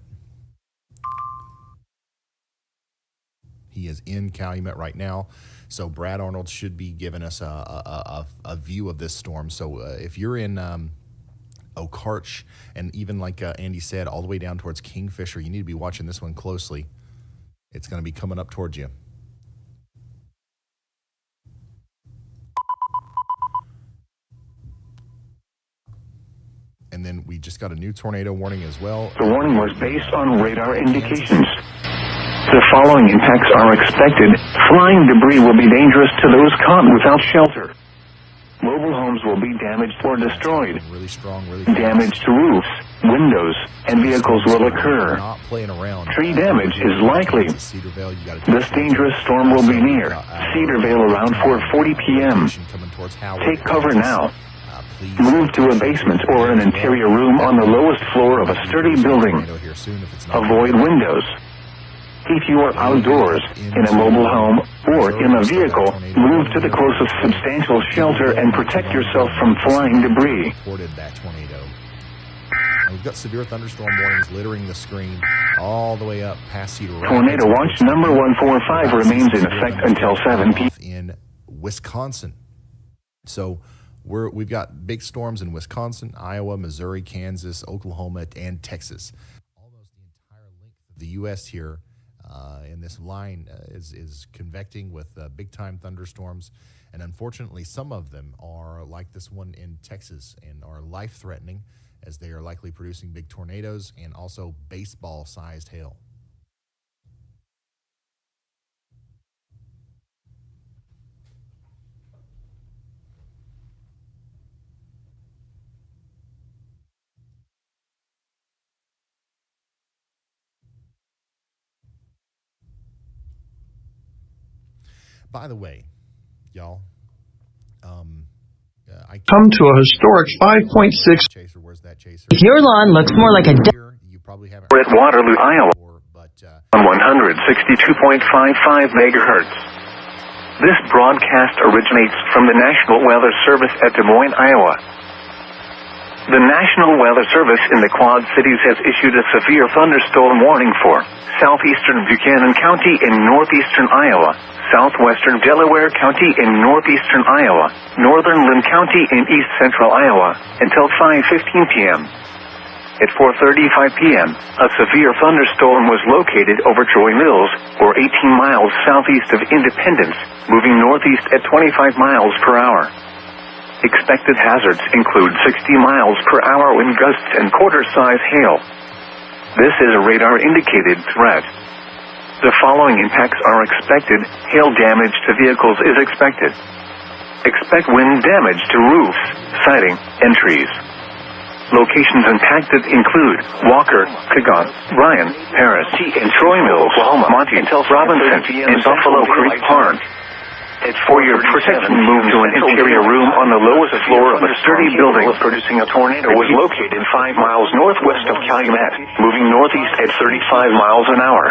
He is in Calumet right now. So Brad Arnold should be giving us a view of this storm. So if you're in Okarche, and even like Andy said, all the way down towards Kingfisher, you need to be watching this one closely. It's going to be coming up towards you. And then we just got a new tornado warning as well. The warning was based on radar indications. The following impacts are expected. Flying debris will be dangerous to those caught without shelter. Mobile homes will be damaged or destroyed. Really strong, really fast. Damage to roofs, windows, and vehicles will occur. Not playing around. Tree damage is likely. This dangerous storm will be near Cedarvale around 4:40 p.m. Take cover now. Move to a basement or an interior room on the lowest floor of a sturdy building. Avoid windows. If you are outdoors, in a mobile home, or in a vehicle, move to the closest substantial shelter and protect yourself from flying debris. Reported that tornado. And we've got severe thunderstorm warnings littering the screen all the way up past Cedar Rapids. Tornado watch number 145 remains in effect until 7 p.m. in Wisconsin. So we've got big storms in Wisconsin, Iowa, Missouri, Kansas, Oklahoma, and Texas. Almost the entire length of the U.S. here in this line is convecting with big-time thunderstorms. And unfortunately, some of them are like this one in Texas and are life-threatening, as they are likely producing big tornadoes and also baseball-sized hail. By the way, y'all, I come to a historic 5.6. Chaser, where's that chaser? If your lawn looks more like a You probably haven't. We're at Waterloo, Iowa, on 162.55 megahertz. This broadcast originates from the National Weather Service at Des Moines, Iowa. The National Weather Service in the Quad Cities has issued a severe thunderstorm warning for southeastern Buchanan County in northeastern Iowa, southwestern Delaware County in northeastern Iowa, northern Lynn County in east central Iowa, until 5:15 p.m. At 4:35 p.m., a severe thunderstorm was located over Joy Mills, or 18 miles southeast of Independence, moving northeast at 25 miles per hour. Expected hazards include 60 miles per hour wind gusts and quarter-size hail. This is a radar-indicated threat. The following impacts are expected. Hail damage to vehicles is expected. Expect wind damage to roofs, siding, and trees. Locations impacted include Walker, Cagon, Bryan, Paris, and Troy Mills, Oklahoma, Monty, Robinson, and Buffalo Creek Park. For your protection, move to an interior room on the lowest floor of a sturdy building. Producing a tornado was located 5 miles northwest of Calumet, moving northeast at 35 miles an hour.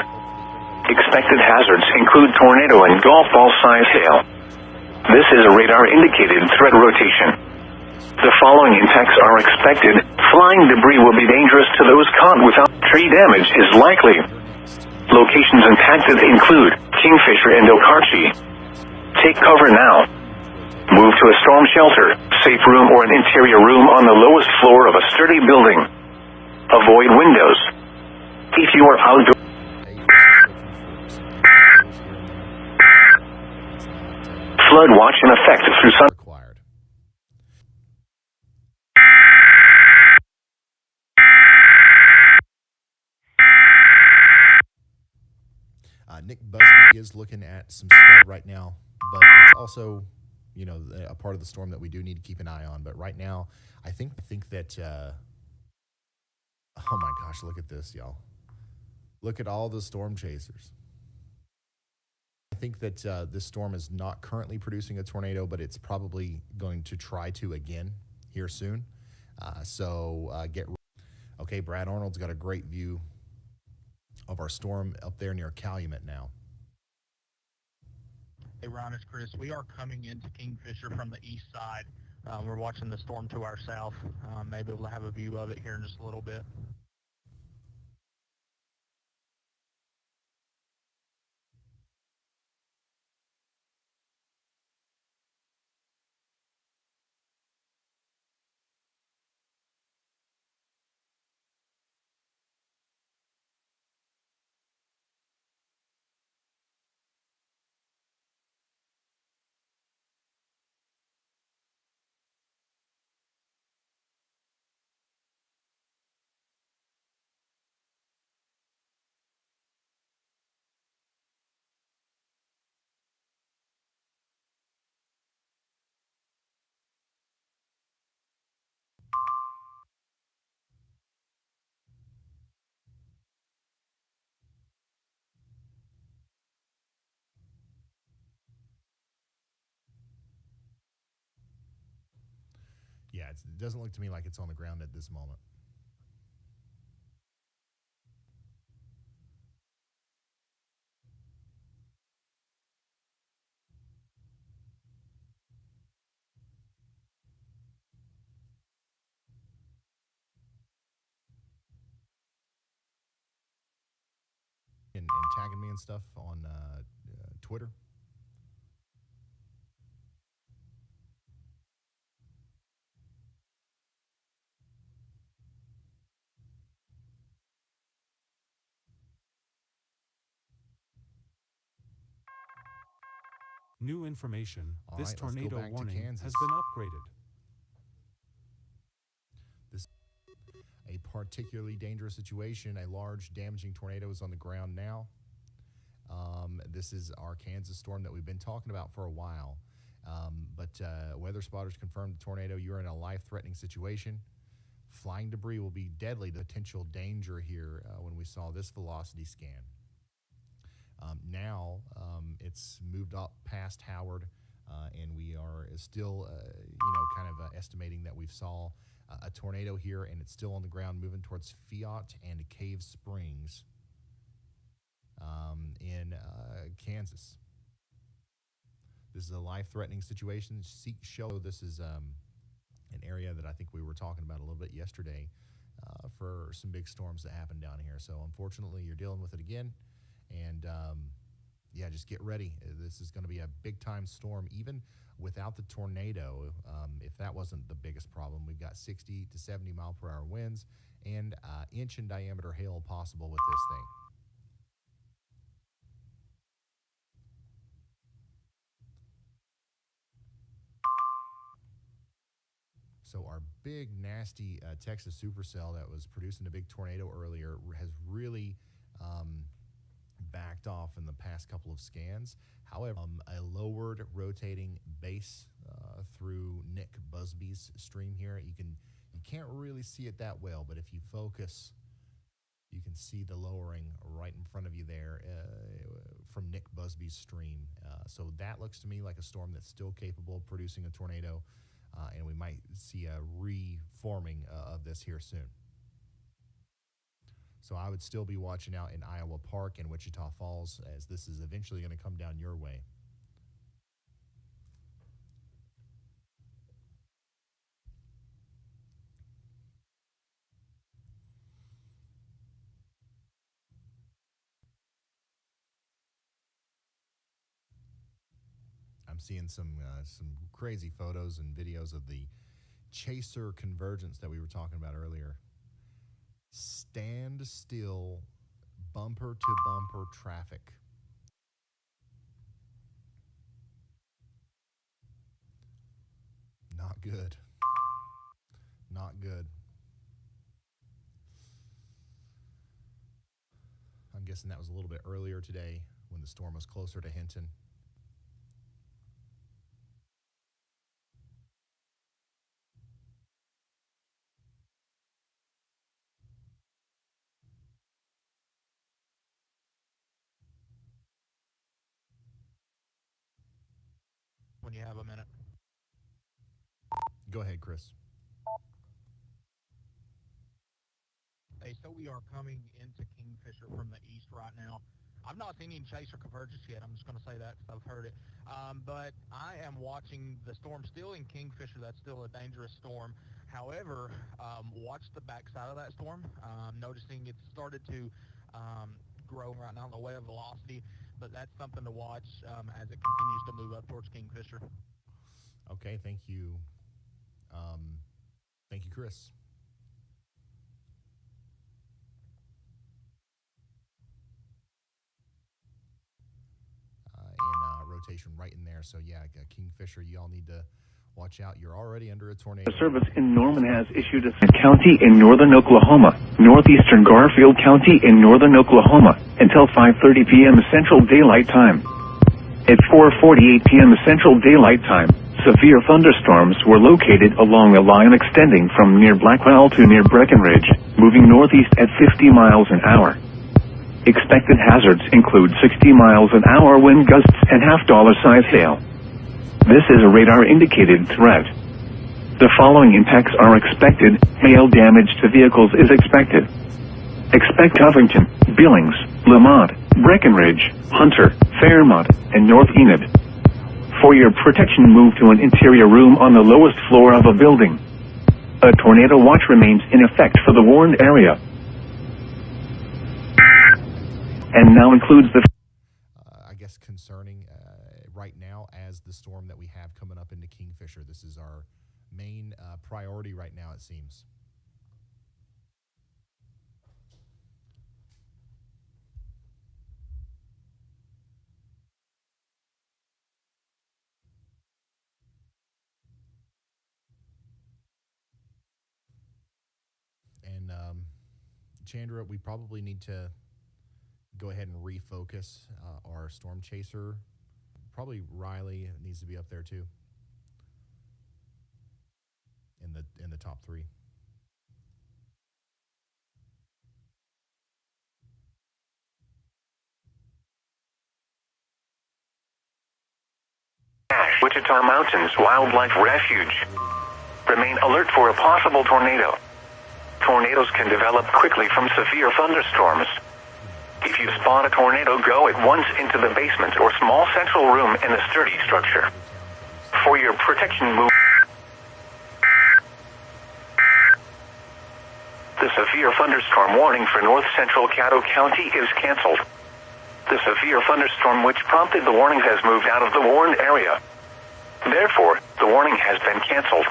Expected hazards include tornado and golf ball-sized hail. This is a radar-indicated threat rotation. The following impacts are expected. Flying debris will be dangerous to those caught without. Tree damage is likely. Locations impacted include Kingfisher and Okarche. Take cover now. Move to a storm shelter, safe room, or an interior room on the lowest floor of a sturdy building. Avoid windows. If you are outdoors. Flood watch in effect through sun. Nick Busby is looking at some scud right now, but it's also, a part of the storm that we do need to keep an eye on. But right now, I think that, oh my gosh, look at this, y'all. Look at all the storm chasers. I think that this storm is not currently producing a tornado, but it's probably going to try to again here soon. Okay, Brad Arnold's got a great view of our storm up there near Calumet now. Hey Ron, it's Chris. We are coming into Kingfisher from the east side. We're watching the storm to our south. Maybe we'll have a view of it here in just a little bit. Yeah, it doesn't look to me like it's on the ground at this moment. tagging me and stuff on Twitter. New information. All This right, let's go tornado back to warning Kansas. has been upgraded. This a particularly dangerous situation. A large damaging tornado is on the ground now. This is our Kansas storm that we've been talking about for a while. But weather spotters confirmed the tornado. You're in a life-threatening situation. Flying debris will be deadly. The potential danger here when we saw this velocity scan. Now it's moved up past Howard, and we are still, kind of estimating that we've saw a tornado here, and it's still on the ground moving towards Fiat and Cave Springs in Kansas. This is a life-threatening situation. Show this is an area that I think we were talking about a little bit yesterday for some big storms that happened down here. So unfortunately, you're dealing with it again. And, just get ready. This is going to be a big-time storm, even without the tornado. If that wasn't the biggest problem, we've got 60 to 70 mile-per-hour winds and inch-in-diameter hail possible with this thing. So our big, nasty Texas supercell that was producing a big tornado earlier has really backed off in the past couple of scans. However, a lowered rotating base through Nick Busby's stream here. You can't really see it that well, but if you focus, you can see the lowering right in front of you there from Nick Busby's stream. So that looks to me like a storm that's still capable of producing a tornado, and we might see a reforming of this here soon. So I would still be watching out in Iowa Park and Wichita Falls, as this is eventually going to come down your way. I'm seeing some crazy photos and videos of the chaser convergence that we were talking about earlier. Stand still, bumper to bumper traffic. Not good. Not good. I'm guessing that was a little bit earlier today when the storm was closer to Hinton. When you have a minute. Go ahead, Chris. Hey, so we are coming into Kingfisher from the east right now. I've not seen any chaser convergence yet. I'm just going to say that because I've heard it. But I am watching the storm still in Kingfisher. That's still a dangerous storm. However, watch the backside of that storm. Noticing it's started to grow right now in the way of velocity, but that's something to watch as it continues to move up towards Kingfisher. Okay, thank you. Thank you, Chris. Rotation right in there. So yeah, Kingfisher, you all need to watch out. You're already under a tornado. The service in Norman has issued a county in northern Oklahoma, northeastern Garfield County in northern Oklahoma, until 5:30 p.m. Central Daylight Time. At 4:48 p.m. Central Daylight Time, severe thunderstorms were located along a line extending from near Blackwell to near Breckenridge, moving northeast at 50 miles an hour. Expected hazards include 60 miles an hour wind gusts and half-dollar-size hail. This is a radar-indicated threat. The following impacts are expected. Hail damage to vehicles is expected. Expect Covington, Billings, Lamont, Breckenridge, Hunter, Fairmont, and North Enid. For your protection, move to an interior room on the lowest floor of a building. A tornado watch remains in effect for the warned area. and now includes the I guess concerning right now as the storm that we have coming up into Kingfisher. This is our main priority right now, it seems. And Chandra, we probably need to go ahead and refocus our storm chaser. Probably Riley needs to be up there too in the top 3. Wichita Mountains Wildlife Refuge. Remain alert for a possible tornado. Tornadoes can develop quickly from severe thunderstorms. If you spot a tornado, go at once into the basement or small central room in a sturdy structure. For your protection, move. The severe thunderstorm warning for north central Caddo County is canceled. The severe thunderstorm which prompted the warning has moved out of the warned area. Therefore, the warning has been canceled.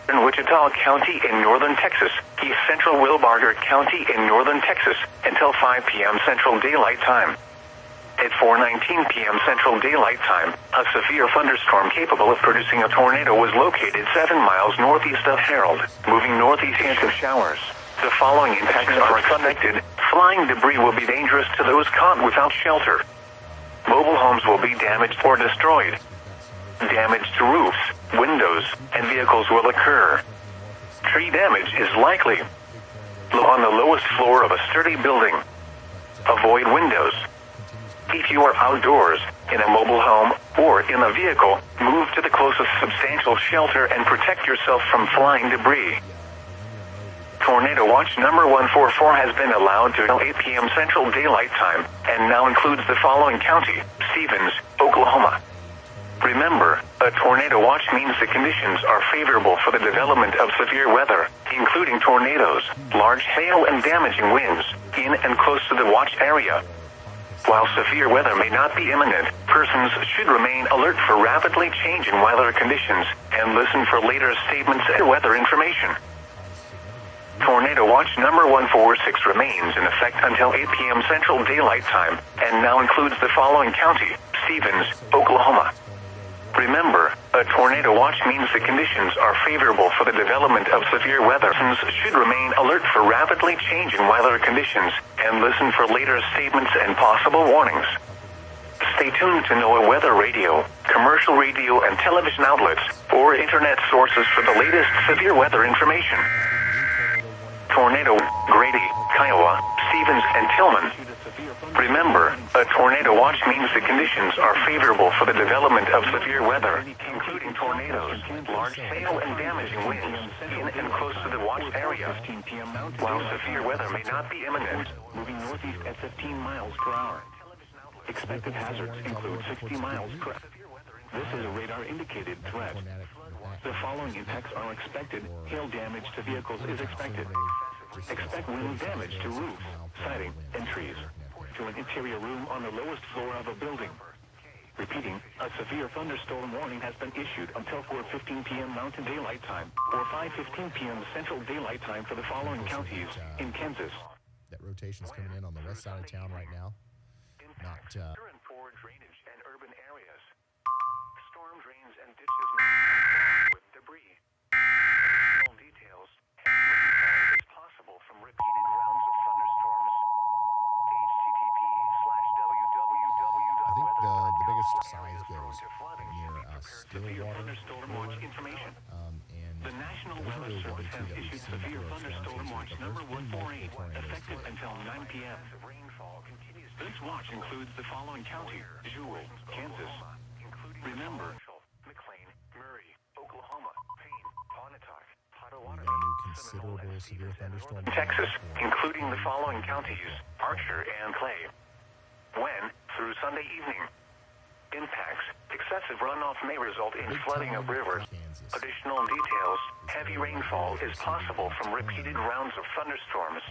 In Wichita County in northern Texas, east central Wilbarger County in northern Texas, until 5 p.m. Central Daylight Time. At 4:19 p.m. Central Daylight Time, a severe thunderstorm capable of producing a tornado was located 7 miles northeast of Harold, moving northeast into showers. The following impacts are expected. Flying debris will be dangerous to those caught without shelter. Mobile homes will be damaged or destroyed. Damage to roofs, windows, and vehicles will occur. Tree damage is likely. On the lowest floor of a sturdy building. Avoid windows. If you are outdoors, in a mobile home, or in a vehicle, move to the closest substantial shelter and protect yourself from flying debris. Tornado Watch number 144 has been allowed to 8 p.m. Central Daylight Time, and now includes the following county: Stevens, Oklahoma. Remember, a tornado watch means the conditions are favorable for the development of severe weather, including tornadoes, large hail and damaging winds, in and close to the watch area. While severe weather may not be imminent, persons should remain alert for rapidly changing weather conditions and listen for later statements and weather information. Tornado Watch number 146 remains in effect until 8 p.m. Central Daylight Time, and now includes the following county: Stevens, Oklahoma. Remember, a tornado watch means the conditions are favorable for the development of severe weather. Persons should remain alert for rapidly changing weather conditions and listen for later statements and possible warnings. Stay tuned to NOAA weather radio, commercial radio and television outlets, or internet sources for the latest severe weather information. Tornado, Grady, Kiowa, Stevens, and Tillman. Remember, a tornado watch means the conditions are favorable for the development of severe weather, including tornadoes, large hail and damaging winds, in and close to the watch area. While severe weather may not be imminent, moving northeast at 15 miles per hour. Expected hazards include 60 miles per hour. This is a radar-indicated threat. The following impacts are expected. Hail damage to vehicles is expected. Expect wind damage to roofs, siding, and trees. To an interior room on the lowest floor of a building. Repeating, a severe thunderstorm warning has been issued until 4:15 p.m. Mountain Daylight Time or 5:15 p.m. Central Daylight Time for the following counties in Kansas. That rotation's coming in on the west side of town right now. Not Poor drainage and urban areas. Storm drains and ditches may become clogged with debris. Additional details. Rainfall is possible from repeated rounds of thunderstorms. I think the biggest size goes near Stillwater. And the National Weather Service has issued severe thunderstorm watch number 148, effective until 9 p.m. This watch includes the following counties: Jewel, Kansas. Remember, McLean, Murray, Oklahoma, Payne, Pontotoc, Potawatomi, considerable severe thunderstorm. Texas, including the following counties: Archer and Clay. When, through Sunday evening. Impacts: excessive runoff may result in flooding of rivers. Kansas. Additional details. Heavy rainfall is possible from repeated rounds of thunderstorms.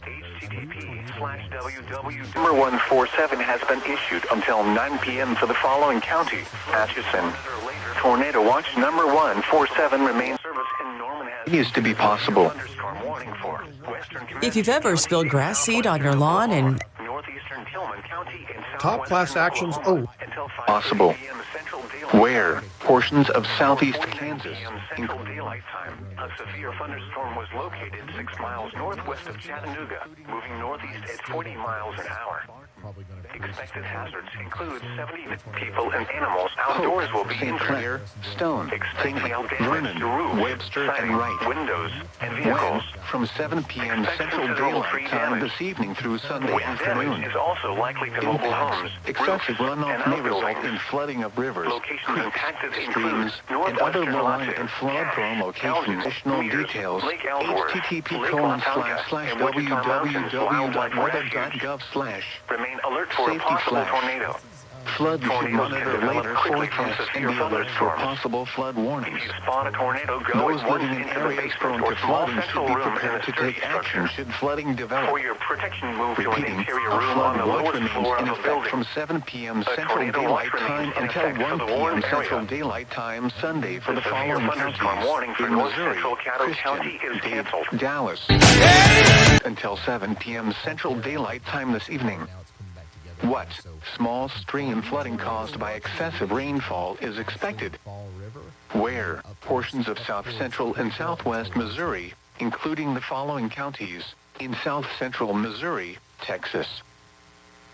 HTTP/www. Number 147 has been issued until 9 p.m. for the following counties: Atchison. Tornado watch number 147 remains service in Norman has Continues to be possible. thunderstorm warning for western If you've ever spilled grass seed on your lawn and northeastern Tillman County and Top class actions until 5:30 possible. p.m. Central Daylight Where portions of southeast Kansas, Central Daylight Time. A severe thunderstorm was located 6 miles northwest of Chattanooga, moving northeast at 40 miles an hour. Expected hazards include 70 people and animals. Outdoors will be St. injured. Clair, Stone, Expect hail damage Vernon, to roofs, Webster, siding, and Wright. windows, and When vehicles. from 7 p.m. Expect Central considerable tree Daylight Time damage. this evening through Sunday Wind afternoon. damage is also likely to mobile homes, Impacts, excessive roofs, runoff and may result outbuildings. in flooding of rivers, Locations impacted streams, include and other northwestern low-lying Lawton, and flood-prone locations. Additional Mears, details, Lake Ellsworth, Lake http://www.weather.gov/ Remain alert for a Safety possible flash. tornado. Flood you should Tornadoes can monitor develop later quickly from forecasts and severe be alert for thunderstorms. possible flood warnings. If you spot a tornado, go Those at once living in into the areas basement prone or to small flooding should central be room in prepared a to sturdy take action structure. should flooding develop. For your protection, move to an Repeating, interior a room on flood the watch lowest remains floor in of a effect building. from 7 p.m. A Central tornado watch Daylight Time remains in until effect for 1 the p.m. warned Central area. Daylight Time Sunday for The the severe following thunderstorm counties. warning for In North Missouri, Central Caddo Christian, County is Dade, canceled. Dallas. Until 7 p.m. Central Daylight Time this evening. What small stream flooding caused by excessive rainfall is expected? Where portions of south central and southwest Missouri, including the following counties: in south central Missouri, Texas.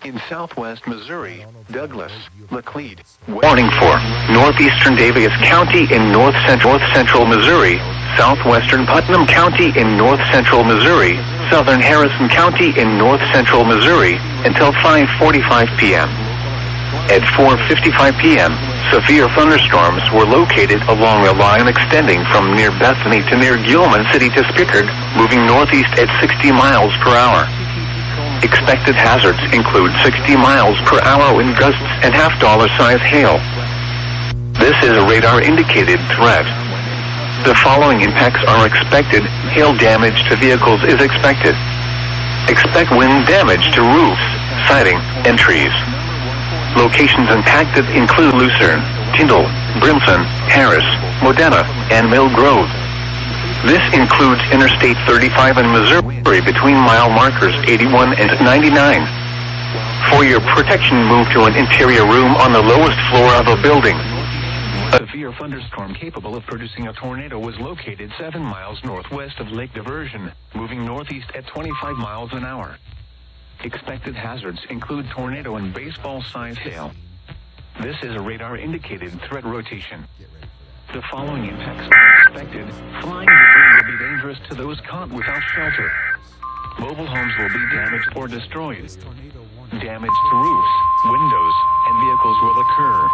In southwest Missouri, Douglas, Laclede. Warning for northeastern Daviess County in north central Missouri, southwestern Putnam County in north central Missouri, southern Harrison County in north central Missouri, until 5:45 p.m. At 4:55 p.m., severe thunderstorms were located along a line extending from near Bethany to near Gilman City to Spickard, moving northeast at 60 miles per hour. Expected hazards include 60 miles per hour wind gusts and half-dollar size hail. This is a radar-indicated threat. The following impacts are expected. Hail damage to vehicles is expected. Expect wind damage to roofs, siding, and trees. Locations impacted include Lucerne, Tyndall, Brimson, Harris, Modena, and Mill Grove. This includes Interstate 35 in Missouri between mile markers 81 and 99. For your protection, move to an interior room on the lowest floor of a building. A severe thunderstorm capable of producing a tornado was located 7 miles northwest of Lake Diversion, moving northeast at 25 miles an hour. Expected hazards include tornado and baseball-sized hail. This is a radar-indicated threat rotation. The following impacts are expected. Flying debris will be dangerous to those caught without shelter. Mobile homes will be damaged or destroyed. Damage to roofs, windows, and vehicles will occur.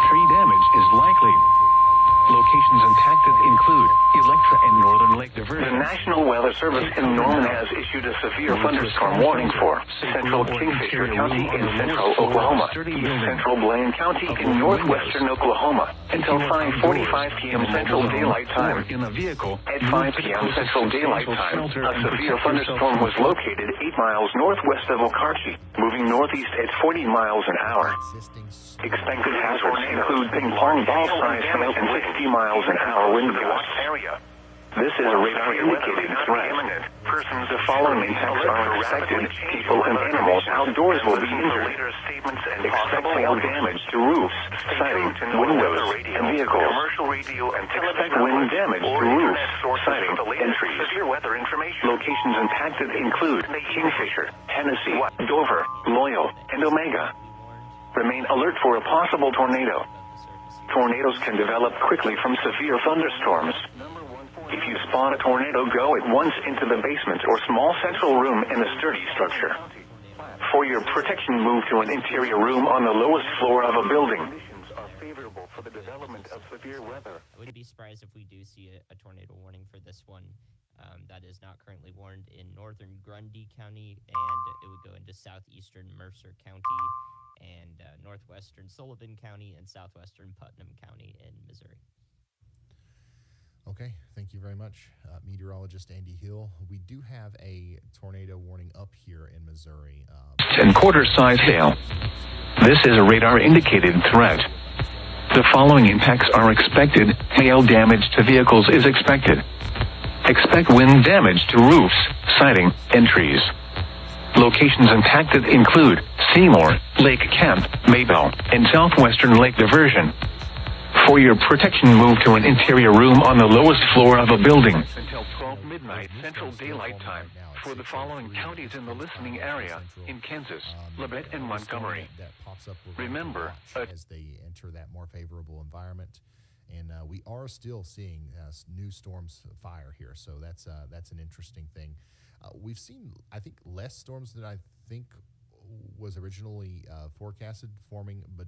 Tree damage is likely. Locations impacted include Electra and Northern Lake Diversion. The National Weather Service in Norman has issued a severe thunderstorm warning for central Kingfisher County in central Oklahoma, central Blaine County in northwestern Oklahoma, until 5:45 p.m. Central Daylight Time. In a vehicle At 5 p.m. Central Daylight Time, a severe thunderstorm was located 8 miles northwest of Okarche, moving northeast at 40 miles an hour. Expected hazards include ping-pong ball-sized hail and 60 miles an hour wind gusts. This is a radar-indicated threat. Persons the following impacts are expected. People and animals outdoors will be injured. Expect hail damage to roofs, siding, windows, and vehicles. Expect wind damage to roofs, siding, and trees. Locations impacted include Kingfisher, Hennessy, Dover, Loyal, and Omega. Remain alert for a possible tornado. Tornadoes can develop quickly from severe thunderstorms. If you spot a tornado, go at once into the basement or small central room in a sturdy structure. For your protection, move to an interior room on the lowest floor of a building. I wouldn't be surprised if we do see a tornado warning for this one. That is not currently warned in northern Grundy County, and it would go into southeastern Mercer County and northwestern Sullivan County and southwestern Putnam County in Missouri. Okay, thank you very much, meteorologist Andy Hill. We do have a tornado warning up here in Missouri. And quarter-size hail. This is a radar-indicated threat. The following impacts are expected. Hail damage to vehicles is expected. Expect wind damage to roofs, siding, and trees. Locations impacted include Seymour, Lake Camp, Maybell, and southwestern Lake Diversion. For your protection, move to an interior room on the lowest floor of a building. Until 12 midnight Central Daylight Time for the following counties in the listening area in Kansas, Labette, and Montgomery. Remember, as they enter that more favorable environment, and we are still seeing new storms fire here, so that's an interesting thing. We've seen, I think, less storms than I think was originally forecasted forming, but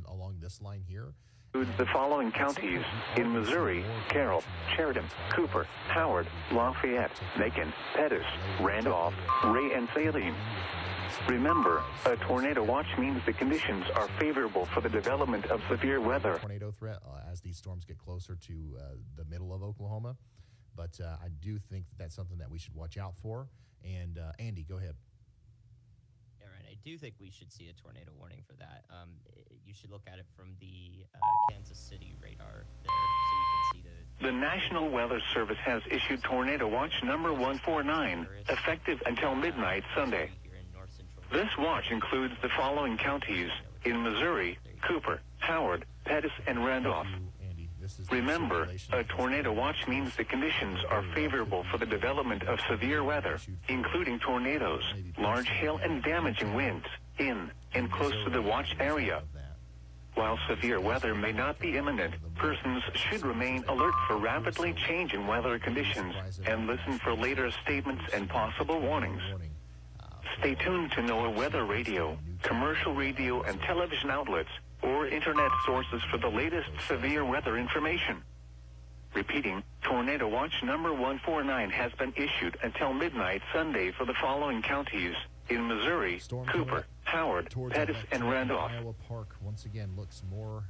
along this line here. The following counties in Missouri: Carroll, Sheridan, Cooper, Howard, Lafayette, Macon, Pettis, Randolph, Ray, and Saline. Remember, a tornado watch means the conditions are favorable for the development of severe weather. Tornado threat as these storms get closer to the middle of Oklahoma, but I do think that's something that we should watch out for. And Andy, go ahead. Yeah, right. I do think we should see a tornado warning for that. You should look at it from the Kansas City radar there, so you can see The National Weather Service has issued Tornado Watch number 149, effective until midnight Sunday. This watch includes the following counties in Missouri: Cooper, Howard, Pettis, and Randolph. Remember, a tornado watch means the conditions are favorable for the development of severe weather, including tornadoes, large hail, and damaging winds in and close to the watch area. While severe weather may not be imminent, persons should remain alert for rapidly changing weather conditions and listen for later statements and possible warnings. Stay tuned to NOAA Weather Radio, commercial radio and television outlets, or internet sources for the latest severe weather information. Repeating, Tornado Watch number 149 has been issued until midnight Sunday for the following counties in Missouri: Cooper, Howard, Pettis, and Randolph. Iowa Park once again looks more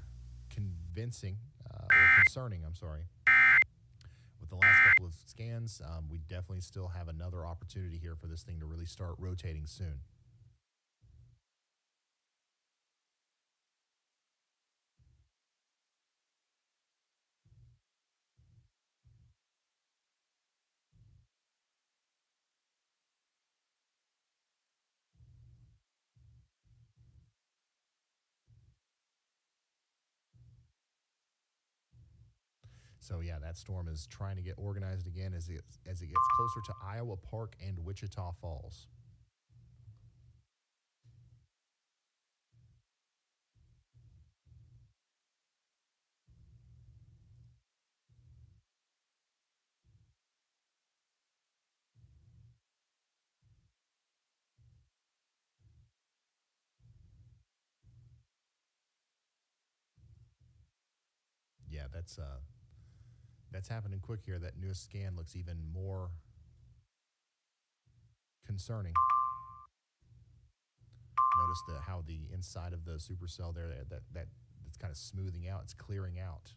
convincing, or concerning, I'm sorry. With the last couple of scans, we definitely still have another opportunity here for this thing to really start rotating soon. So yeah, that storm is trying to get organized again as it gets closer to Iowa Park and Wichita Falls. Yeah, that's happening quick here. That newest scan looks even more concerning. Notice how the inside of the supercell there, that's kind of smoothing out. It's clearing out,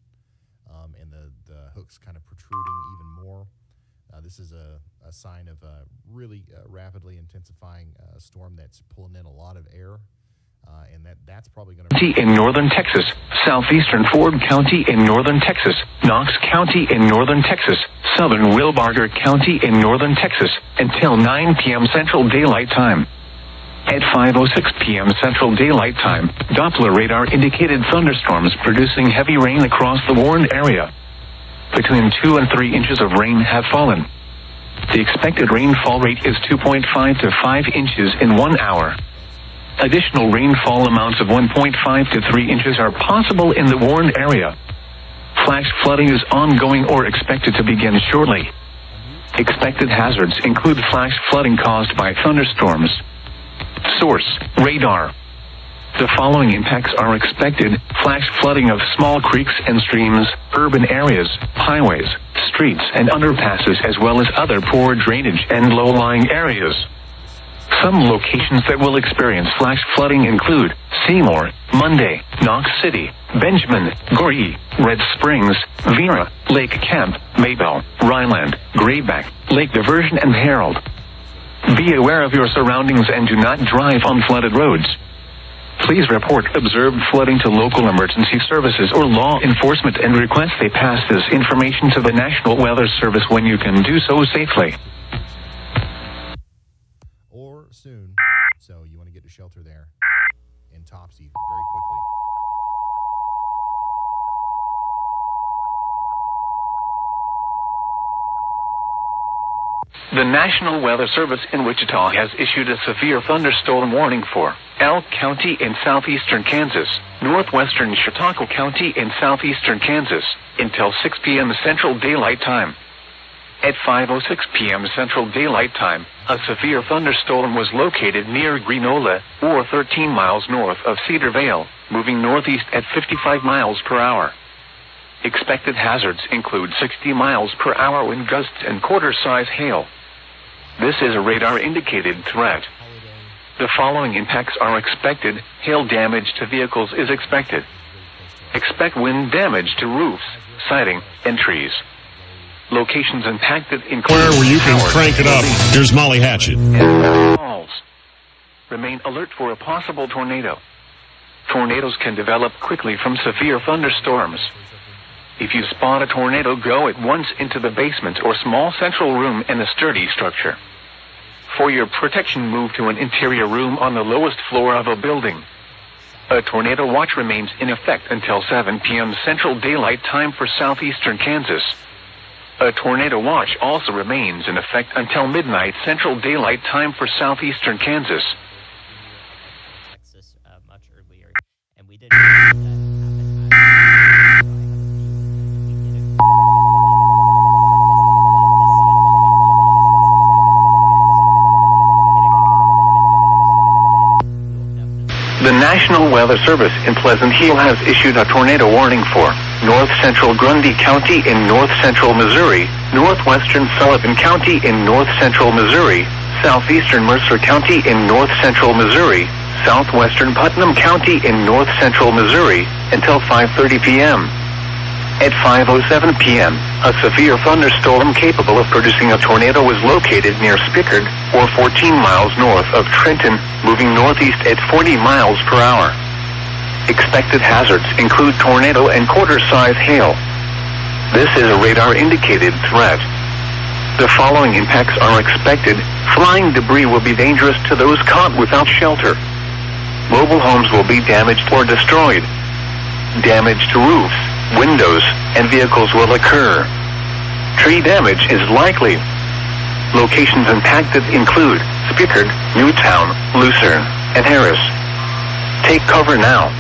and the hook's kind of protruding even more. This is a sign of a really rapidly intensifying storm that's pulling in a lot of air. And that's probably going to in northern Texas, southeastern Ford County in northern Texas, Knox County in northern Texas, southern Wilbarger County in northern Texas, until 9 p.m. Central Daylight Time. At 5:06 p.m. Central Daylight Time, Doppler radar indicated thunderstorms producing heavy rain across the warned area. Between 2 and 3 inches of rain have fallen. The expected rainfall rate is 2.5 to 5 inches in 1 hour. Additional rainfall amounts of 1.5 to 3 inches are possible in the warned area. Flash flooding is ongoing or expected to begin shortly. Expected hazards include flash flooding caused by thunderstorms. Source: radar. The following impacts are expected: flash flooding of small creeks and streams, urban areas, highways, streets, and underpasses, as well as other poor drainage and low-lying areas. Some locations that will experience flash flooding include Seymour, Monday, Knox City, Benjamin, Goree, Red Springs, Vera, Lake Camp, Maybell, Rhineland, Grayback, Lake Diversion, and Herald. Be aware of your surroundings and do not drive on flooded roads. Please report observed flooding to local emergency services or law enforcement and request they pass this information to the National Weather Service when you can do so safely. Or soon, so you want to get to shelter there in Topsy very quickly. The National Weather Service in Wichita has issued a severe thunderstorm warning for Elk County in southeastern Kansas, northwestern Chautauqua County in southeastern Kansas, until 6 p.m. Central Daylight Time. At 5:06 p.m. Central Daylight Time, a severe thunderstorm was located near Greenola, or 13 miles north of Cedar Vale, moving northeast at 55 miles per hour. Expected hazards include 60 miles per hour wind gusts and quarter-size hail. This is a radar-indicated threat. The following impacts are expected. Hail damage to vehicles is expected. Expect wind damage to roofs, siding, and trees. Locations impacted include where you can towers, crank it up. Here's Molly Hatchet. and malls. Remain alert for a possible tornado. Tornadoes can develop quickly from severe thunderstorms. If you spot a tornado, go at once into the basement or small central room in a sturdy structure. For your protection, move to an interior room on the lowest floor of a building. A tornado watch remains in effect until 7 p.m. Central Daylight Time for southeastern Kansas. A tornado watch also remains in effect until midnight Central Daylight Time for southeastern Kansas. Texas much earlier, and we did that The National Weather Service in Pleasant Hill has issued a tornado warning for north central Grundy County in north central Missouri, northwestern Sullivan County in north central Missouri, southeastern Mercer County in north central Missouri, southwestern Putnam County in north central Missouri, until 5:30 p.m. At 5:07 p.m., a severe thunderstorm capable of producing a tornado was located near Spickard, or 14 miles north of Trenton, moving northeast at 40 miles per hour. Expected hazards include tornado and quarter-size hail. This is a radar-indicated threat. The following impacts are expected. Flying debris will be dangerous to those caught without shelter. Mobile homes will be damaged or destroyed. Damage to roofs, windows, and vehicles will occur. Tree damage is likely. Locations impacted include Spickard, Newtown, Lucerne, and Harris. Take cover now.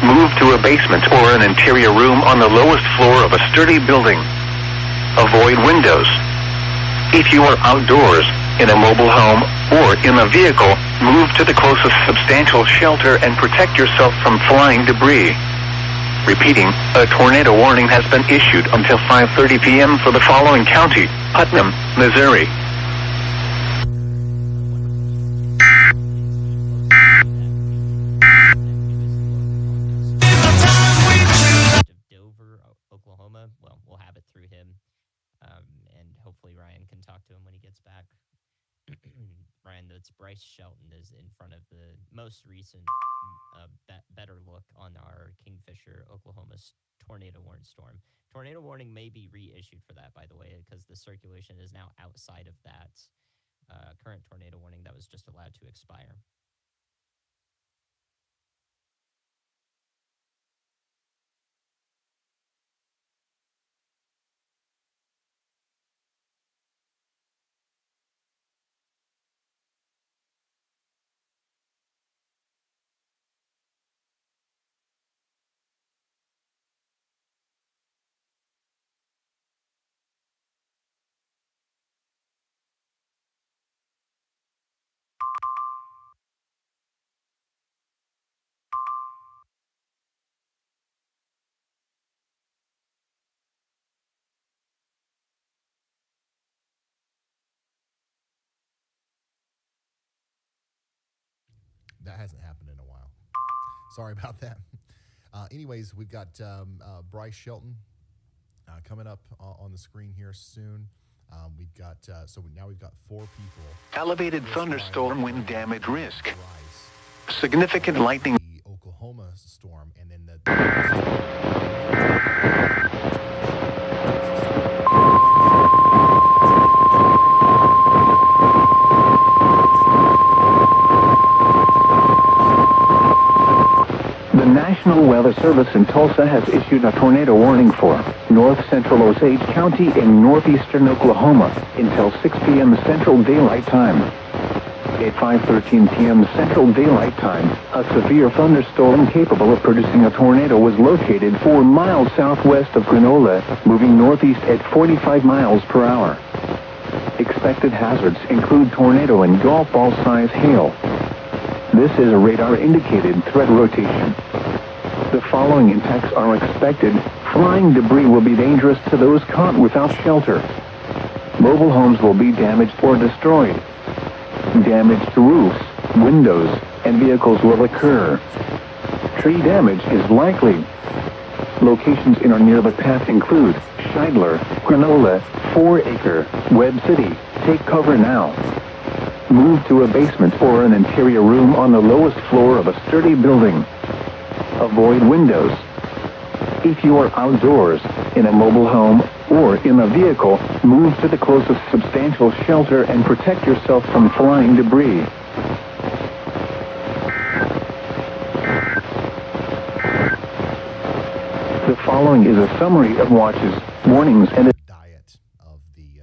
Move to a basement or an interior room on the lowest floor of a sturdy building. Avoid windows. If you are outdoors, in a mobile home, or in a vehicle, move to the closest substantial shelter and protect yourself from flying debris. Repeating, a tornado warning has been issued until 5:30 p.m. for the following county: Putnam, Missouri. Dover, Oklahoma. Well, we'll have it through him, and hopefully Ryan can talk to him when he gets back. Ryan, that's Bryce Shelton is in front of the most recent better look on our Kingfisher, Oklahoma tornado warning storm. Tornado warning may be reissued for that, by the way, because the circulation is now outside of that current tornado warning that was just allowed to expire. That hasn't happened in a while. Sorry about that. Anyways, we've got Bryce Shelton coming up on the screen here soon. We've got now we've got 4 people. Elevated thunderstorm wind damage risk. Significant lightning. The Oklahoma storm, and then the National Weather Service in Tulsa has issued a tornado warning for north central Osage County in northeastern Oklahoma until 6 p.m. Central Daylight Time. At 5:13 p.m. Central Daylight Time, a severe thunderstorm capable of producing a tornado was located 4 miles southwest of Granola, moving northeast at 45 miles per hour. Expected hazards include tornado and golf ball size hail. This is a radar-indicated threat rotation. The following impacts are expected. Flying debris will be dangerous to those caught without shelter. Mobile homes will be damaged or destroyed. Damage to roofs, windows, and vehicles will occur. Tree damage is likely. Locations in or near the path include Scheidler, Granola, 4 Acre, Webb City. Take cover now. Move to a basement or an interior room on the lowest floor of a sturdy building. Avoid windows. If you are outdoors, in a mobile home, or in a vehicle, move to the closest substantial shelter and protect yourself from flying debris. The following is a summary of watches, warnings, and diet of the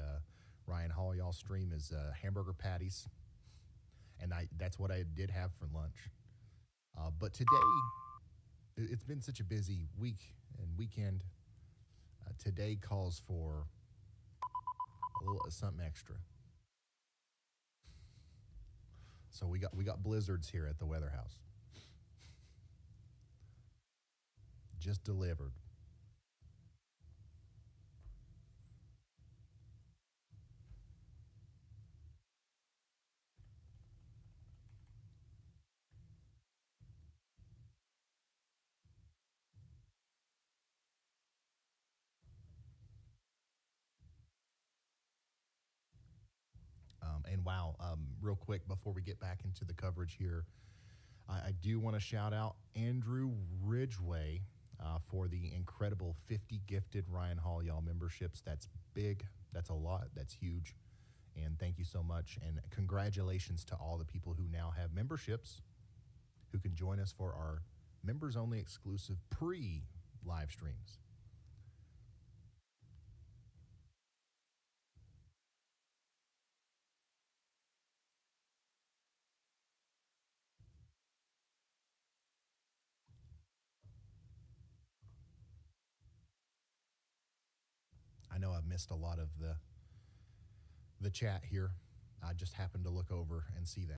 Ryan Hall y'all stream is hamburger patties, and that's what I did have for lunch. But today, it's been such a busy week and weekend. Today calls for a little something extra. So we got blizzards here at the Weather House. Just delivered. And wow, real quick before we get back into the coverage here, I do want to shout out Andrew Ridgway for the incredible 50 gifted Ryan Hall y'all memberships. That's big. That's a lot. That's huge. And thank you so much. And congratulations to all the people who now have memberships who can join us for our members-only exclusive pre-live streams. I know I've missed a lot of the chat here. I just happened to look over and see that.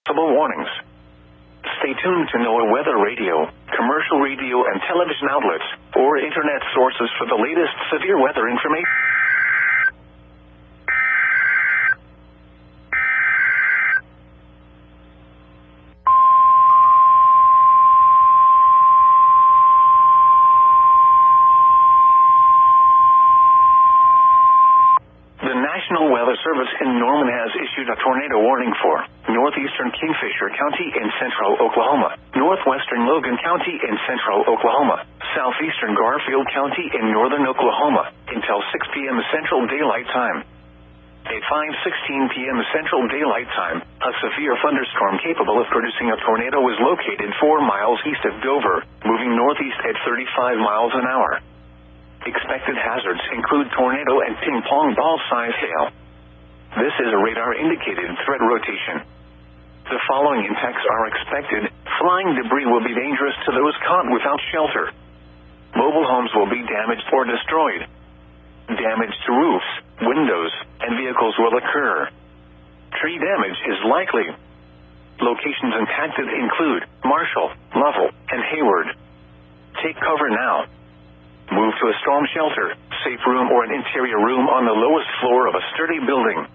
Possible warnings. Stay tuned to NOAA Weather Radio, commercial radio and television outlets, or internet sources for the latest severe weather information. The National Weather Service in Norman has issued a tornado warning for northeastern Kingfisher County in central Oklahoma, northwestern Logan County in central Oklahoma, southeastern Garfield County in northern Oklahoma until 6 p.m. Central Daylight Time. At 5:16 p.m. Central Daylight Time, a severe thunderstorm capable of producing a tornado was located 4 miles east of Dover, moving northeast at 35 miles an hour. Expected hazards include tornado and ping-pong ball-sized hail. This is a radar-indicated threat rotation. The following impacts are expected. Flying debris will be dangerous to those caught without shelter. Mobile homes will be damaged or destroyed. Damage to roofs, windows, and vehicles will occur. Tree damage is likely. Locations impacted include Marshall, Lovell, and Hayward. Take cover now. Move to a storm shelter, safe room, or an interior room on the lowest floor of a sturdy building.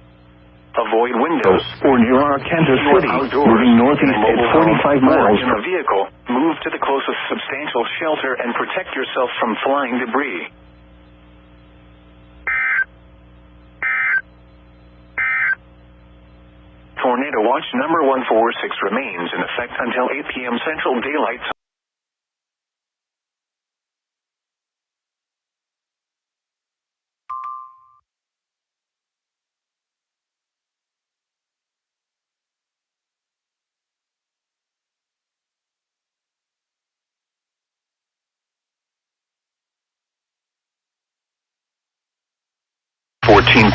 Avoid windows or near Kansas City. Moving northeast at 45 miles in a vehicle, move to the closest substantial shelter and protect yourself from flying debris. Tornado watch number 146 remains in effect until 8 p.m. Central Daylight Time.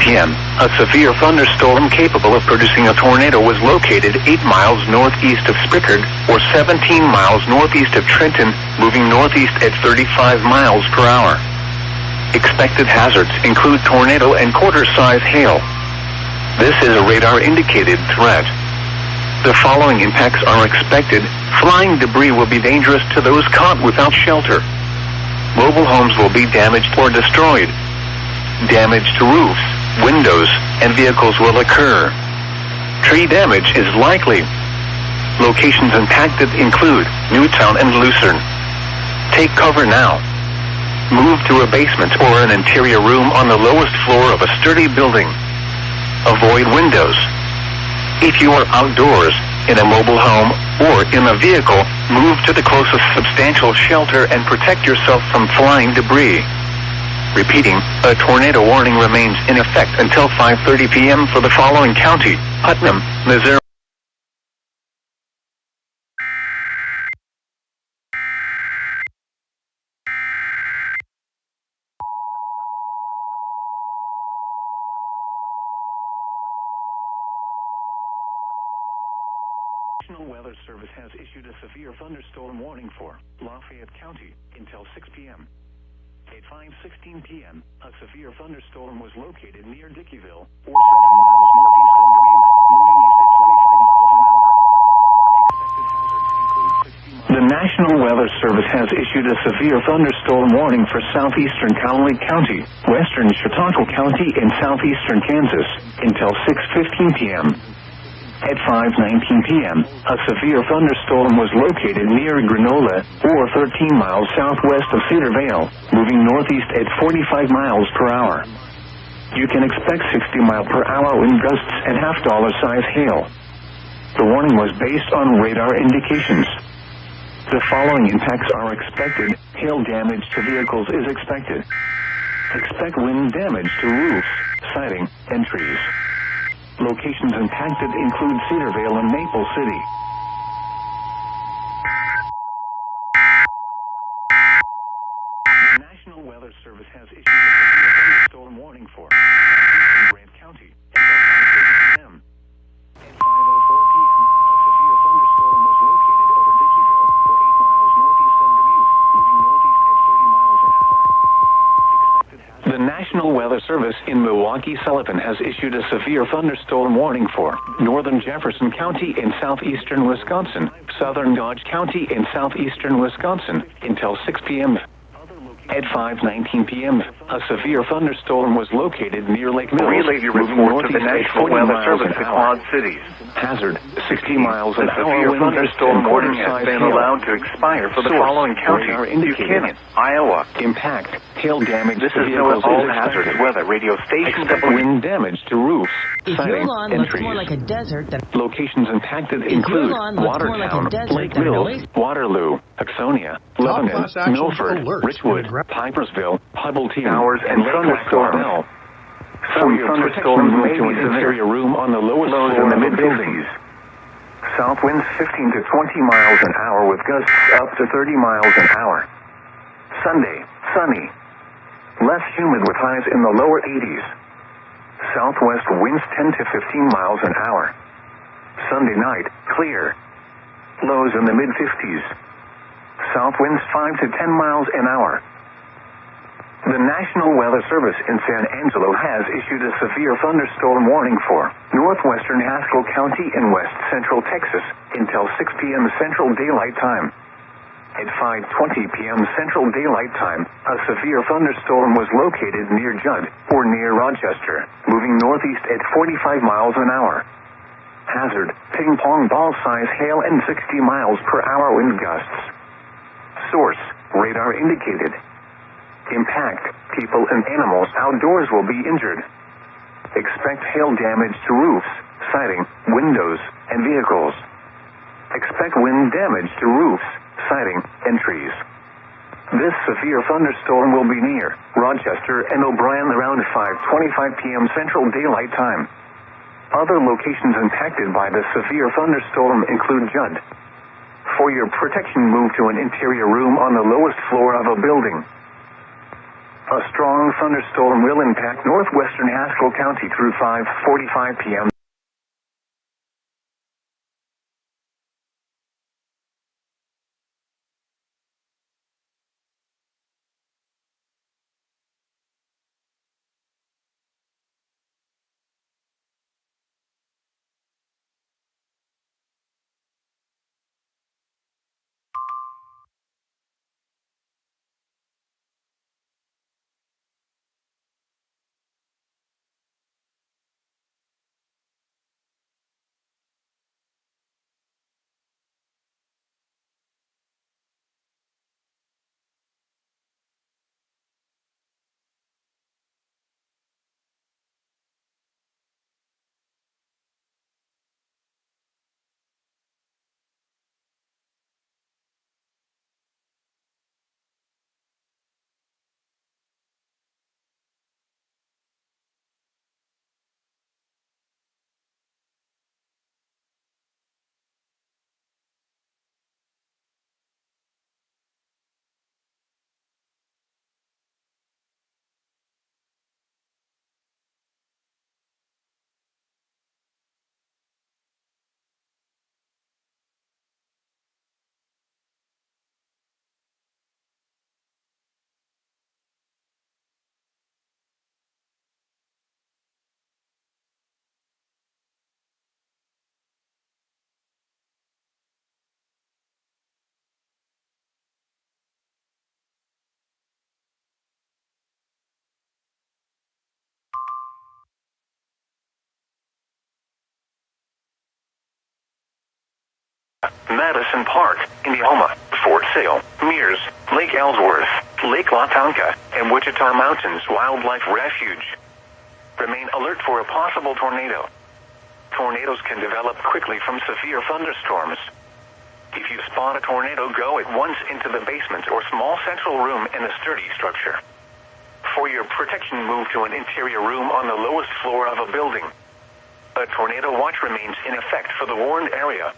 p.m. A severe thunderstorm capable of producing a tornado was located 8 miles northeast of Spickard, or 17 miles northeast of Trenton, moving northeast at 35 miles per hour. Expected hazards include tornado and quarter-size hail. This is a radar-indicated threat. The following impacts are expected. Flying debris will be dangerous to those caught without shelter. Mobile homes will be damaged or destroyed. Damage to roofs, windows, and vehicles will occur. Tree damage is likely. Locations impacted include Newtown and Lucerne. Take cover now. Move to a basement or an interior room on the lowest floor of a sturdy building. Avoid windows. If you are outdoors, in a mobile home, or in a vehicle, move to the closest substantial shelter and protect yourself from flying debris. Repeating, a tornado warning remains in effect until 5:30 p.m. for the following county: Putnam, Missouri. National Weather Service has issued a severe thunderstorm warning for Lafayette County until 6 p.m. At 5:16 p.m., a severe thunderstorm was located near Dickeyville, or 7 miles northeast of Dubuque, moving east at 25 miles an hour. Expected hazards include 60 miles. The National Weather Service has issued a severe thunderstorm warning for southeastern Cowley County, western Chautauqua County, and southeastern Kansas until 6:15 p.m. At 5:19 p.m., a severe thunderstorm was located near Granola, or 13 miles southwest of Cedar Vale, moving northeast at 45 miles per hour. You can expect 60-mile-per-hour wind gusts and half-dollar-size hail. The warning was based on radar indications. The following impacts are expected. Hail damage to vehicles is expected. Expect wind damage to roofs, siding, and trees. Locations impacted include Cedarvale and Maple City. The National Weather Service has issued a severe thunderstorm warning for southeastern Grant County until 5:30 p.m. At 5:04 p.m., a severe thunderstorm was located over Dickeyville, or 8 miles northeast of Dubuque, moving northeast at 30 miles an hour. The National Weather Service in Milwaukee-Sullivan has issued a severe thunderstorm warning for northern Jefferson County in southeastern Wisconsin, southern Dodge County in southeastern Wisconsin, until 6 p.m. At 5:19 p.m., a severe thunderstorm was located near Lake Mills, Relay your report to the National Weather Service at Quad Cities. Hazard, 60 miles an hour. Severe thunderstorm warning has been allowed to expire for the following counties: Buchanan, Iowa. Impact, hail damage. This is no all hazardous weather radio station. Wind damage to roofs, If siding, your lawn and looks trees. more like a desert than Locations impacted If your include lawn looks more like a Watertown, desert Lake than an Mills, oasis. Waterloo, Hudsonia, Lebanon, Top-class action Milford, alerts Richwood, and Pipersville, Hubbleton, Showers and Lake thunderstorms. Bell. some thunderstorms may be severe. room on the lowest Lows in the mid-50s. South winds 15 to 20 miles an hour with gusts up to 30 miles an hour. Sunday, sunny. Less humid with highs in the lower 80s. Southwest winds 10 to 15 miles an hour. Sunday night, clear. Lows in the mid-50s. South winds 5 to 10 miles an hour. The National Weather Service in San Angelo has issued a severe thunderstorm warning for northwestern Haskell County in west central Texas until 6 p.m. Central Daylight Time. At 5:20 p.m. Central Daylight Time, a severe thunderstorm was located near Judd, or near Rochester, moving northeast at 45 miles an hour. Hazard, ping-pong ball-size hail and 60 miles per hour wind gusts. Source, radar indicated. Impact, people and animals outdoors will be injured. Expect hail damage to roofs, siding, windows, and vehicles. Expect wind damage to roofs, siding, and trees. This severe thunderstorm will be near Rochester and O'Brien around 5:25 p.m. Central Daylight Time. Other locations impacted by the severe thunderstorm include Judd. For your protection, move to an interior room on the lowest floor of a building. A strong thunderstorm will impact northwestern Haskell County through 5:45 p.m. Madison Park, Indiana, Fort Sale, Mears, Lake Ellsworth, Lake Latonka, and Wichita Mountains Wildlife Refuge. Remain alert for a possible tornado. Tornadoes can develop quickly from severe thunderstorms. If you spot a tornado, go at once into the basement or small central room in a sturdy structure. For your protection, move to an interior room on the lowest floor of a building. A tornado watch remains in effect for the warned area.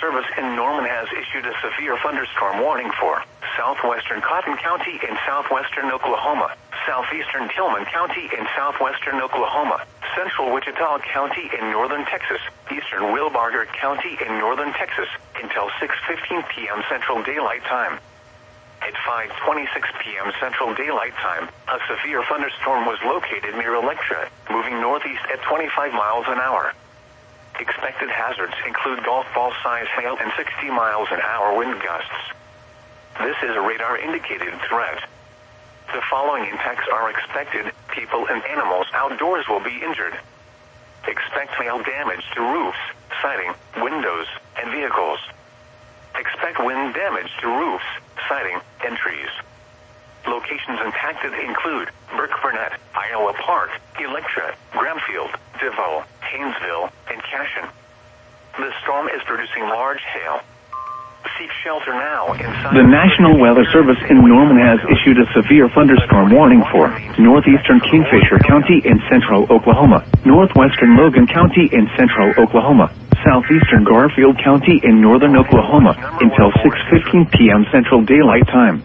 Service in Norman has issued a severe thunderstorm warning for southwestern Cotton County in southwestern Oklahoma, southeastern Tillman County in southwestern Oklahoma, central Wichita County in northern Texas, eastern Wilbarger County in northern Texas until 6:15 p.m. Central Daylight Time. At 5:26 p.m. Central Daylight Time, a severe thunderstorm was located near Electra, moving northeast at 25 miles an hour. Expected hazards include golf ball-sized hail and 60 miles an hour wind gusts. This is a radar-indicated threat. The following impacts are expected. People and animals outdoors will be injured. Expect hail damage to roofs, siding, windows, and vehicles. Expect wind damage to roofs, siding, and trees. Locations impacted include Burke-Burnett, Iowa Park, Electra, Gramfield, DeVoe, Haynesville, and Cashin. The storm is producing large hail. Seek shelter now inside. The National Weather Service in Norman has issued a severe thunderstorm warning for northeastern Kingfisher County in central Oklahoma, northwestern Logan County in central Oklahoma, southeastern Garfield County in northern Oklahoma until 6:15 p.m. Central Daylight Time.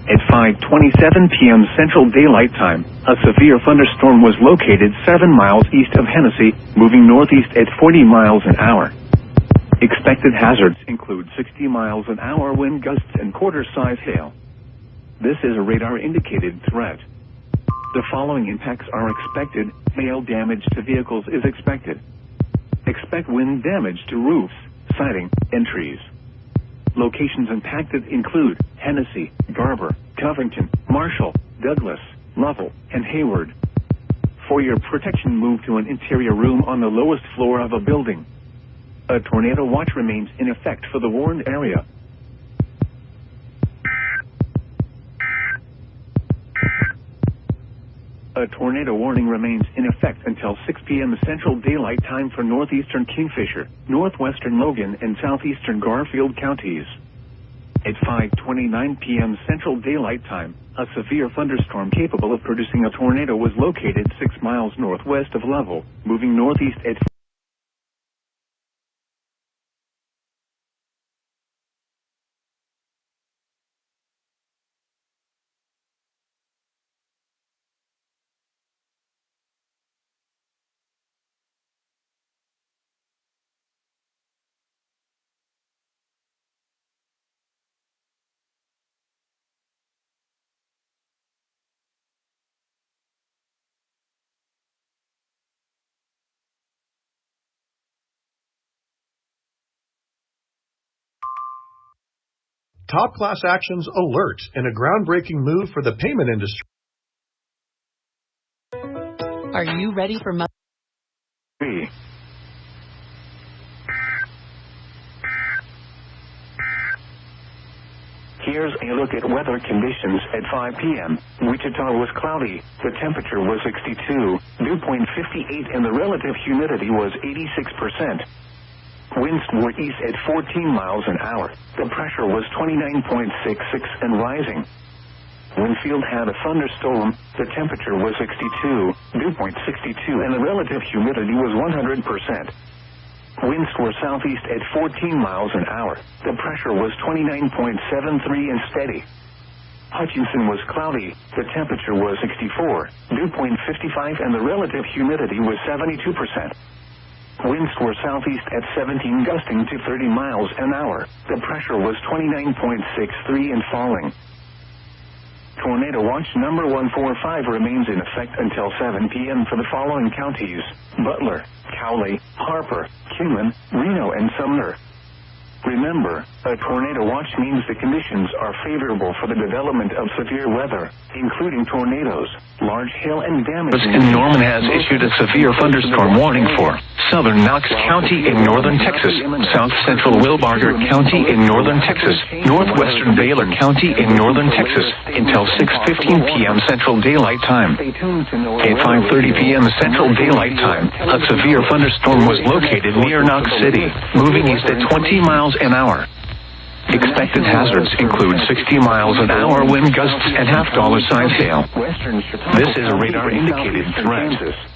At 5:27 p.m. Central Daylight Time, a severe thunderstorm was located 7 miles east of Hennessy, moving northeast at 40 miles an hour. Expected hazards include 60 miles an hour wind gusts and quarter-size hail. This is a radar-indicated threat. The following impacts are expected. Hail damage to vehicles is expected. Expect wind damage to roofs, siding, and trees. Locations impacted include Hennessy, Garber, Covington, Marshall, Douglas, Lovell, and Hayward. For your protection, move to an interior room on the lowest floor of a building. A tornado watch remains in effect for the warned area. A tornado warning remains in effect until 6 p.m. Central Daylight Time for northeastern Kingfisher, northwestern Logan, and southeastern Garfield counties. At 5:29 p.m. Central Daylight Time, a severe thunderstorm capable of producing a tornado was located 6 miles northwest of Lovell, moving northeast at Top Class Actions alert in a groundbreaking move for the payment industry. Are you ready for Here's a look at weather conditions at 5 p.m. Wichita was cloudy. The temperature was 62, dew point 58, and the relative humidity was 86%. Winds were east at 14 miles an hour. The pressure was 29.66 and rising. Winfield had a thunderstorm. The temperature was 62, dew point 62, and the relative humidity was 100%. Winds were southeast at 14 miles an hour. The pressure was 29.73 and steady. Hutchinson was cloudy. The temperature was 64, dew point 55, and the relative humidity was 72%. Winds were southeast at 17, gusting to 30 miles an hour. The pressure was 29.63 and falling. Tornado Watch number 145 remains in effect until 7 p.m. for the following counties: Butler, Cowley, Harper, Cumin, Reno, and Sumner. Remember, a tornado watch means the conditions are favorable for the development of severe weather, including tornadoes, large hail, and damage. In Norman has issued a severe thunderstorm warning for southern Knox County in northern Texas, south central Wilbarger County in northern Texas, northwestern Baylor County in northern Texas until 6:15 p.m. Central Daylight Time. At 5:30 p.m. Central Daylight Time, a severe thunderstorm was located near Knox City, moving east at 20 miles an hour. Expected hazards include 60 miles an hour wind gusts and $half size hail. This is a radar-indicated threat.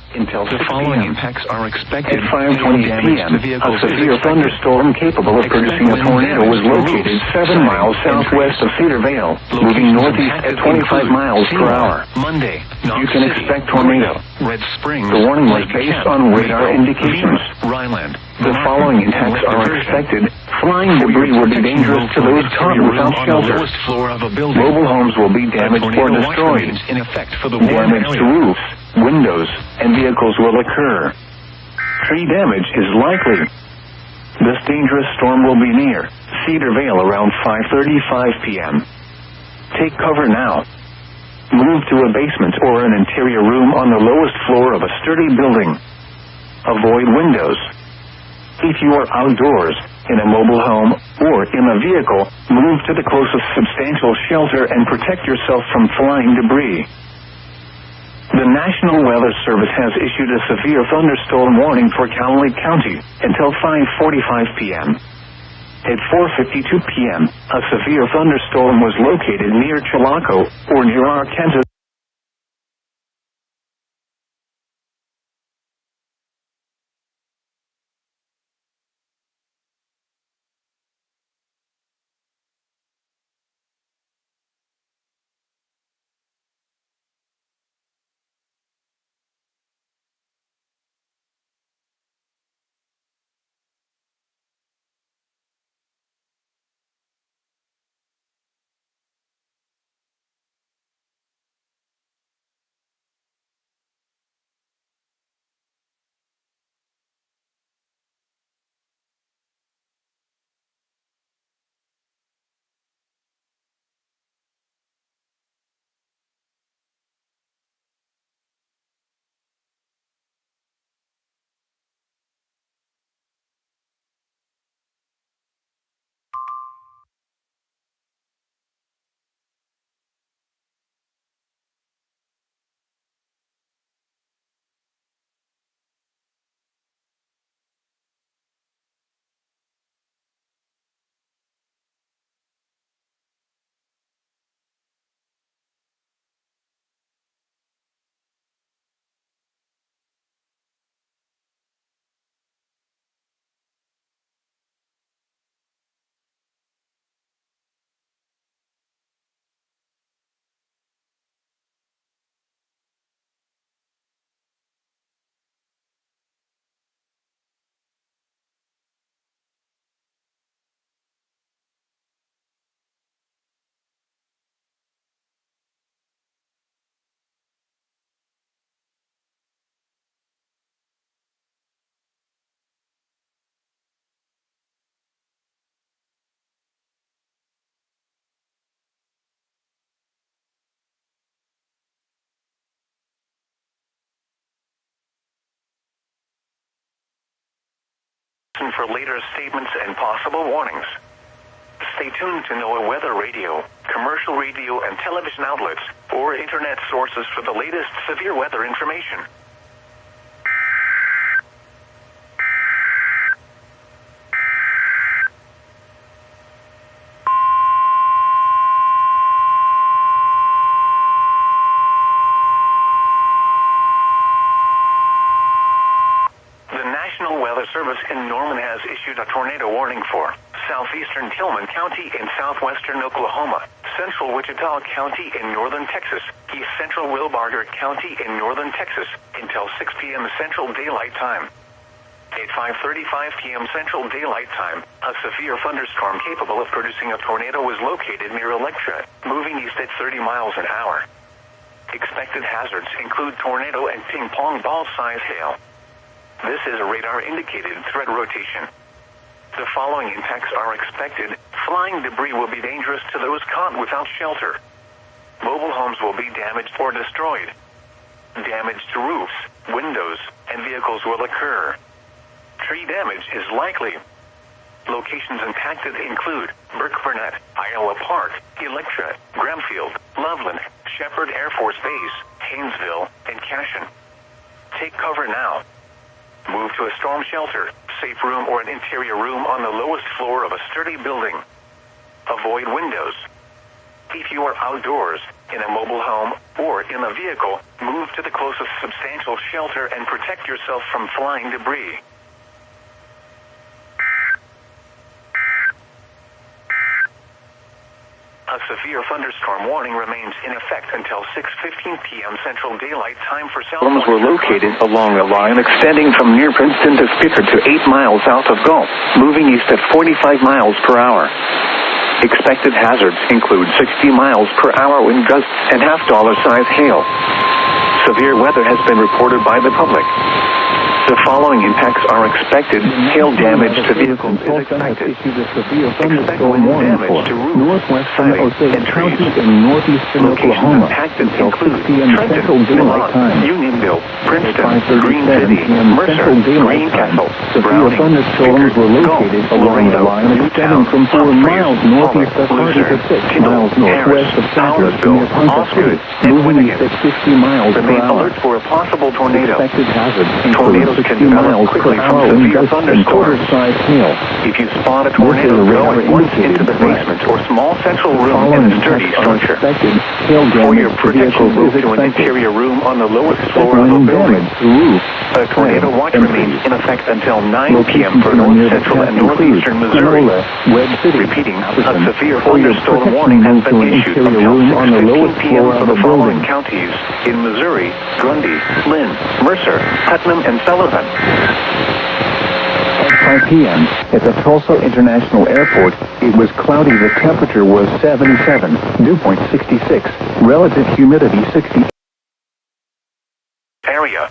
The following impacts are expected. At 5:20 p.m., a severe thunderstorm capable of producing a tornado was located 7 miles southwest of Cedar Vale, moving northeast at 25 miles per hour. Monday, you can expect tornado. Red Springs. The warning was based on radar indications. Ryland. The following impacts are expected. Flying debris will be dangerous to those caught without shelter. Mobile homes will be damaged or destroyed. Damage to roofs, windows, and vehicles will occur. Tree damage is likely. This dangerous storm will be near Cedar Vale around 5:35 p.m. Take cover now. Move to a basement or an interior room on the lowest floor of a sturdy building. Avoid windows. If you are outdoors, in a mobile home, or in a vehicle, move to the closest substantial shelter and protect yourself from flying debris. The National Weather Service has issued a severe thunderstorm warning for Cowley County until 5:45 p.m. At 4:52 p.m., a severe thunderstorm was located near Chilocco, or near Arkansas. For later statements and possible warnings. Stay tuned to NOAA Weather Radio, commercial radio and television outlets, or internet sources for the latest severe weather information. Service in Norman has issued a tornado warning for southeastern Tillman County in southwestern Oklahoma, central Wichita County in northern Texas, east central Wilbarger County in northern Texas until 6 p.m. Central Daylight Time. At 5:35 p.m. Central Daylight Time, a severe thunderstorm capable of producing a tornado was located near Electra, moving east at 30 miles an hour. Expected hazards include tornado and ping-pong ball-size hail. This is a radar-indicated threat rotation. The following impacts are expected. Flying debris will be dangerous to those caught without shelter. Mobile homes will be damaged or destroyed. Damage to roofs, windows, and vehicles will occur. Tree damage is likely. Locations impacted include Burke-Burnett, Iowa Park, Electra, Gramfield, Loveland, Shepherd Air Force Base, Haynesville, and Cashin. Take cover now. Move to a storm shelter, safe room, or an interior room on the lowest floor of a sturdy building. Avoid windows. If you are outdoors, in a mobile home, or in a vehicle, move to the closest substantial shelter and protect yourself from flying debris. A severe thunderstorm warning remains in effect until 6:15 p.m. Central Daylight Time for Problems were located along a line extending from near Princeton to Spicker to 8 miles south of Gulf, moving east at 45 miles per hour. Expected hazards include 60 miles per hour wind gusts and half-dollar size hail. Severe weather has been reported by the public. The following impacts are expected. Hail damage to vehicles is expected. Expect wind damage to roofs, Northwestern siding, Osage and trees. County in northeastern Locations Oklahoma impacted until 6 include p.m. Trenton, Central Daylight Time. Milwaukee, Unionville, Princeton, 5:37 Green City, p.m. Mercer, Central Daylight Time. Greencastle, Severe Browning, thunderstorms were Bickert, located Gulf, along the Laredo, line Newtown, extending from 4 Humphreys, miles northeast of Pollock, Hardy to Luther, 6 Tyndall, miles northwest of Harris, Sackers Fowlersville, near Ponca City, Osgood, and moving Winnigan. east at 60 miles per Remain hour. alert for a possible tornado. Expected hazards Tornadoes include can 60 develop miles per quickly from hour wind severe gusts and thunderstorms. quarter-sized hail. If you spot a This is tornado a radar going once into indicated the threat. basement or small central room in Following a sturdy impacts are structure. expected. Hail For your damage to protection, vehicles move is to an expected. interior room on the lowest Expect floor of a wind building. damage to roofs, A tornado siding, watch and remains trees. in effect until 9 p.m. Locations for that are north near the central and path include northeastern Missouri. Canola, Webb City, Repeating, a Appleton. severe For your thunderstorm protection, warning has move to been an issued interior until room on the 6:15 lowest p.m. floor for of the the following building. counties in Missouri: Grundy, Lynn, Mercer, Putnam, and Sullivan. At 5 p.m. at the Tulsa International Airport, it was cloudy. The temperature was 77, dew point 66, relative humidity 60. Area.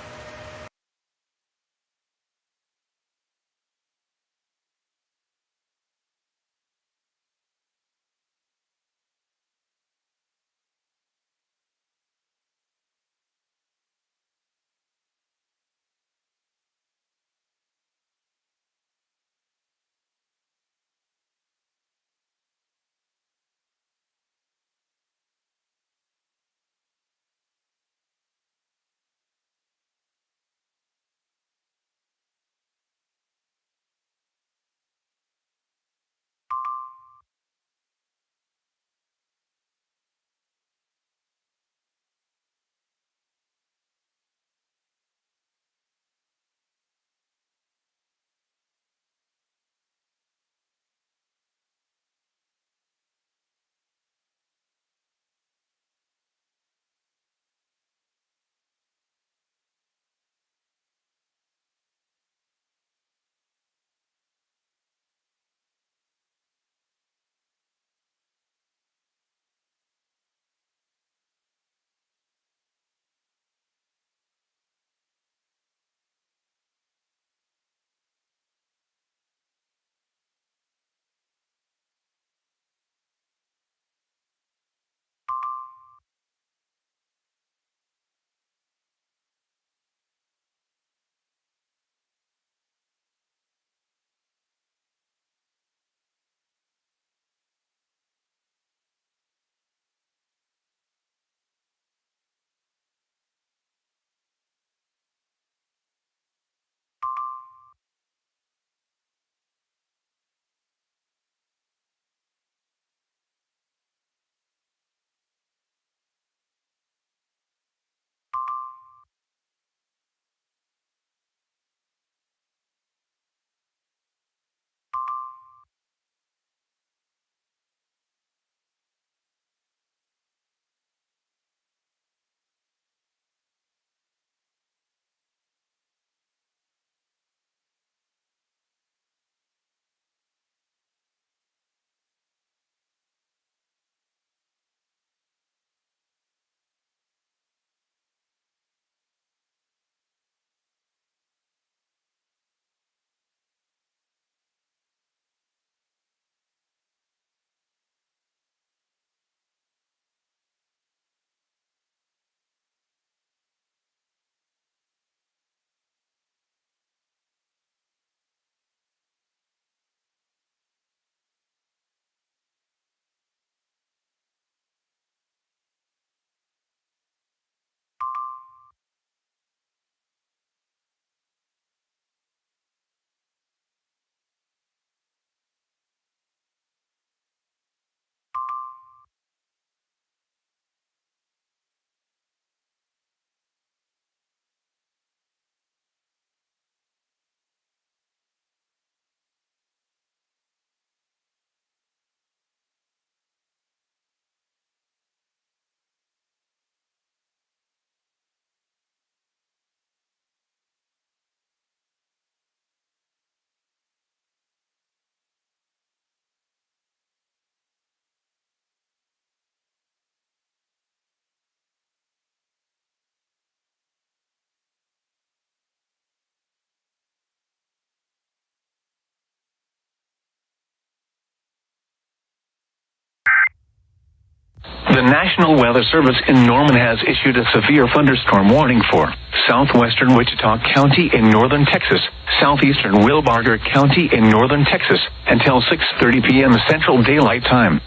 The National Weather Service in Norman has issued a severe thunderstorm warning for southwestern Wichita County in northern Texas, southeastern Wilbarger County in northern Texas, until 6:30 p.m. Central Daylight Time.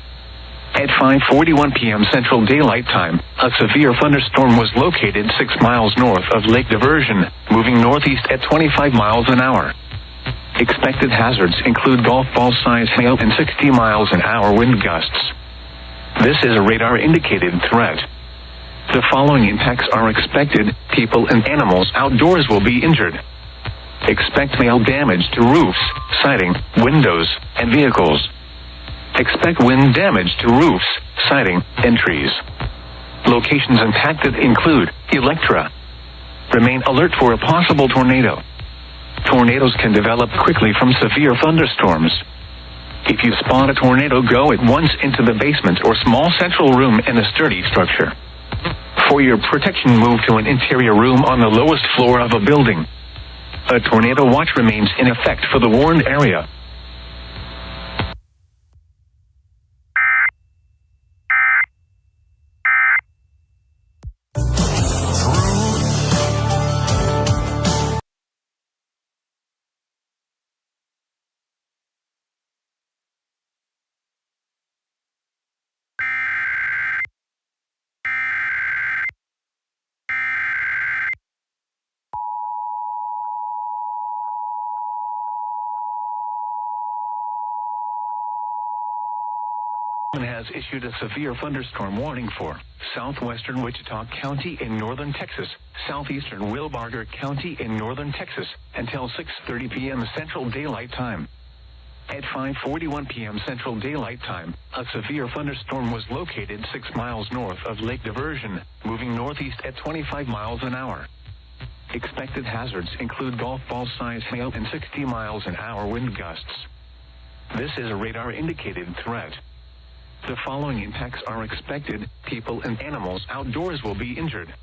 At 5:41 p.m. Central Daylight Time, a severe thunderstorm was located 6 miles north of Lake Diversion, moving northeast at 25 miles an hour. Expected hazards include golf ball size hail and 60 miles an hour wind gusts. This is a radar-indicated threat. The following impacts are expected. People and animals outdoors will be injured. Expect hail damage to roofs, siding, windows, and vehicles. Expect wind damage to roofs, siding, and trees. Locations impacted include Electra. Remain alert for a possible tornado. Tornadoes can develop quickly from severe thunderstorms. If you spot a tornado, go at once into the basement or small central room in a sturdy structure. For your protection, move to an interior room on the lowest floor of a building. A tornado watch remains in effect for the warned area. Has issued a severe thunderstorm warning for southwestern Wichita County in northern Texas, southeastern Wilbarger County in northern Texas, until 6:30 p.m. Central Daylight Time. At 5:41 p.m. Central Daylight Time, a severe thunderstorm was located 6 miles north of Lake Diversion, moving northeast at 25 miles an hour. Expected hazards include golf ball size hail and 60 miles an hour wind gusts. This is a radar-indicated threat. The following impacts are expected. People and animals outdoors will be injured.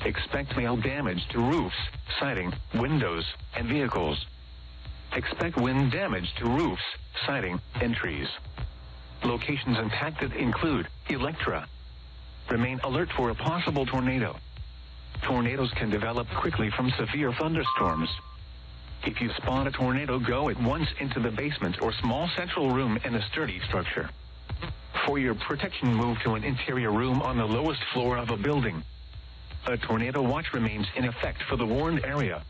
Expect hail damage to roofs, siding, windows, and vehicles. Expect wind damage to roofs, siding, and trees. Locations impacted include Electra. Remain alert for a possible tornado. Tornadoes can develop quickly from severe thunderstorms. If you spot a tornado, go at once into the basement or small central room in a sturdy structure. For your protection, move to an interior room on the lowest floor of a building. A tornado watch remains in effect for the warned area.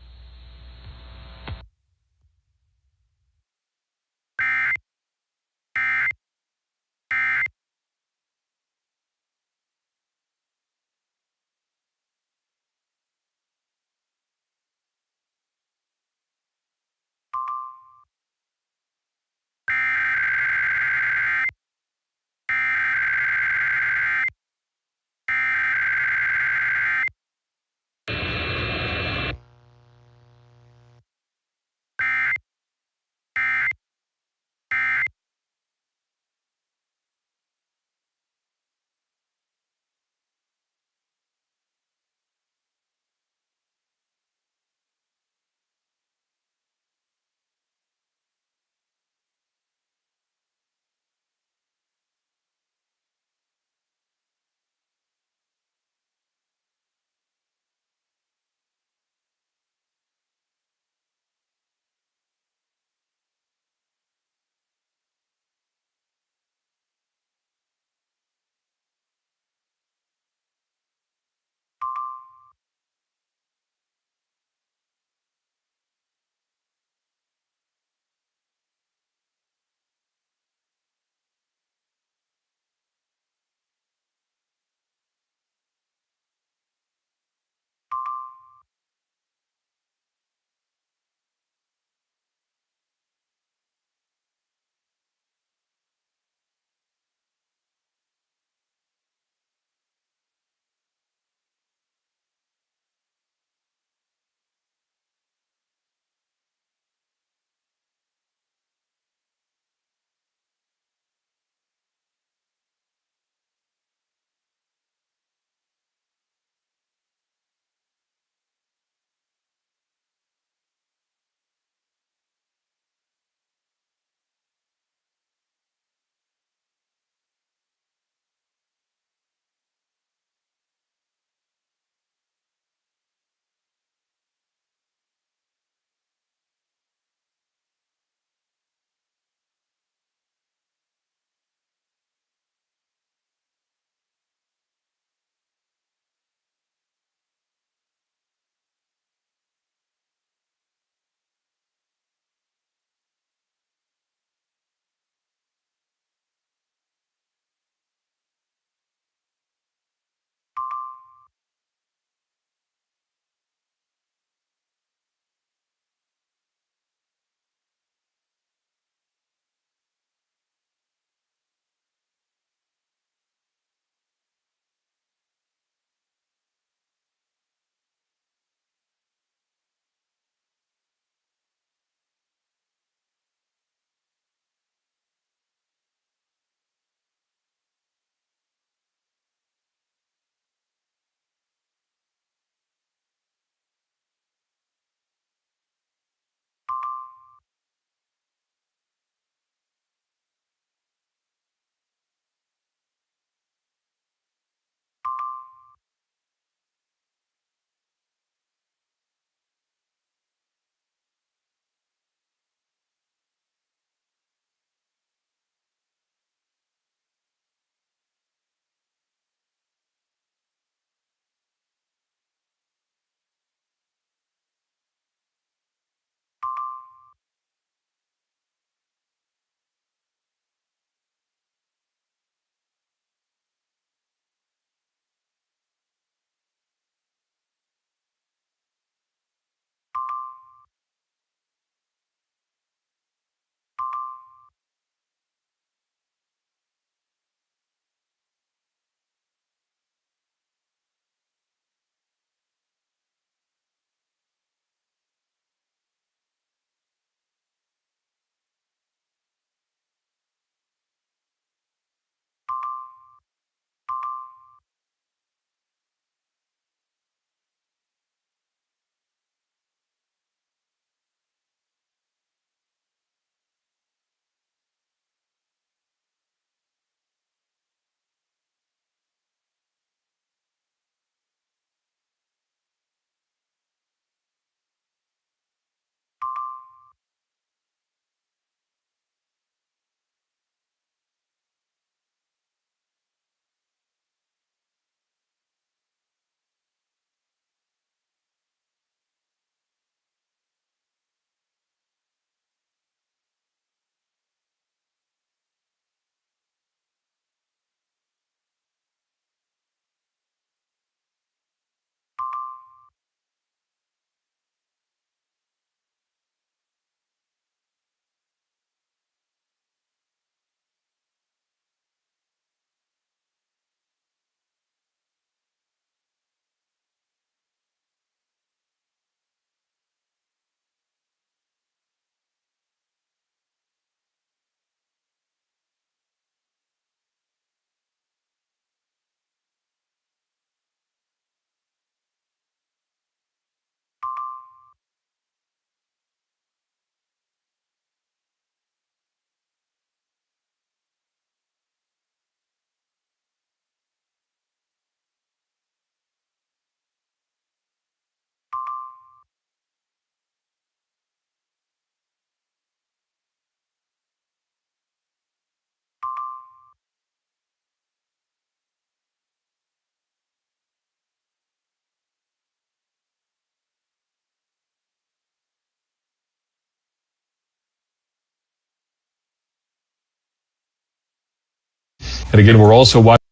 And again, we're also watching,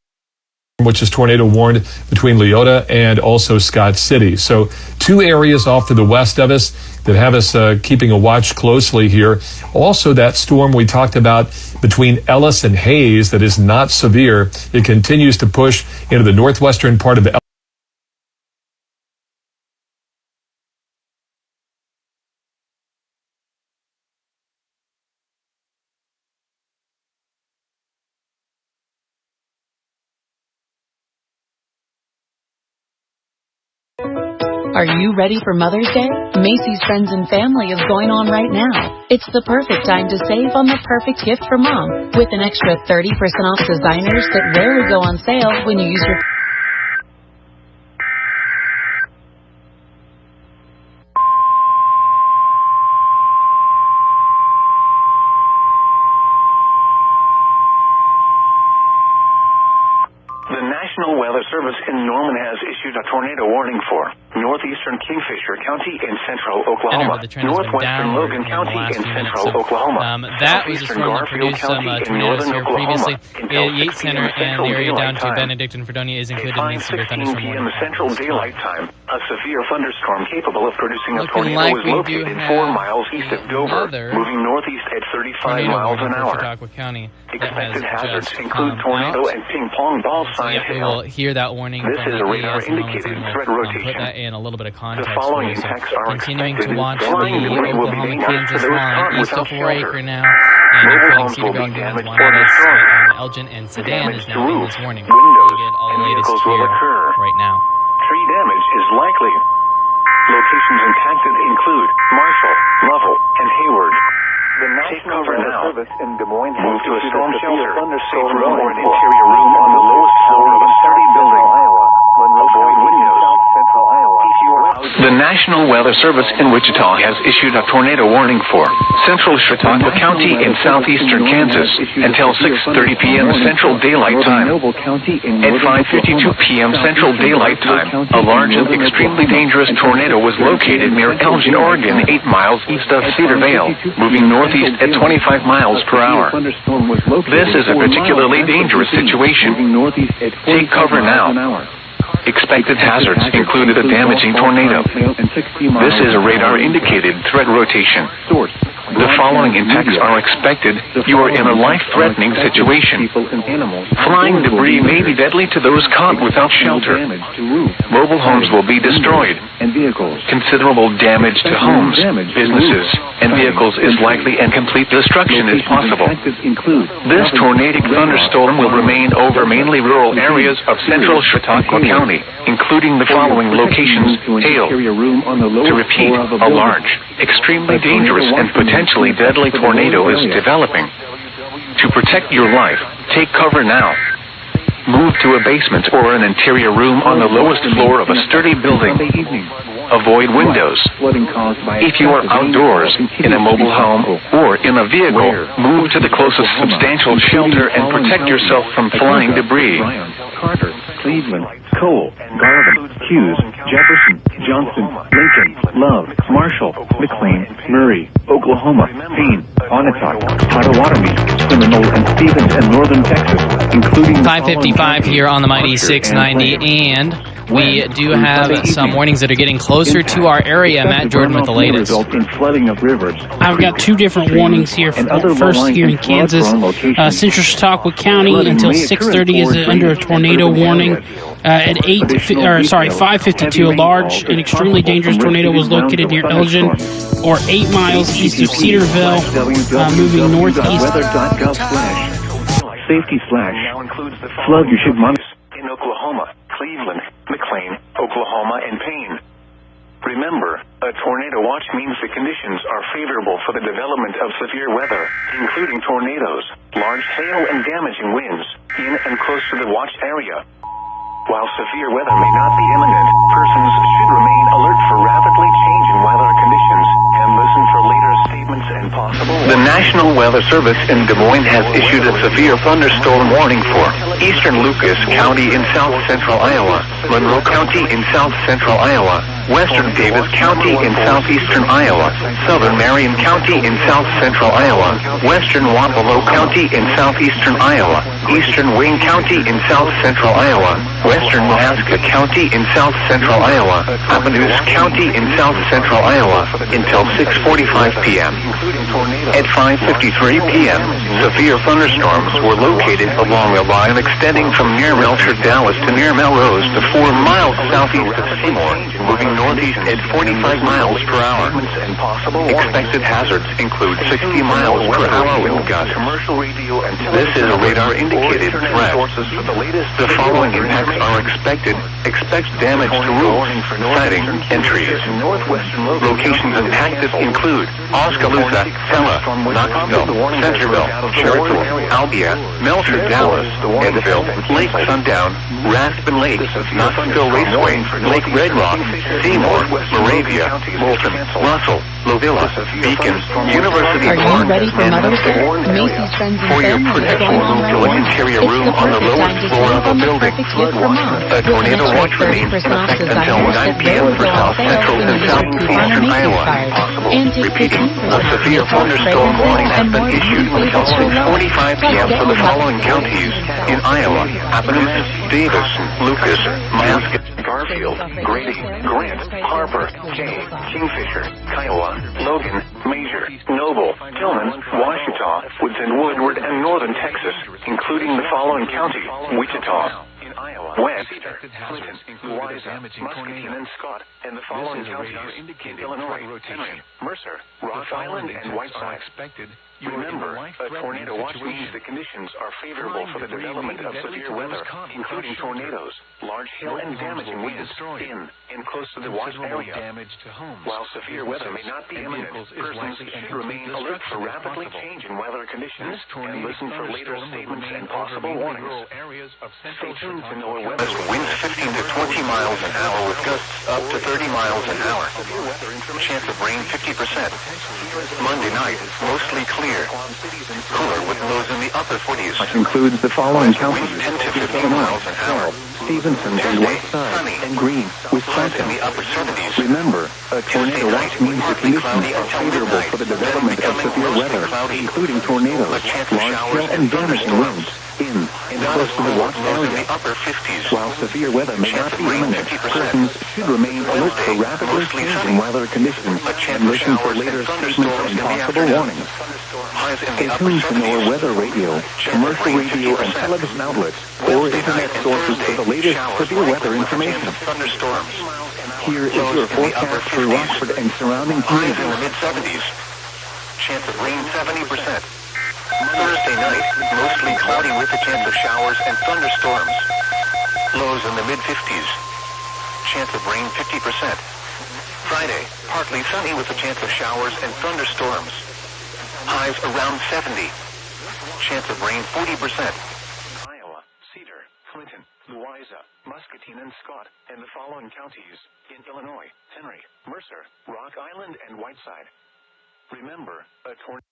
which is tornado warned between Leota and also Scott City. So 2 areas off to the west of us that have us keeping a watch closely here. Also, that storm we talked about between Ellis and Hayes that is not severe. It continues to push into the northwestern part of Are you ready for Mother's Day? Macy's Friends and Family is going on right now. It's the perfect time to save on the perfect gift for mom with an extra 30% off designers that rarely go on sale when you use your The National Weather Service in Norman has issued a tornado warning for northeastern Kingfisher County in central Oklahoma, northwestern Logan County in central Oklahoma, that was a southeastern storm that Garfield produced some County in tornadoes northern here Oklahoma previously. until Yates 6 Center p.m. and Central the area Daylight down to Time. Benedict and Fredonia is included in these severe 5:16 thunderstorm p.m. warning. Central Daylight Time. A severe thunderstorm capable of producing a Looking tornado like is we do located have 4 miles east of Dover, another moving northeast at 35 tornado miles warning an for hour. Chautauqua County that has Expected hazards just include come tornado out. and ping pong ball So sign yeah, we hail. will hear that warning This from is the a radar AES moment, indicated and threat we'll rotation. put that in a little bit of context The for following you. So impacts are continuing expected. to watch the Flying debris will be Oklahoma-Kansas dangerous for those line caught east of without 4 shelter. Acre now, and Mobile including homes will Cedarville, be Humans, damaged or Juanadas, destroyed. Elgin, and Sedan Damage is to now in roofs, this warning. windows, We get all and the latest vehicles will here occur. right now. Tree damage is likely. Locations impacted include Marshall, Lovell, and Hayward. The National Weather Service in Des Moines move to a storm shelter, safe room or an interior room on the lowest floor of a sturdy building. Avoid windows. If you are out. The National Weather Service in Wichita has issued a tornado warning for central Chautauqua County in southeastern Kansas until 6:30 p.m. Central Daylight Time. At 5:52 p.m. Central Daylight Time, a large and extremely dangerous tornado was located near Elgin, Oregon, 8 miles east of Cedar Vale, moving northeast at 25 miles per hour. This is a particularly dangerous situation. Take cover now. Expected hazards included a damaging tornado. This is a radar-indicated threat rotation. The following impacts are expected. You are in a life-threatening situation. Flying debris may be deadly to those caught without shelter. Mobile homes will be destroyed. Considerable damage to homes, businesses, and vehicles is likely, and complete destruction is possible. This tornadic thunderstorm will remain over mainly rural areas of central Chautauqua County, including the following locations: hail. To repeat, a large, extremely dangerous, and potentially deadly tornado is developing. To protect your life, take cover now. Move to a basement or an interior room on the lowest floor of a sturdy building. Avoid windows. If you are outdoors, in a mobile home, or in a vehicle, move to the closest substantial shelter and protect yourself from flying debris. Carter, Cleveland, Cole, Garvin, Hughes, Jefferson, Johnson, Lincoln, Love, Marshall, McLean, Murray, Oklahoma, Payne, Onatoc, Potawatomi, Seminole, and Stevens, and northern Texas, including 5:55 here on the Mighty 690, and we do have some warnings that are getting closer to our area. Matt Jordan with the latest. In flooding of rivers. I've got 2 different warnings here. First, here in Kansas, Central Chautauqua County until 6:30 is under a tornado warning. At 5:52, a large and extremely dangerous tornado was located near Elgin, or 8 miles east of Cedarville, moving northeast. Safety slash. Flood you should monitor. In Oklahoma, Cleveland, McLean, Oklahoma, and Payne. Remember, a tornado watch means the conditions are favorable for the development of severe weather, including tornadoes, large hail, and damaging winds, in and close to the watch area. While severe weather may not be imminent, persons should remain alert for rapidly changing weather conditions and listen for later statements and possible. The National Weather Service in Des Moines has issued a severe thunderstorm warning for Eastern Lucas County in south central Iowa, Monroe County in south central Iowa, Western Davis County in southeastern Iowa, Southern Marion County in south central Iowa, Western Wapello County in southeastern Iowa, Eastern Wayne County in south central Iowa, Western Nebraska County in south central Iowa, Appaloosa County in south central Iowa until 6:45 p.m. At 5:53 p.m., severe thunderstorms were located along a line extending from near Melchor, Dallas to near Melrose to 4 miles southeast of Seymour, moving northeast at 45 miles per hour. Expected hazards include 60 miles per hour wind gusts. This is a radar-indicated threat. The following impacts are expected. Expect damage to roofs, siding, and trees. Locations impacted include Oskaloosa, Pella, Knoxville, Centerville, Cherokee, Albia, Melchor, Dallas, Edville, Lake Sundown, Raspin Lake, Knoxville Raceway, Lake Red Rock, Seymour, Moravia, Moulton, Russell, Lovilla, Beacon, University Park, and Warren area. For your protection, move to an interior room on the lowest floor of a building. A tornado watch remains in effect until 9 p.m. for south central and southeastern Iowa. Repeating, a severe thunderstorm warning has been issued until 6:45 p.m. for the following counties in Iowa: Appaloosa, Davis, Lucas, Muscat, Garfield, Grady, Grant, Harper, Kay, Kingfisher, Kiowa, Logan, Major, Noble, Tillman, Washita, Woodson, Woodward, and northern Texas, including the following counties: Wichita, West, Clinton, Wisa, Muscatine, and Scott, and the following counties in Illinois: Henry, Mercer, Rock Island, and Whiteside. Remember, a tornado watch means the conditions are favorable for the development of severe weather, including tornadoes, large hail, and damaging winds in and close to the watch area. While severe weather may not be imminent, persons should remain alert for rapidly changing weather conditions and listen for later statements and possible warnings. Stay tuned to NOAA weather. Winds 15 to 20 miles an hour with gusts up to 30 miles an hour. Chance of rain 50%. Monday night, mostly clear. Cooler with lows in the upper 40s. Which includes the following counties: 10 to 15 miles an hour. Stevenson and Whiteside and Green, Wisconsin. In the upper 70s. Remember, a tornado watch means the conditions are favorable for the development of severe weather, including tornadoes, large hail, and damaging winds in and close to the watch area. While severe weather may not be imminent, persons should remain alert for rapidly changing weather conditions and listen for later statements and possible warnings. Stay tuned to NOAA Weather Radio, commercial radio and television outlets, or internet sources for the latest severe weather information. Here is your forecast for Rockford and surrounding communities. In the mid-70s. Chance of rain 70%. Thursday night, mostly cloudy with a chance of showers and thunderstorms. Lows in the mid-50s. Chance of rain 50%. Friday, partly sunny with a chance of showers and thunderstorms. Highs around 70. Chance of rain 40%. Iowa, Cedar, Clinton, Louisa, Muscatine, and Scott, and the following counties in Illinois: Henry, Mercer, Rock Island, and Whiteside. Remember, a tornado.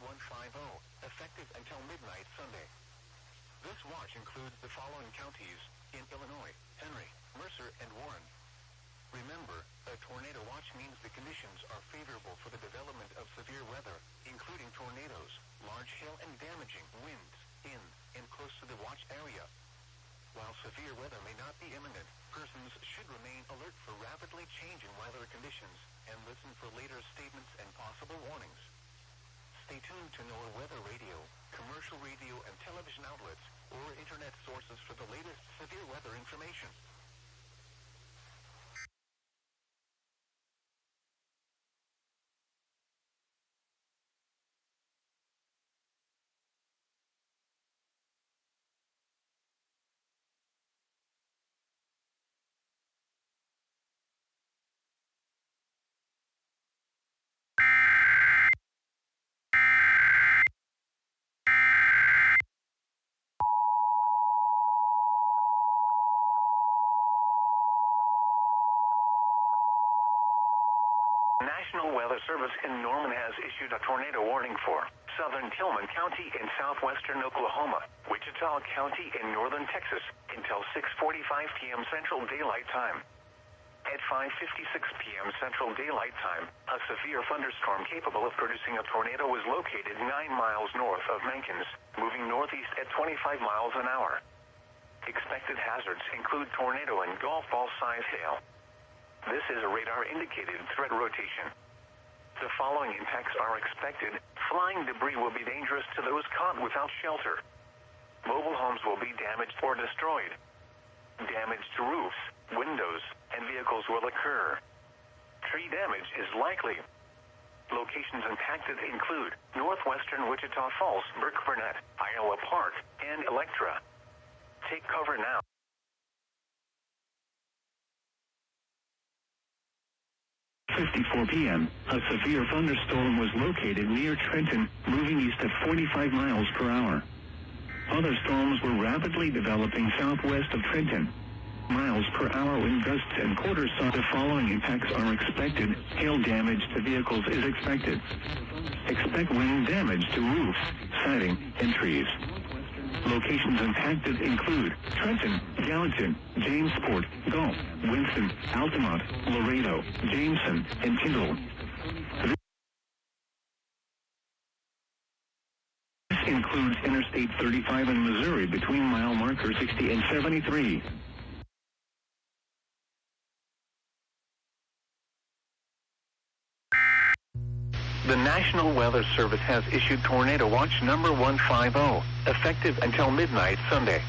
150, effective until midnight Sunday. This watch includes the following counties in Illinois: Henry, Mercer, and Warren. Remember, a tornado watch means the conditions are favorable for the development of severe weather, including tornadoes, large hail, and damaging winds in and close to the watch area. While severe weather may not be imminent, persons should remain alert for rapidly changing weather conditions and listen for later statements and possible warnings. Stay tuned to NOAA Weather Radio, commercial radio and television outlets, or internet sources for the latest severe weather information. National Weather Service in Norman has issued a tornado warning for southern Tillman County in southwestern Oklahoma, Wichita County in northern Texas until 6:45 p.m. Central Daylight Time. At 5:56 p.m. Central Daylight Time, a severe thunderstorm capable of producing a tornado was located 9 miles north of Mankins, moving northeast at 25 miles an hour. Expected hazards include tornado and golf ball-sized hail. This is a radar-indicated threat rotation. The following impacts are expected. Flying debris will be dangerous to those caught without shelter. Mobile homes will be damaged or destroyed. Damage to roofs, windows, and vehicles will occur. Tree damage is likely. Locations impacted include northwestern Wichita Falls, Burke-Burnett, Iowa Park, and Electra. Take cover now. At 5:54 p.m., a severe thunderstorm was located near Trenton, moving east at 45 miles per hour. Other storms were rapidly developing southwest of Trenton. Miles per hour wind gusts and quarter size. The following impacts are expected. Hail damage to vehicles is expected. Expect wind damage to roofs, siding, and trees. Locations impacted include Trenton, Gallatin, Jamesport, Gulf, Winston, Altamont, Laredo, Jameson, and Tyndall. This includes Interstate 35 in Missouri between mile marker 60 and 73. The National Weather Service has issued Tornado Watch number 150, effective until midnight Sunday.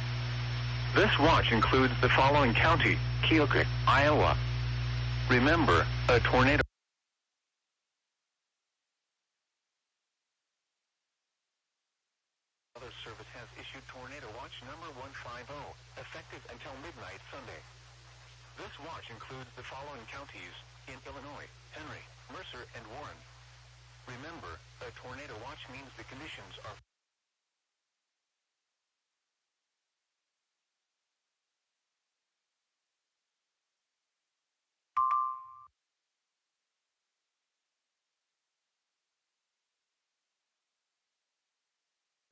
This watch includes the following county: Keokuk, Iowa. Remember, a tornado. The Weather Service has issued Tornado Watch number 150, effective until midnight Sunday. This watch includes the following counties in Illinois: Henry, Mercer, and Warren. Remember, a tornado watch means the conditions are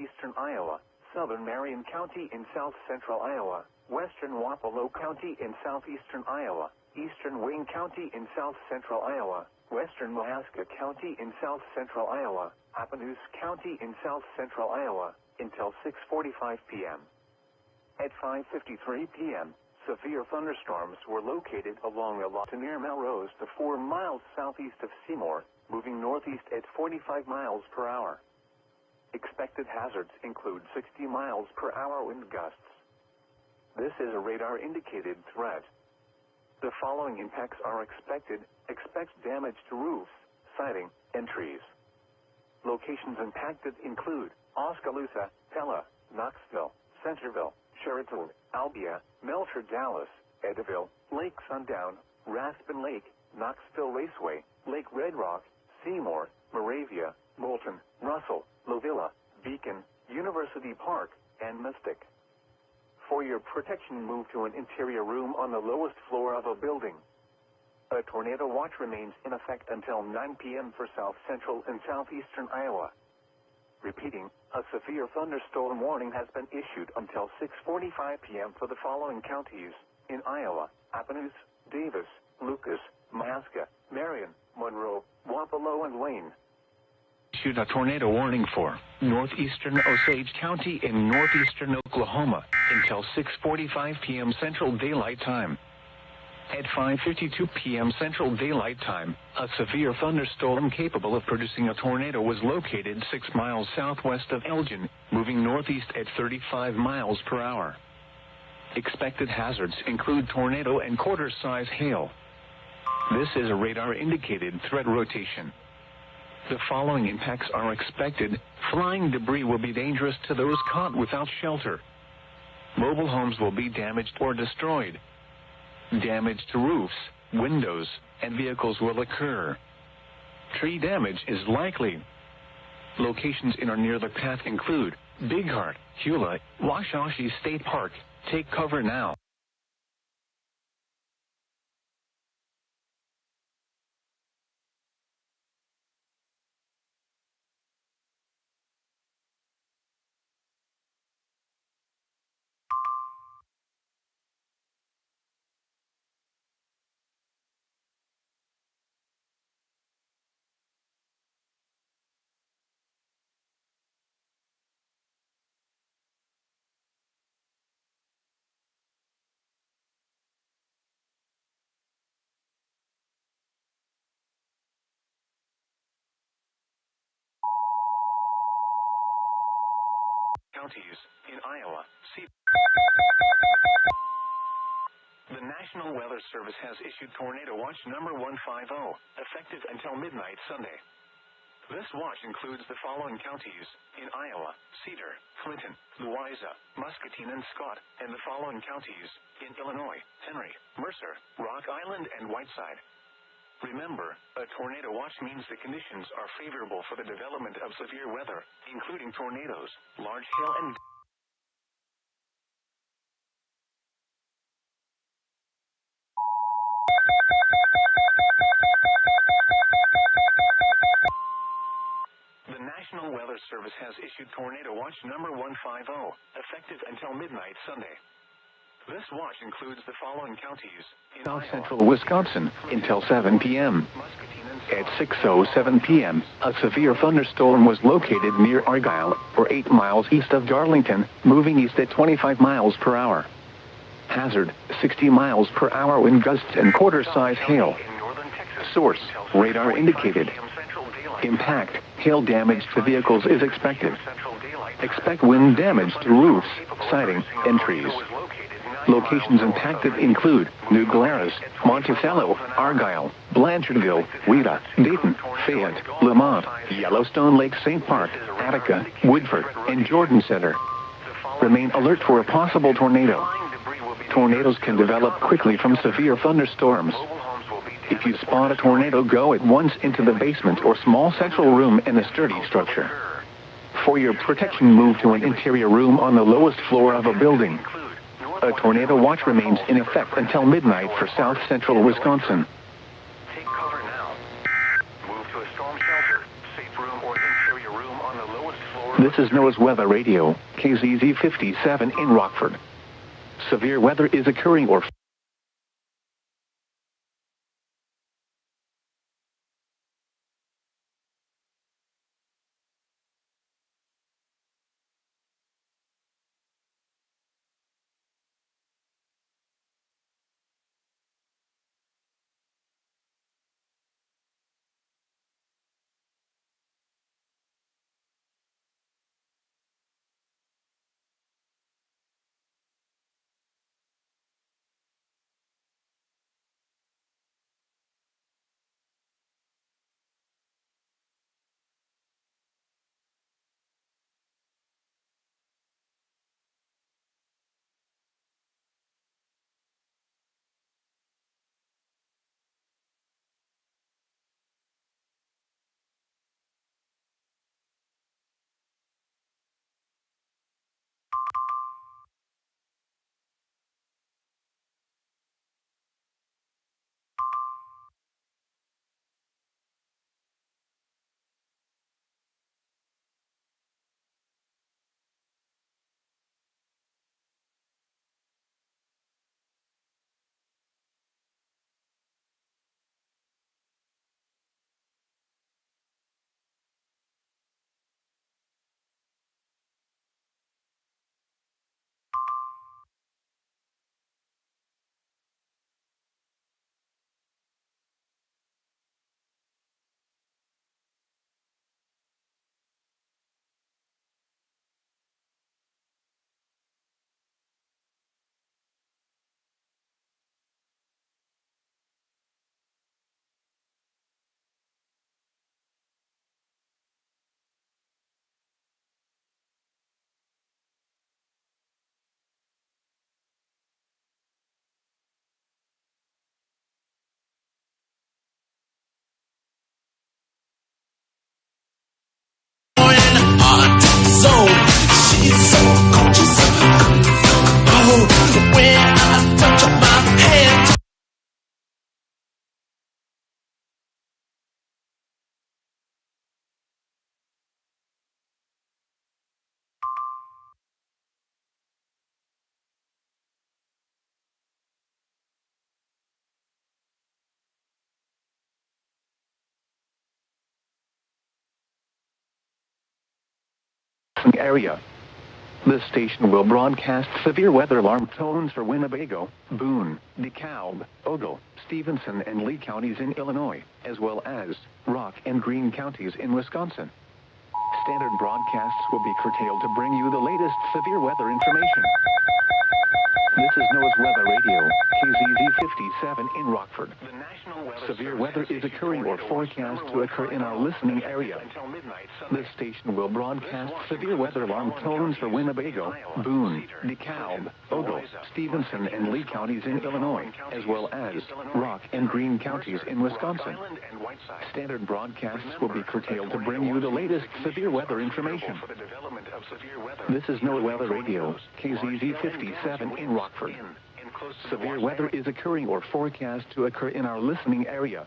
eastern Iowa, southern Marion County in south central Iowa, western Wapello County in southeastern Iowa, eastern Wayne County in south central Iowa, western Mahaska County in south central Iowa, Appanoose County in south central Iowa, until 6:45 p.m. At 5:53 p.m., severe thunderstorms were located along the line near Melrose to 4 miles southeast of Seymour, moving northeast at 45 miles per hour. Expected hazards include 60 miles per hour wind gusts. This is a radar-indicated threat. The following impacts are expected. Expect damage to roofs, siding, and trees. Locations impacted include Oskaloosa, Pella, Knoxville, Centerville, Sheraton, Albia, Melcher, Dallas, Edaville, Lake Sundown, Raspin Lake, Knoxville Raceway, Lake Red Rock, Seymour, Moravia, Moulton, Russell, Lovilla, Beacon, University Park, and Mystic. For your protection, move to an interior room on the lowest floor of a building. A tornado watch remains in effect until 9 p.m. for south central and southeastern Iowa. Repeating, a severe thunderstorm warning has been issued until 6:45 p.m. for the following counties in Iowa: Appanoose, Davis, Lucas, Mahaska, Marion, Monroe, Wapello, and Wayne. Issued a tornado warning for northeastern Osage County in northeastern Oklahoma until 6:45 p.m. Central Daylight Time. At 5:52 p.m. Central Daylight Time, a severe thunderstorm capable of producing a tornado was located 6 miles southwest of Elgin, moving northeast at 35 miles per hour. Expected hazards include tornado and quarter-size hail. This is a radar-indicated threat rotation. The following impacts are expected. Flying debris will be dangerous to those caught without shelter. Mobile homes will be damaged or destroyed. Damage to roofs, windows, and vehicles will occur. Tree damage is likely. Locations in or near the path include Big Heart, Hula, Washashi State Park. Take cover now. counties in Iowa. The National Weather Service has issued Tornado Watch number 150, effective until midnight Sunday. This watch includes the following counties in Iowa: Cedar, Clinton, Louisa, Muscatine, and Scott, and the following counties in Illinois: Henry, Mercer, Rock Island, and Whiteside. Remember, a tornado watch means the conditions are favorable for the development of severe weather, including tornadoes, large hail, and The National Weather Service has issued Tornado Watch number 150, effective until midnight Sunday. This watch includes the following counties in South Iowa, central Wisconsin until 7 p.m. At 6:07 p.m., a severe thunderstorm was located near Argyle, or 8 miles east of Darlington, moving east at 25 miles per hour. Hazard, 60 miles per hour wind gusts and quarter-size hail. Source, radar indicated. Impact, hail damage to vehicles is expected. Expect wind damage to roofs, siding, and trees. Locations impacted include New Glarus, Monticello, Argyle, Blanchardville, Wheeler, Dayton, Fayette, Lamont, Yellowstone Lake St. Park, Attica, Woodford, and Jordan Center. Remain alert for a possible tornado. Tornadoes can develop quickly from severe thunderstorms. If you spot a tornado, go at once into the basement or small central room in a sturdy structure. For your protection, move to an interior room on the lowest floor of a building. A tornado watch remains in effect until midnight for south central Wisconsin. take cover now. Move to a storm shelter, safe room, or interior room on the lowest floor. This is NOAA's Weather Radio, KZZ 57 in Rockford. Severe weather is occurring or area. This station will broadcast severe weather alarm tones for Winnebago, Boone, DeKalb, Ogle, Stevenson, and Lee counties in Illinois, as well as Rock and Greene counties in Wisconsin. Standard broadcasts will be curtailed to bring you the latest severe weather information. This is NOAA's Weather Radio, KZZ 57 in Rockford. Severe weather is occurring or forecast to occur in our listening area. This station will broadcast severe weather alarm tones for Winnebago, Boone, DeKalb, Ogle, Stevenson, and Lee counties in Illinois, as well as Rock and Greene counties in Wisconsin. Standard broadcasts will be curtailed to bring you the latest severe weather information. This is NOAA Weather Radio, KZZ 57 in Rockford. Severe weather is occurring or forecast to occur in our listening area.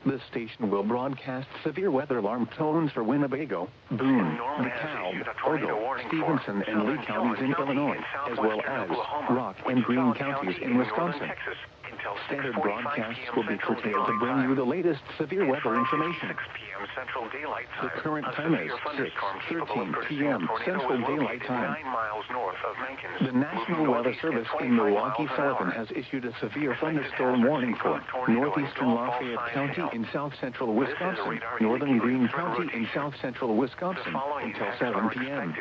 This station will broadcast severe weather alarm tones for Winnebago, Boone, DeKalb, Ogle, Stevenson, and Lee counties in Illinois, as well as Rock and Greene counties in Wisconsin. Standard broadcasts will be curtailed to bring you the latest severe weather information. The current time is 6:13 p.m. Central Daylight Time. The National Weather Service in Milwaukee Sullivan has issued a severe thunderstorm warning for northeastern Lafayette County in south-central Wisconsin, northern Greene County in south-central Wisconsin until 7 p.m.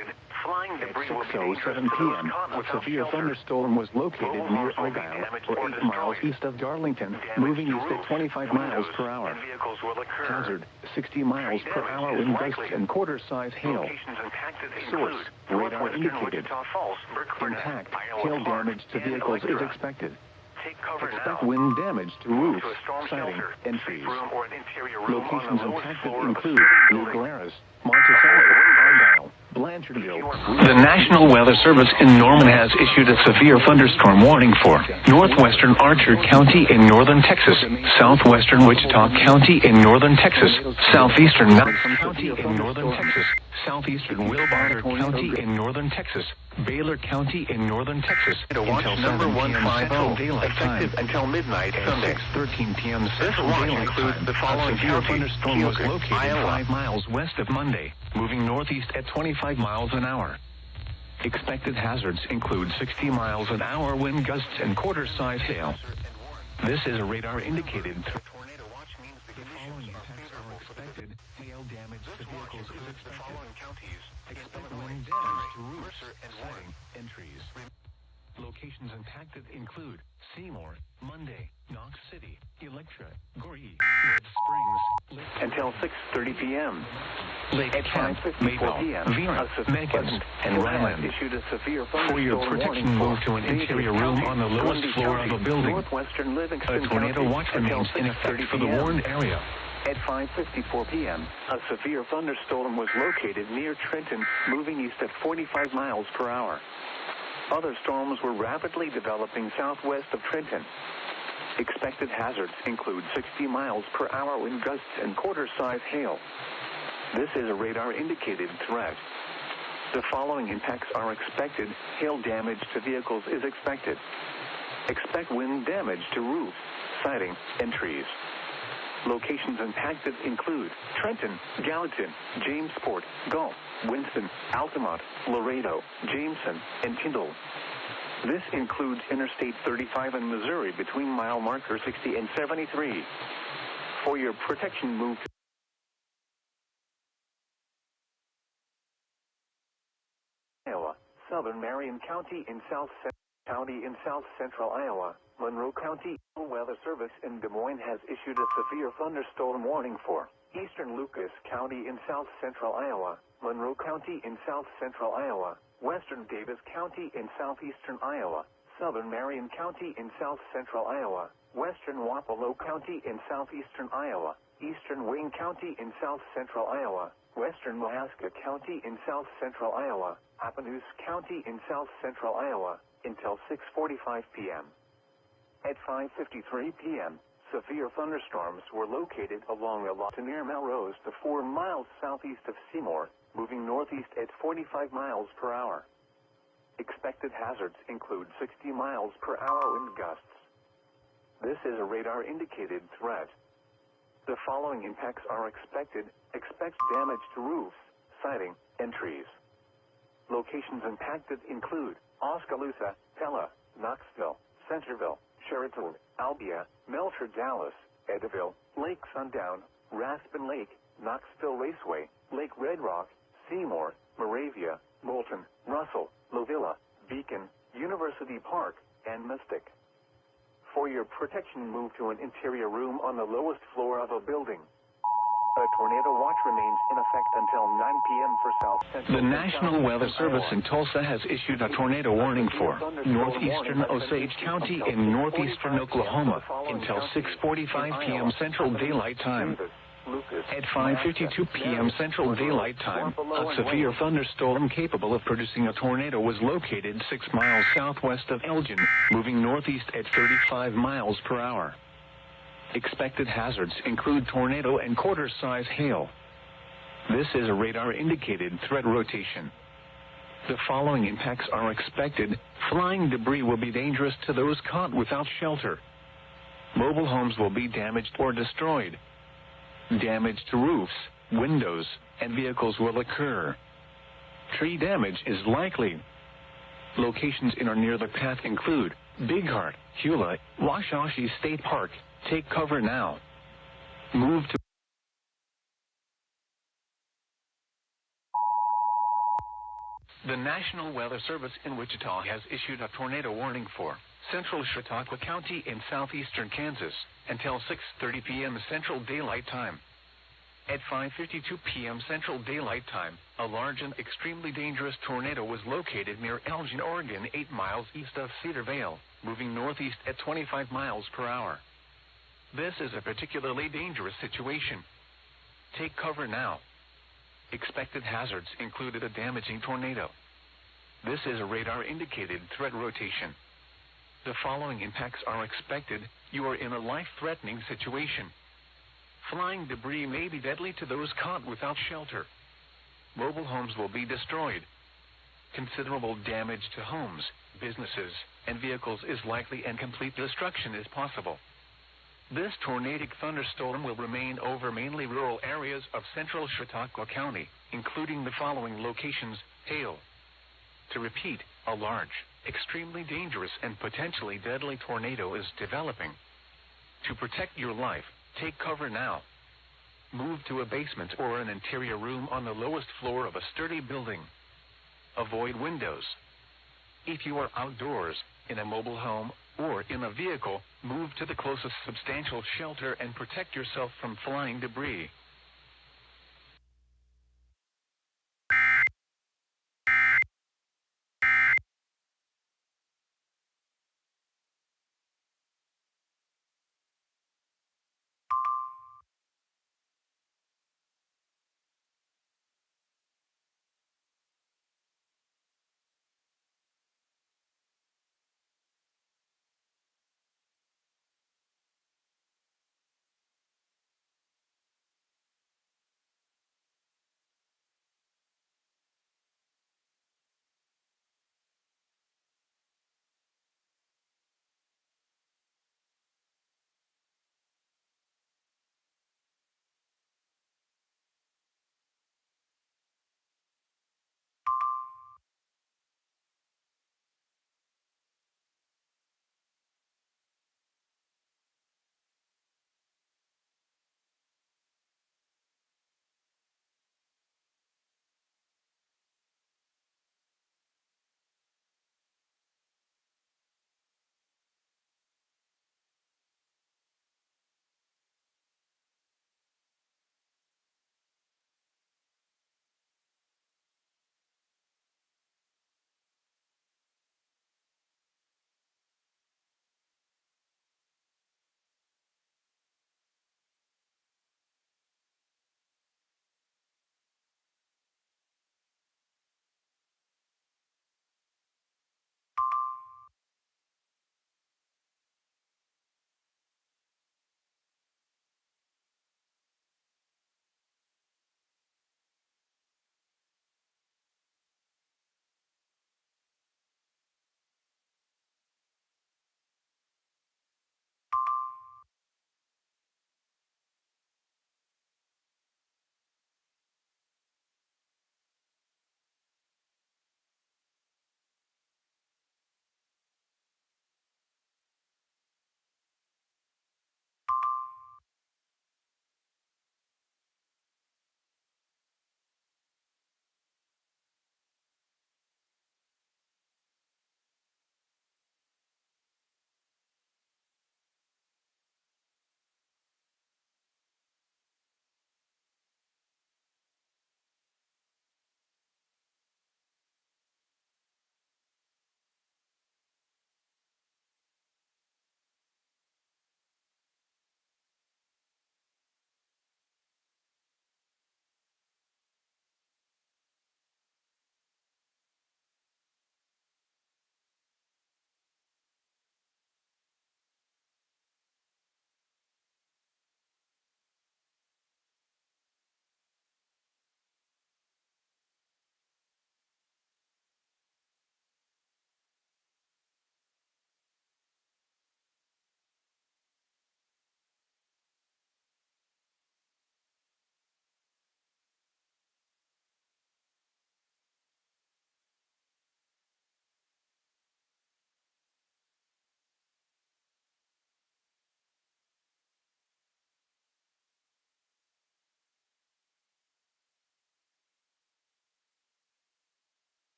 At 6:07 p.m., a severe thunderstorm was located near Argyle, or 8 miles east of Darlington, moving east at 25 miles per hour. Hazard, 60 miles per hour wind gusts and quarter-size hail. Source, radar indicated. Impact, hail damage to vehicles is expected. Expect wind damage to roofs, siding, and trees. Locations impacted include New Glarus, Monticello, Argyle, Blanchardville. The National Weather Service in Norman has issued a severe thunderstorm warning for northwestern Archer County in northern Texas, southwestern Wichita County in northern Texas, southeastern Knox County in northern Texas, southeastern Wilbarger County in northern Texas, Baylor County in northern Texas, until 7 p.m. Central Daylight Time, until midnight Sunday, 6:13 p.m. Central Daylight Time. The following thunderstorm was located 5 miles west of Monday, moving northeast at 25 miles an hour. Expected hazards include 60 miles an hour wind gusts and quarter-size hail. This is a radar indicated. The following impacts are expected. Hail damage to vehicles is expected. Expect wind damage to roofs, siding, and trees. Locations impacted include Seymour, Monday, Knox City, Electra, Goree, Red Springs, until 6:30 p.m. Lake Kent, Maybell, Vera, Meckins, and Ryland issued a severe for your protection, move to an interior room on the lowest floor of a building. A tornado watch remains in effect for the warned area. At 5:54 p.m., a severe thunderstorm was located near Trenton, moving east at 45 miles per hour. Other storms were rapidly developing southwest of Trenton. Expected hazards include 60 miles per hour wind gusts and quarter-size hail. This is a radar-indicated threat. The following impacts are expected. Hail damage to vehicles is expected. Expect wind damage to roofs, siding, and trees. Locations impacted include Trenton, Gallatin, Jamesport, Gulf, Winston, Altamont, Laredo, Jameson, and Tyndall. This includes Interstate 35 in Missouri between mile marker 60 and 73. For your protection, move to Iowa, southern Marion County in south central Iowa. Monroe County Weather Service in Des Moines has issued a severe thunderstorm warning for eastern Lucas County in south central Iowa, Monroe County in south central Iowa, western Davis County in southeastern Iowa, southern Marion County in south central Iowa, western Wapello County in southeastern Iowa, eastern Wayne County in south central Iowa, western Mahaska County in south central Iowa, Appanoose County in south central Iowa, until 6:45 p.m. At 5:53 p.m., severe thunderstorms were located along the lot near Melrose to 4 miles southeast of Seymour, moving northeast at 45 miles per hour. Expected hazards include 60 miles per hour wind gusts. This is a radar-indicated threat. The following impacts are expected. Expect damage to roofs, siding, and trees. Locations impacted include Oskaloosa, Pella, Knoxville, Centerville, Sheraton, Albia, Melcher, Dallas, Edaville, Lake Sundown, Raspin Lake, Knoxville Raceway, Lake Red Rock, Seymour, Moravia, Moulton, Russell, Lovilla, Beacon, University Park, and Mystic. For your protection, move to an interior room on the lowest floor of a building. A tornado watch remains in effect until 9 p.m. for South Central. The National Weather Service in Tulsa has issued a tornado warning for northeastern Osage County in northeastern Oklahoma until 6:45 p.m. Central Daylight Time. At 5:52 p.m. Central Daylight Time, a severe thunderstorm capable of producing a tornado was located 6 miles southwest of Elgin, moving northeast at 35 miles per hour. Expected hazards include tornado and quarter-size hail. This is a radar-indicated threat rotation. The following impacts are expected. Flying debris will be dangerous to those caught without shelter. Mobile homes will be damaged or destroyed. Damage to roofs, windows, and vehicles will occur. Tree damage is likely. Locations in or near the path include Big Heart, Hula, Washashi State Park. Take cover now. Move to The National Weather Service in Wichita has issued a tornado warning for central Chautauqua County in southeastern Kansas until 6:30 p.m. Central Daylight Time. At 5:52 p.m. Central Daylight Time, a large and extremely dangerous tornado was located near Elgin, Oregon, 8 miles east of Cedar Vale, moving northeast at 25 miles per hour. This is a particularly dangerous situation. Take cover now. Expected hazards included a damaging tornado. This is a radar-indicated threat rotation. The following impacts are expected. You are in a life-threatening situation. Flying debris may be deadly to those caught without shelter. Mobile homes will be destroyed. Considerable damage to homes, businesses, and vehicles is likely, and complete destruction is possible. This tornadic thunderstorm will remain over mainly rural areas of central Chautauqua County, including the following locations: hail. To repeat, a large, extremely dangerous, and potentially deadly tornado is developing. To protect your life, take cover now. Move to a basement or an interior room on the lowest floor of a sturdy building. Avoid windows. If you are outdoors, in a mobile home, or in a vehicle, move to the closest substantial shelter and protect yourself from flying debris.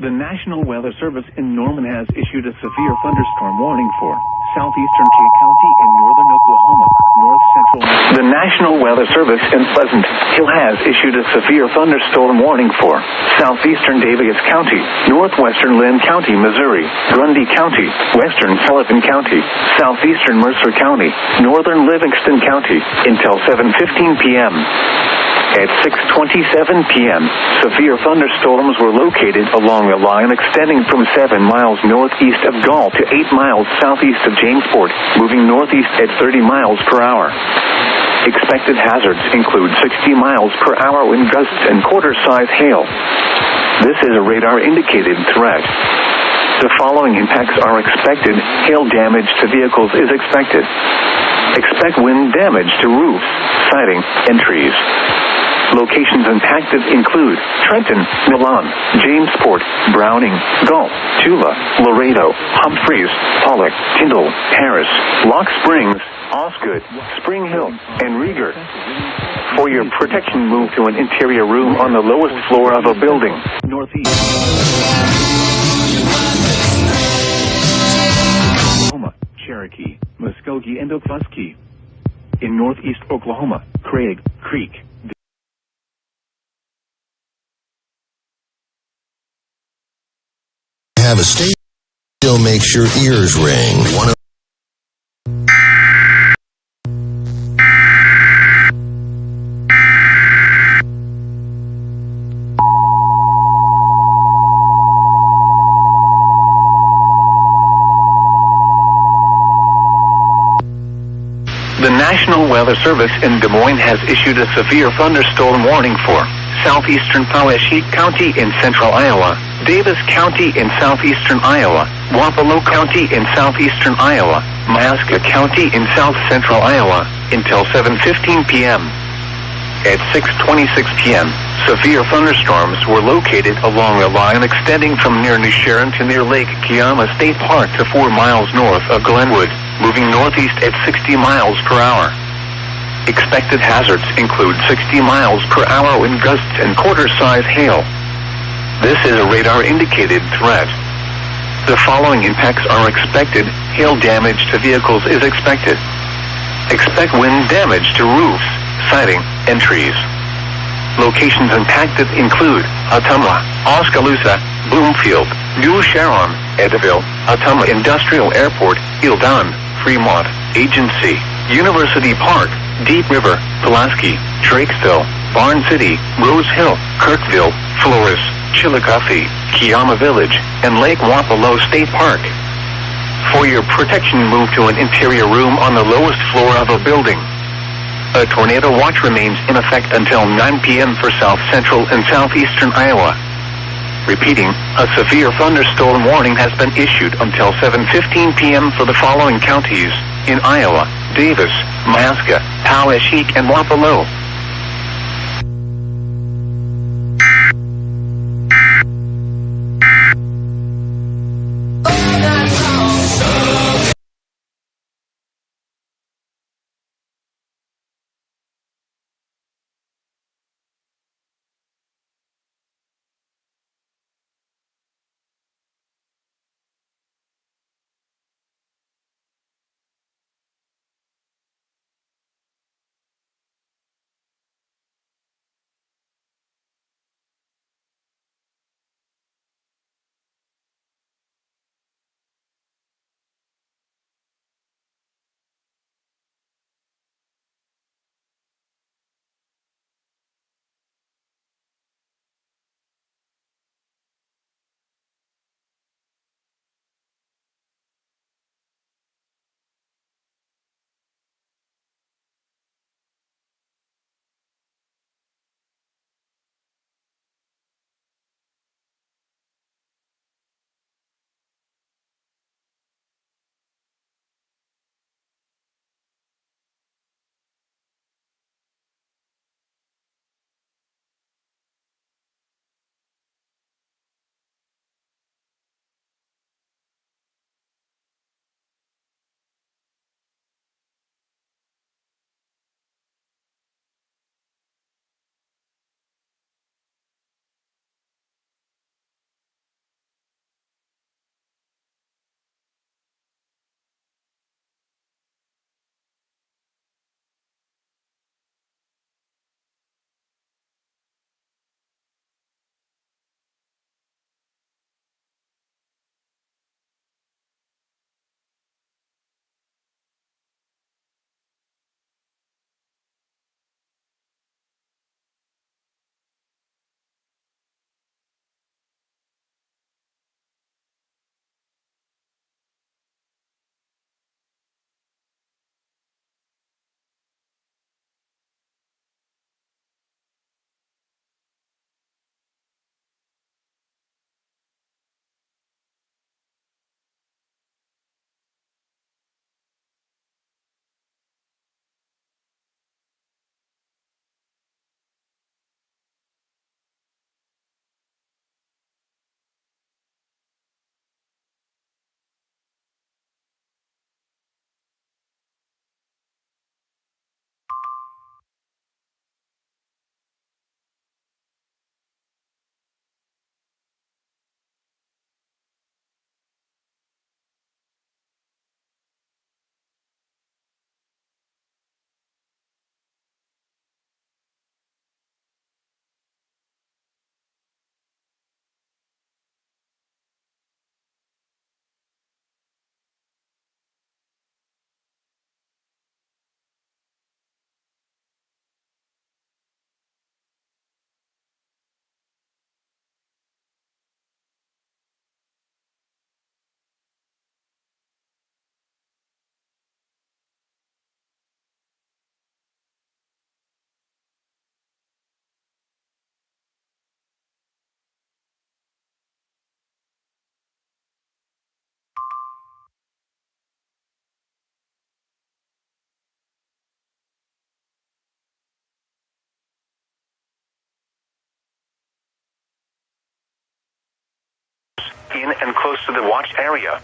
The National Weather Service in Norman has issued a severe thunderstorm warning for southeastern Kay County in northern Oklahoma, north central. The National Weather Service in Pleasant Hill has issued a severe thunderstorm warning for southeastern Daviess County, northwestern Lynn County, Missouri, Grundy County, western Sullivan County, southeastern Mercer County, northern Livingston County until 7:15 p.m. At 6:27 p.m., severe thunderstorms were located along a line extending from 7 miles northeast of Gall to 8 miles southeast of Jamesport, moving northeast at 30 miles per hour. Expected hazards include 60 miles per hour wind gusts and quarter-size hail. This is a radar-indicated threat. The following impacts are expected. Hail damage to vehicles is expected. Expect wind damage to roofs, siding, and trees. Locations impacted include Trenton, Milan, Jamesport, Browning, Galt, Tula, Laredo, Humphreys, Pollock, Tyndall, Harris, Lock Springs, Osgood, Spring Hill, and Rieger. For your protection, move to an interior room on the lowest floor of a building. Northeast. Oklahoma, Cherokee, Muskogee, and Okfuskee. In northeast Oklahoma, Craig Creek. Have a station still makes your ears ring. The National Weather Service in Des Moines has issued a severe thunderstorm warning for southeastern Poweshiek County in central Iowa, Davis County in southeastern Iowa, Wapello County in southeastern Iowa, Mahaska County in south central Iowa, until 7:15 p.m. At 6:26 p.m., severe thunderstorms were located along a line extending from near New Sharon to near Lake Kiama State Park to 4 miles north of Glenwood, moving northeast at 60 miles per hour. Expected hazards include 60 miles per hour wind gusts and quarter-size hail. This is a radar-indicated threat. The following impacts are expected. Hail damage to vehicles is expected. Expect wind damage to roofs, siding, and trees. Locations impacted include Ottumwa, Oskaloosa, Bloomfield, New Sharon, Edaville, Ottumwa Industrial Airport, Eldon, Fremont, Agency, University Park, Deep River, Pulaski, Drakesville, Barn City, Rose Hill, Kirkville, Flores, Chillicothe, Kiama Village, and Lake Wapello State Park. For your protection, move to an interior room on the lowest floor of a building. A tornado watch remains in effect until 9 p.m. for south central and southeastern Iowa. Repeating, a severe thunderstorm warning has been issued until 7:15 p.m. for the following counties in Iowa: Davis, Mahaska, Poweshiek, and Wapello. in and close to the watch area.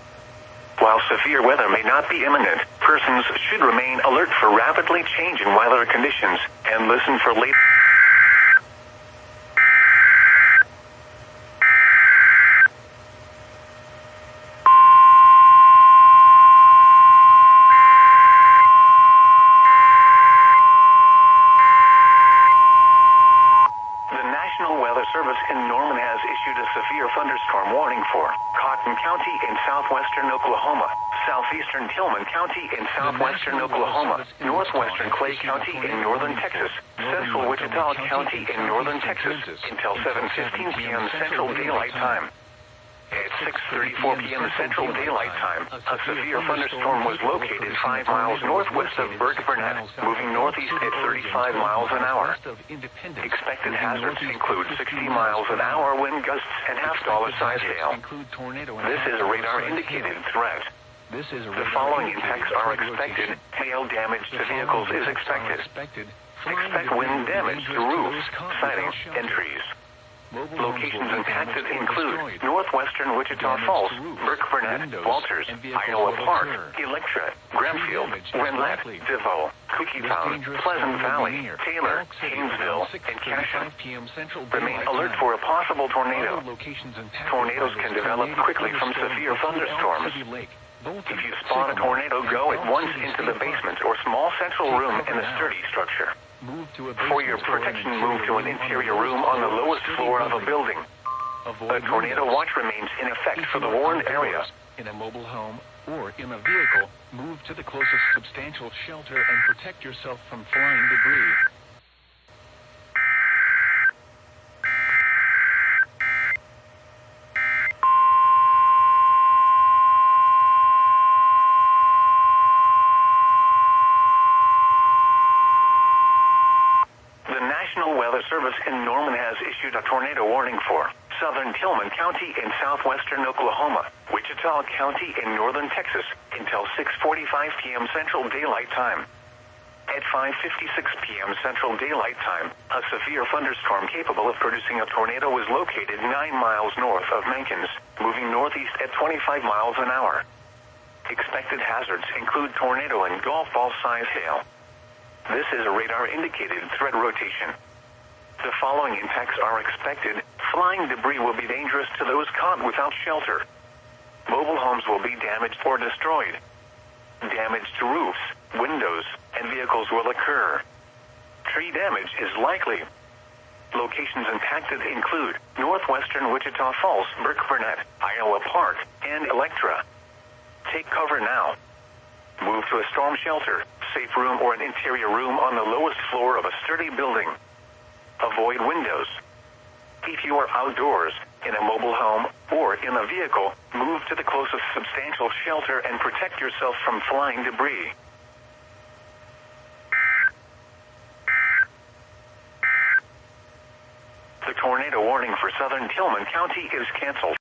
While severe weather may not be imminent, persons should remain alert for rapidly changing weather conditions and listen for late. The National Weather Service in Norman has issued a severe thunderstorm warning for Cotton County in southwestern Oklahoma, southeastern Tillman County in southwestern Oklahoma, northwestern Clay County in northern Texas, central Wichita County in northern Texas until 7:15 p.m. Central Daylight Time. At 6:34 p.m. Central Daylight Time, a severe thunderstorm was located 5 miles northwest of Burke Burnett, moving northeast at 35 miles an hour. Expected hazards include 60 miles an hour wind gusts and half-dollar-size hail. This is a radar-indicated threat. The following impacts are expected. Hail damage to vehicles is expected. Expect wind damage to roofs, siding, and trees. Locations impacted include northwestern Wichita Falls, Burke Burnett, Walters, Iowa Park, Electra, Gramfield, Wendlat, DeVoe, Cookietown, Pleasant Valley, Taylor, Haynesville, and Cashin. Remain alert for a possible tornado. Tornadoes can develop quickly from severe thunderstorms. If you spot a tornado, go at once into the basement or small central room in a sturdy structure. For your protection, move to an interior room on the lowest floor of a building. A tornado watch remains in effect for the warned area. In a mobile home or in a vehicle, move to the closest substantial shelter and protect yourself from flying debris. The National Weather Service in Norman has issued a tornado warning for southern Tillman County in southwestern Oklahoma, Wichita County in northern Texas until 6:45 p.m. Central Daylight Time. At 5:56 p.m. Central Daylight Time, a severe thunderstorm capable of producing a tornado was located 9 miles north of Menkins, moving northeast at 25 miles an hour. Expected hazards include tornado and golf ball-size hail. This is a radar-indicated threat rotation. The following impacts are expected. Flying debris will be dangerous to those caught without shelter. Mobile homes will be damaged or destroyed. Damage to roofs, windows, and vehicles will occur. Tree damage is likely. Locations impacted include northwestern Wichita Falls, Burke Burnett, Iowa Park, and Electra. Take cover now. Move to a storm shelter, safe room, or an interior room on the lowest floor of a sturdy building. Avoid windows. If you are outdoors, in a mobile home, or in a vehicle, move to the closest substantial shelter and protect yourself from flying debris. The tornado warning for southern Tillman County is canceled.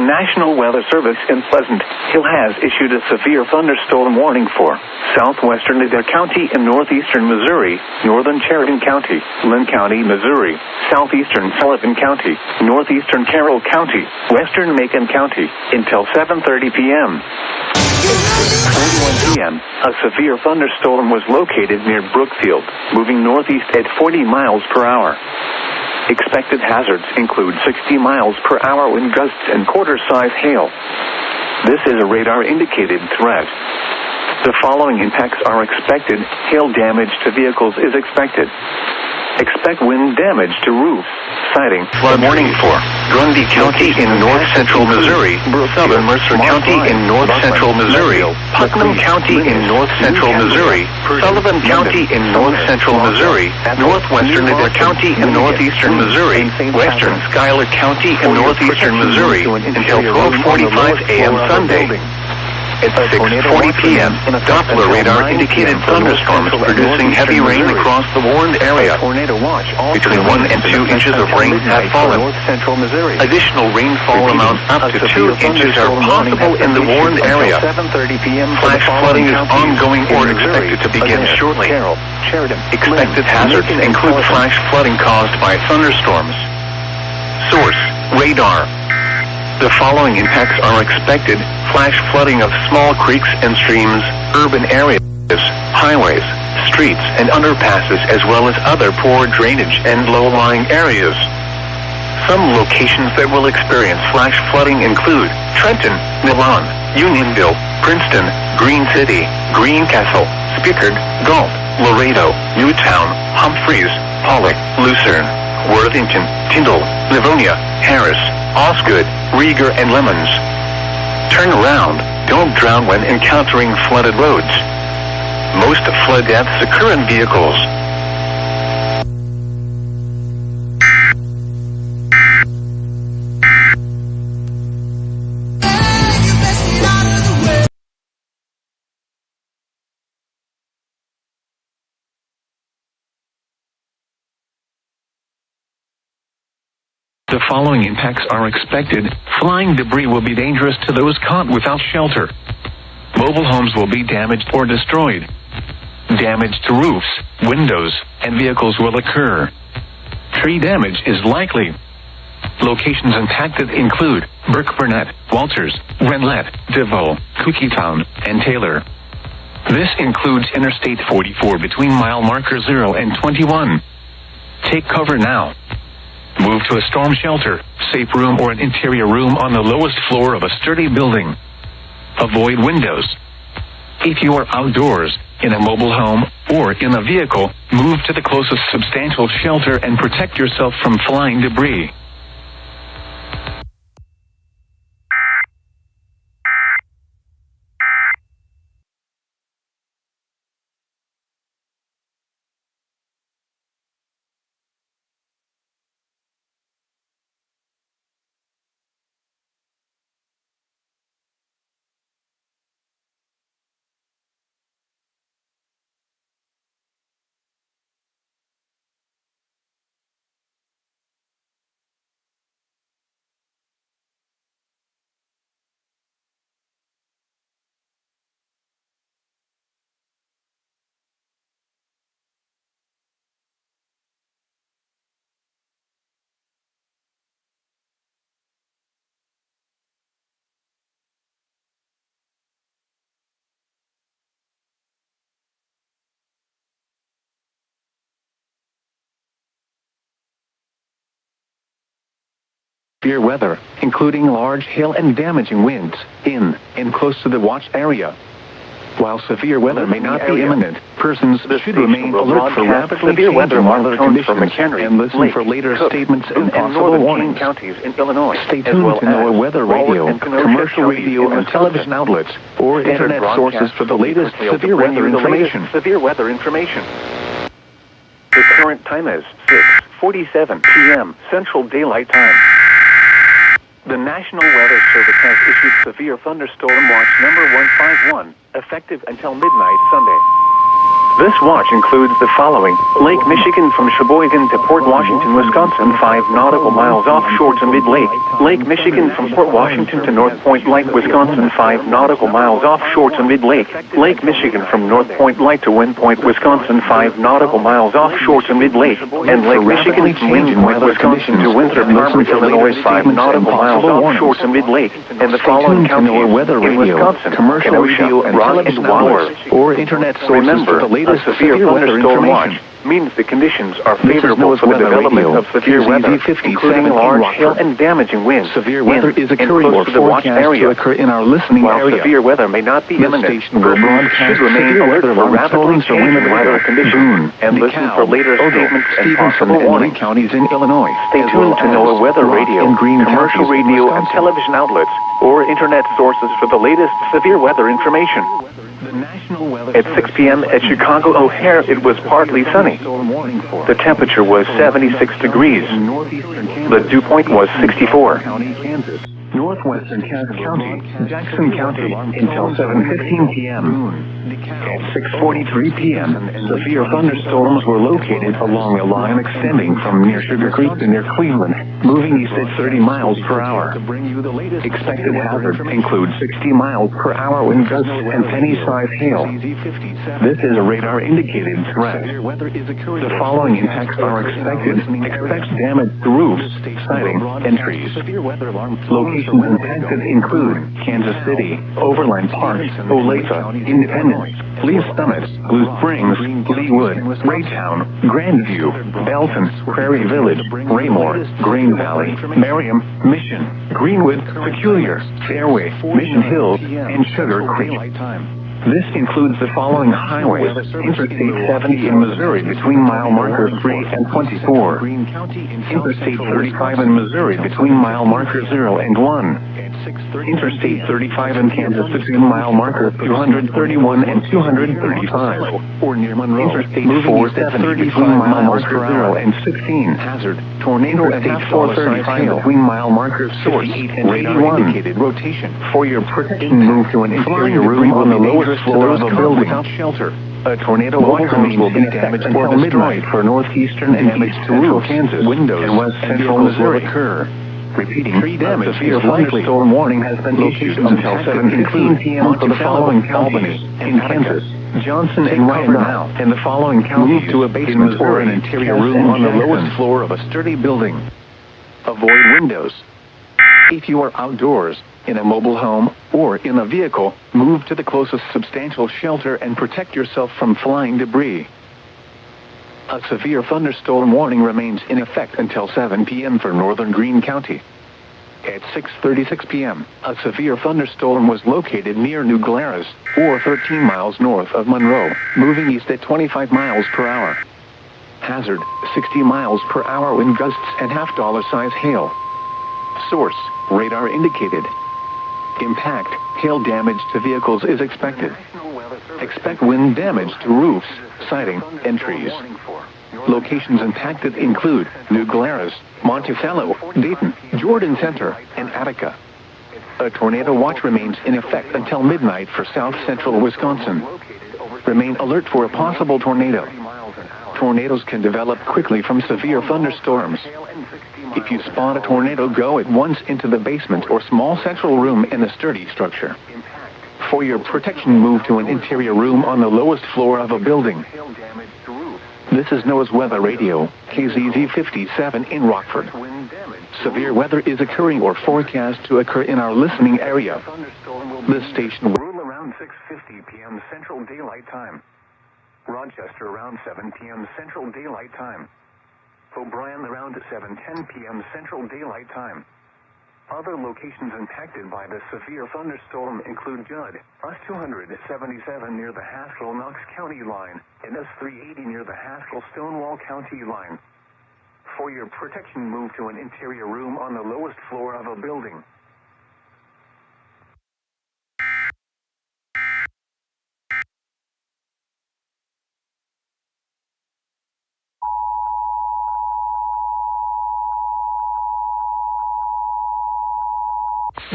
National Weather Service in Pleasant Hill has issued a severe thunderstorm warning for southwestern Adair County in northeastern Missouri, northern Sheridan County, Lynn County, Missouri, southeastern Sullivan County, northeastern Carroll County, western Macon County, until 7:30 p.m. 4:41 p.m., a severe thunderstorm was located near Brookfield, moving northeast at 40 miles per hour. Expected hazards include 60 miles per hour wind gusts and quarter-size hail. This is a radar-indicated threat. The following impacts are expected. Hail damage to vehicles is expected. Expect wind damage to roofs, siding. Flood warning for Grundy County in north-central Missouri, southern Mercer County in north-central Missouri, Putnam County in north-central Missouri, Sullivan County in north-central Missouri, northwestern Adair County in northeastern Missouri, western Schuyler County in northeastern Missouri, until 12:45 a.m. Sunday. At 6:40 p.m., Doppler radar indicated thunderstorms producing heavy rain across the warned area. Between 1 and 2 inches of rain have fallen. Additional rainfall amounts up to 2 inches are possible in the warned area. Flash flooding is ongoing or expected to begin shortly. Expected hazards include flash flooding caused by thunderstorms. Source: radar. The following impacts are expected: flash flooding of small creeks and streams, urban areas, highways, streets, and underpasses, as well as other poor drainage and low-lying areas. Some locations that will experience flash flooding include Trenton, Milan, Unionville, Princeton, Green City, Greencastle, Spickard, Galt, Laredo, Newtown, Humphreys, Pollock, Lucerne, Worthington, Tyndall, Livonia, Harris, Osgood, Rieger, and Lemons. Turn around. Don't drown when encountering flooded roads. Most flood deaths occur in vehicles. The following impacts are expected. Flying debris will be dangerous to those caught without shelter. Mobile homes will be damaged or destroyed. Damage to roofs, windows, and vehicles will occur. Tree damage is likely. Locations impacted include Burke-Burnett, Walters, Renlet, DeVoe, Cookiestown, and Taylor. This includes Interstate 44 between mile marker 0 and 21. Take cover now. Move to a storm shelter, safe room, or an interior room on the lowest floor of a sturdy building. Avoid windows. If you are outdoors, in a mobile home, or in a vehicle, move to the closest substantial shelter and protect yourself from flying debris. Severe weather, including large hail and damaging winds, in and close to the watch area. While severe weather may not be imminent, persons should remain alert for rapidly changing weather conditions and listen for later statements and possible warnings. Stay tuned to NOAA weather radio, commercial radio and television outlets, or internet sources for the latest severe weather information. The current time is 6:47 p.m. Central Daylight Time. The National Weather Service has issued severe thunderstorm watch number 151, effective until midnight Sunday. This watch includes the following: Lake Michigan from Sheboygan to Port Washington, Wisconsin, 5 nautical miles offshore to mid-lake. Lake Michigan from Port Washington to North Point Light, Wisconsin, 5 nautical miles offshore to mid-lake. Lake Michigan from North Point Light to Wind Point, Wisconsin, 5 nautical miles offshore to mid-lake. And Lake Michigan from Wind Point, Wisconsin to Winthrop Harbor, Illinois, 5 nautical miles offshore to mid-lake. And the following counties weather in radio, Wisconsin: commercial Kenosha, radio, and Rock, television and Waller. outlets, or internet sources Remember, for the latest a severe weather thunderstorm watch information. means the conditions are This is favorable NOAA's for the weather development radio, of severe weather, KZZ57 including in large Rockford. hail and damaging winds. Severe weather is and occurring close or to the watch forecast area. to occur in our listening While area. severe weather may not be This imminent, station will persons broadcast should remain severe alert weather for alarm rapidly totals for changing Winnipeg, weather conditions Boone, and listen DeKalb, for later Ogle, statements and Stevenson, possible and Lee warnings. counties in Illinois. Stay as tuned well to as NOAA Weather Rock Radio, and Green commercial counties in radio, and Wisconsin. television outlets, or internet sources for the latest severe weather information. At 6 p.m. at Chicago O'Hare, it was partly sunny. The temperature was 76 degrees. The dew point was 64. Northwestern Cass County, Jackson County, until 7:15 p.m. At 6:43 p.m., severe thunderstorms were located along a line extending from near Sugar Creek to near Cleveland, moving east at 30 miles per hour. Expected hazards include 60 miles per hour wind gusts and penny-sized hail. This is a radar-indicated threat. The following impacts are expected. Expect damage to roofs, siding, and trees. Locations impacted include Kansas City, Overland Park, Olathe, Independence, Lee's Summit, Blue Springs, Leewood, Raytown, Grandview, Belton, Prairie Village, Raymore, Green Valley, Merriam, Mission, Greenwood, Peculiar, Fairway, Mission Hills, and Sugar Creek. This includes the following highways: Interstate 70 in Missouri between mile markers 3 and 24. Interstate 35 in Missouri between mile markers 0 and 1. Interstate 35 in Kansas between mile markers 231 and 235. Or near Monroe. Interstate 470 between mile markers 0 and 16. Hazard: tornado Interstate 435 between mile markers 58 and 81. Rotation. For your protection, move to an interior room on the lowest floor of a building without shelter. A tornado watch will be damaged until midnight for northeastern and central Kansas, windows, and west central Missouri will occur. Repeating, a severe thunderstorm warning has been issued until 7:15 p.m. for the following counties: in Kansas, Johnson and Wyandotte, and the following counties: move to a basement or an interior room on the lowest floor of a sturdy building. Avoid windows. If you are outdoors, in a mobile home, or in a vehicle, move to the closest substantial shelter and protect yourself from flying debris. A severe thunderstorm warning remains in effect until 7 p.m. for northern Greene County. At 6:36 p.m., a severe thunderstorm was located near New Glarus, or 13 miles north of Monroe, moving east at 25 miles per hour. Hazard: 60 miles per hour wind gusts and half-dollar-size hail. Source: radar indicated. Impact: hail damage to vehicles is expected. Expect wind damage to roofs, siding, and trees. Locations impacted include New Glarus, Monticello, Dayton, Jordan Center, and Attica. A tornado watch remains in effect until midnight for south central Wisconsin. Remain alert for a possible tornado. Tornadoes can develop quickly from severe thunderstorms. If you spot a tornado, go at once into the basement or small central room in a sturdy structure. For your protection, move to an interior room on the lowest floor of a building. This is NOAA's Weather Radio, KZZ57 in Rockford. Severe weather is occurring or forecast to occur in our listening area. This station will rule around 6:50 p.m. Central Daylight Time. Rochester around 7 p.m. Central Daylight Time. O'Brien around 7:10 p.m. Central Daylight Time. Other locations impacted by the severe thunderstorm include Judd, US-277 near the Haskell-Knox County line, and S-380 near the Haskell-Stonewall County line. For your protection, move to an interior room on the lowest floor of a building.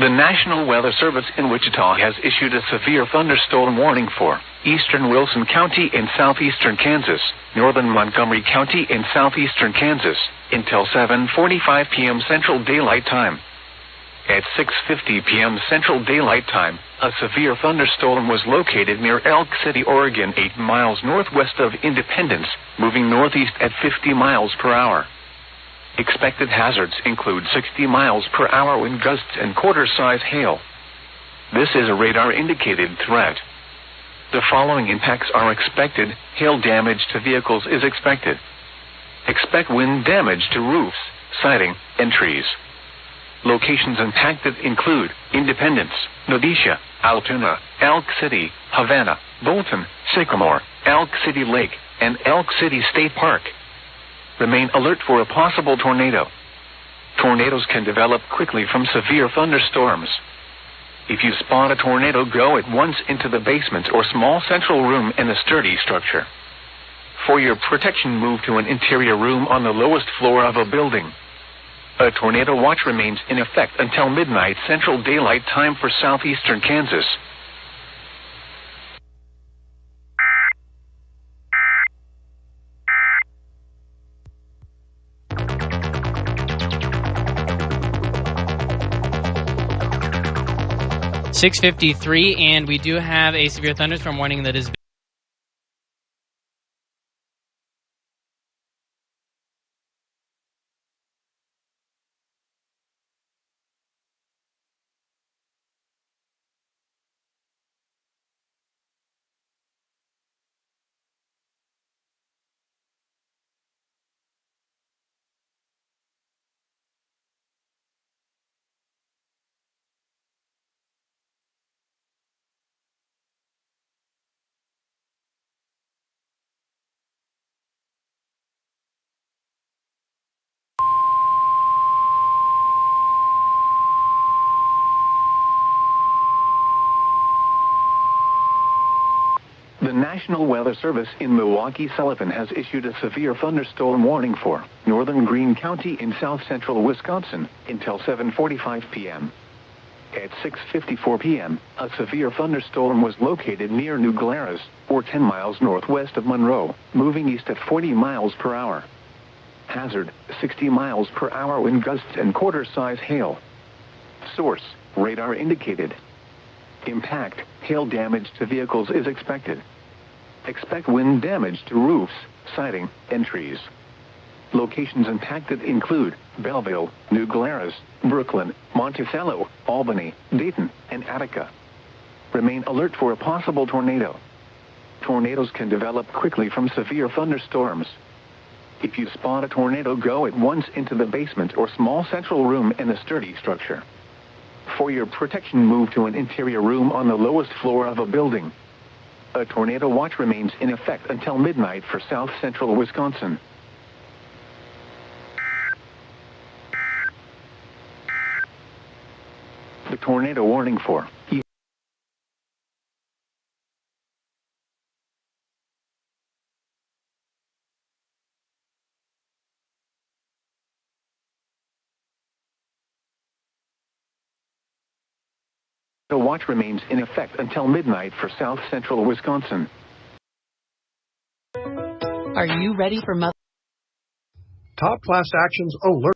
The National Weather Service in Wichita has issued a severe thunderstorm warning for eastern Wilson County in southeastern Kansas, northern Montgomery County in southeastern Kansas, until 7:45 p.m. Central Daylight Time. At 6:50 p.m. Central Daylight Time, a severe thunderstorm was located near Elk City, Oregon, 8 miles northwest of Independence, moving northeast at 50 miles per hour. Expected hazards include 60 miles per hour wind gusts and quarter-size hail. This is a radar-indicated threat. The following impacts are expected. Hail damage to vehicles is expected. Expect wind damage to roofs, siding, and trees. Locations impacted include Independence, Nodecia, Altoona, Elk City, Havana, Bolton, Sycamore, Elk City Lake, and Elk City State Park. Remain alert for a possible tornado. Tornadoes can develop quickly from severe thunderstorms. If you spot a tornado, go at once into the basement or small central room in a sturdy structure. For your protection, move to an interior room on the lowest floor of a building. A tornado watch remains in effect until midnight Central Daylight Time for southeastern Kansas. .653, and we do have a severe thunderstorm warning that is The National Weather Service in Milwaukee-Sullivan has issued a severe thunderstorm warning for northern Greene County in south-central Wisconsin until 7:45 p.m. At 6:54 p.m., a severe thunderstorm was located near New Glarus, or 10 miles northwest of Monroe, moving east at 40 miles per hour. Hazard, 60 miles per hour wind gusts and quarter-size hail. Source, radar indicated. Impact, hail damage to vehicles is expected. Expect wind damage to roofs, siding, and trees. Locations impacted include Belleville, New Glarus, Brooklyn, Monticello, Albany, Dayton, and Attica. Remain alert for a possible tornado. Tornadoes can develop quickly from severe thunderstorms. If you spot a tornado, go at once into the basement or small central room in a sturdy structure. For your protection, move to an interior room on the lowest floor of a building. A tornado watch remains in effect until midnight for south-central Wisconsin. The tornado warning for The watch remains in effect until midnight for south-central Wisconsin. Are you ready for Mother? Top class actions alert.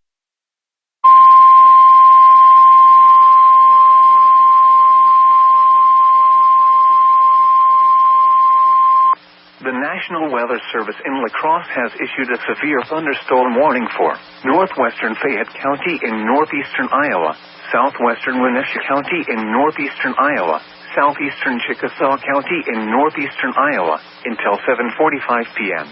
The National Weather Service in La Crosse has issued a severe thunderstorm warning for northwestern Fayette County in northeastern Iowa, southwestern Wenatchee County in northeastern Iowa, southeastern Chickasaw County in northeastern Iowa, until 7:45 p.m.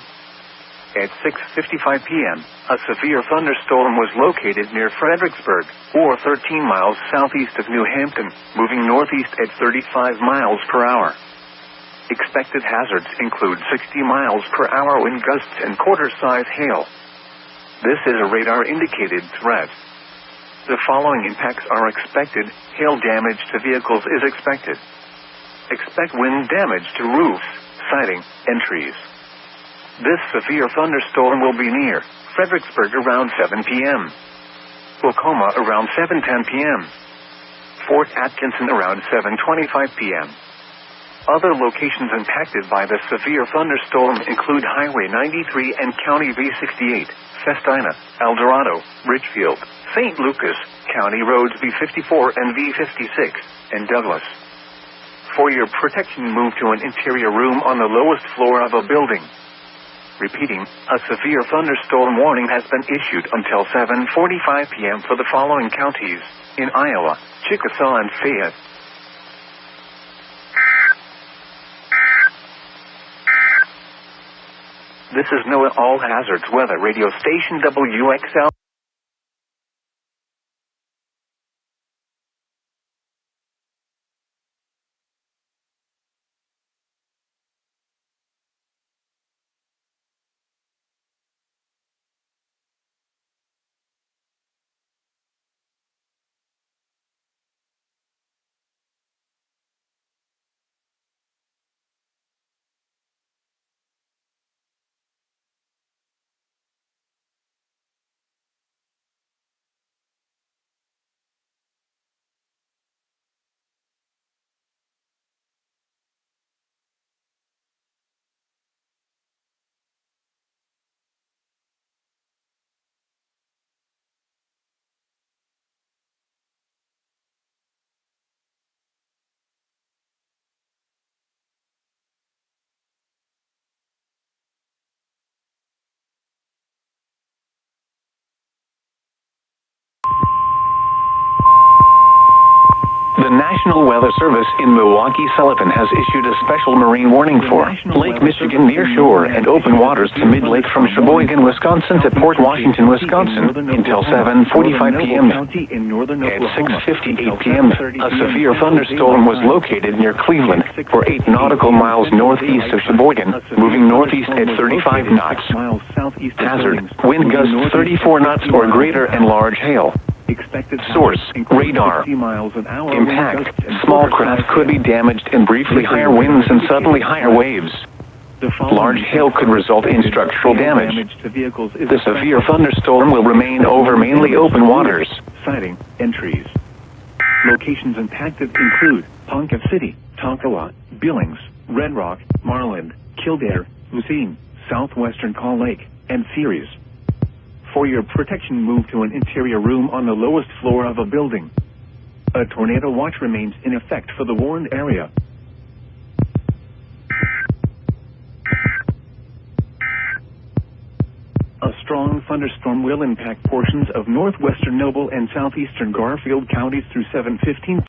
At 6:55 p.m., a severe thunderstorm was located near Fredericksburg, or 13 miles southeast of New Hampton, moving northeast at 35 miles per hour. Expected hazards include 60 miles per hour wind gusts and quarter-size hail. This is a radar-indicated threat. The following impacts are expected. Hail damage to vehicles is expected. Expect wind damage to roofs, siding, and trees. This severe thunderstorm will be near Fredericksburg around 7 p.m. Tacoma around 7:10 p.m. Fort Atkinson around 7:25 p.m. Other locations impacted by the severe thunderstorm include Highway 93 and County V68, Festina, El Dorado, Ridgefield, St. Lucas, County Roads V54 and V56, and Douglas. For your protection, move to an interior room on the lowest floor of a building. Repeating, a severe thunderstorm warning has been issued until 7:45 p.m. for the following counties in Iowa, Chickasaw and Fayette. This is NOAA All Hazards Weather Radio Station WXL. The National Weather Service in Milwaukee-Sullivan has issued a special marine warning for Lake Michigan near shore and open waters to mid-lake from Sheboygan, Wisconsin to Port Washington, Wisconsin until 7:45 p.m. At 6:58 p.m., a severe thunderstorm was located near Cleveland for 8 nautical miles northeast of Sheboygan, moving northeast at 35 knots. Hazard, wind gusts 34 knots or greater and large hail. Source, radar. Impact, small craft could be damaged and briefly higher winds and suddenly higher waves. Large hail could result in structural damage. The severe thunderstorm will remain over mainly open waters. Sighting, entries. Locations impacted include Ponca City, Tonkawa, Billings, Red Rock, Marland, Kildare, Lucene, Southwestern Call Lake, and Ceres. For your protection, move to an interior room on the lowest floor of a building. A tornado watch remains in effect for the warned area. A strong thunderstorm will impact portions of northwestern Noble and southeastern Garfield counties through 7:15.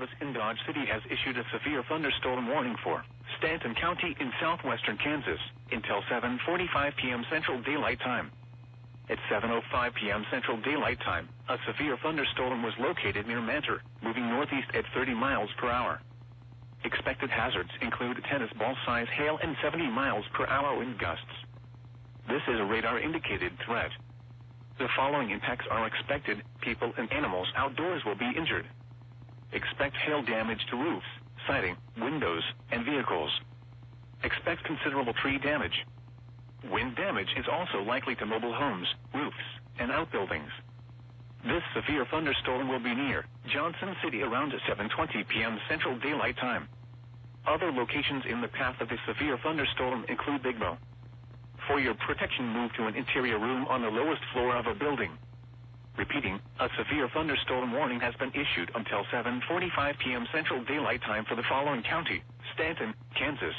Service in Dodge City has issued a severe thunderstorm warning for Stanton County in southwestern Kansas until 7:45 p.m. Central Daylight Time. At 7:05 p.m. Central Daylight Time, a severe thunderstorm was located near Mantor, moving northeast at 30 miles per hour. Expected hazards include tennis ball-size hail and 70 miles per hour wind gusts. This is a radar-indicated threat. The following impacts are expected: people and animals outdoors will be injured. Expect hail damage to roofs, siding, windows, and vehicles. Expect considerable tree damage. Wind damage is also likely to mobile homes, roofs, and outbuildings. This severe thunderstorm will be near Johnson City around 7:20 p.m. Central Daylight Time. Other locations in the path of the severe thunderstorm include Big Bow. For your protection, move to an interior room on the lowest floor of a building. Repeating, a severe thunderstorm warning has been issued until 7:45 p.m. Central Daylight Time for the following county: Stanton, Kansas.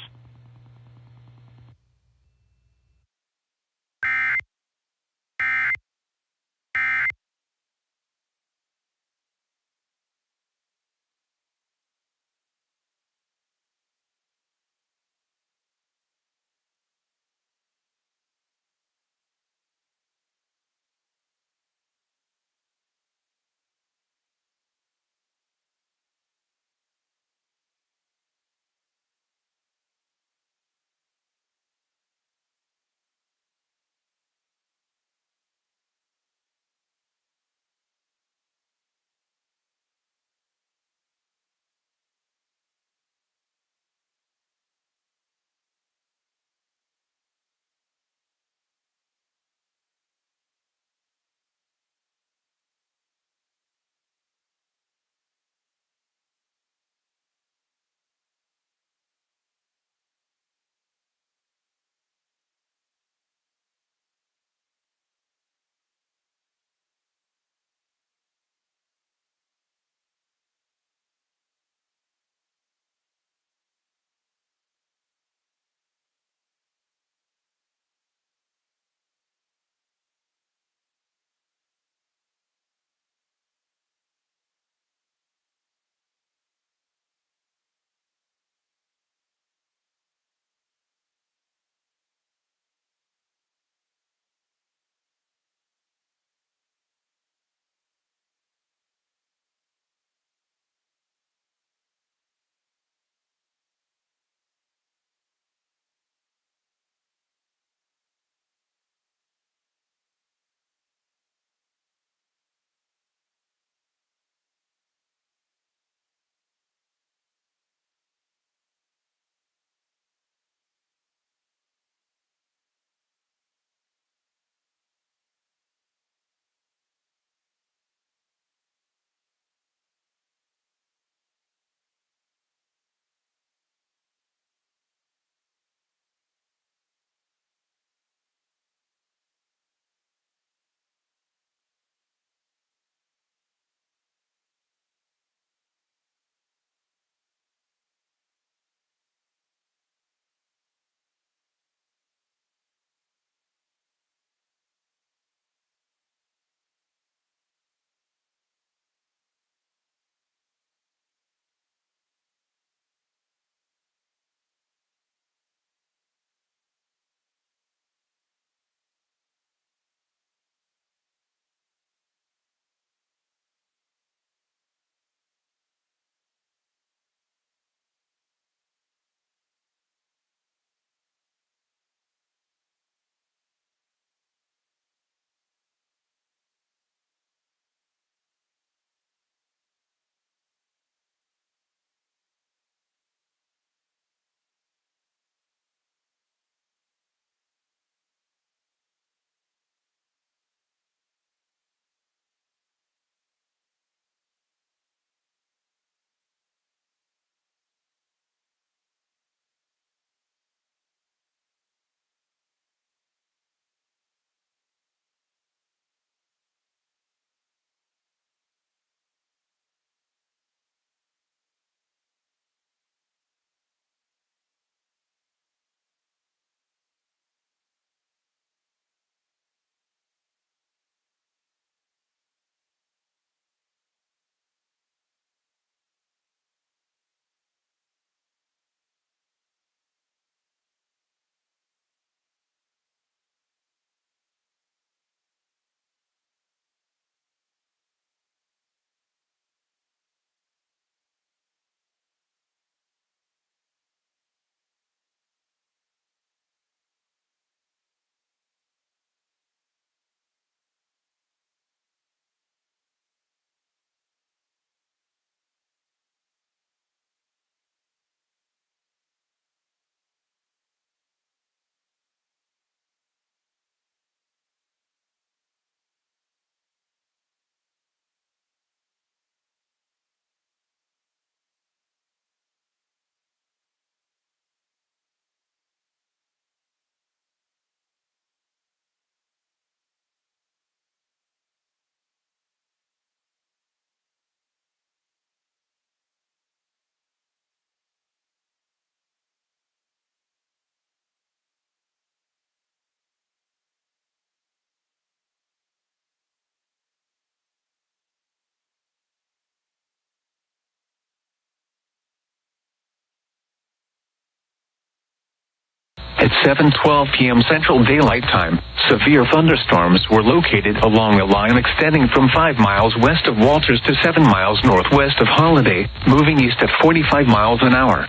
At 7:12 p.m. Central Daylight Time, severe thunderstorms were located along a line extending from 5 miles west of Walters to 7 miles northwest of Holiday, moving east at 45 miles an hour.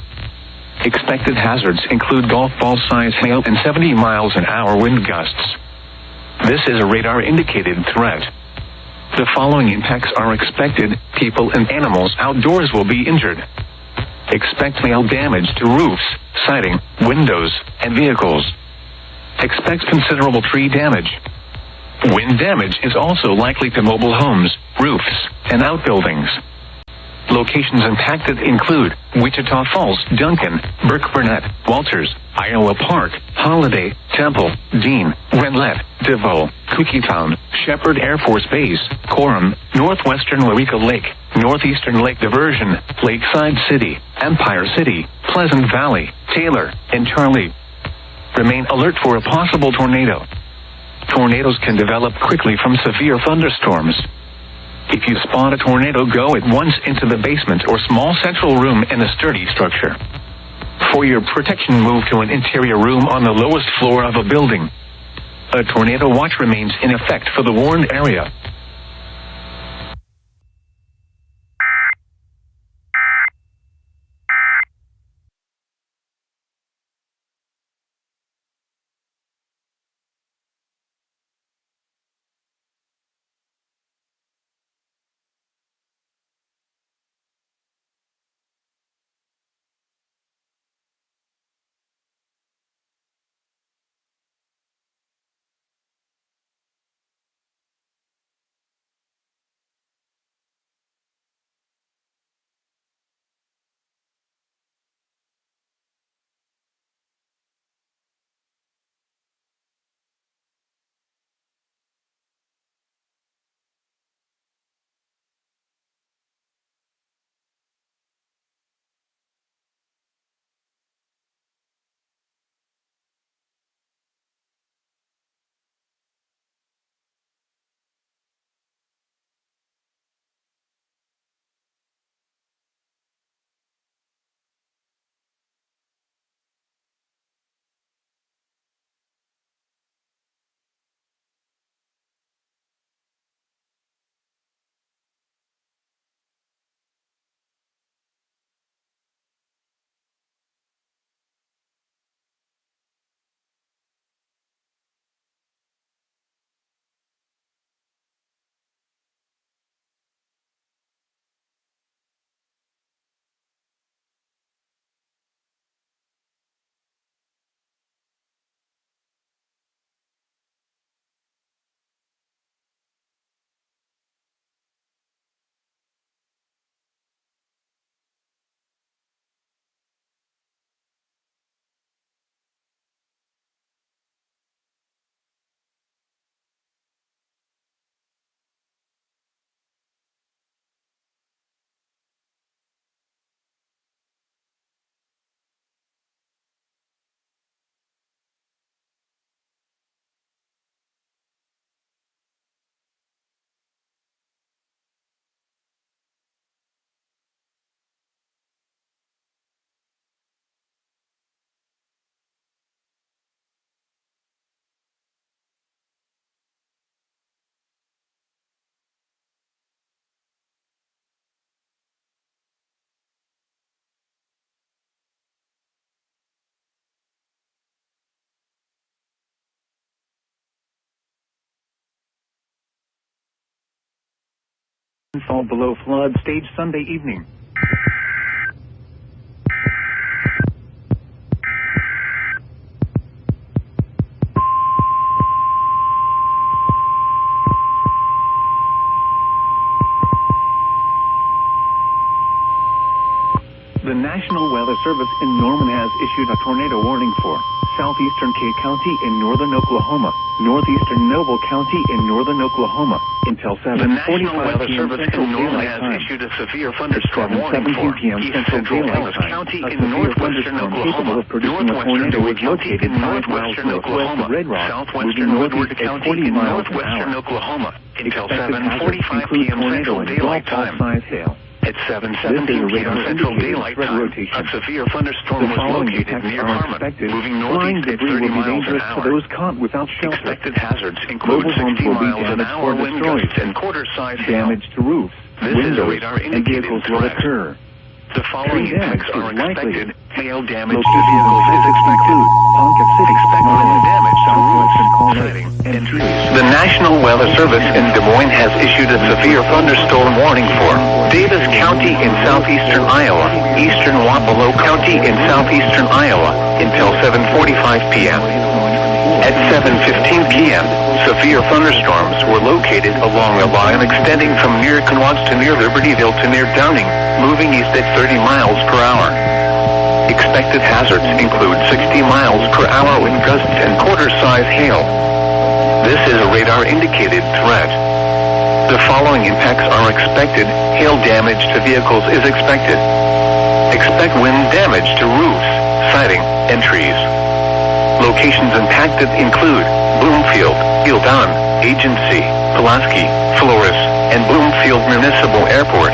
Expected hazards include golf ball-size hail and 70 miles an hour wind gusts. This is a radar-indicated threat. The following impacts are expected: people and animals outdoors will be injured. Expect hail damage to roofs, siding, windows, and vehicles. Expect considerable tree damage. Wind damage is also likely to mobile homes, roofs, and outbuildings. Locations impacted include Wichita Falls, Duncan, Burke-Burnett, Walters, Iowa Park, Holiday, Temple, Dean, Renlet, DeVoe, Cookiestown, Shepherd Air Force Base, Coram, Northwestern Waurika Lake, Northeastern Lake Diversion, Lakeside City, Empire City, Pleasant Valley, Taylor, and Charlie. Remain alert for a possible tornado. Tornadoes can develop quickly from severe thunderstorms. If you spot a tornado, go at once into the basement or small central room in a sturdy structure. For your protection, move to an interior room on the lowest floor of a building. A tornado watch remains in effect for the warned area. Fall below flood stage Sunday evening. The National Weather Service in Norman has issued a tornado warning for southeastern Kay County in northern Oklahoma, northeastern Noble County in northern Oklahoma, until 7:45 p.m. The National Weather Service in Norman has issued a severe thunderstorm warning for Central Ellis County in northwestern Oklahoma, northwestern Dewey County in northwestern Oklahoma, southwestern Woodward County in northwestern Oklahoma, until 7:45 p.m. Central Daylight Time. At 7:17 p.m. Central Daylight Time, a severe thunderstorm was located near Harmon, moving northeast at 30 miles an hour. To those caught without shelter. Expected hazards include 60 miles an hour wind gusts and quarter-size hail. Damage to roofs, This is a windows, radar and indicated vehicles will threat. occur. The following Tree damage impacts are is likely. expected. Hail damage to Locations vehicles is expected. Ponca City, Expect wind damage to roofs, Colorado, siding, and trees. The National Weather Service in Des Moines has issued a severe thunderstorm warning for Davis County in southeastern Iowa, eastern Wapello County in southeastern Iowa until 7:45 p.m. At 7:15 p.m., severe thunderstorms were located along a line extending from near Conwatch to near Libertyville to near Downing, moving east at 30 miles per hour. Expected hazards include 60 miles per hour wind gusts and quarter-size hail. This is a radar-indicated threat. The following impacts are expected. Hail damage to vehicles is expected. Expect wind damage to roofs, siding, and trees. Locations impacted include Bloomfield, Hildon, Agency, Pulaski, Flores, and Bloomfield Municipal Airport.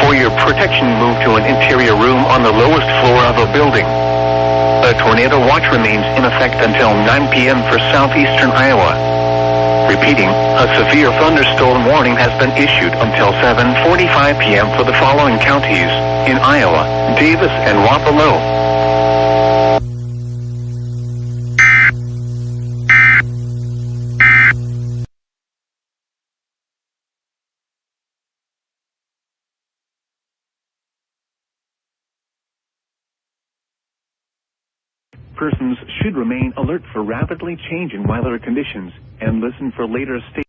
For your protection, move to an interior room on the lowest floor of a building. A tornado watch remains in effect until 9 p.m. for southeastern Iowa. Repeating, a severe thunderstorm warning has been issued until 7:45 p.m. for the following counties in Iowa: Davis and Wapello. Persons should remain alert for rapidly changing weather conditions and listen for later statements.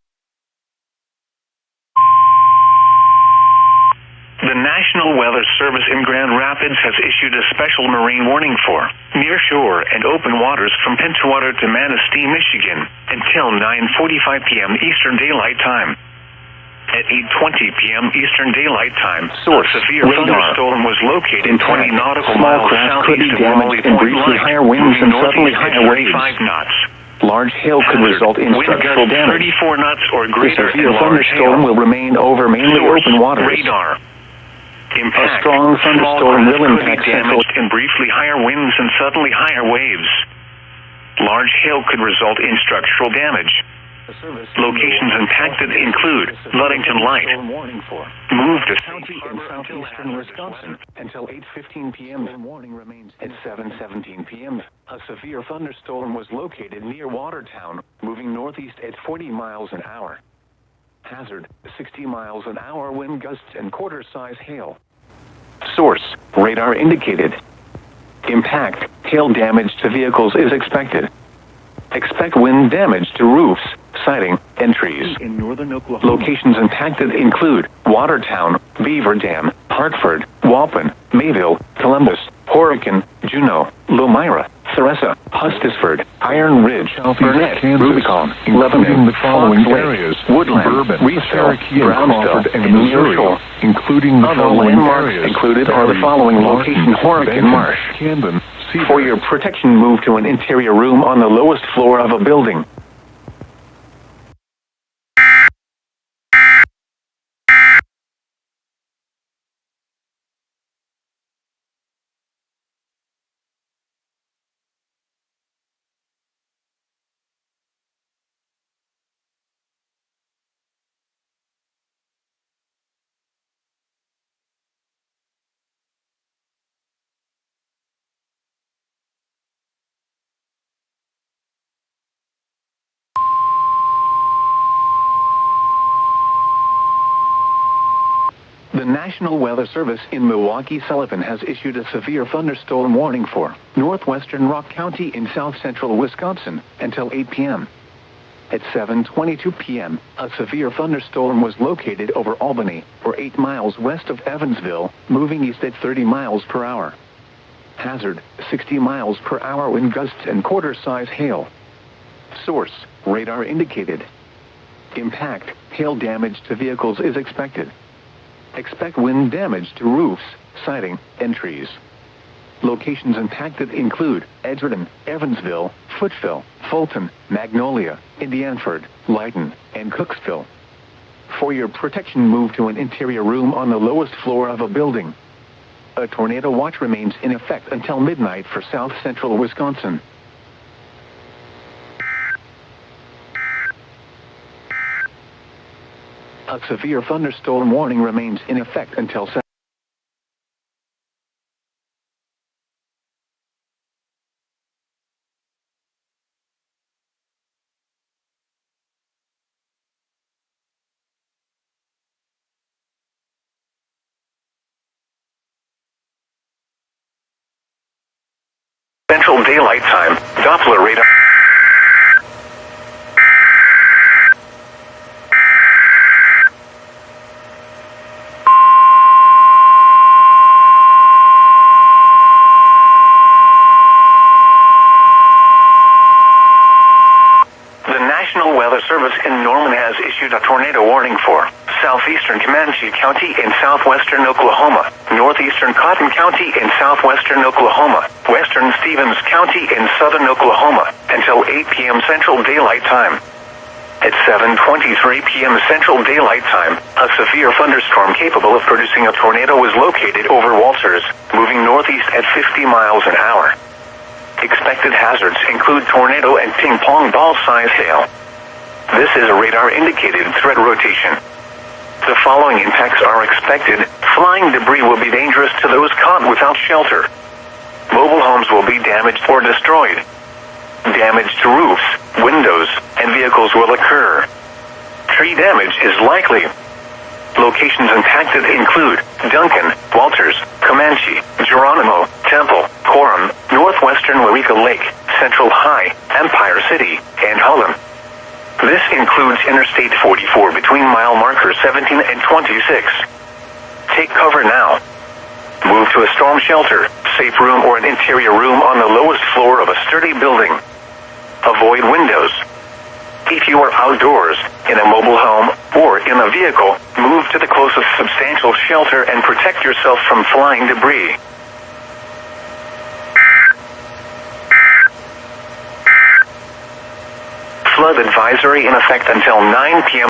The National Weather Service in Grand Rapids has issued a special marine warning for nearshore and open waters from Pentwater to Manistee, Michigan, until 9:45 p.m. Eastern Daylight Time. At 8:20 p.m. Eastern Daylight Time, Source, a severe radar. thunderstorm was located 20 nautical Small miles craft could be southeast of Raleigh damaged and Point briefly Line, higher winds moving and suddenly northeast at higher waves. 35 knots. Large hail could Hazard, result in wind structural gusts damage. 34 knots or The greater severe and large thunderstorm hail. will remain over mainly Source, open waters. radar. Impact. A strong thunderstorm Small will craft could impact be damaged and briefly higher winds and suddenly higher waves. Large hail could result in structural damage. Locations impacted include Ludington Light. Move to County in southeastern Wisconsin until 8:15 p.m. The warning remains at 7:17 p.m. A severe thunderstorm was located near Watertown, moving northeast at 40 miles an hour. Hazard: 60 miles an hour wind gusts and quarter-size hail. Source: radar indicated. Impact: hail damage to vehicles is expected. Expect wind damage to roofs, siding, and trees. In northern Oklahoma. Locations impacted include Watertown, Beaver Dam, Hartford, Walpen, Mayville, Columbus, Horicon, Juneau, Lomira, Theresa, Hustisford, Iron Ridge, Burnett, Rubicon, Lebanon, the following Fox Lake, areas: Woodland, Bourbon, Reesville, Cherokee, Brownsville, Crawford, and and Missouri, Nearshore. including the Other following landmarks areas: included are the Barry, following Lawson, locations: Horicon Benton, Marsh. Camden, Cedar. For your protection, move to an interior room on the lowest floor of a building. The National Weather Service in Milwaukee-Sullivan has issued a severe thunderstorm warning for northwestern Rock County in south-central Wisconsin until 8 p.m. At 7:22 p.m., a severe thunderstorm was located over Albany, or 8 miles west of Evansville, moving east at 30 miles per hour. Hazard: 60 miles per hour wind gusts and quarter-size hail. Source: radar indicated. Impact: hail damage to vehicles is expected. Expect wind damage to roofs, siding, and trees. Locations impacted include Edgerton, Evansville, Footville, Fulton, Magnolia, Indianford, Lyden, and Cooksville. For your protection, move to an interior room on the lowest floor of a building. A tornado watch remains in effect until midnight for south central Wisconsin. A severe thunderstorm warning remains in effect until Central Daylight Time, Doppler radar. The National Weather Service in Norman has issued a tornado warning for southeastern Comanche County in southwestern Oklahoma, northeastern Cotton County in southwestern Oklahoma, western Stevens County in southern Oklahoma, until 8 p.m. Central Daylight Time. At 7:23 p.m. Central Daylight Time, a severe thunderstorm capable of producing a tornado was located over Walters, moving northeast at 50 miles an hour. Expected hazards include tornado and ping-pong ball-size hail. This is a radar-indicated threat rotation. The following impacts are expected. Flying debris will be dangerous to those caught without shelter. Mobile homes will be damaged or destroyed. Damage to roofs, windows, and vehicles will occur. Tree damage is likely. Locations impacted include Duncan, Walters, Comanche, Geronimo, Temple, Coram, northwestern Waurika Lake, Central High, Empire City, and Holland. This includes Interstate 44 between mile markers 17 and 26. Take cover now. Move to a storm shelter, safe room, or an interior room on the lowest floor of a sturdy building. Avoid windows. If you are outdoors, in a mobile home, or in a vehicle, move to the closest substantial shelter and protect yourself from flying debris. Flood advisory in effect until 9 p.m.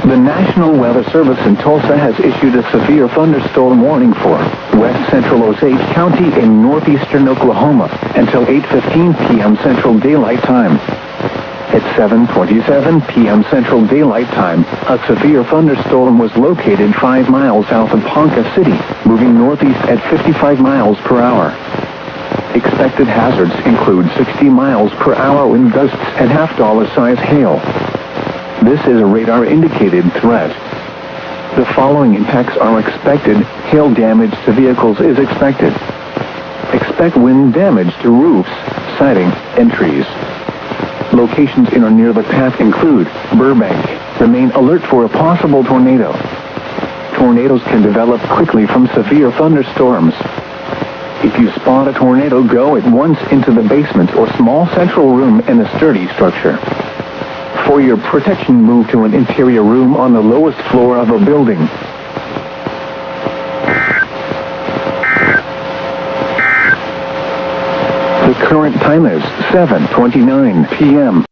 The National Weather Service in Tulsa has issued a severe thunderstorm warning for west central Osage County in northeastern Oklahoma until 8:15 p.m. Central Daylight Time. At 7:27 p.m. Central Daylight Time, a severe thunderstorm was located 5 miles south of Ponca City, moving northeast at 55 miles per hour. Expected hazards include 60 miles per hour wind gusts and half-dollar size hail. This is a radar-indicated threat. The following impacts are expected. Hail damage to vehicles is expected. Expect wind damage to roofs, siding, and trees. Locations in or near the path include Burbank. Remain alert for a possible tornado. Tornadoes can develop quickly from severe thunderstorms. If you spot a tornado, go at once into the basement or small central room in a sturdy structure. For your protection, move to an interior room on the lowest floor of a building. The current time is 7:29 p.m.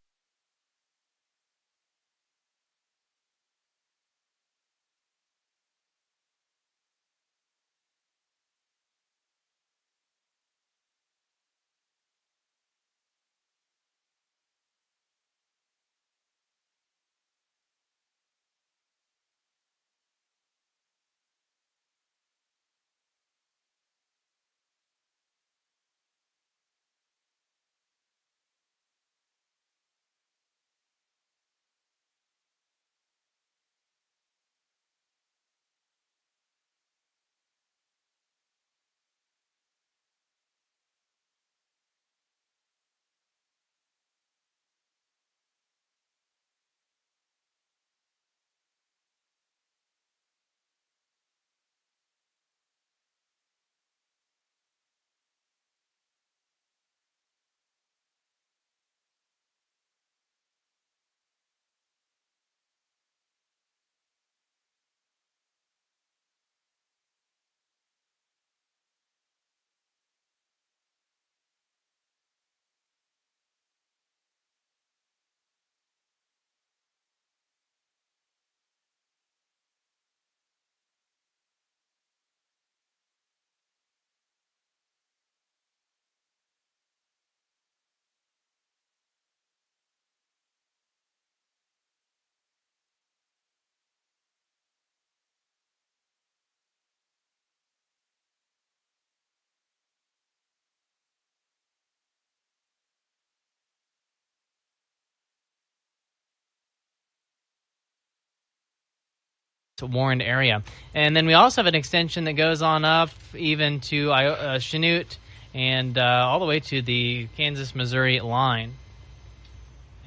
Warned area. And then we also have an extension that goes on up even to Chanute and all the way to the Kansas-Missouri line.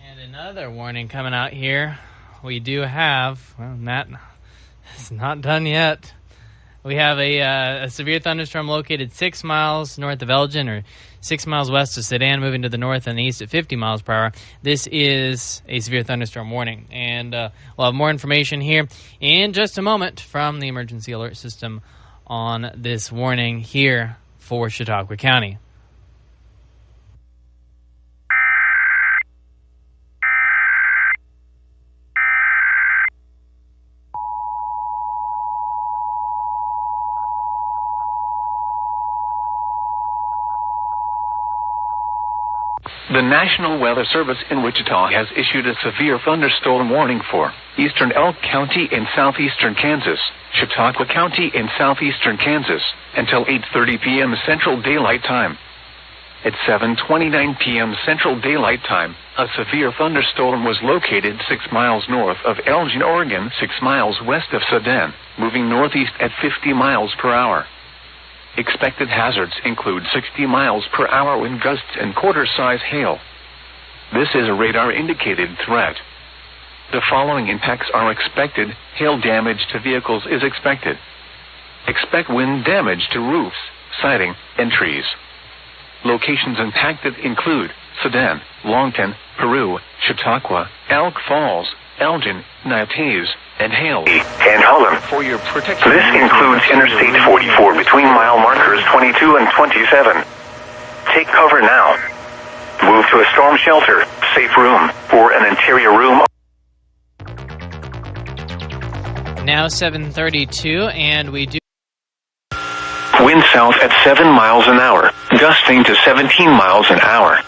And another warning coming out here. We do have, well, Matt, it's not done yet. We have a severe thunderstorm located 6 miles north of Elgin, or 6 miles west of Sedan, moving to the north and east at 50 miles per hour. This is a severe thunderstorm warning. And we'll have more information here in just a moment from the emergency alert system on this warning here for Chautauqua County. The National Weather Service in Wichita has issued a severe thunderstorm warning for eastern Elk County in southeastern Kansas, Chautauqua County in southeastern Kansas, until 8:30 p.m. Central Daylight Time. At 7:29 p.m. Central Daylight Time, a severe thunderstorm was located 6 miles north of Elgin, Oregon, 6 miles west of Sedan, moving northeast at 50 miles per hour. Expected hazards include 60 miles per hour wind gusts and quarter-size hail. This is a radar-indicated threat. The following impacts are expected. Hail damage to vehicles is expected. Expect wind damage to roofs, siding, and trees. Locations impacted include Sedan, Longton, Peru, Chautauqua, Elk Falls, Elgin, Natchez, and Hale. And Holland. For your protection. This includes Interstate 44 between mile markers 22 and 27. Take cover now. Move to a storm shelter, safe room, or an interior room. Now 7:32, and we do. Wind south at 7 miles an hour, gusting to 17 miles an hour.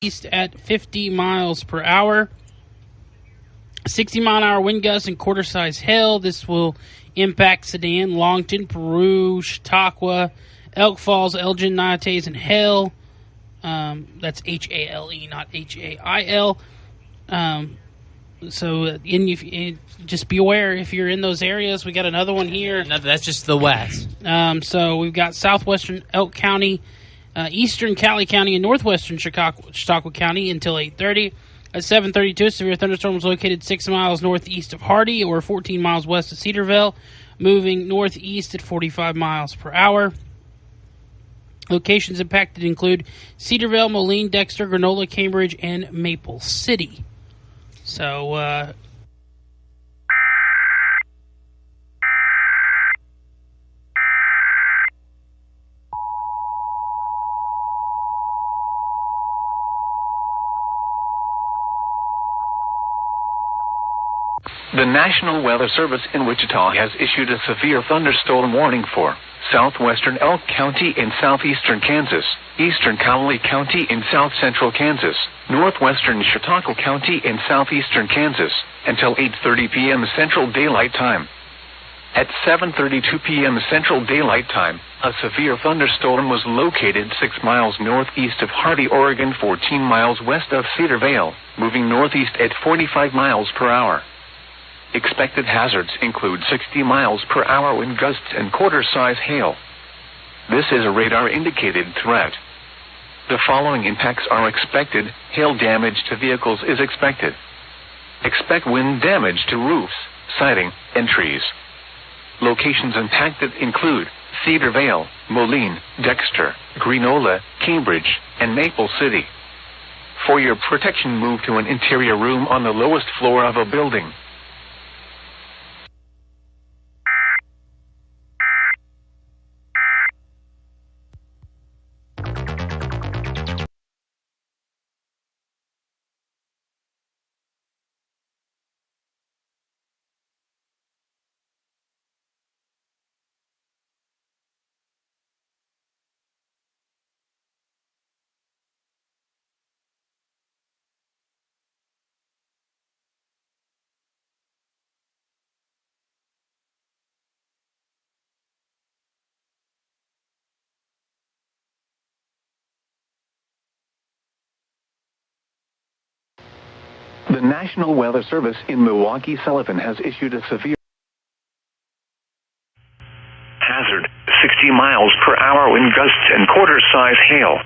east at 50 miles per hour. 60-mile-an-hour wind gusts and quarter-size hail. This will impact Sedan, Longton, Peru, Chautauqua, Elk Falls, Elgin, Nautes, and Hale. That's H-A-L-E, not H-A-I-L. So just be aware if you're in those areas. We got another one here. No, that's just the west. So we've got southwestern Elk County, eastern Cali County, and northwestern Chautauqua County until 8:30. At 7:32, a severe thunderstorm was located 6 miles northeast of Hardy or 14 miles west of Cedarville, moving northeast at 45 miles per hour. Locations impacted include Cedarville, Moline, Dexter, Granola, Cambridge, and Maple City. So, The National Weather Service in Wichita has issued a severe thunderstorm warning for southwestern Elk County in southeastern Kansas, eastern Cowley County in south central Kansas, northwestern Chautauqua County in southeastern Kansas, until 8:30 p.m. Central Daylight Time. At 7:32 p.m. Central Daylight Time, a severe thunderstorm was located 6 miles northeast of Hardy, Oregon, 14 miles west of Cedarville, moving northeast at 45 miles per hour. Expected hazards include 60 miles per hour wind gusts and quarter-size hail. This is a radar-indicated threat. The following impacts are expected. Hail damage to vehicles is expected. Expect wind damage to roofs, siding, and trees. Locations impacted include Cedarville, Moline, Dexter, Grenola, Cambridge, and Maple City. For your protection, move to an interior room on the lowest floor of a building. The National Weather Service in Milwaukee-Sullivan has issued a severe hazard, 60 miles per hour wind gusts and quarter-size hail.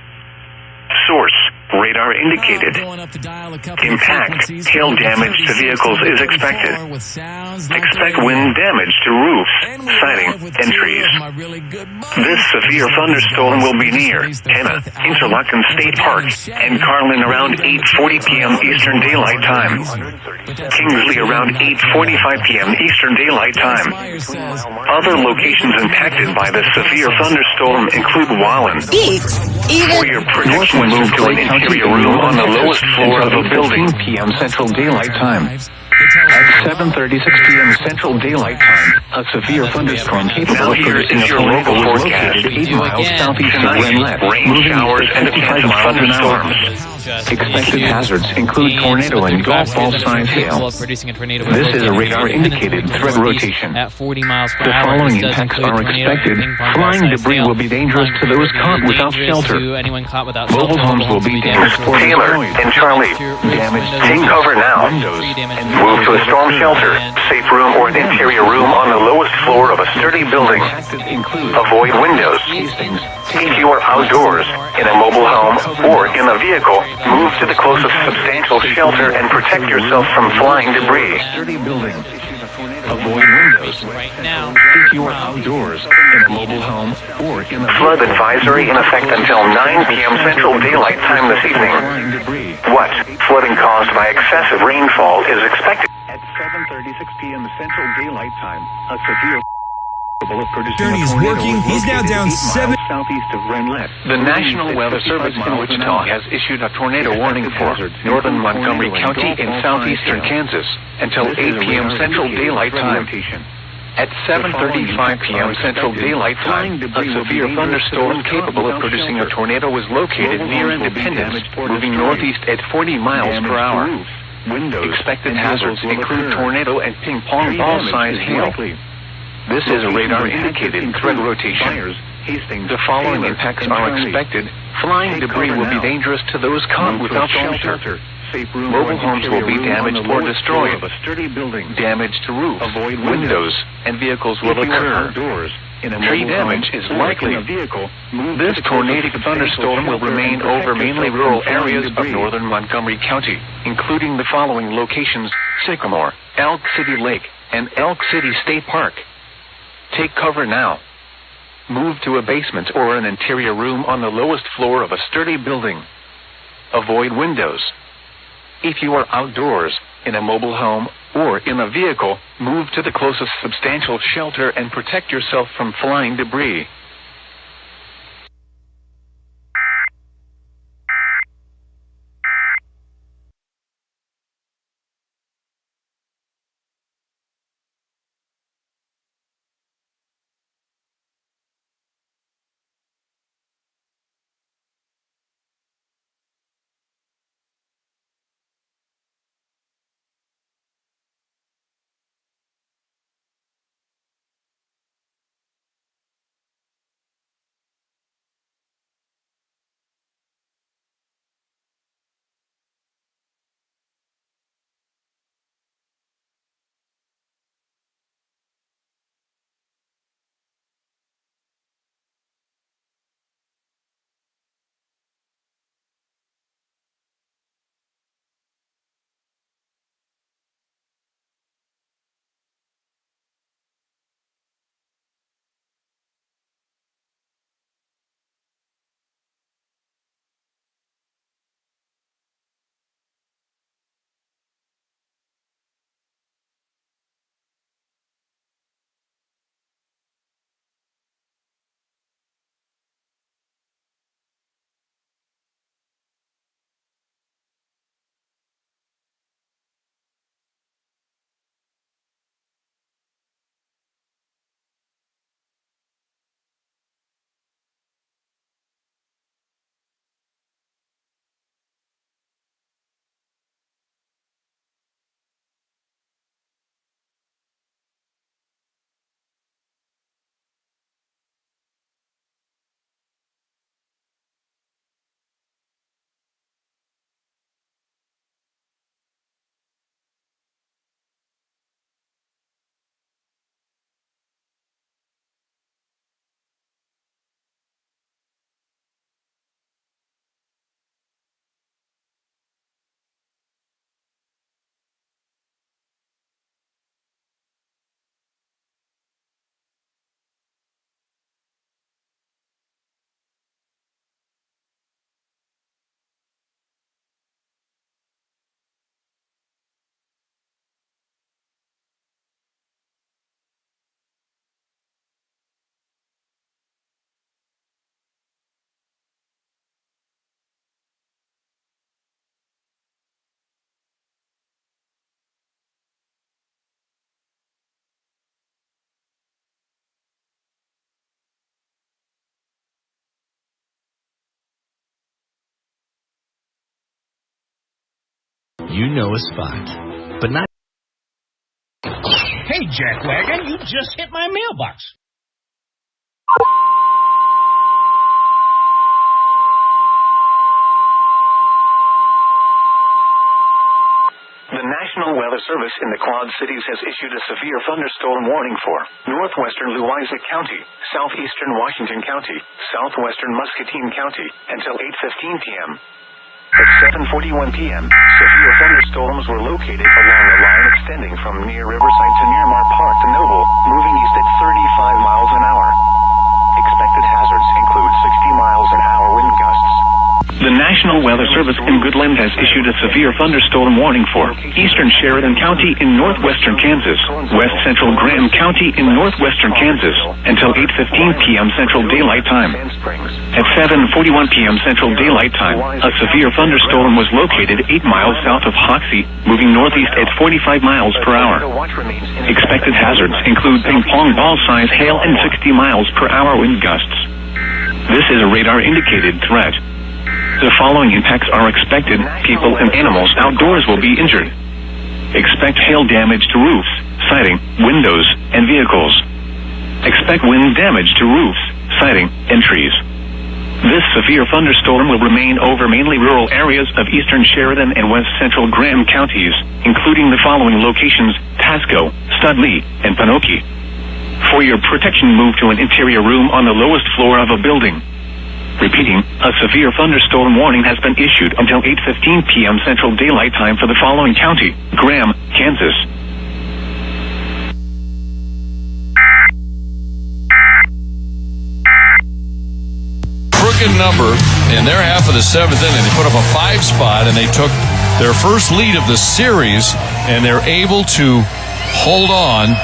Source, radar indicated. Impact, hail damage to vehicles is expected. Expect wind damage to roofs, siding, and trees. This severe thunderstorm will be near Henna, Interlochen State Park, and Carlin around 8:40 p.m. Eastern Daylight Time. Kingsley around 8:45 p.m. Eastern Daylight Time. Other locations impacted by this severe thunderstorm include Wallen. For your protection, move to an interior room on the lowest floor of a building. p.m. Central Daylight Time. At 7:36 p.m. Central Daylight Time, a severe thunderstorm capable of producing a tornado was located 8 miles southeast of Glenlett, rain showers and 5 miles an hour. Expected hazards include tornado and golf ball-sized hail. This is a radar-indicated threat rotation. At 40 miles per the hour, following impacts are expected. Flying debris will be dangerous to those caught without shelter. Mobile homes will be damaged. Taylor and Charlie, damage. Take cover now. Move to a storm shelter, safe room, or an interior room on the lowest floor of a sturdy building. Avoid windows. If you are outdoors, in a mobile home, or in a vehicle, move to the closest substantial shelter and protect yourself from flying debris. Sturdy building. Avoid windows. If you are outdoors, in a mobile home, or in a flood advisory in effect until 9 p.m. Central Daylight Time this evening. What? Flooding caused by excessive rainfall is expected. At 7:36 p.m. Central Daylight Time, a severe Journey is working. He's now down 7 southeast of Renlet. The National Weather Service in Wichita has issued a tornado warning for northern Montgomery County in southeastern Kansas until 8 p.m. Central Daylight Time. At 7:35 p.m. Central Daylight Time, a severe thunderstorm capable of producing a tornado was located near Independence, moving northeast at 40 miles per hour. Expected hazards include tornado and ping-pong ball-sized hail. This is a radar-indicated threat rotation. The following impacts are expected. Flying debris will be dangerous to those caught without shelter. Mobile homes will be damaged or destroyed. Damage to roofs, windows, and vehicles will occur. Tree damage is likely. This tornadic thunderstorm will remain over mainly rural areas of northern Montgomery County, including the following locations: Sycamore, Elk City Lake, and Elk City State Park. Take cover now. Move to a basement or an interior room on the lowest floor of a sturdy building. Avoid windows. If you are outdoors, in a mobile home, or in a vehicle, move to the closest substantial shelter and protect yourself from flying debris. You know a spot, but not... Hey, Jackwagon, you just hit my mailbox. The National Weather Service in the Quad Cities has issued a severe thunderstorm warning for northwestern Louisa County, southeastern Washington County, southwestern Muscatine County, until 8:15 p.m. At 7:41 p.m., severe thunderstorms were located along a line extending from near Riverside to Miramar Park to Noble, moving east at 35 miles an hour. Expected hazards include 60 miles an hour wind gusts. The National Weather Service in Goodland Wind has issued a severe thunderstorm warning for eastern Sheridan County in northwestern Kansas, west central Graham County in northwestern Kansas, until 8:15 p.m. Central Daylight Time. At 7:41 p.m. Central Daylight Time, a severe thunderstorm was located 8 miles south of Hoxie, moving northeast at 45 miles per hour. Expected hazards include ping-pong ball-size hail and 60 miles per hour wind gusts. This is a radar-indicated threat. The following impacts are expected. People and animals outdoors will be injured. Expect hail damage to roofs, siding, windows, and vehicles. Expect wind damage to roofs, siding, and trees. This severe thunderstorm will remain over mainly rural areas of eastern Sheridan and west central Graham counties, including the following locations: Tasco, Studley, and Panoki. For your protection, move to an interior room on the lowest floor of a building. Repeating, a severe thunderstorm warning has been issued until 8:15 p.m. Central Daylight Time for the following county: Graham, Kansas. Crooked number in their half of the seventh inning. They put up a 5 spot, and they took their first lead of the series, and they're able to hold on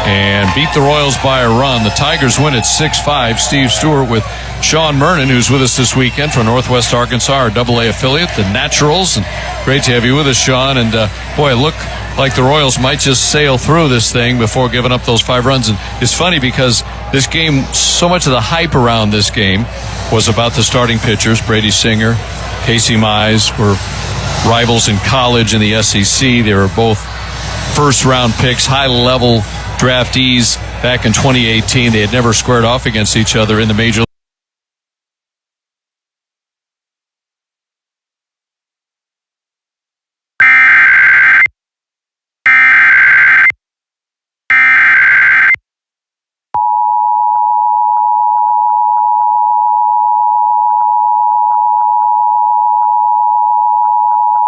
and beat the Royals by a run. The Tigers win at 6-5. Steve Stewart with Sean Mernon, who's with us this weekend from Northwest Arkansas, our AA affiliate, the Naturals. And great to have you with us, Sean. And boy, it looked like the Royals might just sail through this thing before giving up those 5 runs. And it's funny because this game, so much of the hype around this game was about the starting pitchers. Brady Singer, Casey Mize were rivals in college in the SEC. They were both first-round picks, high-level draftees back in 2018. They had never squared off against each other in the major league.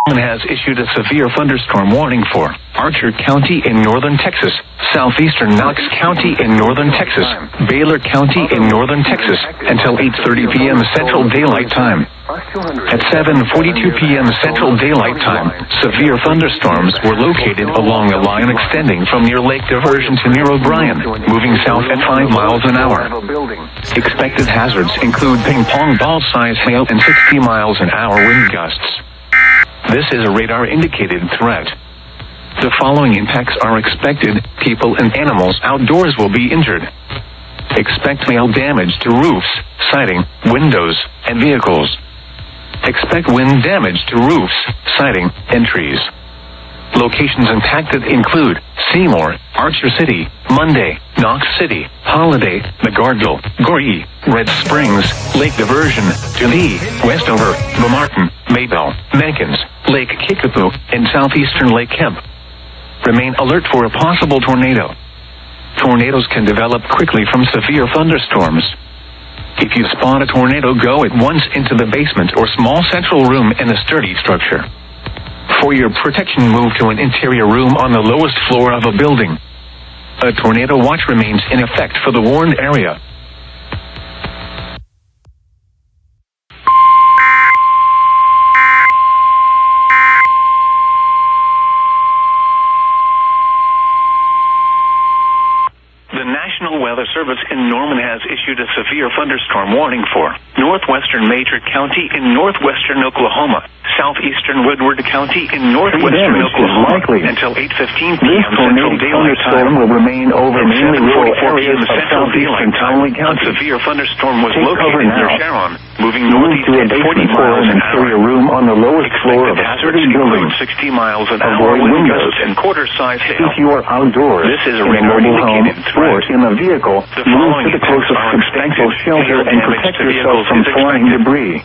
Has issued a severe thunderstorm warning for Archer County in northern Texas, southeastern Knox County in northern Texas, Baylor County in northern Texas, until 8:30 p.m. Central Daylight Time. At 7:42 p.m. Central Daylight Time, severe thunderstorms were located along a line extending from near Lake Diversion to near O'Brien, moving south at 5 miles an hour. Expected hazards include ping-pong ball-size hail and 60 miles an hour wind gusts. This is a radar-indicated threat. The following impacts are expected. People and animals outdoors will be injured. Expect hail damage to roofs, siding, windows, and vehicles. Expect wind damage to roofs, siding, and trees. Locations impacted include Seymour, Archer City, Monday, Knox City, Holiday, McGardle, Goree, Red Springs, Lake Diversion, Dundee, Westover, Martin, Maybell, Mankins, Lake Kickapoo, and southeastern Lake Kemp. Remain alert for a possible tornado. Tornadoes can develop quickly from severe thunderstorms. If you spot a tornado, go at once into the basement or small central room in a sturdy structure. For your protection, move to an interior room on the lowest floor of a building. A tornado watch remains in effect for the warned area. The National Weather Service in Norman has issued a severe thunderstorm warning for northwestern Major County in northwestern Oklahoma, southeastern Woodward County in northwestern Oklahoma, until 8:15 p.m. Central Daylight Time. Will remain over mainly rural areas of southeastern Conway County. A severe thunderstorm was Take located near now. Sharon, moving Move northeast to a at 40 basement or miles an an interior hour. room on the lowest floor of Expected a hazards sturdy building. include 60 miles an hour Avoid wind windows. gusts and quarter-size hail. If you are outdoors, This is a in a mobile home, radar-indicated or threat. in a vehicle, The move following to the closest impacts are substantial expected. shelter Hail and damage protect to yourself vehicles from is flying expected. debris.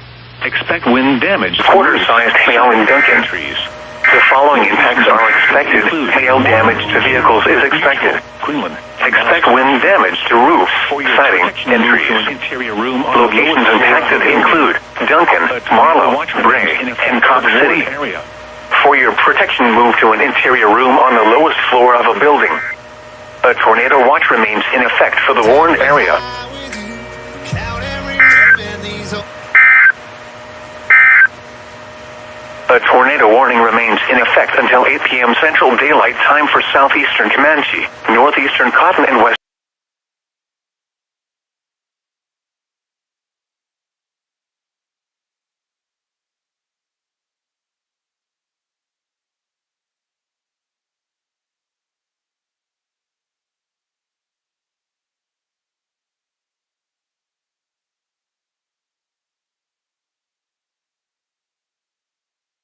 Expect wind damage. Quarter-sized hail in Duncan. Trees. The following impacts are expected. Hail damage to vehicles is expected. Quinlan. Expect wind damage to roofs, siding, and trees. Interior room on Locations impacted include Duncan, Marlow, Bray, and Cobb City. For your protection, move to an interior room on the lowest floor of a building. A tornado watch remains in effect for the warned area. A A tornado warning remains in effect until 8 p.m. Central Daylight Time for southeastern Comanche, northeastern Cotton, and west.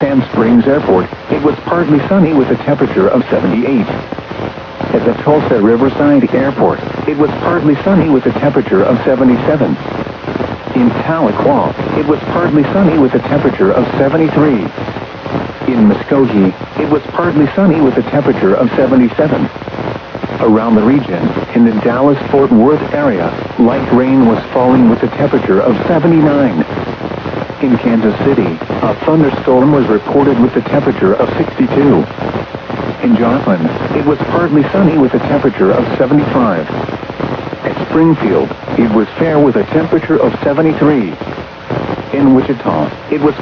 Sand Springs Airport, it was partly sunny with a temperature of 78. At the Tulsa Riverside Airport, it was partly sunny with a temperature of 77. In Tahlequah, it was partly sunny with a temperature of 73. In Muskogee, it was partly sunny with a temperature of 77. Around the region, in the Dallas-Fort Worth area, light rain was falling with a temperature of 79. In Kansas City, a thunderstorm was reported with a temperature of 62. In Joplin, it was partly sunny with a temperature of 75. At Springfield, it was fair with a temperature of 73. In Wichita, it was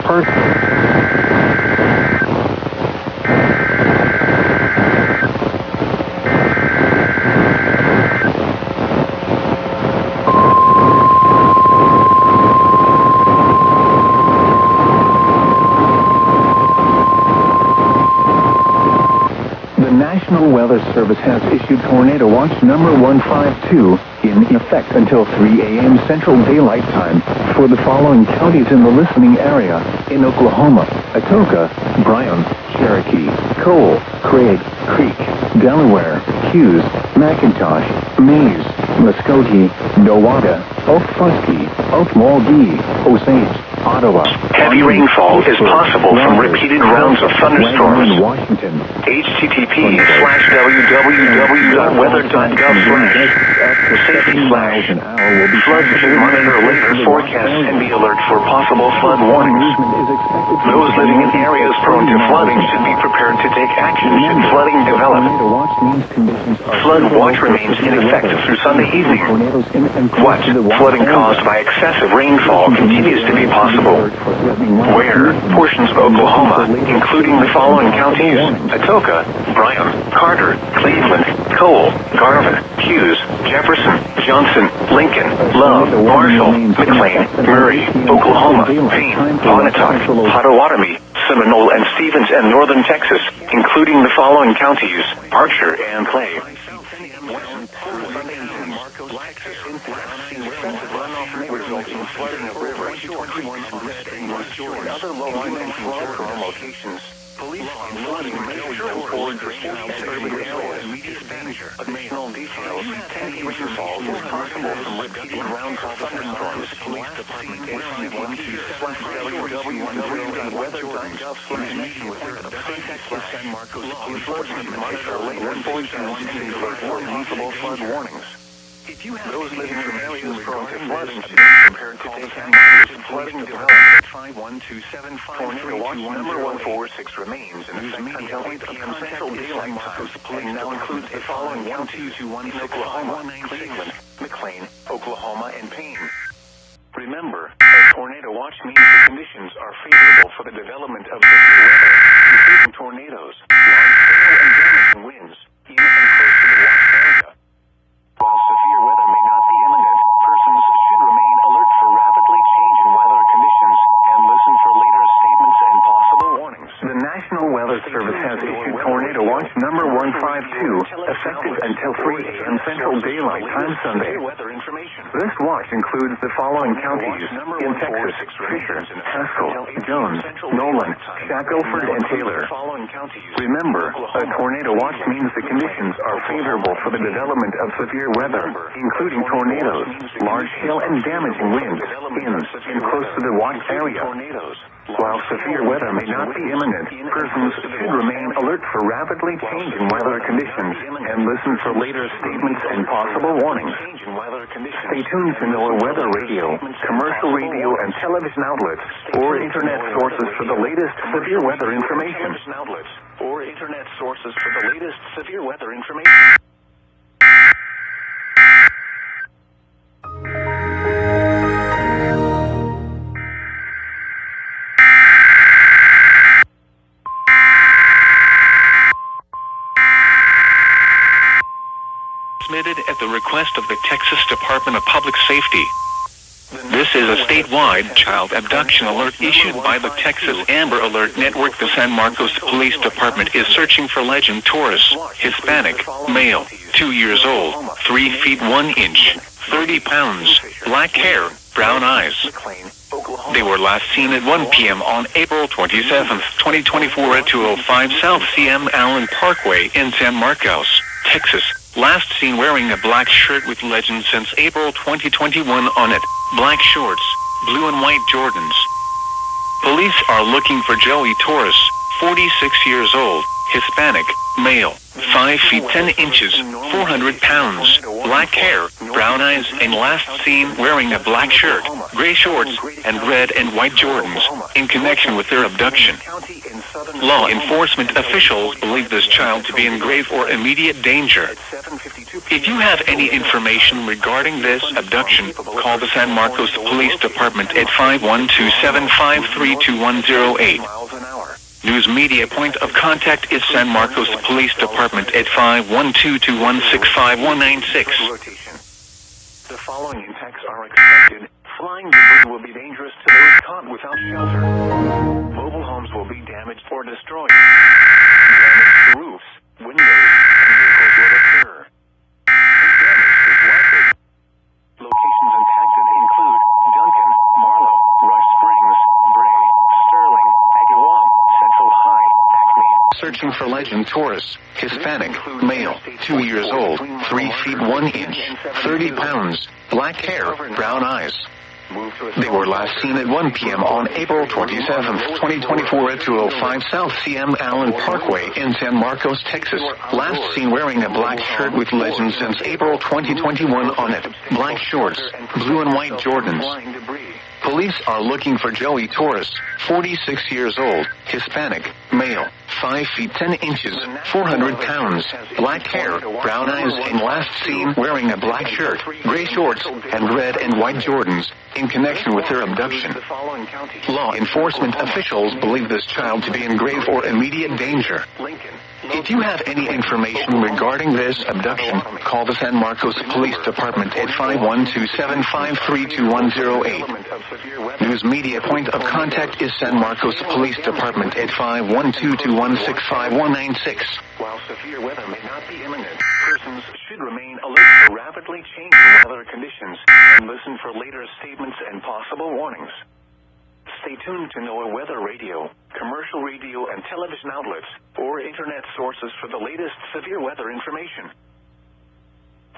National Weather Service has issued Tornado Watch number 152 in effect until 3 a.m. Central Daylight Time for the following counties in the listening area: in Oklahoma, Atoka, Bryan, Cherokee, Cole, Craig, Creek, Delaware, Hughes, McIntosh, Mays, Muskogee, Nowata, Okfuskee, Okmulgee, Osage, Ottawa. Heavy rainfall is possible from repeated rounds of thunderstorms. Washington. http:/www.weather.gov/safety/floods should monitor later forecasts and be alert for possible flood warnings. Those living in areas prone to flooding should be prepared to take action should flooding develop. Flood watch remains in effect through Sunday evening. What? Flooding caused by excessive rainfall continues to be possible. Where? Portions of Oklahoma, including the following counties: Atoka, Bryan, Carter, Cleveland, Cole, Garvin, Hughes, Jefferson, Johnson, Lincoln, Love, Marshall, McLean, Murray, Oklahoma, Payne, Pontotoc, Potawatomi, Seminole, and Stevens, and northern Texas, including the following counties: Archer and Clay. Resulting flooding of rivers, 21 and other low-lying flood-prone locations. Police on flooding major forward urban areas, immediate danger. Additional details: 10 inches falls is possible from repeated rounds of thunderstorms. Police Department www.weather.gov/meeting San Marcos law enforcement monitor later forecasts and alert for possible flood warnings. Those living in areas prone to flooding should be prepared to take action should flooding develop. Tornado Watch number 146 remains in effect until 8 p.m. Central Daylight Time and now includes the following counties: in Oklahoma, Cleveland, McLean, Oklahoma, and Payne. Remember, a tornado watch means the conditions are favorable for the development of severe weather, including tornadoes, large hail, and damaging winds in and close to the watch area. While severe weather may not be imminent, persons should remain alert for rapidly changing weather conditions and listen for later statements and possible warnings. The National Weather Service has issued Tornado Watch number 152, effective until 3 a.m. Central Daylight Time Sunday. This watch includes the following counties: in Texas: Fisher, Haskell, Jones, Nolan, Shackelford, and Taylor. Remember, a tornado watch means the conditions are favorable for the development of severe weather, including tornadoes, large hail, and damaging winds in and close to the watch area. While severe weather may not be imminent, persons should remain alert for rapidly changing weather conditions and listen for later statements and possible warnings. Stay tuned to NOAA Weather Radio, commercial radio and television outlets, or internet sources for the latest severe weather information. request of the Texas Department of Public Safety. This is a statewide child abduction alert issued by the Texas Amber Alert Network. The San Marcos Police Department is searching for Legend Taurus, Hispanic, male, 2 years old, 3 feet 1 inch, 30 pounds, black hair, brown eyes. They were last seen at 1 p.m. on April 27, 2024 at 205 South CM Allen Parkway in San Marcos, Texas. Last seen wearing a black shirt with Legend since April 2021 on it, black shorts, blue and white Jordans. Police are looking for Joey Torres, 46 years old, Hispanic, male, 5 feet 10 inches, 400 pounds, black hair, brown eyes, and last seen wearing a black shirt, gray shorts, and red and white Jordans, in connection with their abduction. Law enforcement officials believe this child to be in grave or immediate danger. If you have any information regarding this abduction, call the San Marcos Police Department at 512-753-2108. News media point of contact is San Marcos Police Department at 512-216-5196. The following impacts are expected. Flying debris will be dangerous to those caught without shelter. Mobile homes will be damaged or destroyed. Damage to roofs, windows, and vehicles will occur. Damage is likely. Locations impacted include Duncan, Marlow, Rush Springs, Bray, Sterling, Agawam, Central High, Acme. Searching for Legend Taurus, Hispanic, male, 2 years old, 3 feet 1 inch, 30 pounds, black hair, brown eyes. They were last seen at 1 p.m. on April 27, 2024 at 205 South CM Allen Parkway in San Marcos, Texas. Last seen wearing a black shirt with Legend since April 2021 on it, black shorts, blue and white Jordans. Police are looking for Joey Torres, 46 years old, Hispanic, male, 5 feet 10 inches, 400 pounds, black hair, brown eyes, and last seen wearing a black shirt, gray shorts, and red and white Jordans, in connection with their abduction. Law enforcement officials believe this child to be in grave or immediate danger. If you have any information regarding this abduction, call the San Marcos Police Department at 512-753-2108. News media point of contact is San Marcos Police Department at 512-216-5196. While severe weather may not be imminent, persons should remain alert to rapidly changing weather conditions and listen for later statements and possible warnings. Stay tuned to NOAA Weather Radio, commercial radio and television outlets, or internet sources for the latest severe weather information.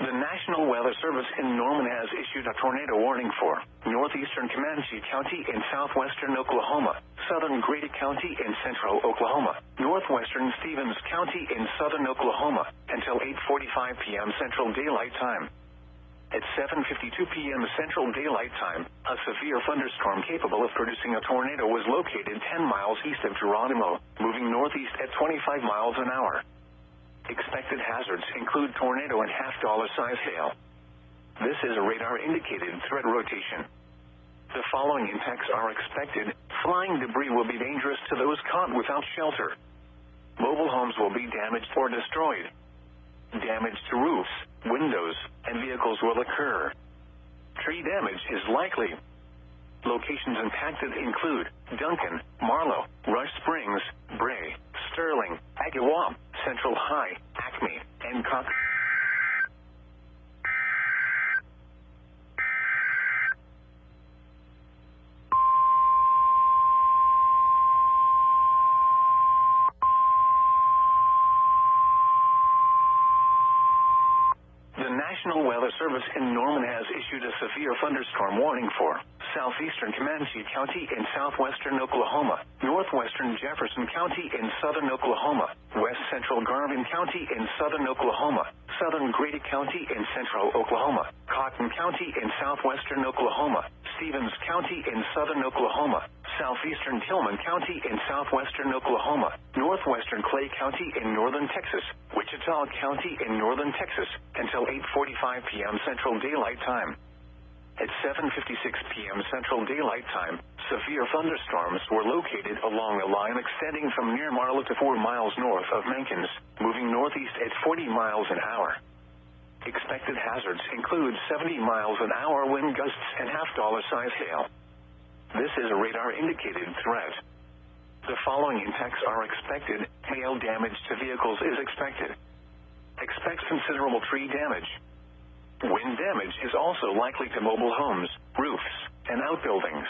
The National Weather Service in Norman has issued a tornado warning for northeastern Comanche County in southwestern Oklahoma, southern Grady County in central Oklahoma, northwestern Stevens County in southern Oklahoma until 8:45 p.m. Central Daylight Time. At 7:52 p.m. Central Daylight Time, a severe thunderstorm capable of producing a tornado was located 10 miles east of Geronimo, moving northeast at 25 miles an hour. Expected hazards include tornado and half-dollar size hail. This is a radar-indicated threat rotation. The following impacts are expected. Flying debris will be dangerous to those caught without shelter. Mobile homes will be damaged or destroyed. Damage to roofs, windows, and vehicles will occur. Tree damage is likely. Locations impacted include Duncan, Marlow, Rush Springs, Bray, Sterling, Agawam, Central High, Acme, and Cox. The National Weather Service in Norman has issued a severe thunderstorm warning for southeastern Comanche County in southwestern Oklahoma, northwestern Jefferson County in southern Oklahoma, west central Garvin County in southern Oklahoma, southern Grady County in central Oklahoma, Cotton County in southwestern Oklahoma, Stevens County in southern Oklahoma, southeastern Tillman County in southwestern Oklahoma, northwestern Clay County in northern Texas, Wichita County in northern Texas, until 8:45 p.m. Central Daylight Time. At 7:56 p.m. Central Daylight Time, severe thunderstorms were located along a line extending from near Marlow to 4 miles north of Menkins, moving northeast at 40 miles an hour. Expected hazards include 70 miles an hour wind gusts and half-dollar size hail. This is a radar-indicated threat. The following impacts are expected. Hail damage to vehicles is expected. Expects considerable tree damage. Wind damage is also likely to mobile homes, roofs, and outbuildings.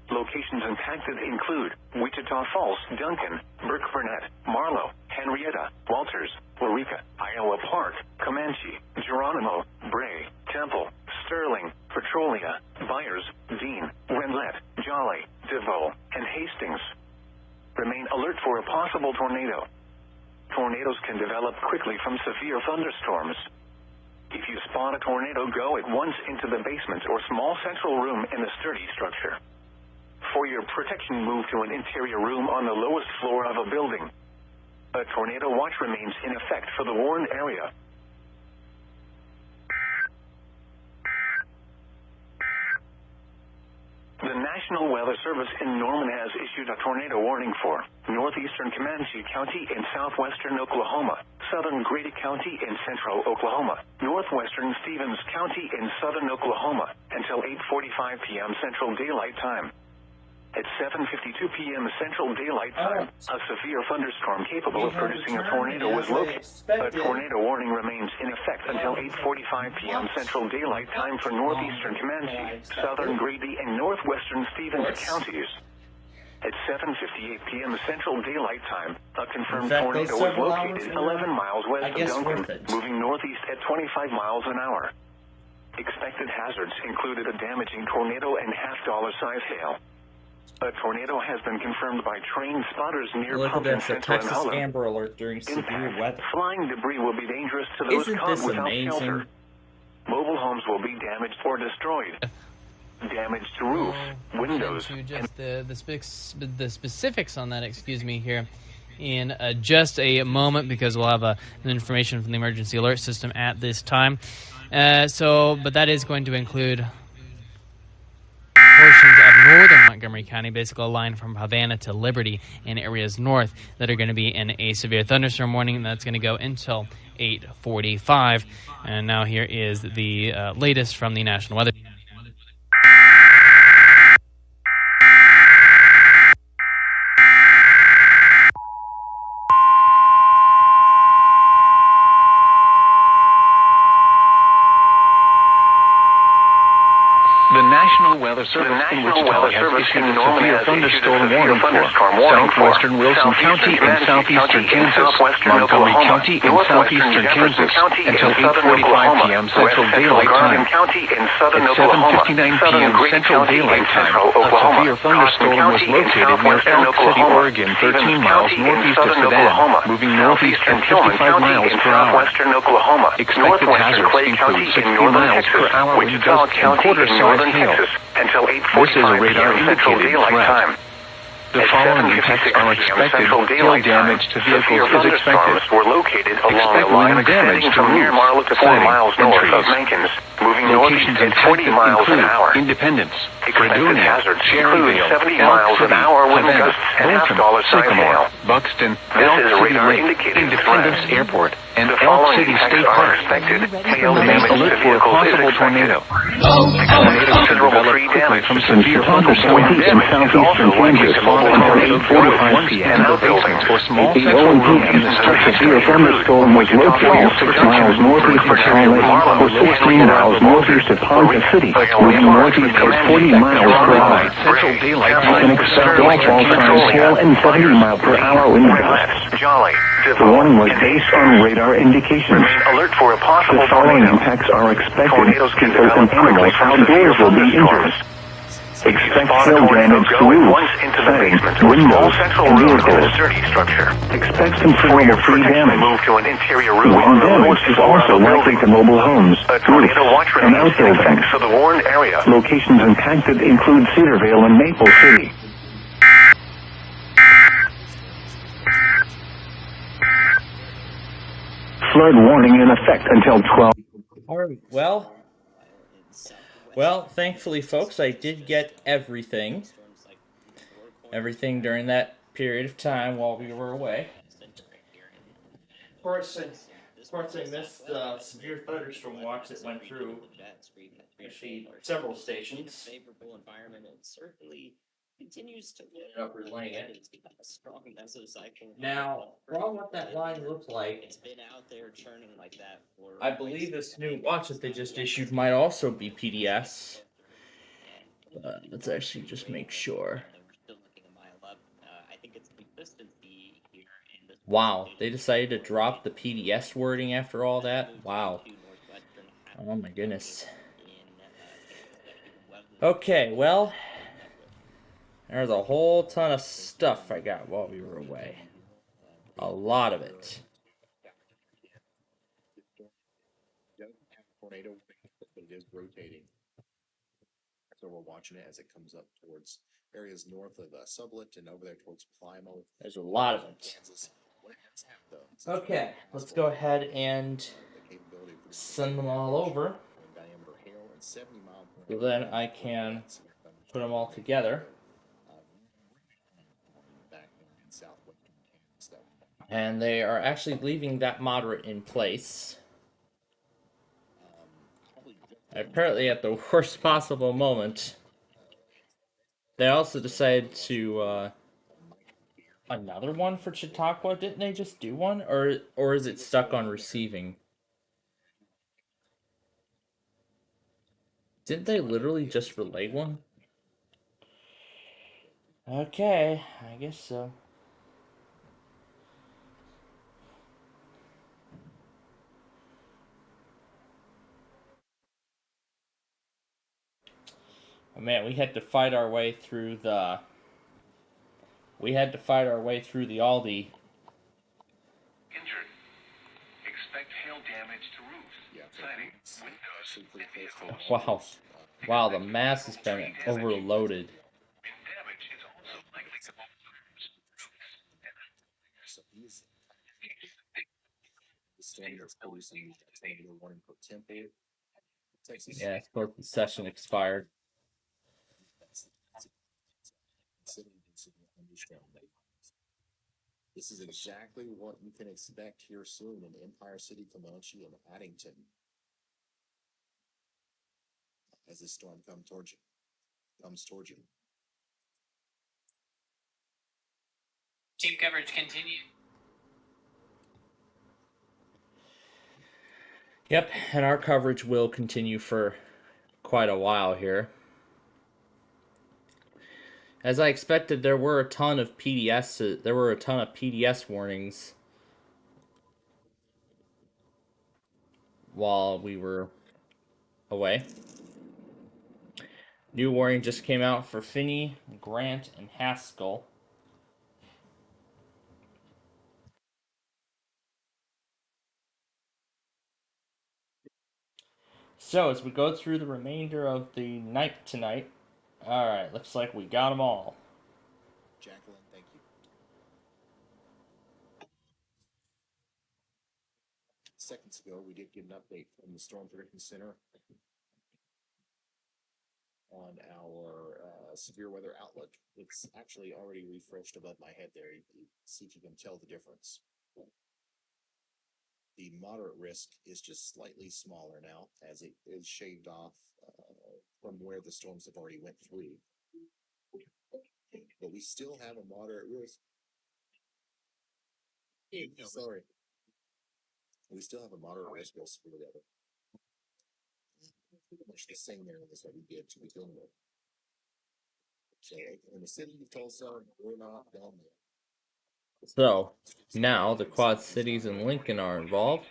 Locations impacted include Wichita Falls, Duncan, Burke-Burnett, Marlow, Henrietta, Walters, Waurika, Iowa Park, Comanche, Geronimo, Bray, Temple, Sterling, Petrolia, Byers, Dean, Wendlet, Jolly, DeVoe, and Hastings. Remain alert for a possible tornado. Tornadoes can develop quickly from severe thunderstorms. If you spot a tornado, go at once into the basement or small central room in a sturdy structure. For your protection, move to an interior room on the lowest floor of a building. A tornado watch remains in effect for the warned area. The National Weather Service in Norman has issued a tornado warning for northeastern Comanche County in southwestern Oklahoma, southern Grady County in central Oklahoma, northwestern Stevens County in southern Oklahoma, until 8:45 p.m. Central Daylight Time. At 7:52 p.m. Central Daylight Time, a severe thunderstorm capable of producing a tornado was located. A tornado warning remains in effect until 8:45 p.m. Central Daylight Time for northeastern Comanche, southern Grady, and northwestern Stevens counties. At 7:58 p.m. Central Daylight Time, a confirmed tornado was located 11 miles west of Duncan, moving northeast at 25 miles an hour. Expected hazards included a damaging tornado and half-dollar size hail. A tornado has been confirmed by trained spotters near Pumpkin Center and Texas Holland. Amber Alert during severe weather. Flying debris will be dangerous to those caught without shelter. Mobile homes will be damaged or destroyed. Damage to roofs, windows, and just the specifics on that, excuse me, here in just a moment, because we'll have an information from the emergency alert system at this time. But that is going to include portions of northern Montgomery County, basically a line from Havana to Liberty and areas north that are going to be in a severe thunderstorm warning. That's going to go until 8:45. And now here is the latest from the National Weather. The National Weather Service in Wichita has issued a severe thunderstorm warning for southwestern Wilson County in southeastern Kansas, Montgomery County in southeastern Kansas, until 8:45 p.m. Central Daylight Time. At 7:59 p.m. Central Daylight Time, a severe thunderstorm was located near Elk City, Oregon, 13 miles northeast of Savannah, moving northeast at 55 miles per hour. Expected hazards include 60 miles per hour wind gusts and quarter-size hail. This is a radar-indicated threat. The following impacts are expected. Hail damage to vehicles is expected. Expect wind damage to roofs, siding, and trees. Locations impacted include Independence, Fredonia, Cherryvale, Elk City, Savannah, Bolton, Sycamore, Buxton, Elk City Lake, Independence Airport, and Elk City State Park. Remain alert for a possible tornado. Tornadoes can develop quickly from severe thunderstorms. Wind damage is also likely to mobile homes, 8:45 p.m. buildings or small central rooms in the severe thunderstorm was located 6 miles northeast of Charlotte or 16 miles northeast of Ponca City, moving northeast at 40 miles per hour. Central Daylight Time expect all-size hail and 70 mile per hour wind gusts. The warning was based on radar indications. Remain alert for a possible the following impacts are expected. Tornadoes can develop animals outdoors will be injured. Expect hail damage to roofs, siding, windows, and vehicles. Expect considerable tree damage. Wind damage is also likely to mobile homes, roofs, and outbuildings. Locations impacted include Cedarvale and Maple City. Flood warning in effect until 12. All right, well, thankfully, folks, I did get everything during that period of time while we were away. Of course, Of course, I missed the severe thunderstorm watch that went through actually several stations. Favorable environment, and certainly continues to Up relaying it. It's got a strong mesocycle. Now, from what that line looks like, It's been out there churning like that for. I believe this new watch that they just issued might also be PDS. Let's actually just make sure. I think it's consistency here. Wow, they decided to drop the PDS wording after all that? Wow. Oh my goodness. Okay, well, there's a whole ton of stuff I got while we were away. A lot of it. Tornado, but it is rotating. So we're watching it as it comes up towards areas north of Sublette and over there towards Plymouth. There's a lot of it. Okay, let's go ahead and send them all over. So then I can put them all together. And they are actually leaving that moderate in place. Apparently at the worst possible moment. They also decided to another one for Chautauqua. Didn't they just do one, or is it stuck on receiving? Didn't they literally just relay one? Okay, I guess so. Oh, man, we had to fight our way through the. We had to fight our way through the Aldi. Injured. Expect hail damage to roofs, siding, windows, and vehicles. Wow. Wow, the mass has been overloaded. Damage is also likely to homes, roofs, The storm that's producing a tornado warning for Temple, Texas. Yeah, I suppose the session expired. This is exactly what you can expect here soon in Empire City, Comanche, and Addington. As this storm comes towards you. Team coverage continue. Yep, and our coverage will continue for quite a while here. As I expected, there were a ton of PDS. There were a ton of PDS warnings while we were away. New warning just came out for Finney, Grant, and Haskell. So, as we go through the remainder of the night tonight, alright, looks like we got them all. Jacqueline, thank you. Seconds ago, we did get an update from the Storm Prediction Center on our severe weather outlook. It's actually already refreshed above my head there. See if you can tell the difference. The moderate risk is just slightly smaller now, as it is shaved off from where the storms have already went through. But we still have a moderate risk. Sorry. We still have a moderate risk of severe weather. Pretty much the same areas that we did to begin with. So in the city of Tulsa, we're not down there. So, now the Quad Cities and Lincoln are involved.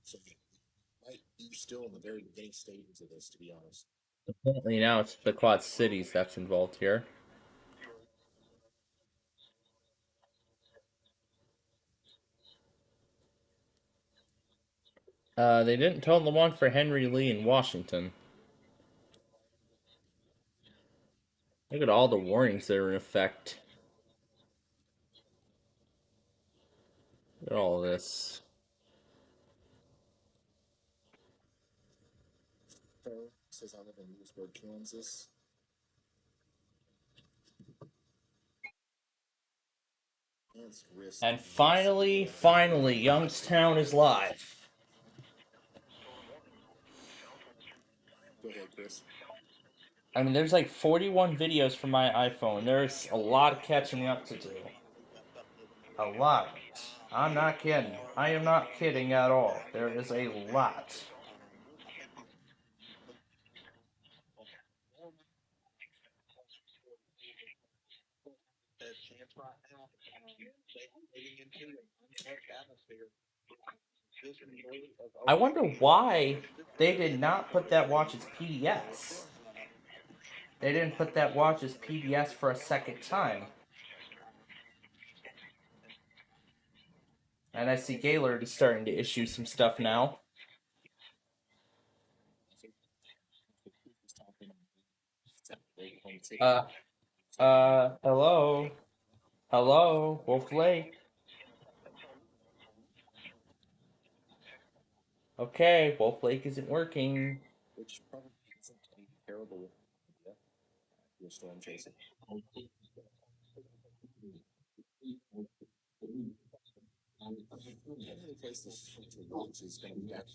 So might be still in the very beginning stages of this, to be honest. Apparently now it's the Quad Cities that's involved here. They didn't tell the one for Henry Lee in Washington. Look at all the warnings that are in effect. Look at all this. Says I live in Lewisburg, Kansas. And finally, Youngstown is live. Go ahead, Chris. I mean, there's like 41 videos from my iPhone. There's a lot of catching up to do. A lot. I'm not kidding. I am not kidding at all. There is a lot. I wonder why they did not put that watch as PDS. They didn't put that watch as PDS for a second time. And I see Gaylord is starting to issue some stuff now. Hello? Hello? Wolf Lake? Okay, Wolf Lake isn't working. Which probably isn't a terrible idea. You're storm chasing.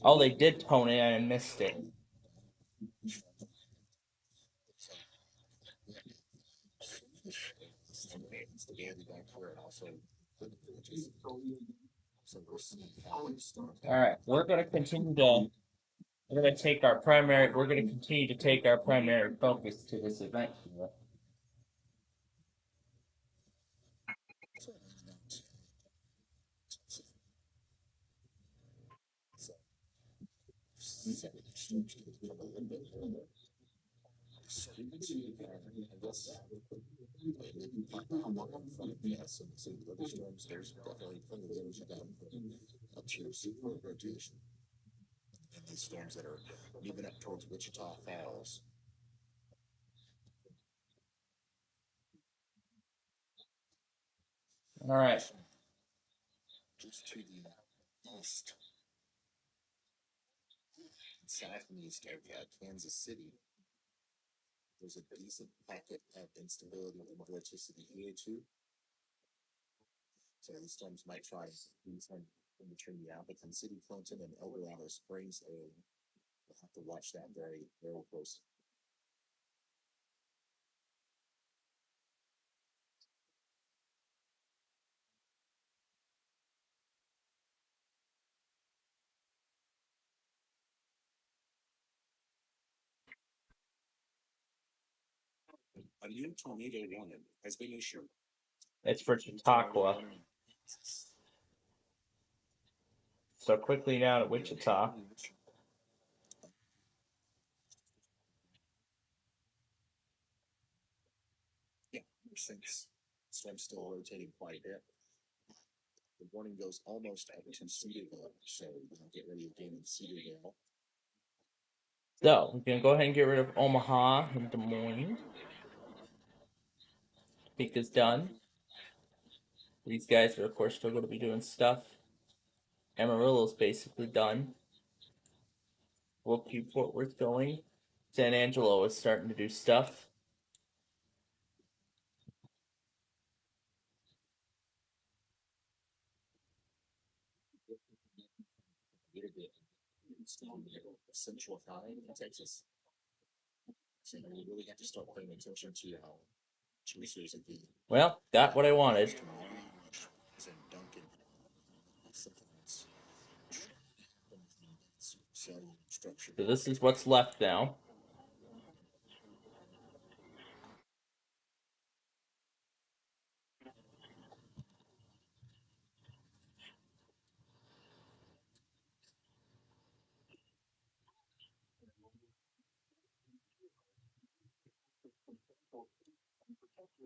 Oh, they did tone it and I missed it. Alright, we're gonna continue to take our primary focus to this event here. Rotation. And these storms that are moving up towards Wichita Falls. All right. Just to the east and southeast of Kansas City, there's a decent pocket of instability and vorticity here too. So these storms might try in between the Appleton City, Clinton, and El Dorado Springs area. We'll have to watch that very, very closely. A new tornado warning has been issued. It's for Chautauqua. So quickly down at Wichita. Yeah, since the storm's still rotating quite a bit. The warning goes almost up to Cedarville, so we'll get ready again in Cedarville. So, we're going to go ahead and get rid of Omaha and Des Moines. Peak is done. These guys are, of course, still going to be doing stuff. Amarillo's basically done. We'll keep Fort Worth going. San Angelo is starting to do stuff. Central High in Texas. So we really have to start paying attention to how choosers at the. Well, got what I wanted. So this is what's left now.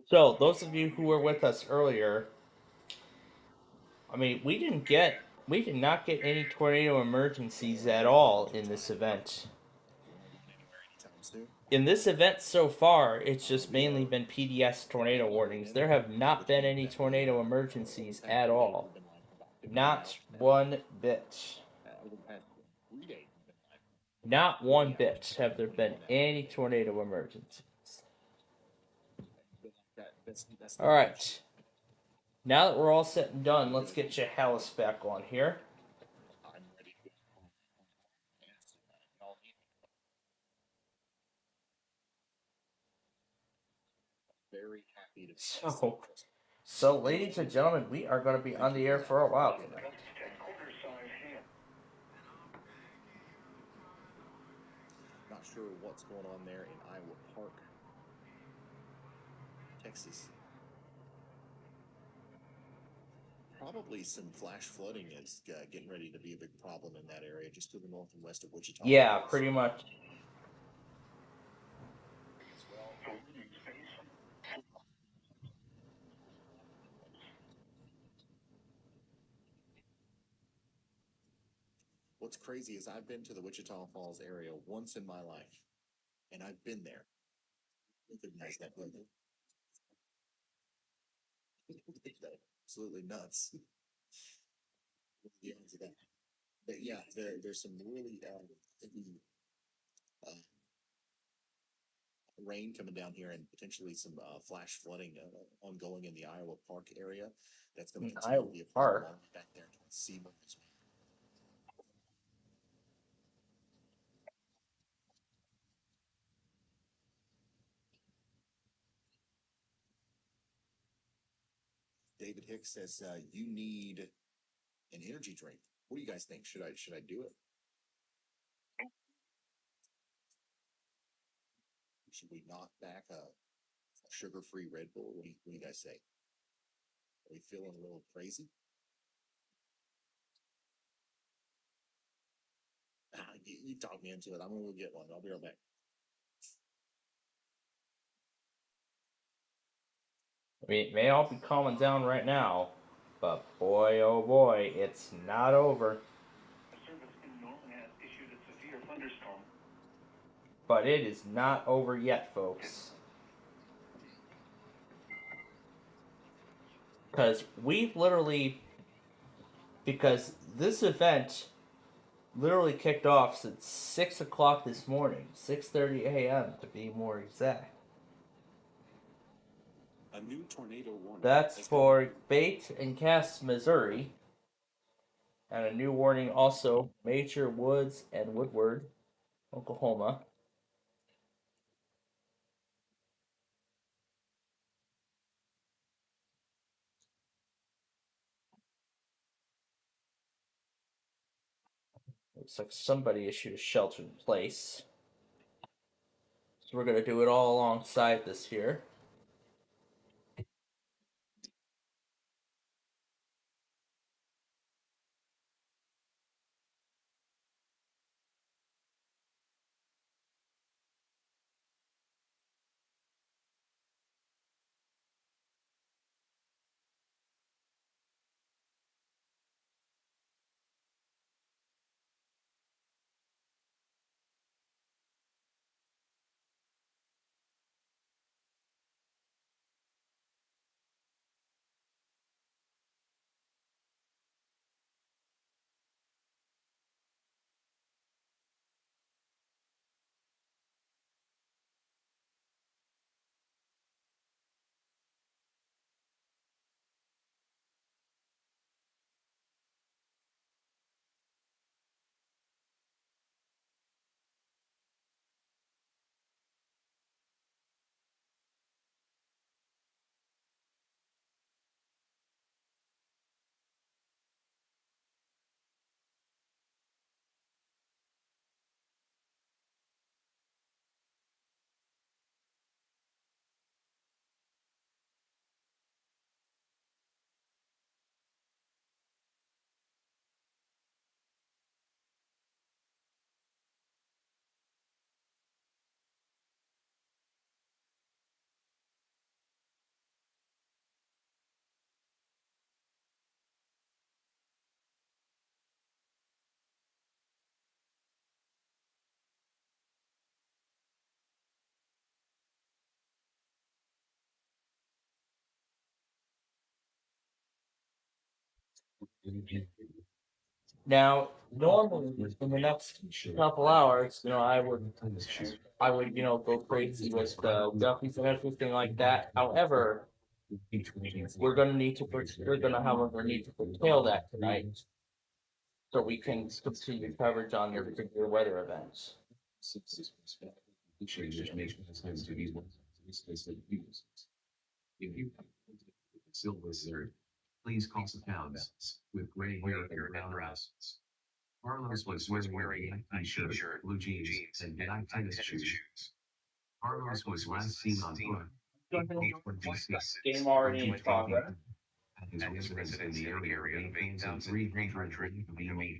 So, those of you who were with us earlier, I mean, we did not get any tornado emergencies at all in this event. In this event so far, it's just mainly been PDS tornado warnings. There have not been any tornado emergencies at all. Not one bit. Not one bit have there been any tornado emergencies. Alright. Now that we're all set and done, let's get Chehalis back on here. Very happy to. So, ladies and gentlemen, we are going to be on the air for a while tonight. Not sure what's going on there in Iowa Park, Texas. Probably some flash flooding is getting ready to be a big problem in that area, just to the north and west of Wichita. Yeah, pretty much. What's crazy is I've been to the Wichita Falls area once in my life, and I've been there. Recognize that building. Absolutely nuts. The odds of that. But yeah, there's some really heavy rain coming down here, and potentially some flash flooding ongoing in the Iowa Park area. That's going to continue to be a problem all the way back there to Seymour as well. David Hicks says you need an energy drink. What do you guys think? Should I do it? Should we knock back a sugar-free Red Bull? What do you guys say? Are we feeling a little crazy? You talk me into it. I'm gonna go get one. I'll be right back. I mean, it may all be calming down right now, but boy, oh boy, it's not over. But it is not over yet, folks. Because this event literally kicked off since 6 o'clock this morning, 6:30 a.m. to be more exact. A new tornado warning. That's for Bate and Cass, Missouri. And a new warning also, Major Woods and Woodward, Oklahoma. Looks like somebody issued a shelter in place. So we're going to do it all alongside this here. Now, normally in the next couple hours, I would, go crazy with Duffy's and everything like that. However, we're gonna need to however need to curtail that tonight, so we can continue coverage on your particular weather events. Silver, please call the pounds with gray hair and brown eyes. Carlos was wearing a t-shirt, blue jeans, and black tennis shoes. Carlos was last seen on foot. Game already in progress. At his residence in the area of 8,300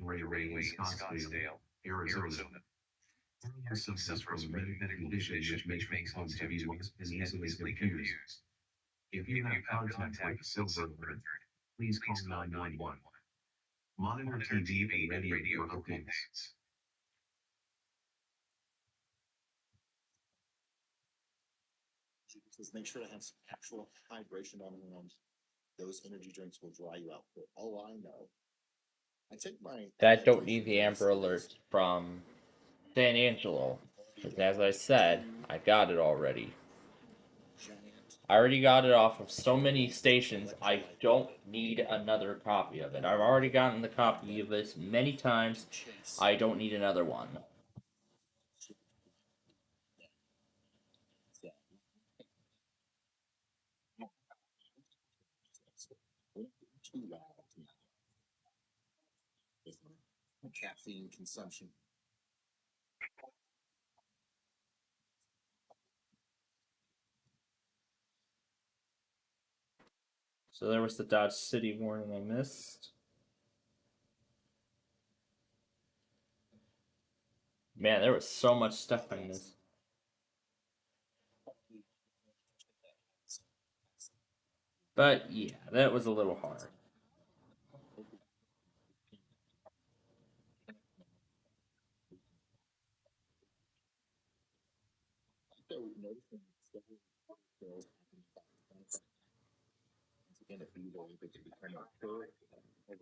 Railway in Scottsdale, Arizona. Carlos suffers from medical condition which makes home to be easily confused. If you have contact with Silver, please call 911. Monitor TV and radio for updates. Just make sure to have some actual hydration on hand. Those energy drinks will dry you out. For all I know, I take my. That don't need the Amber Alert from San Angelo. Because as I said, I got it already. I already got it off of so many stations, I don't need another copy of it. I've already gotten the copy of this many times. I don't need another one. Caffeine consumption. So there was the Dodge City warning I missed. Man, there was so much stuff in this. But yeah, that was a little hard. Again, if you will become a third they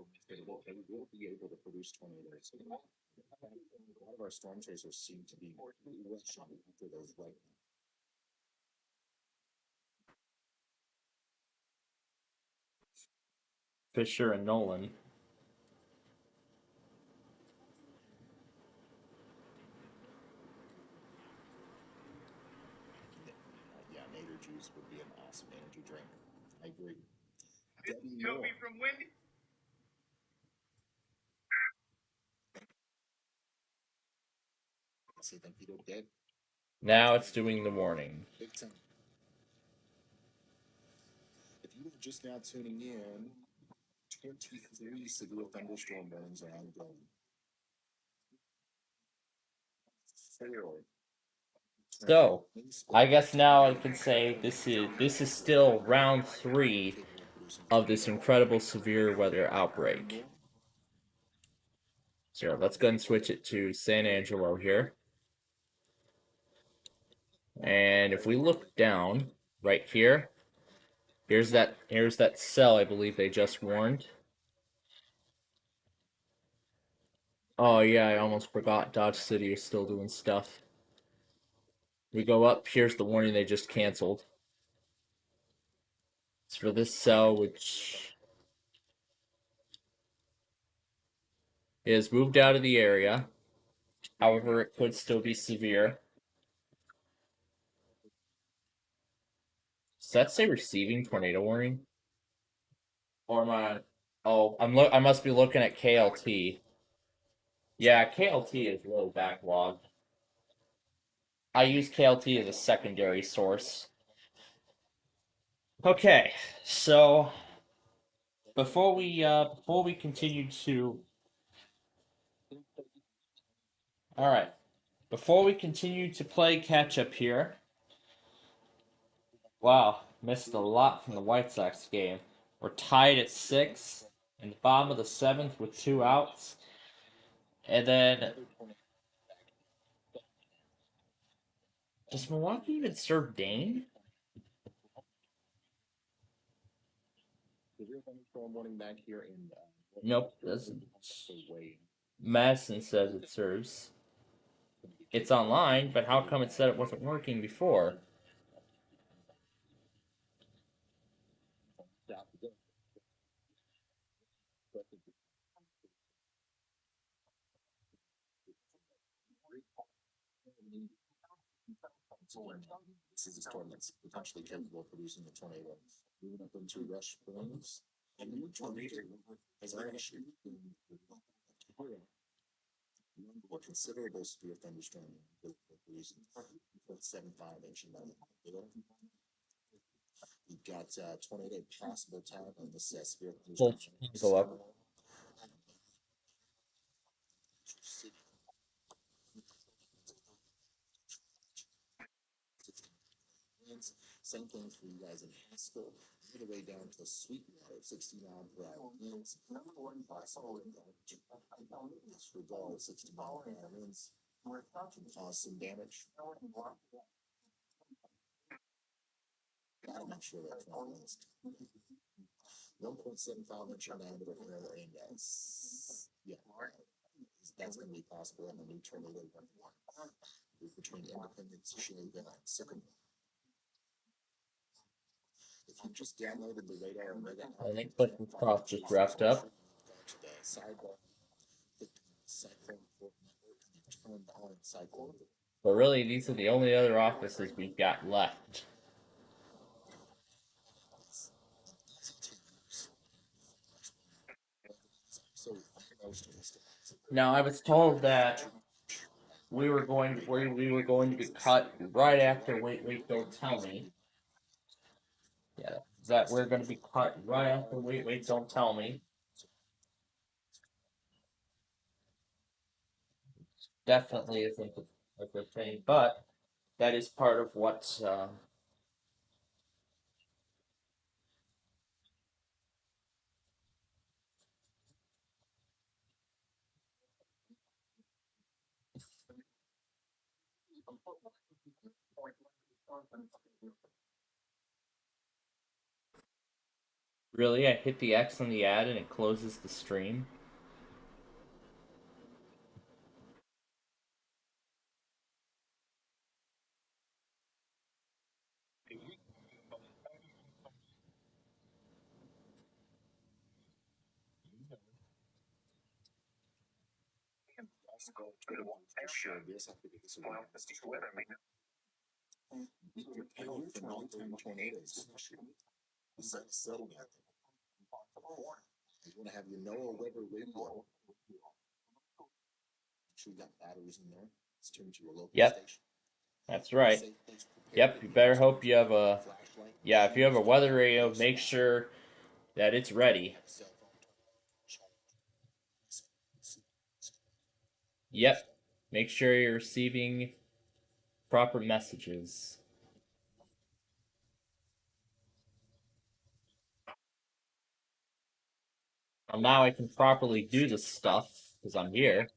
will be able to produce tornadoes. A lot of our storm chasers seem to be rushing after those right now. Fisher and Nolan. Yeah, Nader juice would be an awesome energy drink. I agree. Toby from Wendy. See them Peter dead. Now it's doing the warning. Big time. If you are just now tuning in, 23 severe thunderstorm warnings are ongoing. 4. So, I guess now I can say this is still round 3 of this incredible severe weather outbreak. So let's go and switch it to San Angelo here. And if we look down right here, here's that cell I believe they just warned. Oh yeah, I almost forgot Dodge City is still doing stuff. We go up, here's the warning they just canceled. It's for this cell, which is moved out of the area. However, it could still be severe. Does that say receiving tornado warning? Or am I? Oh, I must be looking at KLT. Yeah, KLT is low backlogged. I use KLT as a secondary source. Okay, so before we continue to, all right, before we continue to play catch up here. Wow, missed a lot from the White Sox game. We're tied at 6 in the bottom of the 7th with 2 outs, and then does Milwaukee even serve Dane? Back here in, Nope, doesn't. Madison says it serves. It's online, but how come it said it wasn't working before? This is a storm that's potentially capable of producing a tornado. Moving up into rush plains, and the tornado has actually been a considerable severe thunderstorm with producing 0.75 inch amount of hail. We've got tornado possible time on this severe thunderstorm. Go up. Same thing for you guys in Haskell, all the way down to Sweetwater, 60 mile per hour winds. Possible disregard 60 mile per hour winds can cause some damage. Gotta make sure that's not missed. 1.75 inch diameter hail and that's going to be possible in the new tornado between Independence, Shenandoah, and Sycamore. If you just downloaded the radar and I think Button Croft just wrapped up. to the sidebar, the cyclone network, and turned on cyclone. But really, these are the only other offices we've got left. Now, I was told that we were going to be cut right after Wait, Don't Tell Me. Yeah, that we're going to be cut right after Wait, Don't Tell Me. Definitely isn't a good thing, but that is part of what really, I hit the X on the ad and it closes the stream. Sure, this after this weather maintenance. For long-term tornadoes, setting out there. You want to have your NOAA weather radio. Make sure you got batteries in there. It's tuned to your local station. That's right. Yep, you better hope you have a... Yeah, if you have a weather radio, make sure that it's ready. Yep, make sure you're receiving proper messages. Well, now I can properly do this stuff, because I'm here.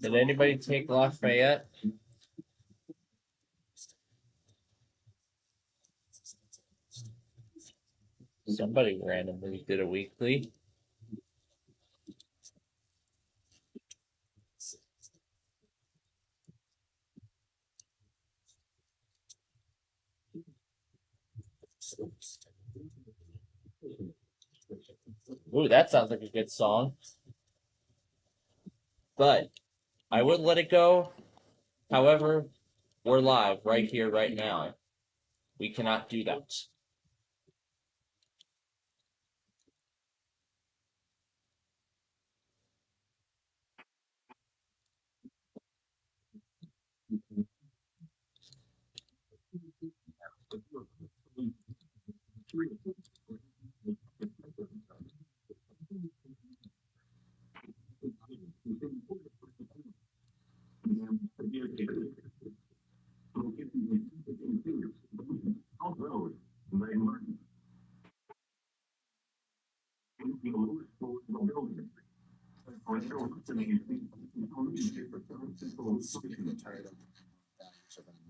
Did anybody take Lafayette? Somebody randomly did a weekly. Ooh, that sounds like a good song. But I would let it go. However, we're live right here, right now. We cannot do that.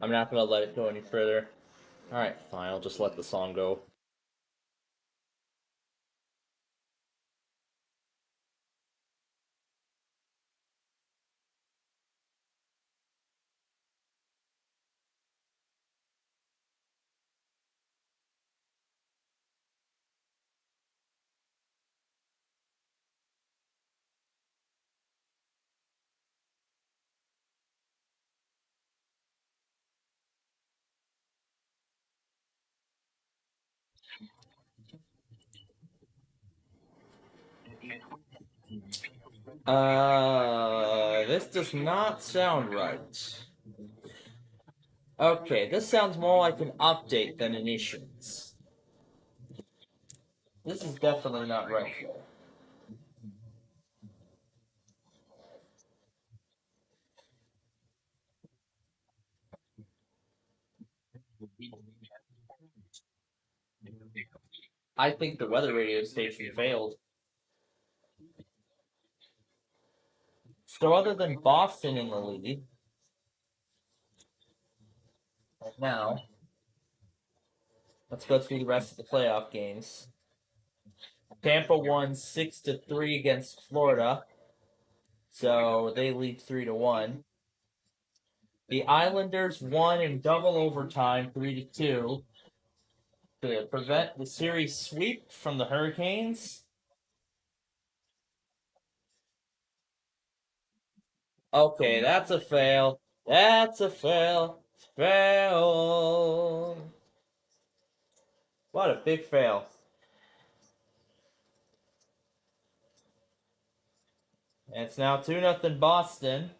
I'm not gonna let it go any further. Alright, fine, I'll just let the song go. This does not sound right. Okay, this sounds more like an update than an issuance. This is definitely not right. I think the weather radio station failed. So other than Boston in the lead, now, let's go through the rest of the playoff games. Tampa won 6-3 against Florida, so they lead 3-1. The Islanders won in double overtime, 3-2, to prevent the series sweep from the Hurricanes. Okay, that's a fail. That's a fail. Fail. What a big fail. And it's now 2-0 Boston.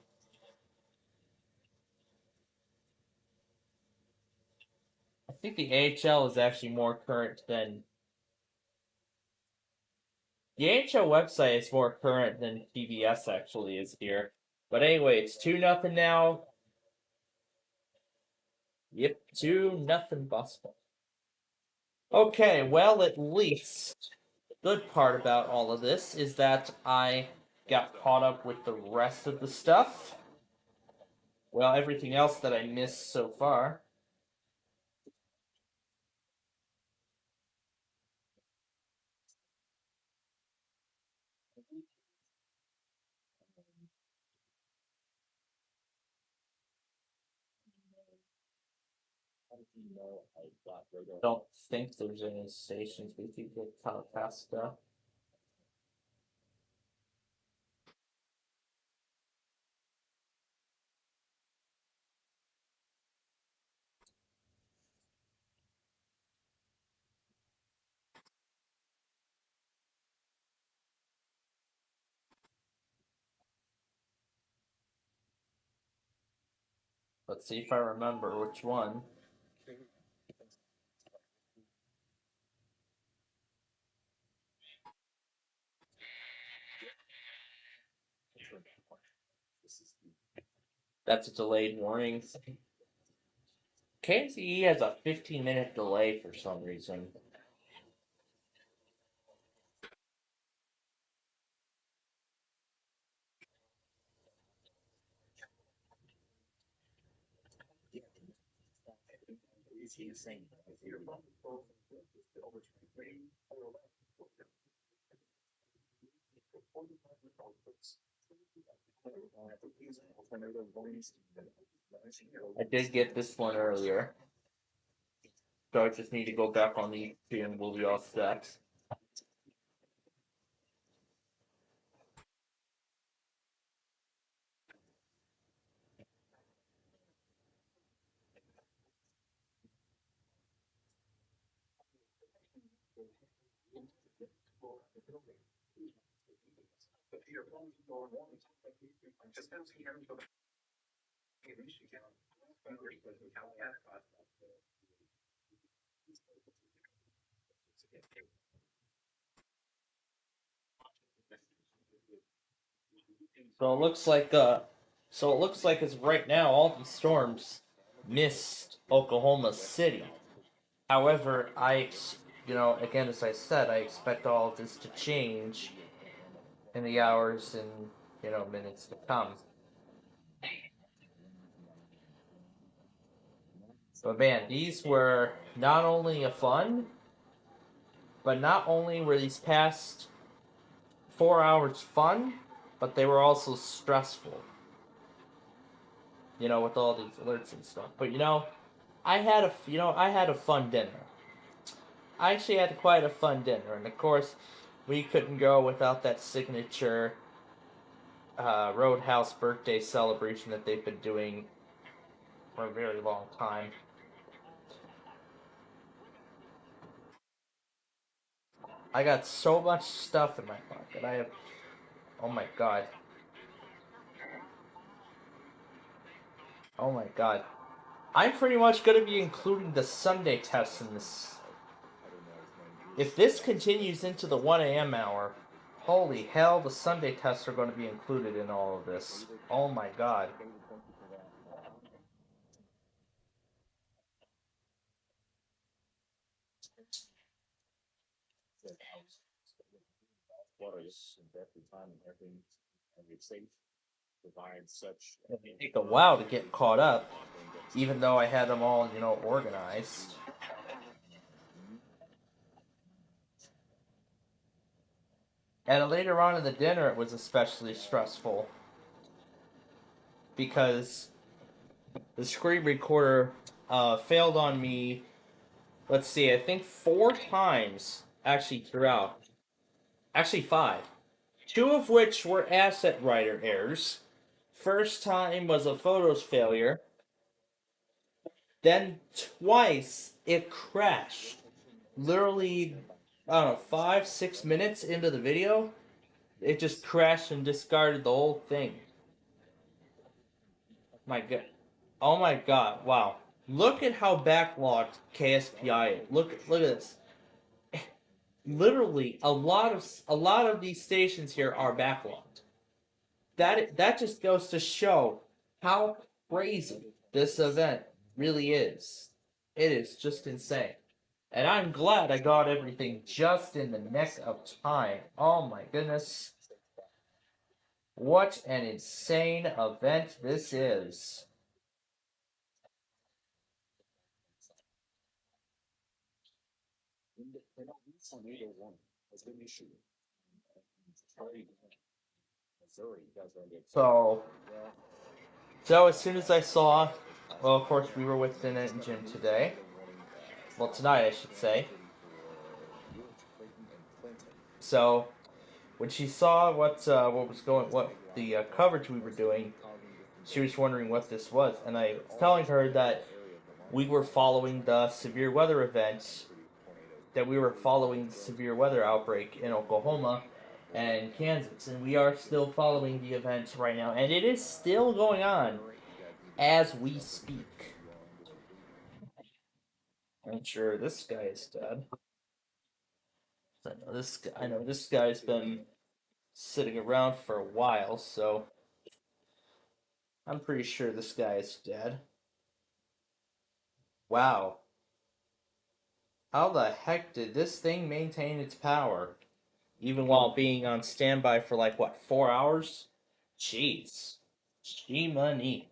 I think the AHL is actually more current than... The AHL website is more current than TBS actually is here. But anyway, it's 2-0 now. Yep, 2-0 Boston. Okay, well, at least the good part about all of this is that I got caught up with the rest of the stuff. Well, everything else that I missed so far. Don't think there's any stations we could get telecast stuff. Let's see if I remember which one. That's a delayed warning. KCE has a 15-minute delay for some reason. I did get this one earlier. So I just need to go back on the EP and we'll be all set. So it looks like as right now all these storms missed Oklahoma City. However, again, as I said, I expect all of this to change in the hours and minutes to come. But man, these were not only a fun, but not only were these past 4 hours fun, but they were also stressful. With all these alerts and stuff. But I had a fun dinner. I actually had quite a fun dinner, and of course, we couldn't go without that signature Roadhouse birthday celebration that they've been doing for a very long time. I got so much stuff in my pocket. I have, oh my god. Oh my god. I'm pretty much going to be including the Sunday tests in this. If this continues into the 1 a.m. hour, holy hell, the Sunday tests are going to be included in all of this. Oh my god. It take a while to get caught up, even though I had them all, organized. And later on in the dinner, it was especially stressful because the screen recorder failed on me. Let's see, I think 4 times actually throughout. Actually 5. 2 of which were asset writer errors. First time was a photos failure. Then twice it crashed. Literally, I don't know, 5-6 minutes into the video, it just crashed and discarded the whole thing. My god. Oh my god, wow. Look at how backlogged KSPI is. Look at this. Literally, a lot of these stations here are backlogged. That just goes to show how crazy this event really is. It is just insane. And I'm glad I got everything just in the nick of time. Oh my goodness. What an insane event this is. So as soon as I saw, well, of course we were with Dana and Jim today. Well, tonight I should say. So when she saw what the coverage we were doing, she was wondering what this was, and I was telling her that we were following the severe weather event, that we were following the severe weather outbreak in Oklahoma and Kansas, and we are still following the events right now, and it is still going on as we speak. I'm sure this guy is dead. I know this guy's been sitting around for a while, so I'm pretty sure this guy is dead. Wow. How the heck did this thing maintain its power? Even while being on standby for 4 hours? Jeez. Gee money.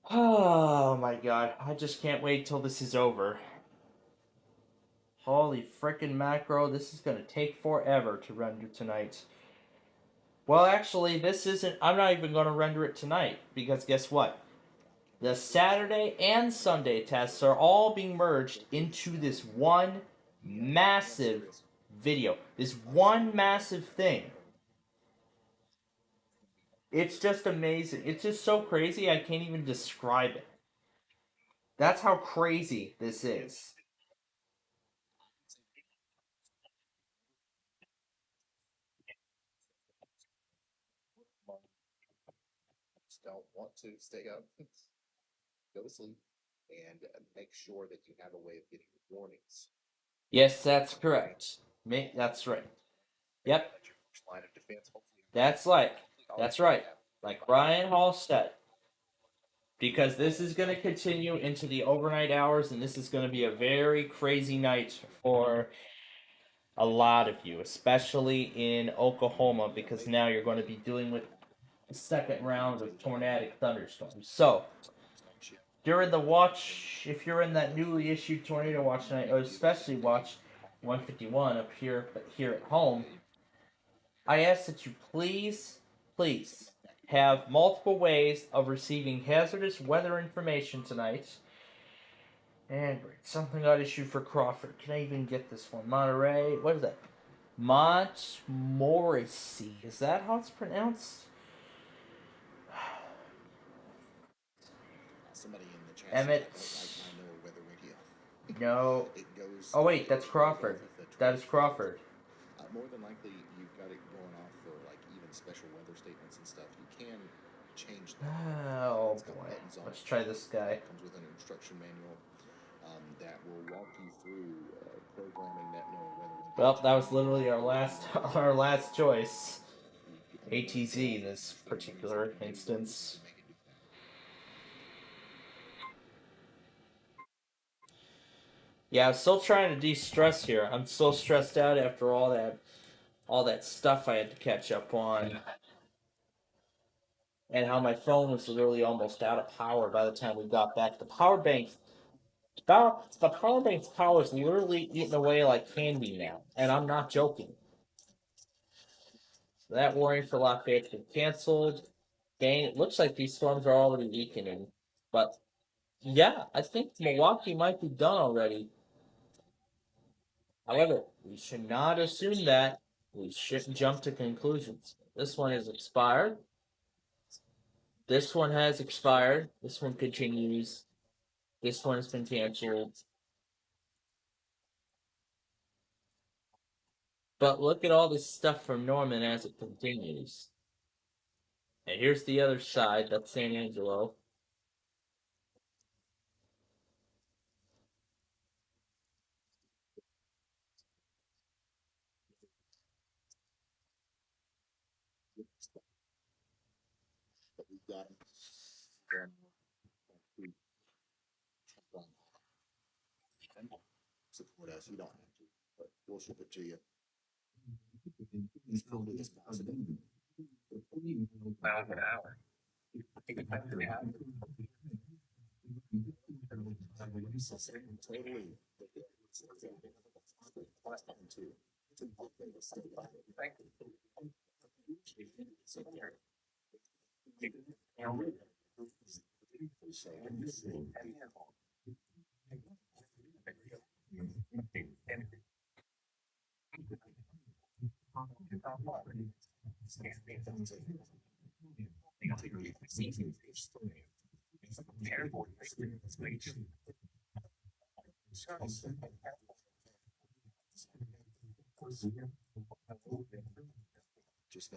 Oh my god. I just can't wait till this is over. Holy frickin' macro, this is gonna take forever to render tonight. Well, actually, I'm not even gonna render it tonight, because guess what? The Saturday and Sunday tests are all being merged into this one massive video. This one massive thing. It's just amazing. It's just so crazy, I can't even describe it. That's how crazy this is. Don't want to stay up, go to sleep, and make sure that you have a way of getting warnings. Yes, that's correct. That's right. Yep. That's right. Like Ryan Hall said. Because this is going to continue into the overnight hours, and this is going to be a very crazy night for A lot of you, especially in Oklahoma, because now you're going to be dealing with the second round of tornadic thunderstorms. So, during the watch, if you're in that newly issued tornado watch tonight, or especially watch 151 up here, but here at home, I ask that you please have multiple ways of receiving hazardous weather information tonight. And great, something got issued for Crawford. Can I even get this one? Monterey, what is that? Montmorency. Is that how it's pronounced? Somebody in the chat Emmett. says, I know weather radio. No. It goes. Oh wait, that's Crawford. That is Crawford. More than likely, you've got it going off for like even special weather statements and stuff. You can change that. Oh boy. Let's try this guy. It comes with an instruction manual that will walk you through programming that knowing weather. Well, that was literally our last choice. ATZ in this particular instance. Yeah, I'm still trying to de-stress here. I'm so stressed out after all that stuff I had to catch up on. And how my phone was literally almost out of power by the time we got back. The power bank's power is literally eating away like candy now. And I'm not joking. That warning for Lafayette's been canceled. Dang, it looks like these storms are already weakening. But yeah, I think Milwaukee might be done already. However, we should not assume that. We shouldn't jump to conclusions. This one is expired. This one has expired. This one continues. This one has been canceled. But look at all this stuff from Norman as it continues. And here's the other side. That's San Angelo. But we've got support us. You don't have to, but we'll ship it to you. It's probably as positive. Miles an hour. Totally. Just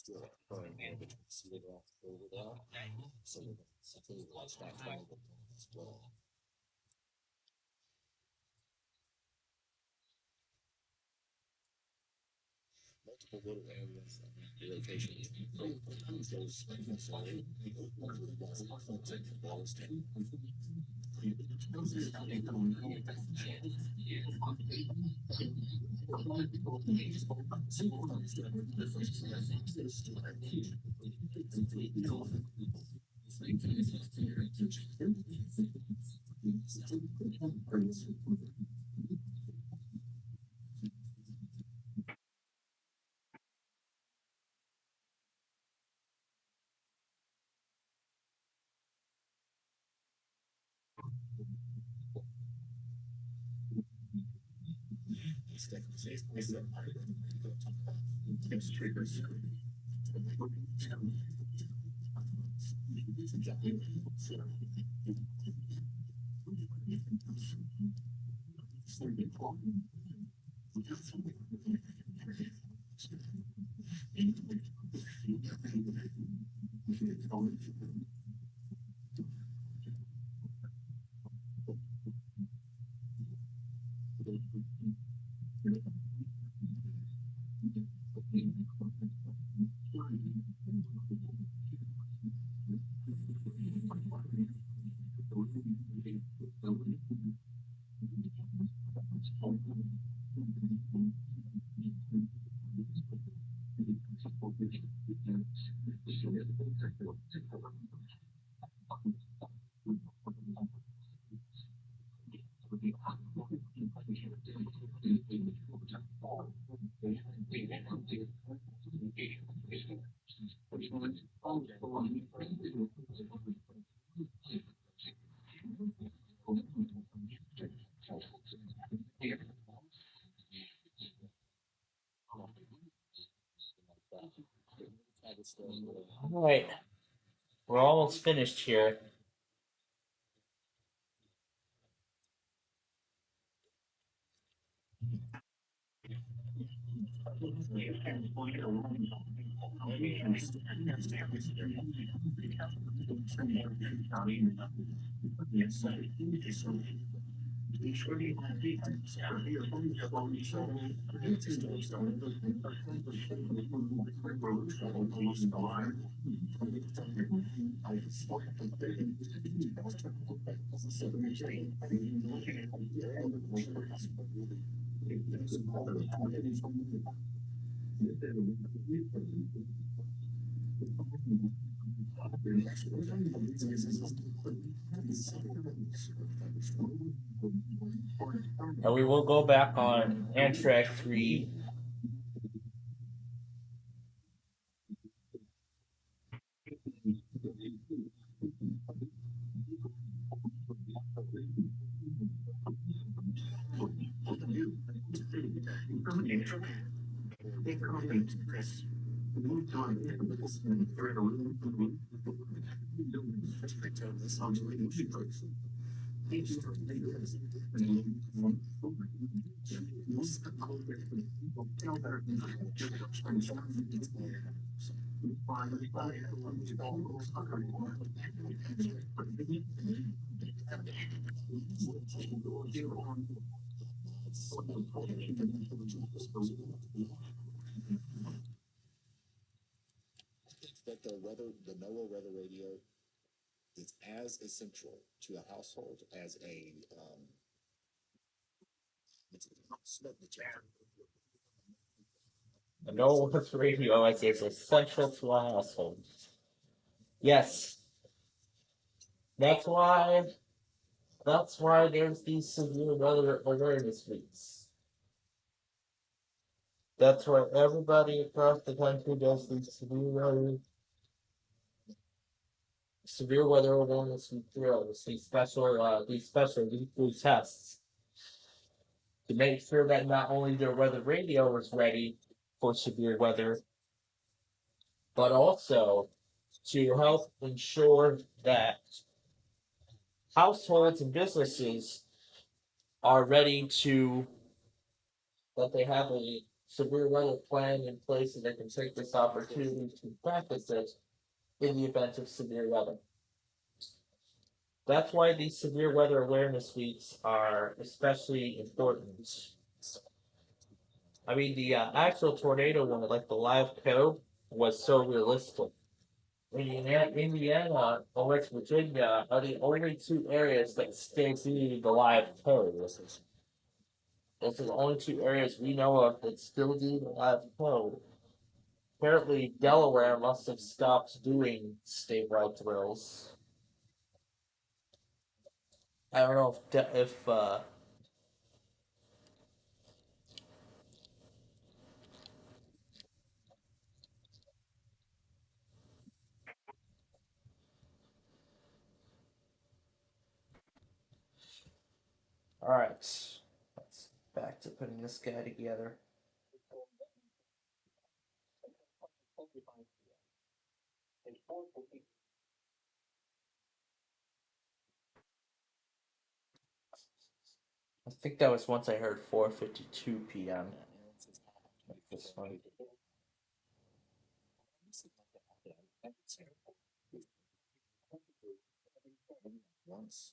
still current here between Cedar over there. So it's not trying to split. Multiple little areas of rotation. Alright, we're almost finished here. And we will go back on Amtrak 3. That the NOAA weather radio is as essential to a household as a smoke detector. The NOAA radio is essential to a household. Yes. That's why there's these severe weather awareness weeks. That's why everybody across the country does these severe weather awareness week drills, these special weekly tests to make sure that not only their weather radio is ready for severe weather, but also to help ensure that households and businesses are ready to, that they have a severe weather plan in place and they can take this opportunity to practice it in the event of severe weather. That's why these severe weather awareness weeks are especially important. I mean, the actual tornado one, like the live code, was so realistic. Indiana and West Virginia are the only two areas that still do the live code. Those are the only two areas we know of that still do the live code. Apparently, Delaware must have stopped doing statewide drills. I don't know if all right, let's back to putting this guy together. I think that was once I heard 4:52 p.m. This one. Once.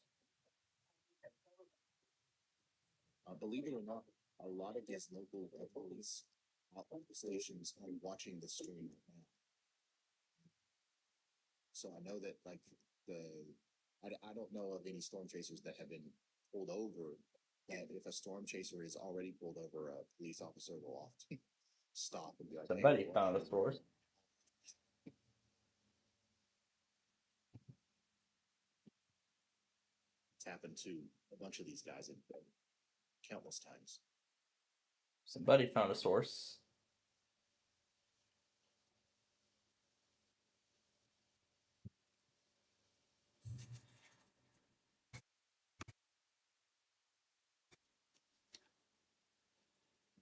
Believe it or not, a lot of these local police stations are watching the stream right now. So I know that like I don't know of any storm chasers that have been pulled over. And if a storm chaser is already pulled over, a police officer will often stop and be like, Somebody "Hey, found a source. It's happened to a bunch of these guys countless times. Somebody found a source.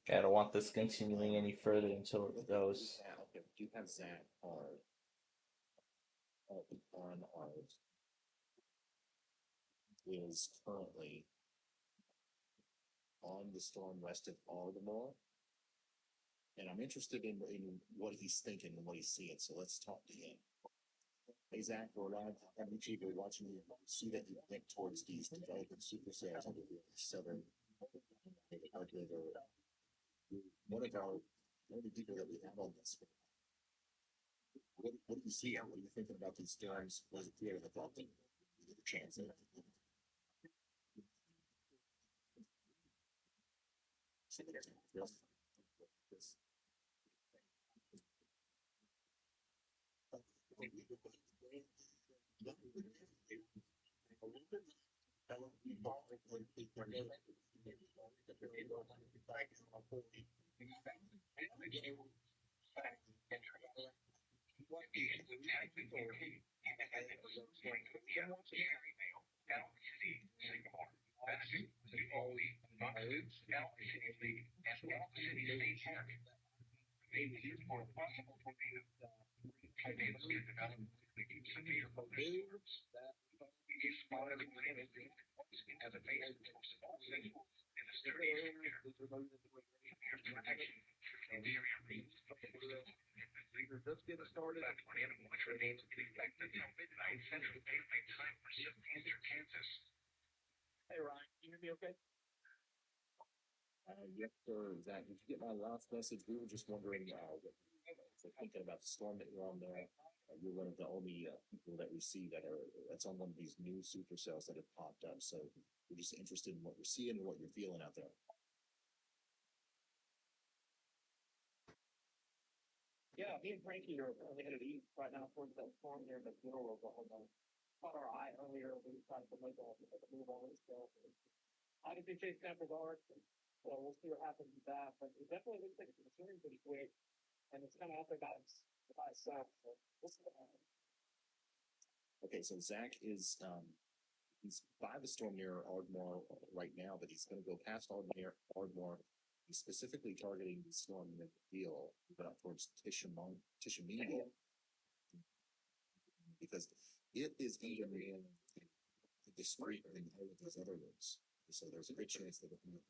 I don't want this continuing any further until it goes. Okay, do you have Zach on ours? Is currently on the storm west of Baltimore. And I'm interested in what he's thinking and what he's seeing. So let's talk to him. Hey, Zach, we're live on YouTube. We're watching you. See that you went towards these developing super sales on the southern. One of the people that we have on this. What do you see? What are you thinking about these storms? Was it clear that the chance of Hey, Ryan, can you hear me okay? Yes, sir. Zach, did you get my last message? We were just wondering what you're thinking about the storm that you're on there. You're one of the only people that we see that's on one of these new supercells that have popped up. So we're just interested in what you're seeing and what you're feeling out there. Yeah, me and Frankie are currently headed east right now towards that storm here in the middle of Oklahoma. Caught our eye earlier. We decided to make a move on it. So obviously chase samples are. So we'll see what happens with that. But it definitely looks like it's maturing pretty quick. And it's kind of out there by itself. So we'll see what happens. Okay, so Zach is he's by the storm near Ardmore right now, but he's going to go past Ardmore. He's specifically targeting the storm in the deal, but up towards Tishomingo, because it is even in the street than all of those other ones. So there's a good chance that it might,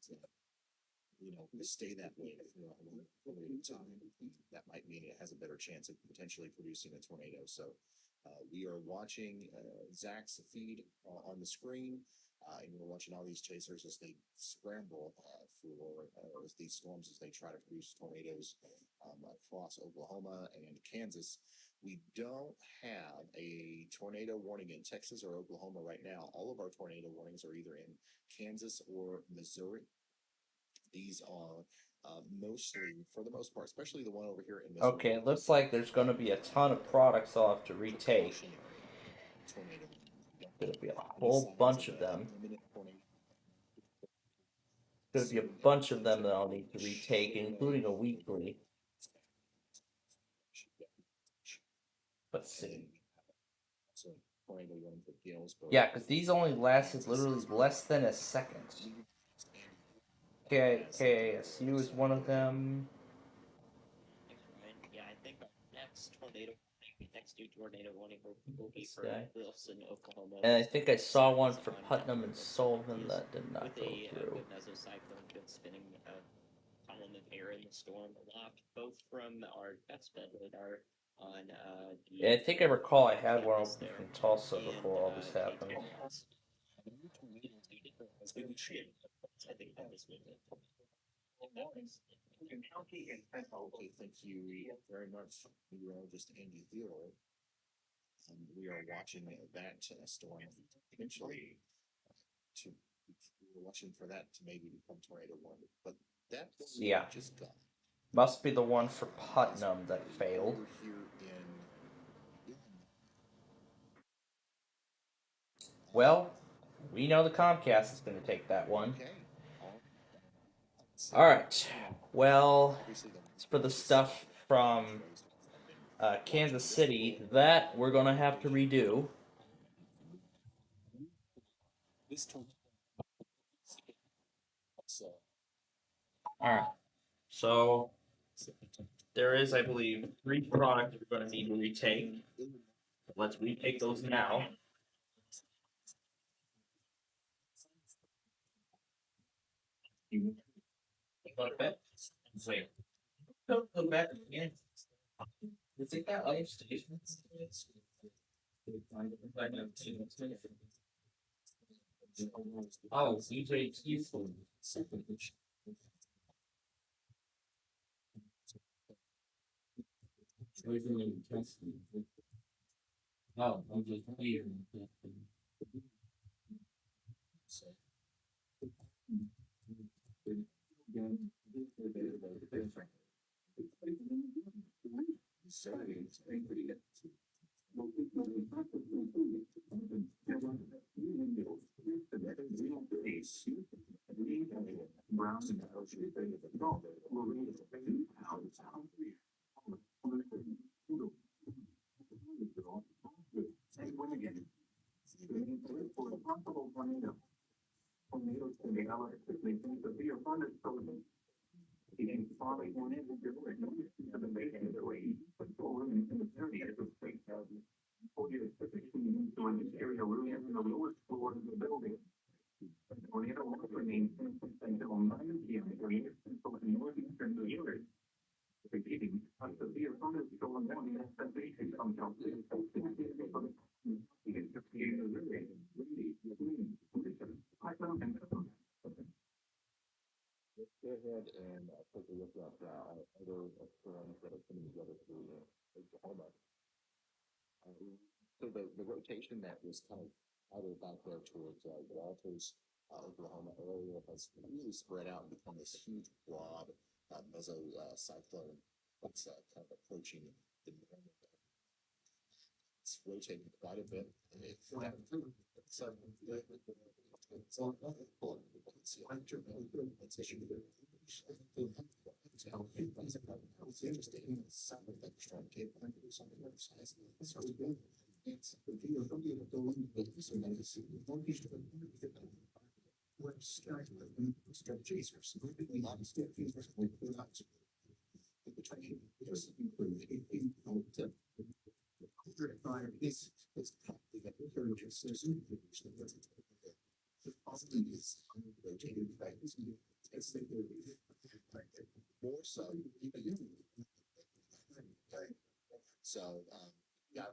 stay that way for a long period of time. That might mean it has a better chance of potentially producing a tornado. So we are watching Zach's feed on the screen, and we're watching all these chasers as they scramble for these storms as they try to produce tornadoes across Oklahoma and Kansas. We don't have a tornado warning in Texas or Oklahoma right now. All of our tornado warnings are either in Kansas or Missouri. These are mostly, for the most part, especially the one over here in Missouri. Okay, it looks like there's going to be a ton of products I'll have to retake. There'll be a whole bunch of them. There'll be a bunch of them that I'll need to retake, including a weekly. Let's see. Yeah, because these only lasted literally less than a second. KASU is one of them. Yeah, I think our next new tornado warning will be for Wilson, Oklahoma. And I think I saw one for Putnam and Sullivan that did not go through. With mesocyclone, good spinning column of air in the storm aloft, both from our best bed radar on Yeah, I think I recall I had one over in Tulsa before all this happened. I think that this would County and okay, thank you very much, meteorologist Andy Thiel. And we are watching that storm eventually to we're watching for that to maybe become tornado one, but that Yeah. just got Must be the one for Putnam that failed. over here in Well, we know the Comcast is going to take that one. Alright, well, as for the stuff from Kansas City, that we're going to have to redo. Alright, so there is, I believe, 3 products we're going to need to retake. Let's retake those now. Go back. Wait. Go back again. You think that live station? Oh, CJT's phone. Oh, I'm just here. Go ahead and take a look at other storms that are coming together through Oklahoma. So the rotation that was kind of either back there towards Walters, Oklahoma area has really spread out and become this huge broad mesocyclone that's kind of approaching the normal. It's rotating quite a bit. More so, so yeah,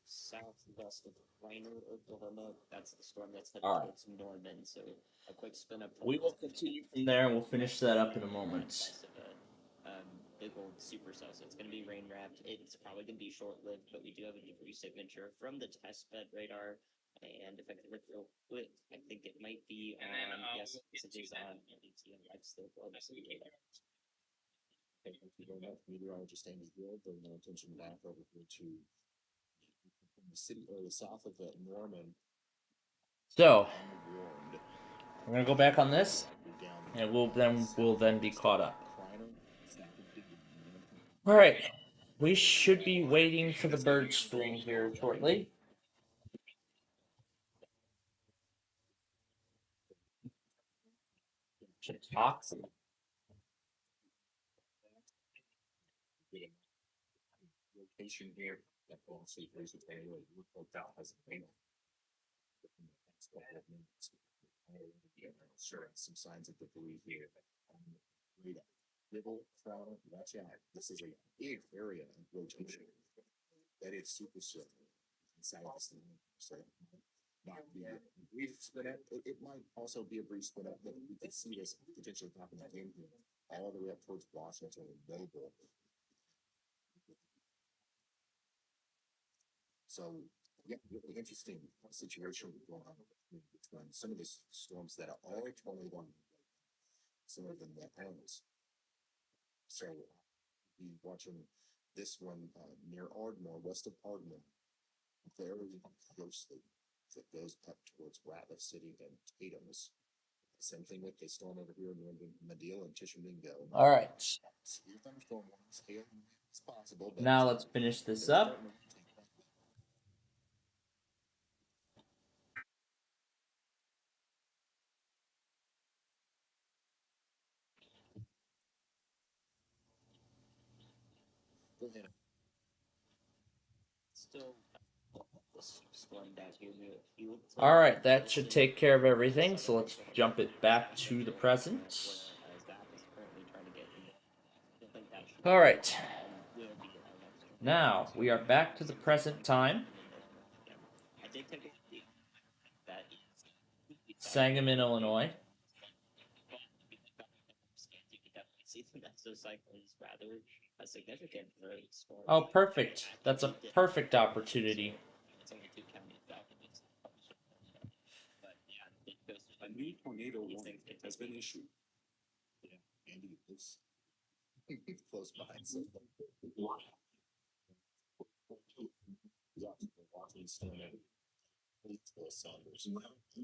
southwest of Plano, Oklahoma. That's the storm that's headed All right. towards Norman. So a quick spin up. We will continue from there and we'll finish that up in a moment. Big old supercell, so it's going to be rain wrapped. It's probably going to be short lived, but we do have a degree signature from the test bed radar. And if I could look real quick, I think it might be on. Yes, it is on NDT and Lex, the Global City radar. Thank you very much, meteorologist Andy Hill. Bring our attention back over here to the city area south of Norman. So, I'm gonna go back on this, and we'll then be caught up. All right, we should be waiting for the bird stream here shortly. Should talk. Location here that also plays with anyway. We're both out as a panel. Sure, some signs of debris here. Radar. Dribble, throttle, watch out. This is a big area of rotation. That is super slow inside this thing. So not be a brief spin up. It might also be a brief spin up, but we could see this potentially happening in here all the way up towards Washington and Noble. So yeah, really interesting situation going on between some of these storms that are all tornado, some of them that aren't. So be watching this one near Ardmore, west of Ardmore, very closely. That goes up towards Ratliff City and Tatum's. Same thing with the storm over here in Madill and Tishomingo. All right. Severe thunderstorm warnings, hail is possible. But Now let's finish this up. Go ahead. Still, this storm down here. All right, that should take care of everything. So let's jump it back to the present. All right. Now we are back to the present time. Sangamon, Illinois. See the mesocyclone is rather significant for the storm. Oh, perfect. That's a perfect opportunity. It's only 2 counties south of this. But yeah, it goes a new tornado warning has been issued. Yeah, Andy is close by. So Washington State, Saunders,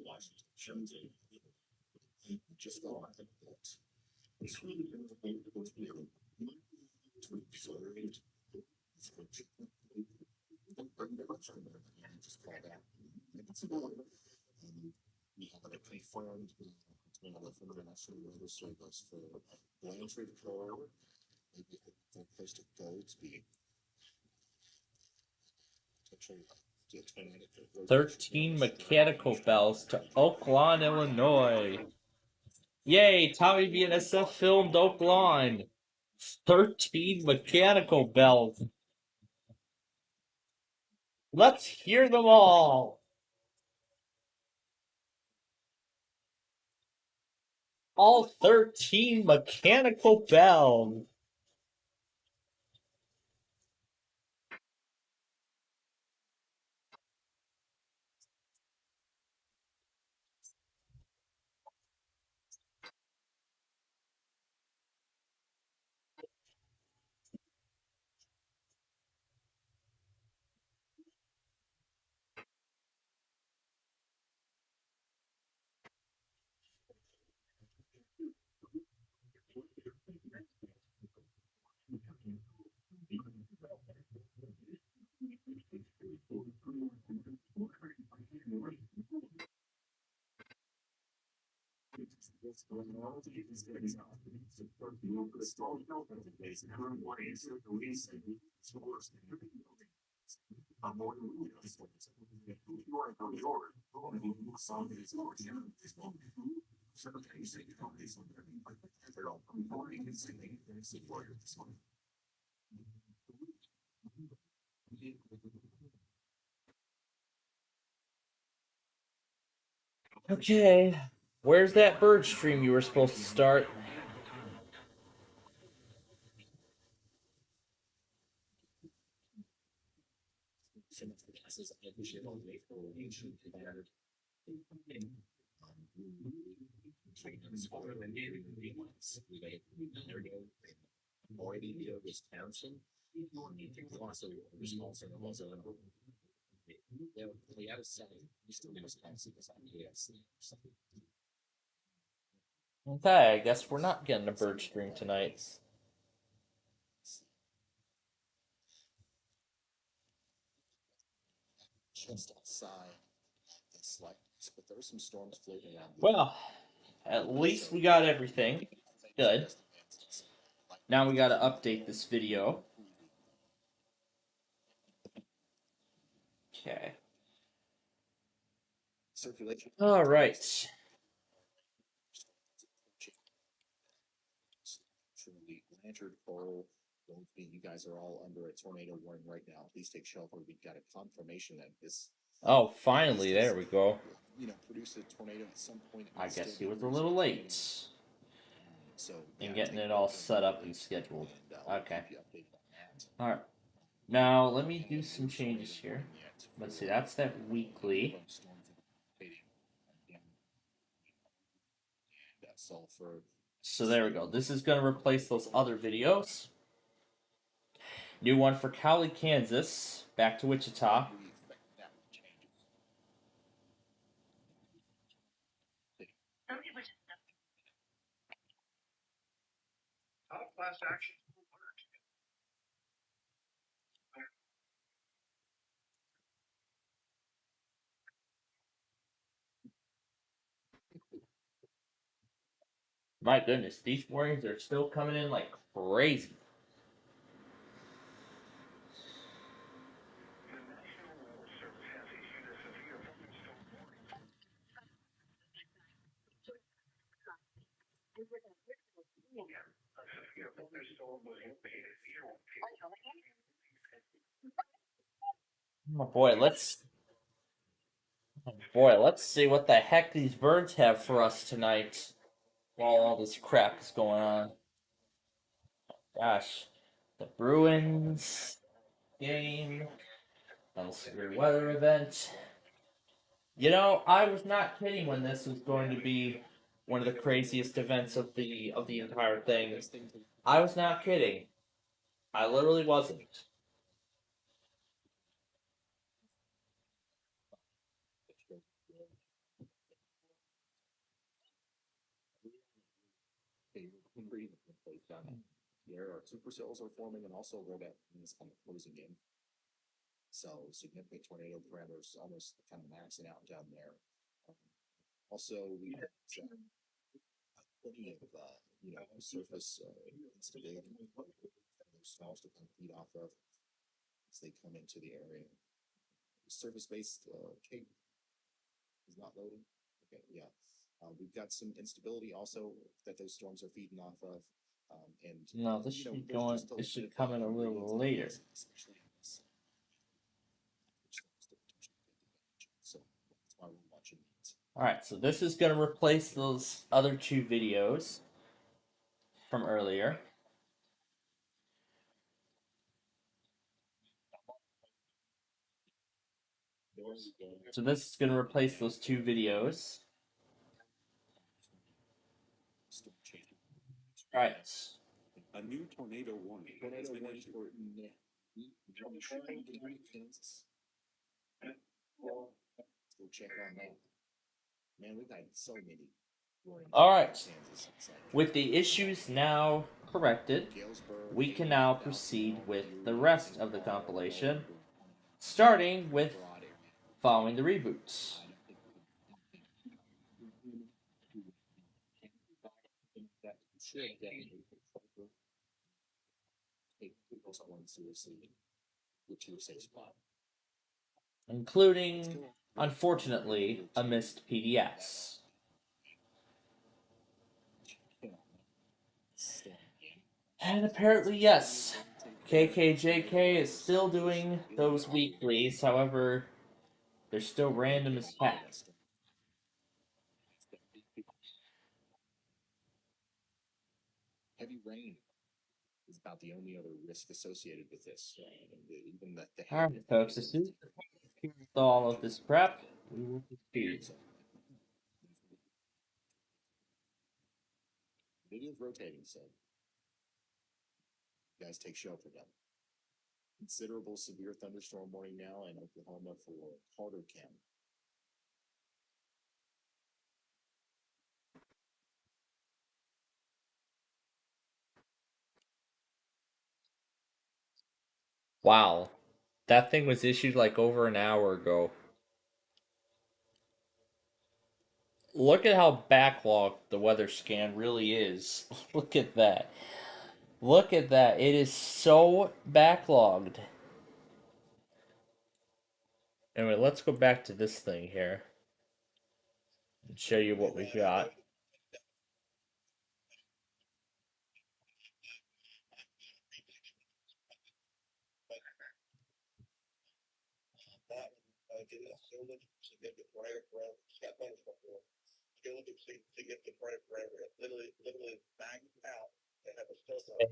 Washington, Shelton. Just go on. Just call that. We have a confirmed international weather service for Blanchard, Florida, maybe the coast of Goldsby. 13 mechanical bells to Oak Lawn, Illinois. Yay, Tommy BNSF filmed Oak Lawn. 13 mechanical bells. Let's hear them all. All 13 mechanical bells. Okay, where's that bird stream you were supposed to start? Wisconsin. Also, we had a sign. We still in Wisconsin. Okay, I guess we're not getting a bird stream tonight. Just outside. It's like, but there are some storms floating around. Well, at least we got everything. Good. Now we gotta update this video. Okay. All right. Blanchard, Cole, you guys are all under a tornado warning right now. Please take shelter. We've got a confirmation that this. Oh, finally, there we go. Produce a tornado at some point. I guess he was a little late. So in getting it all set up and scheduled. Okay. Alright. Now, let me do some changes here. Let's see, that's that weekly. So there we go. This is going to replace those other videos. New one for Cowley, Kansas. Back to Wichita. Class action. My goodness, these warnings are still coming in like crazy. Oh boy, let's see what the heck these birds have for us tonight while all this crap is going on. Gosh, the Bruins game, a severe weather event. You know, I was not kidding when this was going to be one of the craziest events of the entire thing. I was not kidding. I literally wasn't. There are supercells are forming and also where that is kind of closing in. So significant tornado parameters almost kind of maxing out down there. Also, we have plenty of surface instability. Those stalls to kind of feed off of as they come into the area. Surface-based cape is not loading. Okay, yeah. We've got some instability also that those storms are feeding off of. No, this should be going. This should come in a little later. Alright, so this is going to replace those other two videos from earlier. So this is going to replace those two videos. Alright. A new tornado warning. Tornado warning for Kansas. Go check on that. Man, we've had so many. Alright. With the issues now corrected, we can now proceed with the rest of the compilation, starting with following the reboots. Including, unfortunately, a missed PDS. And apparently, yes, KKJK is still doing those weeklies, however, they're still random as heck. Heavy rain is about the only other risk associated with this. Even the Alright, folks, as soon as with all of this prep, we will proceed. It is rotating, so you guys take shelter now. Considerable severe thunderstorm warning now in Oklahoma for Carter County. Wow, that thing was issued like over an hour ago. Look at how backlogged the weather scan really is. Look at that. Look at that. It is so backlogged. Anyway, let's go back to this thing here and show you what we got.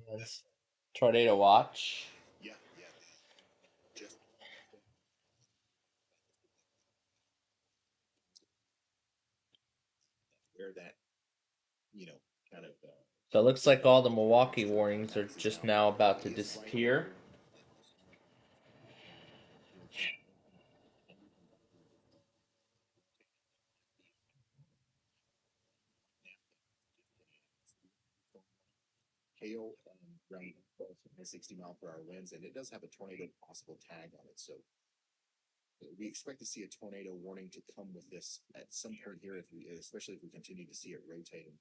And tornado watch. Yeah. Just where that, kind of. So it looks like all the Milwaukee warnings are just now about to disappear. Hail rain, 60-mile-per-hour winds, and it does have a tornado possible tag on it. So we expect to see a tornado warning to come with this at some point here, especially if we continue to see it rotating.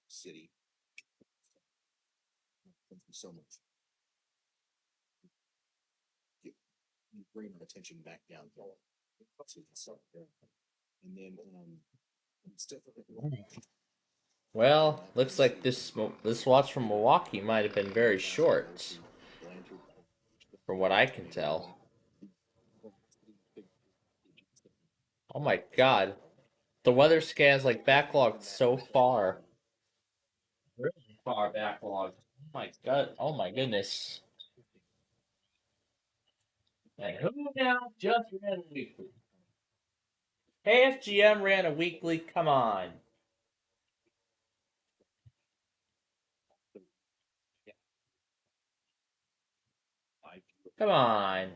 City. Thank you so much. You bring our attention back down to the sun, and then Well, looks like this watch from Milwaukee might have been very short, from what I can tell. Oh my god. The weather scan's like backlogged so far. Really far backlogged. Oh my god. Oh my goodness. And who now just ran a weekly? KFGM ran a weekly, come on. Come on.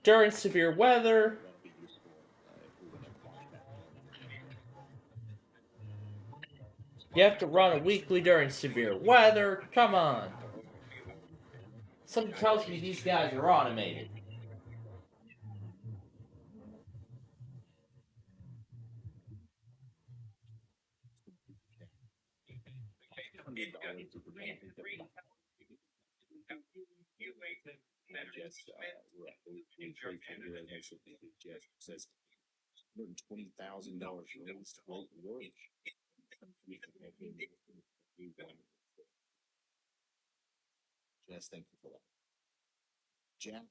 During severe weather. You have to run a weekly during severe weather. Come on. Something tells me these guys are automated. Says $120,000 raised work. Jess, thank you for that. Jack,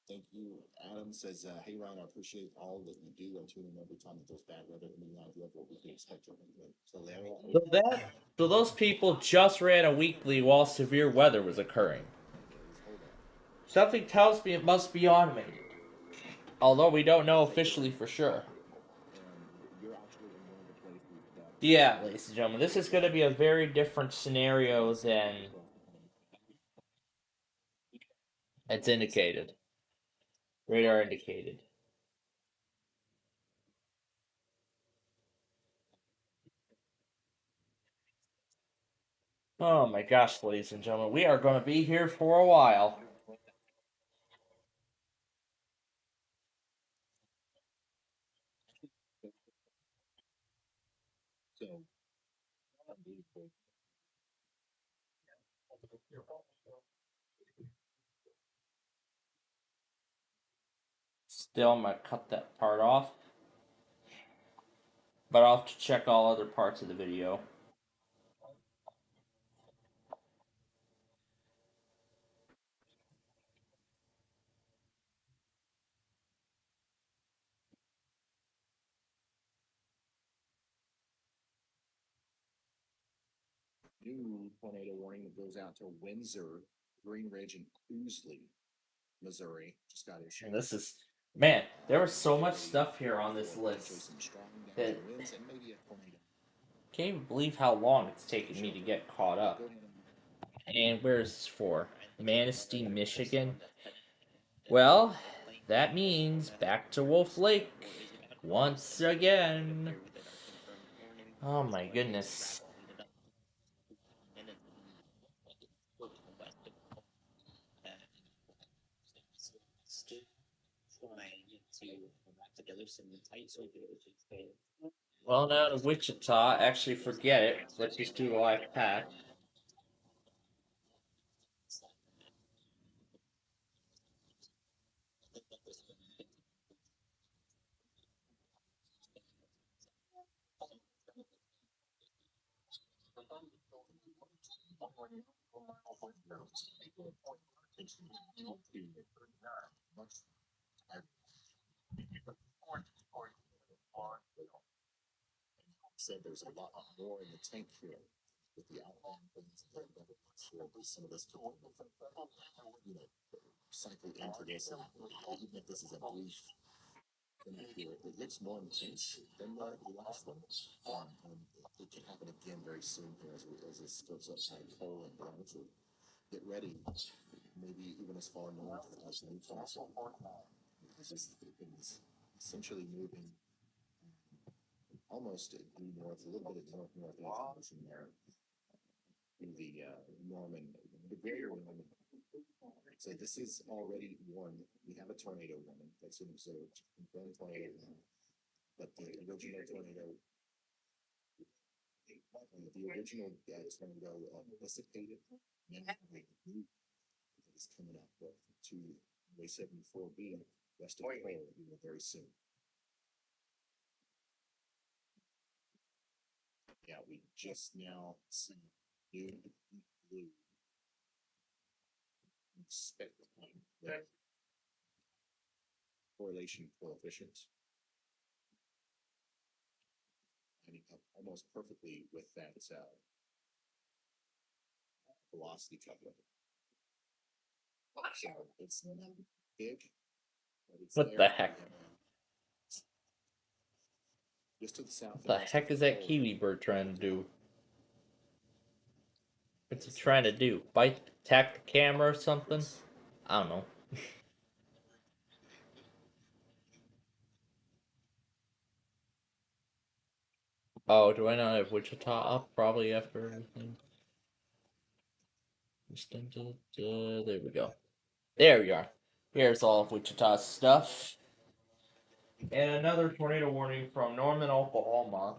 thank you. Adam says, hey Ryan, I appreciate all that you do. I'm tuning in every time that there's bad weather. Any idea of what we can expect from it? So those people just ran a weekly while severe weather was occurring. Something tells me it must be automated. Although we don't know officially for sure. Yeah, ladies and gentlemen, this is going to be a very different scenario than it's indicated. Radar indicated. Oh my gosh, ladies and gentlemen, we are going to be here for a while. So, Still, I'm going to cut that part off. But I'll have to check all other parts of the video. new tornado warning that goes out to Windsor, Green Ridge, and Oosley, Missouri. Just got issued. And this is, man, there was so much stuff here on this list that can't even believe how long it's taken me to get caught up. And where is this for? Manistee, Michigan. Well, that means back to Wolf Lake once again. Oh my goodness. Well, now to Wichita, actually forget it. Let's just do the live path. said, there's a lot more in the tank here with the outline things that some of this could, cycle into this. And even if this is a brief here, it looks more intense than the last one. And it can happen again very soon here as this goes up high coal and temperature. Get ready, maybe even as far north as Newcastle. This thing is essentially moving almost due north, a little bit of northeast motion there in the Norman, the greater Norman. So this is already one. We have a tornado warning that's been observed, confirmed tornado warning. But the original tornado, dissipated. Now the new is coming up to Way 74B west of Cole very soon. Yeah, we just now see new blue. Expect the correlation coefficient lining up almost perfectly with that velocity coupling. So it's not big, but it's What the heck? Just to the south. What the heck is that kiwi bird trying to do? What's it trying to do? Bite, attack the camera or something? I don't know. Oh, do I not have Wichita up? Probably after everything. There we go. There we are. Here's all of Wichita's stuff. And another tornado warning from Norman, Oklahoma.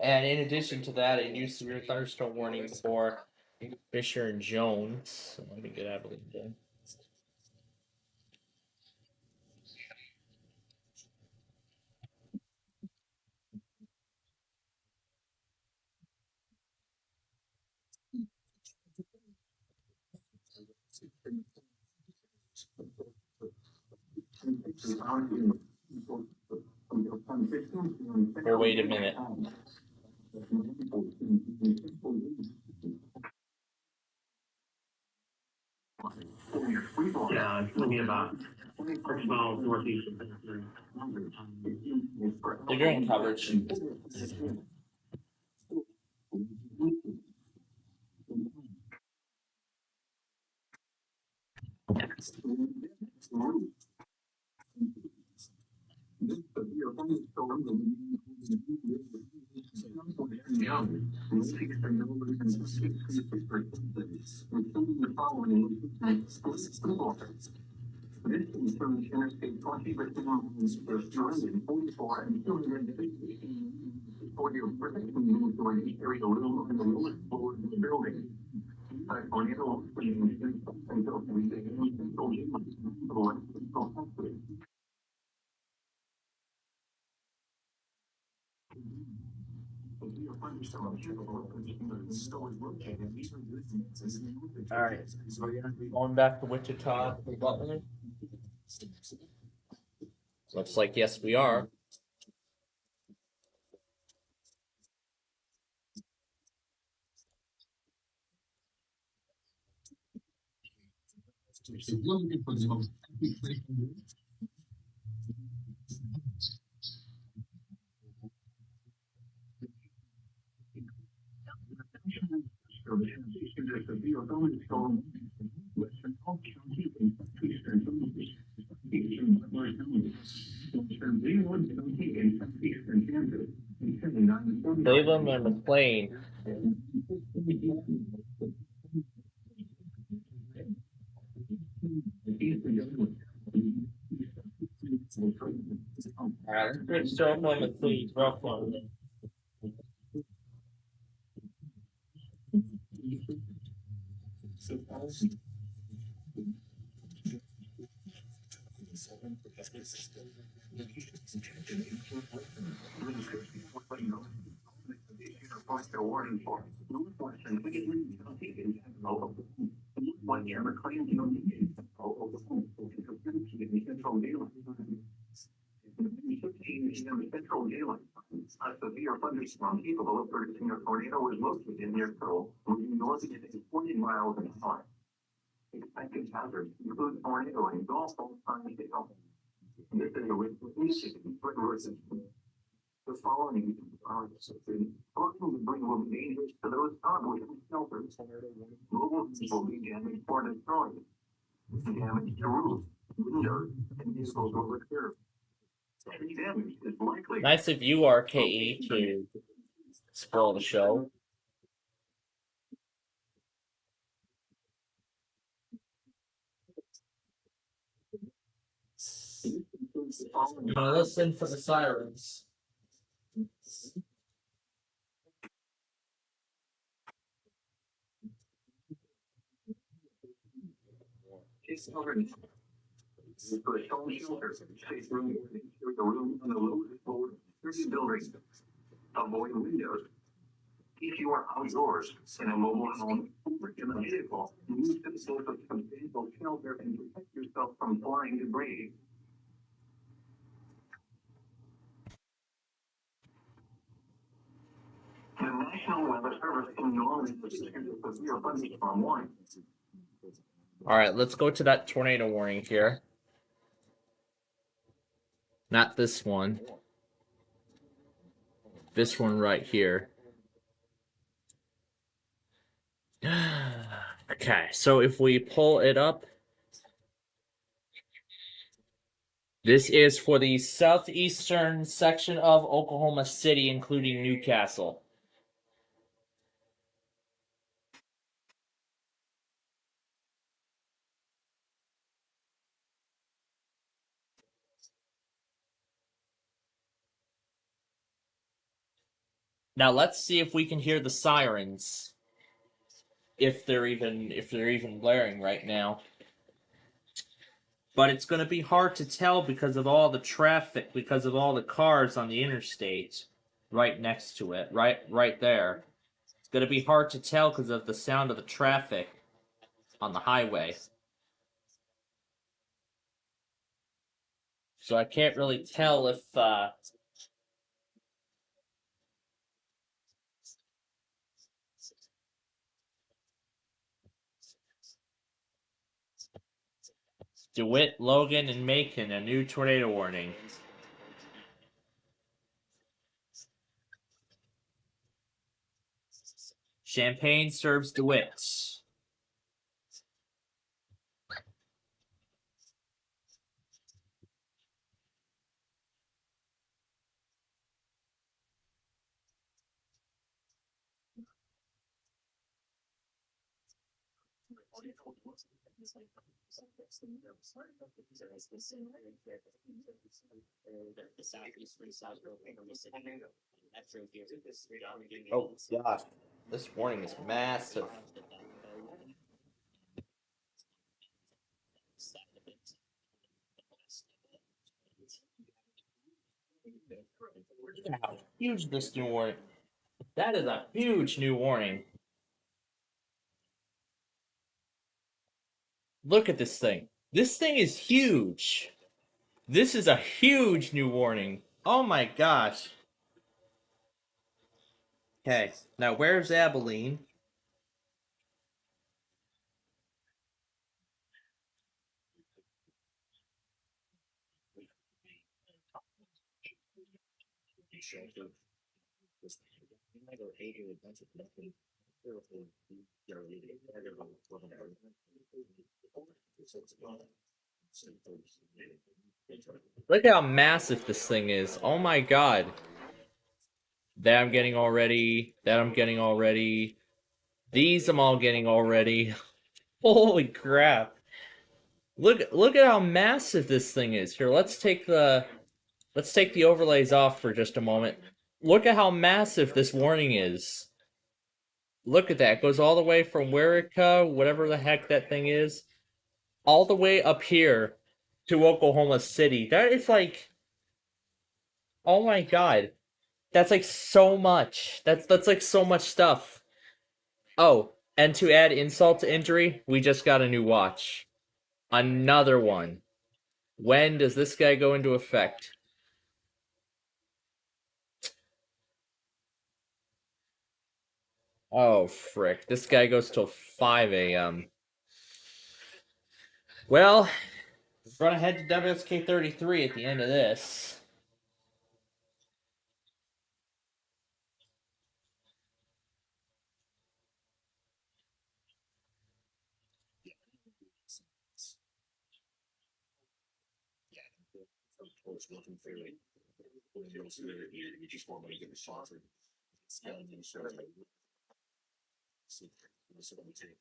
And in addition to that, a new severe thunderstorm warning for Fisher and Jones. So let me get out of it. Oh, wait a minute. Yeah, it's going to be about 6 miles northeast of They're doing coverage. This concerns Interstate 20 between Jordan 44 and 250 for your protection unit to an area room in the lowest floor of the building. Tornado until 3 Alright, so we're going to be going back to Wichita. Looks like yes, we are. Salem and McLean. Alright, let's switch to Oklahoma City real quick. warning for Northwestern one year McLean County central daylight. 18 p.m. Central Daylight Time, a severe thunderstorm capable of producing a tornado was located near Seoul, moving northeast at 40 miles an hour. Expected hazards include tornado and also time hail. This is a recognition versus the following are accepted. Broken debris will be dangerous to those caught within shelters. Mobile homes will be damaged or destroyed. Damage to roofs, windows, and vehicles will occur. Any damage is likely. Nice of you, RKE, to spoil the show. Now listen for the sirens. It's already put home shelters in safe room the room on the lowest floor, 30 buildings. Avoid windows. If you are outdoors in a mobile home or in a vehicle, use the source of substantial shelter and protect yourself from flying debris. The National Weather Service in New Orleans has issued a severe thunderstorm warning. All right, let's go to that tornado warning here. Not this one. This one right here. Okay, so if we pull it up, this is for the southeastern section of Oklahoma City, including Newcastle. Now let's see if we can hear the sirens. If they're even blaring right now. But it's going to be hard to tell because of all the traffic, because of all the cars on the interstate right next to it, right there. It's going to be hard to tell because of the sound of the traffic on the highway. So I can't really tell if DeWitt, Logan, and Macon, a new tornado warning. Champaign serves DeWitt. Oh gosh, this warning is massive. Look at how huge this new warning. That is a huge new warning. Look at this thing. This thing is huge. This is a huge new warning. Oh my gosh. Okay, now where's Abilene? Look how massive this thing is. Oh my god. That I'm getting already. That I'm getting already. These I'm all getting already. Holy crap. Look at how massive this thing is. Here, let's take the overlays off for just a moment. Look at how massive this warning is. Look at that. It goes all the way from Wairika, whatever the heck that thing is, all the way up here to Oklahoma City. That is like, oh my god. That's like so much. That's like so much stuff. Oh, and to add insult to injury, we just got a new watch. Another one. When does this guy go into effect? Oh, frick. This guy goes till 5 a.m. Well, we're gonna head to WSK 33 at the end of this. Looking for it. When you here, you just want to get the shot for skeleton show. See, this is what I'm saying.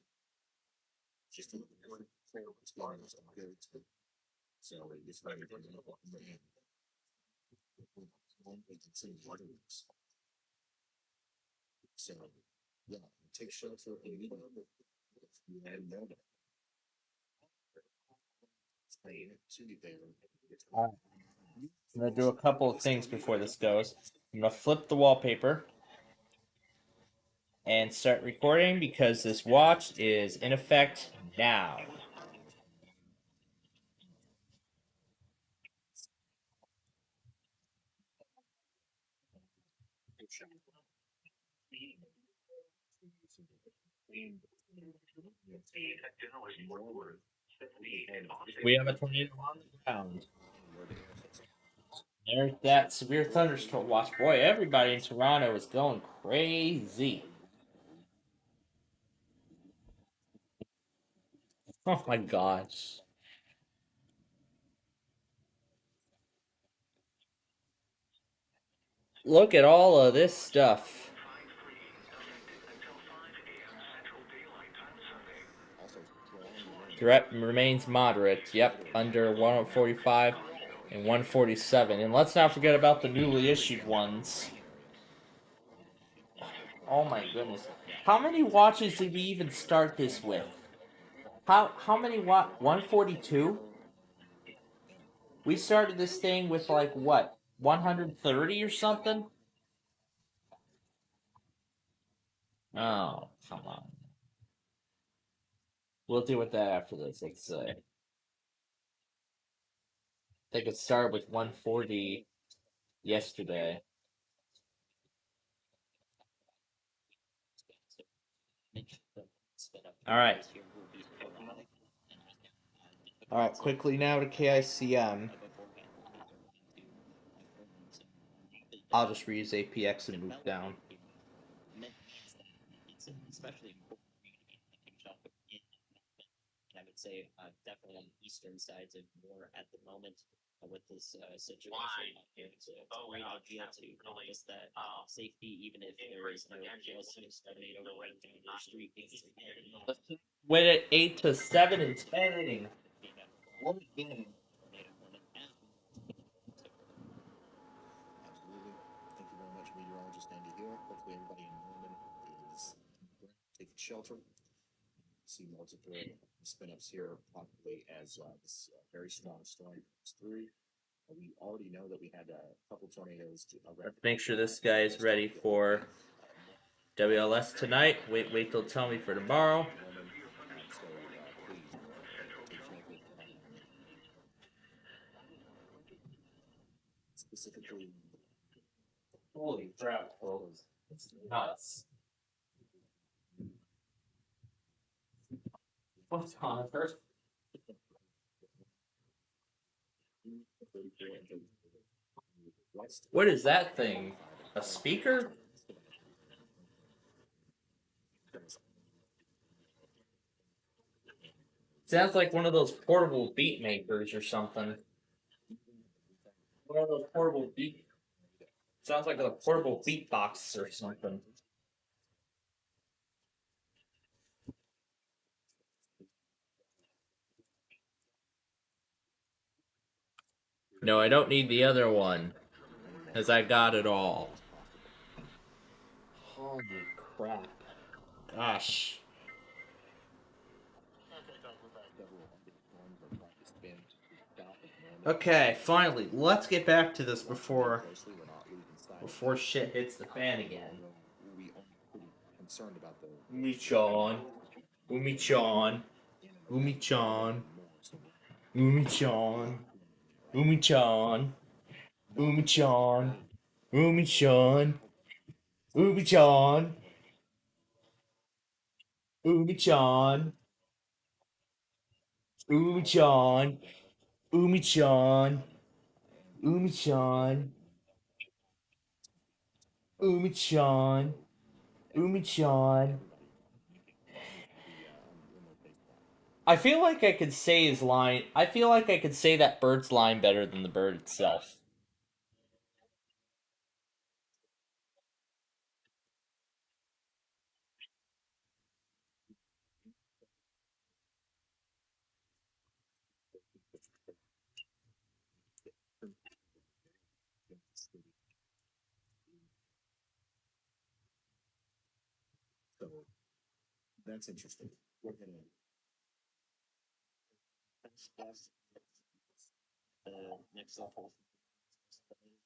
Just a little bit what's going on. Good. So it's not even going up in the hand. One we can see what it is. So, yeah, take shelter in the middle. And know that. I'm gonna do a couple of things before this goes. I'm gonna flip the wallpaper and start recording because this watch is in effect now. We have a tornado on the ground. There's that severe thunderstorm watch. Boy, everybody in Toronto is going crazy. Oh my gosh. Look at all of this stuff. Threat remains moderate. Yep, under 145 and 147. And let's not forget about the newly issued ones. Oh my goodness. How many watches did we even start this with? How many 142? We started this thing with like what? 130 or something? Oh, come on. We'll deal with that after this, let's say. I think it started with 140 yesterday. Alright. Alright, quickly now to KICM. I'll just reuse APX and move down. Especially and I would say definitely on the eastern sides of more at the moment with this situation. It's a great idea to notice that safety, even if there is no tornado running down your street. Wait at 8 to 7 and 10. What game? Absolutely. Thank you very much, meteorologist Andy Hill. Hopefully, everybody in Norman is taking shelter. See multiple spin ups here, probably as this very strong storm comes through. We already know that we had a couple tornadoes. Let's make sure this guy is ready for WLS tonight. Wait till tell me for tomorrow. Specifically, holy crap, folks. It's nuts. What's on first? What is that thing? A speaker? Sounds like one of those portable beat makers or something. One of those portable beat. Sounds like a portable beatbox or something. No, I don't need the other one, as I got it all. Holy crap. Gosh. Okay, finally, let's get back to this before shit hits the fan again. Umi-chan. Umi-chan. Umi-chan. Umi-chan. Umi-chan. Umi-chan. Umi-chan. Umi-chan. Umi-chan. Umi-chan. Umi-chan. Umi-chan. Umi-chan. Umi-chan. I feel like I could say his line. I feel like I could say that bird's line better than the bird itself. So that's interesting. We're gonna the next level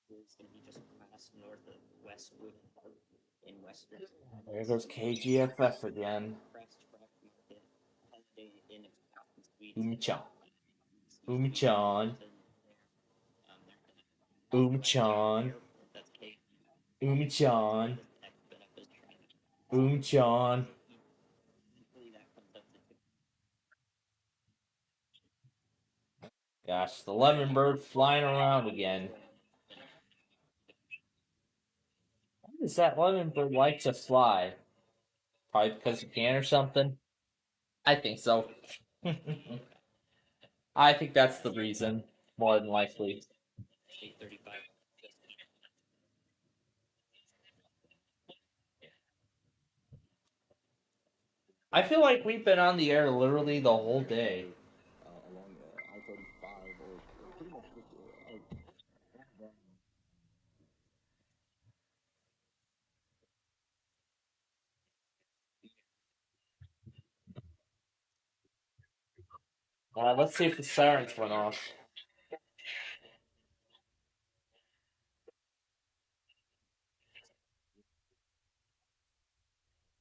is going to be just past north of Westwood Park in Westwood. There goes KGFF again. Umi-chan. Umi-chan. Umi-chan. Umi-chan. Umi-chan. Gosh, the lemon bird flying around again. Why does that lemon bird like to fly? Probably because it can or something? I think so. I think that's the reason, more than likely. I feel like we've been on the air literally the whole day. Along I-35 or pretty much just Let's see if the sirens went off.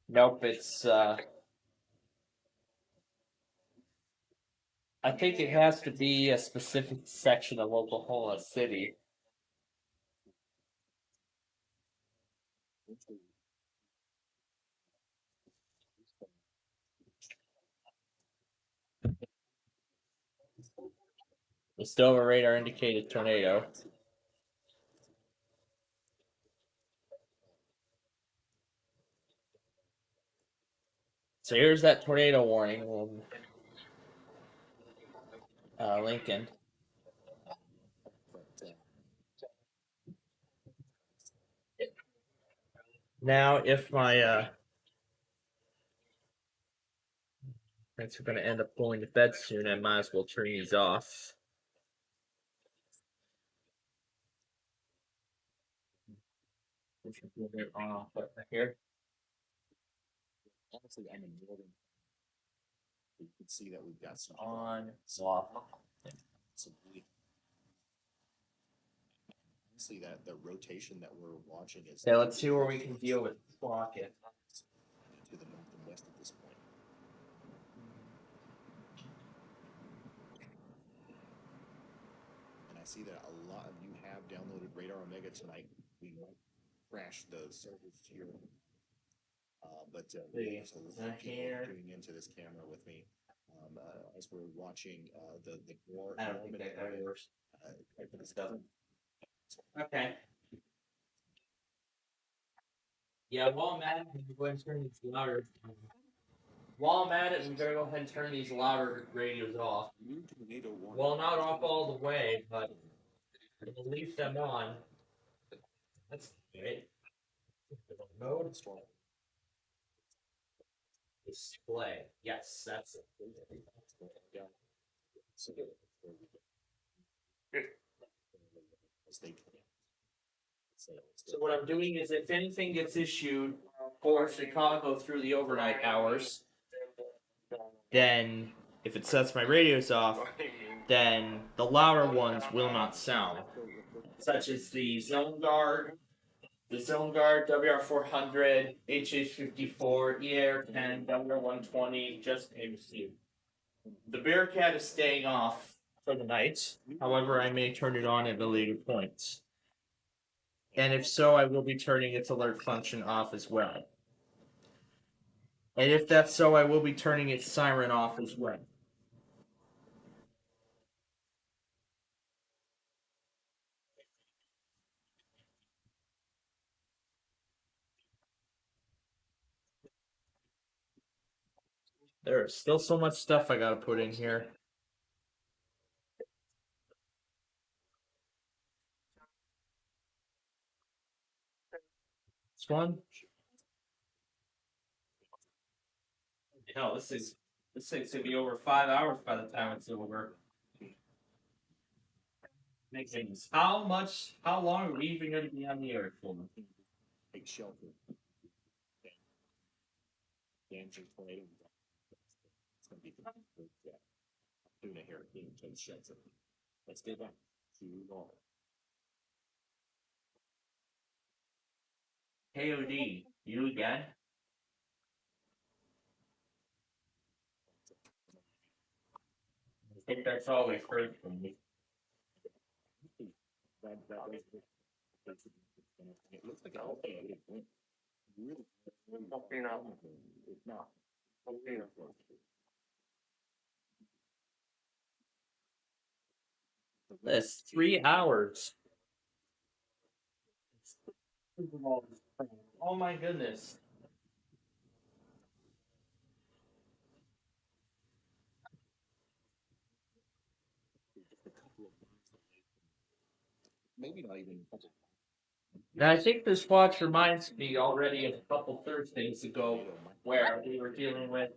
Nope, it's I think it has to be a specific section of Oklahoma City. It's still a radar indicated tornado. So here's that tornado warning in Lincoln. Now, if my parents are going to end up going to bed soon, I might as well turn these off. Here. honestly, I'm in northern. You can see that we've got some On, off. some honestly, that the rotation that we're watching is. Okay, let's see where we can deal with Crockett. To the north and west at this point. And I see that a lot of you have downloaded Radar Omega tonight. We might crash the servers here. But there's a lot of people tuning into this camera with me as we're watching the war. I don't think that works. This doesn't. Okay. Yeah, while I'm at it, we go ahead and turn these louder. While I'm at it, we better go ahead and turn these louder radios off. Well, not off all the way, but we'll leave them on. That's great. Mode. Display. Yes, that's it. So what I'm doing is, if anything gets issued for Chicago through the overnight hours, then if it sets my radios off, then the louder ones will not sound, such as the Zone Guard, WR400, HH54, ER10, WR120, just to name a few. The Bearcat is staying off for the night. However, I may turn it on at a later point. And if so, I will be turning its alert function off as well. And if that's so, I will be turning its siren off as well. There's still so much stuff I gotta put in here. This one? Hell, this thing's gonna be over 5 hours by the time it's over. Makes sense. How long are we even gonna be on the air for? Take shelter. Danger tornado. It's gonna be doing a hurricane take shelter. Let's go back to normal. KOD, you again? I think that's all we've heard from you. It looks like really it's not. That's 3 hours. Oh my goodness. Maybe not even. Now, I think this watch reminds me already of a couple Thursdays ago where we were dealing with.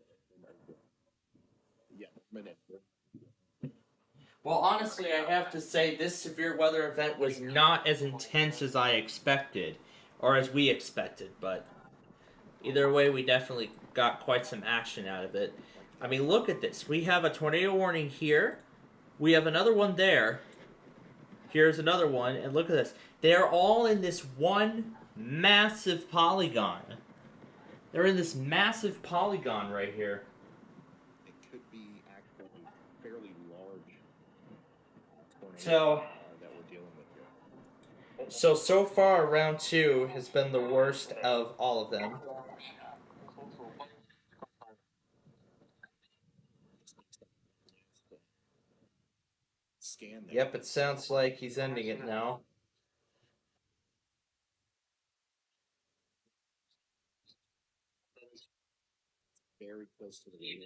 Well, honestly, I have to say this severe weather event was not as intense as I expected, or as we expected, but either way, we definitely got quite some action out of it. I mean, look at this. We have a tornado warning here. We have another one there. Here's another one, and look at this. They're all in this one massive polygon. They're in this massive polygon right here. It could be actually fairly large. So, that we're dealing with here. So far, round 2 has been the worst of all of them. Yep, it sounds like he's ending it now. Very close to the end.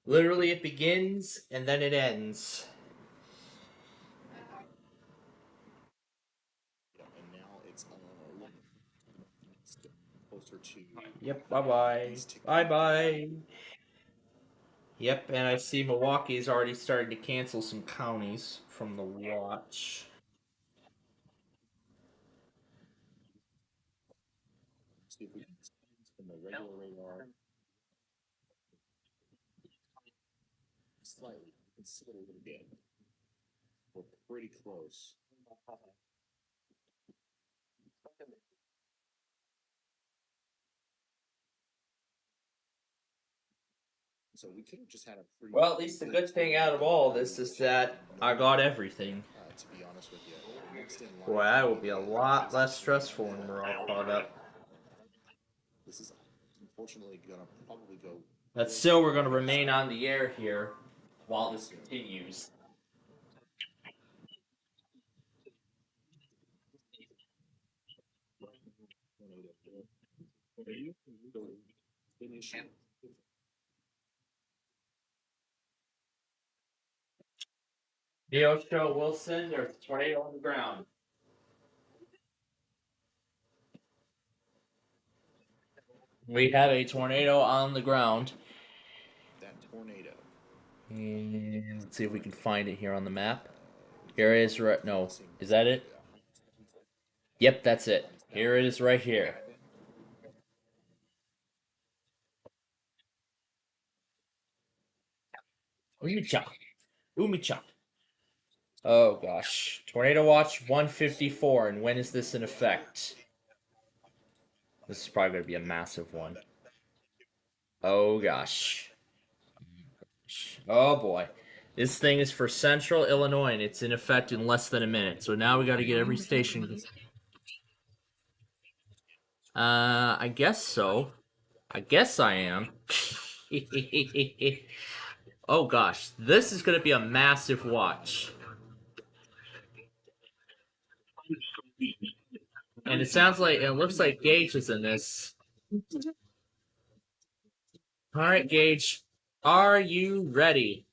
Literally, it begins and then it ends. Yeah, and now it's closer to. Yep, bye-bye. Bye-bye. Yep, and I see Milwaukee's already starting to cancel some counties from the watch. See if we can from the regular radar. Slightly, consider it again. We're pretty close. So we could have just had a pretty. Well, at least the good thing out of all this is that I got everything. To be honest with you, next in line. Boy, that will be a lot less stressful when we're all caught up. This is unfortunately gonna probably go. But still, we're going to remain on the air here while this continues. Neosho Wilson, there's a tornado on the ground. We have a tornado on the ground. That tornado. And let's see if we can find it here on the map. Here it is right. No, is that it? Yep, that's it. Here it is right here. Umicha. Umicha. Oh gosh. Tornado Watch 154, and when is this in effect? This is probably going to be a massive one. Oh gosh. Oh boy. This thing is for Central Illinois, and it's in effect in less than a minute. So now we got to get every station. I guess so. I guess I am. Oh gosh, this is gonna be a massive watch. And it looks like Gage is in this. Alright, Gage. Are you ready?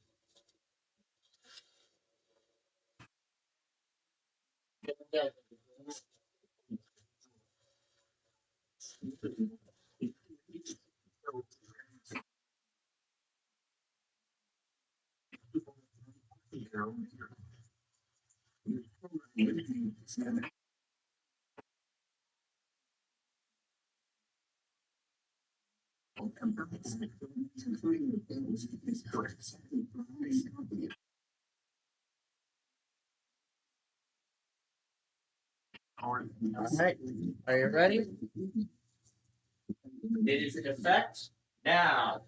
Alright, are you ready? It is in effect now.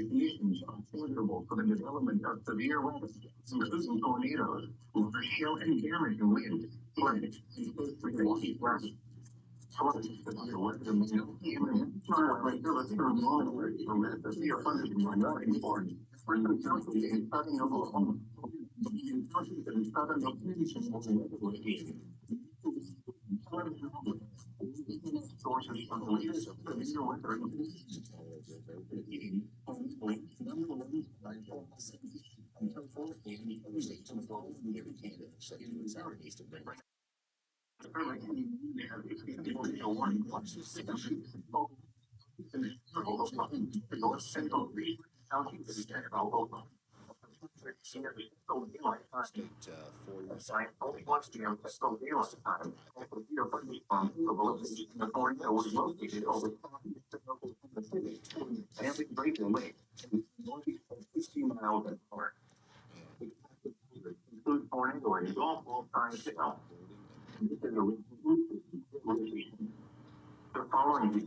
Conditions are favorable for the development of severe weather, including tornadoes, overshield and damaging wind, flood, and walking flash. However, the weather may not be imminent. Wildlife service for monitoring the severe thunderstorms are not informed. For some counties in southern Oklahoma, counties in southern Oklahoma, sources from the latest severe weather. The following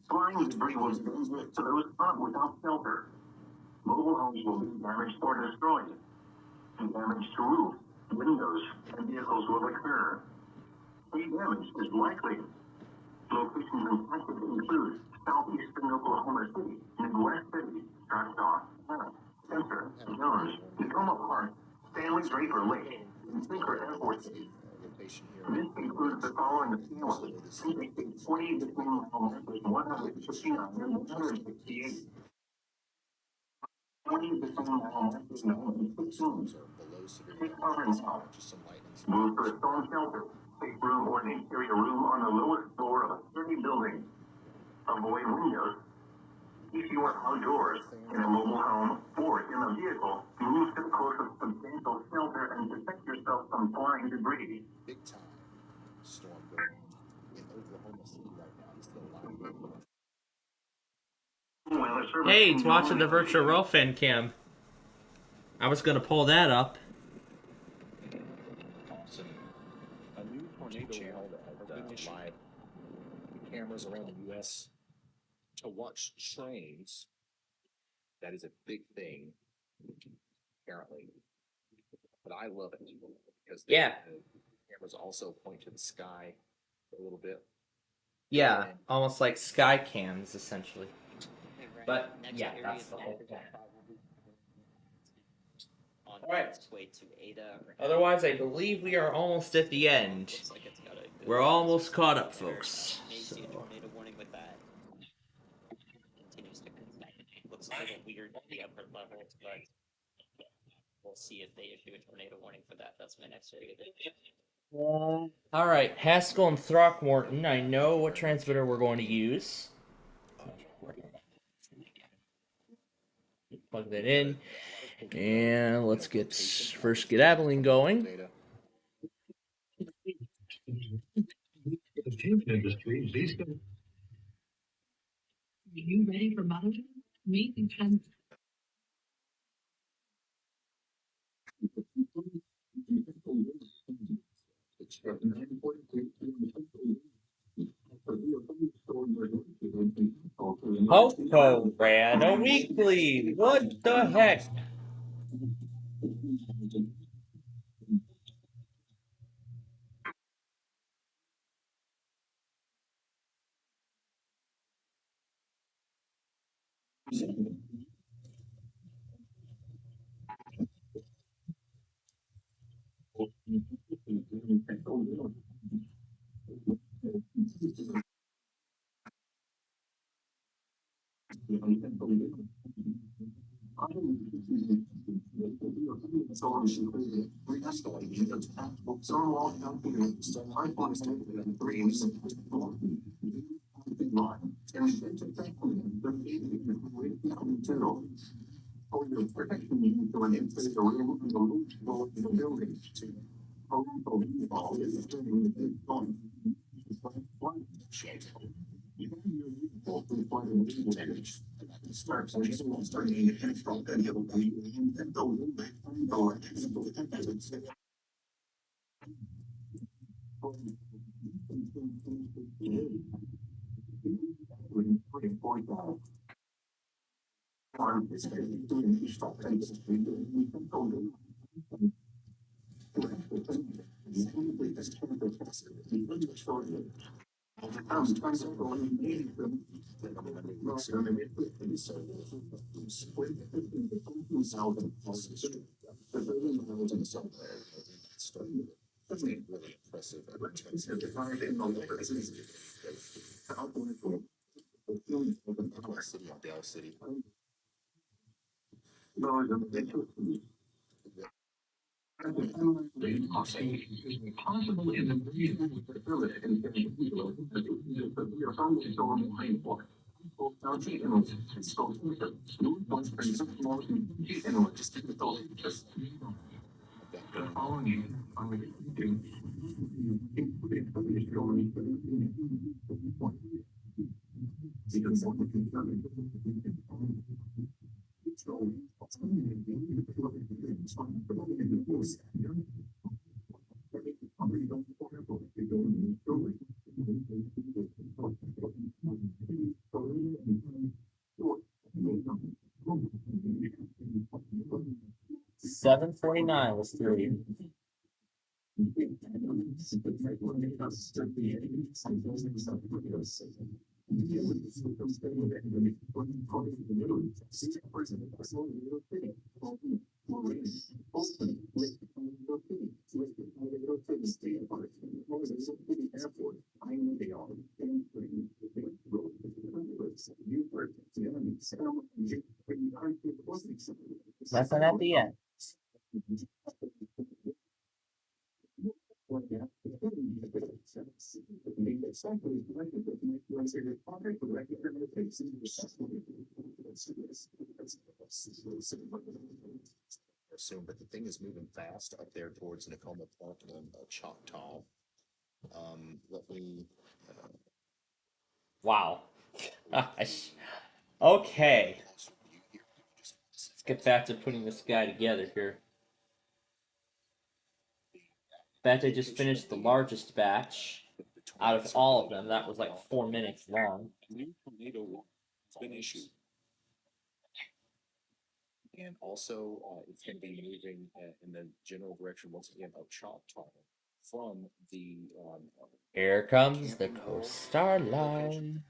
flying debris was dangerous to those caught without shelter. Mobile homes will be damaged or destroyed. Damage to roofs, windows, and vehicles will occur. Tree damage is likely. Locations impacted include southeastern Oklahoma City, Midwest City, Choctaw, Spencer, Jones, Tacoma Park, Draper Lake and Sinker Air Force Base. This includes the following assailants: 20 between mile markers 159 and 168. 20 between mile markers 916. Take cover now. Move for a storm shelter. Take room or an interior room on the lowest floor of a sturdy building. Avoid windows. If you are outdoors, in a mobile home, or in a vehicle, move to the closest substantial shelter and protect yourself from flying debris. Big time storm going on in Oklahoma City right now. It's still live. Hey, it's watching the virtual row fan cam. I was gonna pull that up. Awesome. A new tornado channel that has live cameras around the U.S. to watch trains. That is a big thing, apparently. But I love it because the cameras also point to the sky a little bit. Yeah, almost like sky cams, essentially. But yeah, that's the whole point. Alright. Otherwise, I believe we are almost at the end. We're almost caught up, folks. So. Tornado warning with that. Continues to looks a little weird at the upper levels, but we'll see if they issue a tornado warning for that. That's my next area. Alright, Haskell and Throckmorton. I know what transmitter we're going to use. Plug that in. And let's get Abilene going. Are you ready for Mother's Day? Me and Popo ran a weekly. What the heck? Really impressive. City of Dale City. $7.49 was three. Nothing at the end. Soon, but the thing is moving fast up there towards Nakoma Park and Choctaw. Let me. Wow. Gosh. Okay. Let's get back to putting this guy together here. Bet I just finished the largest batch out of all of them. That was like 4 minutes long. New tornado has been issued. And also, it's going to be moving in the general direction once again of Choctaw from the. Here comes the Coastar Line.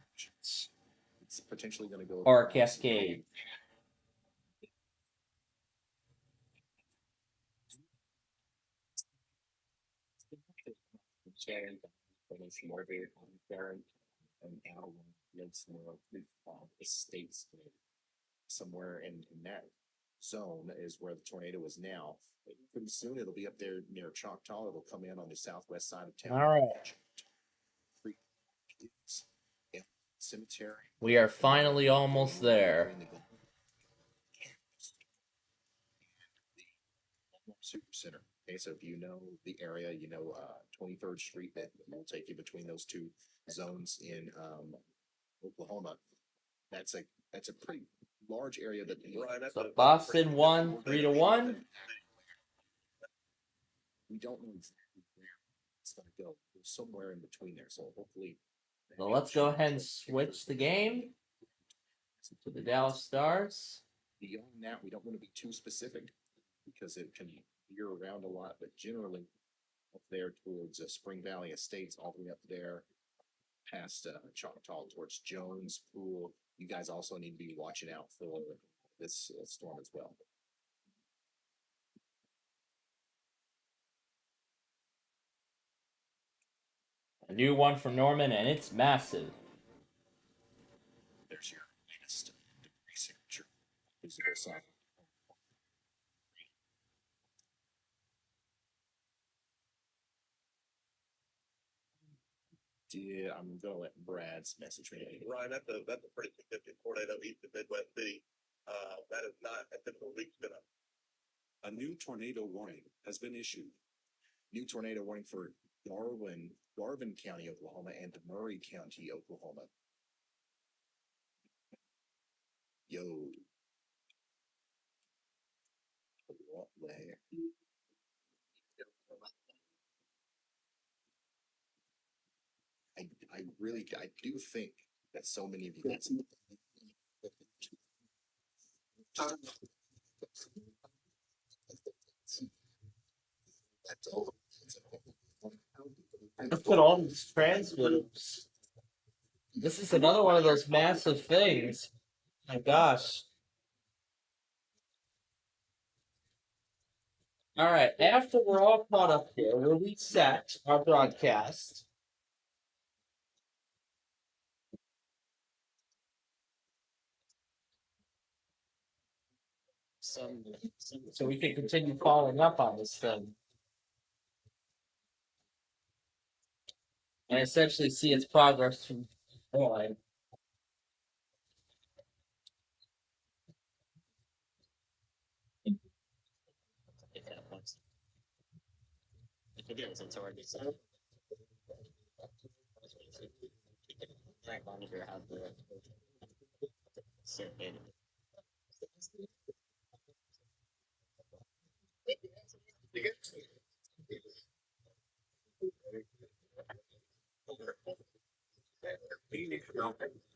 It's potentially going to go. Or Cascade. And Allen lives more estates somewhere in that zone is where the tornado is now. Pretty soon it'll be up there near Choctaw. It'll come in on the southwest side of town. All right. Cemetery. We are finally almost there. Super Center. Okay, so if you know the area, you know 23rd Street, that will take you between those two zones in Oklahoma. That's a pretty large area that So Boston won 3-1. We don't know exactly where it's going to go. It's somewhere in between there. So hopefully. So let's go ahead and switch the game to the Dallas Stars. Beyond that, we don't want to be too specific because it can veer around a lot, but generally up there towards Spring Valley Estates, all the way up there past Choctaw towards Jones Pool. You guys also need to be watching out for this storm as well. A new one from Norman, and it's massive. There's your latest debris signature. Visible south. Yeah, I'm gonna let Brad's message me. Ryan, that's a pretty significant tornado east of Midwest City. That is not a typical week spin-up. A new tornado warning has been issued. New tornado warning for Garvin County, Oklahoma, and Murray County, Oklahoma. Yo. What way? I do think that so many of you guys. Look at all these transmitters. This is another one of those massive things. My gosh. All right, after we're all caught up here, we'll reset our broadcast. So we can continue following up on this thing. And essentially see its progress from point.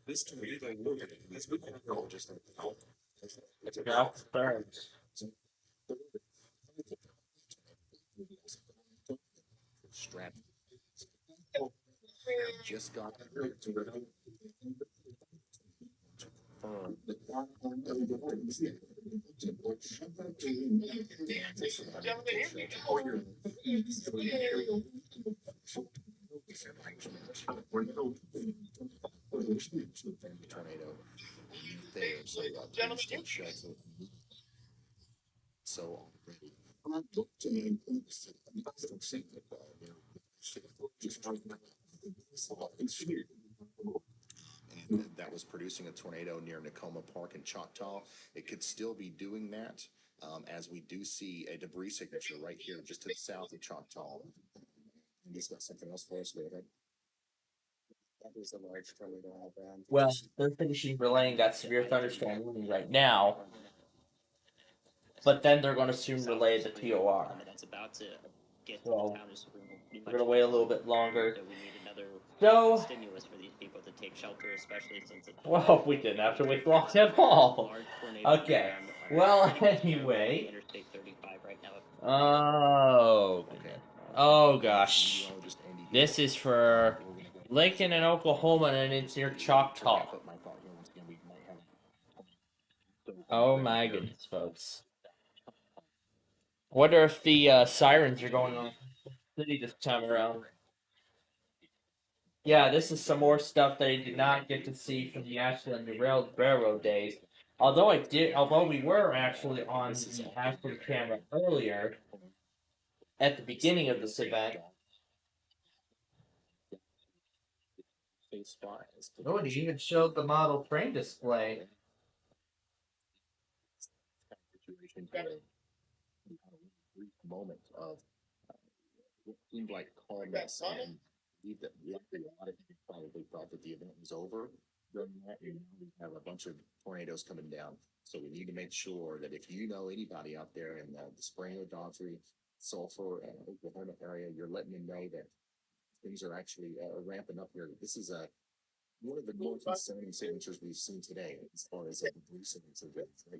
This tornado has been just strap. just got tornado there, so please take shelter. So already. And that was producing a tornado near Nakoma Park in Choctaw. It could still be doing that, as we do see a debris signature right here just to the south of Choctaw. And he's got something else for us, David. That is a large tornado outbound. Well, they're finishing relaying that severe thunderstorm warning right now, but then they're going to soon relay the TOR. That's about to get to So the town is pretty we're much going to wait a little bit longer. So we need another So, stimulus for these people to take shelter, especially since it's well, we didn't have to wait long at all. Okay. Well, anyway. Interstate 35 right now. Oh, goodness. Oh, gosh. This is for Lincoln and Oklahoma, and it's near Choctaw. Oh, my goodness, folks. I wonder if the sirens are going on in the city this time around. Yeah, this is some more stuff that I did not get to see from the Ashland Railroad days. Although we were actually on the Ashland camera earlier, at the beginning of this event. Oh, and he even showed the model train display. Moment of what seemed like calmness, and believe that likely a lot of people probably thought that the event was over. During that, and now we have a bunch of tornadoes coming down. So we need to make sure that if you know anybody out there in the Springer, Daughtry, Sulphur, and Oklahoma area, you're letting them know that things are actually ramping up here. This is one of the more concerning signatures we've seen today as far as the debris signature goes. Right?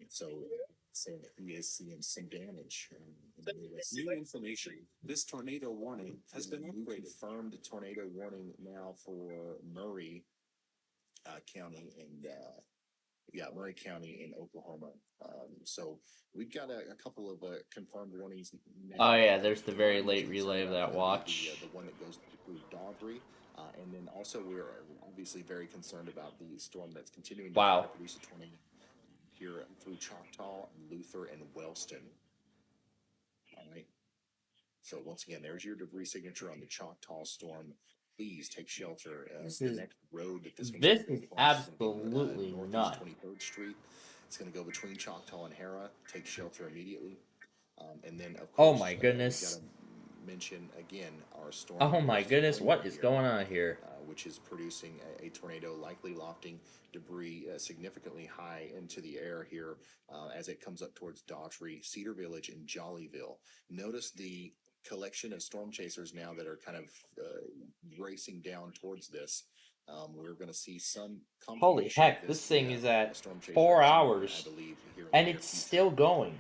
So saying that he is seeing some damage. New information. This tornado warning has been upgraded. Confirmed tornado warning now for Murray County and Murray County in Oklahoma. So we've got a couple of confirmed warnings now. Oh yeah, there's the very late relay of that watch. The one that goes through Daughtry. And then also we're obviously very concerned about the storm that's continuing to try to produce a tornado here through Choctaw, Luther, and Wellston. All right. So once again, there's your debris signature on the Choctaw storm. Please take shelter. The next road that this is absolutely nuts. 23rd Street. It's going to go between Choctaw and Hara. Take shelter immediately. And then, of course, oh my goodness. Mention again our storm. Oh my goodness, what is going on here? Which is producing a tornado, likely lofting debris significantly high into the air here as it comes up towards Daughtry, Cedar Village, and Jollyville. Notice the collection of storm chasers now that are kind of racing down towards this. We're going to see some. Holy heck, this thing is at 4 hours, and it's still going.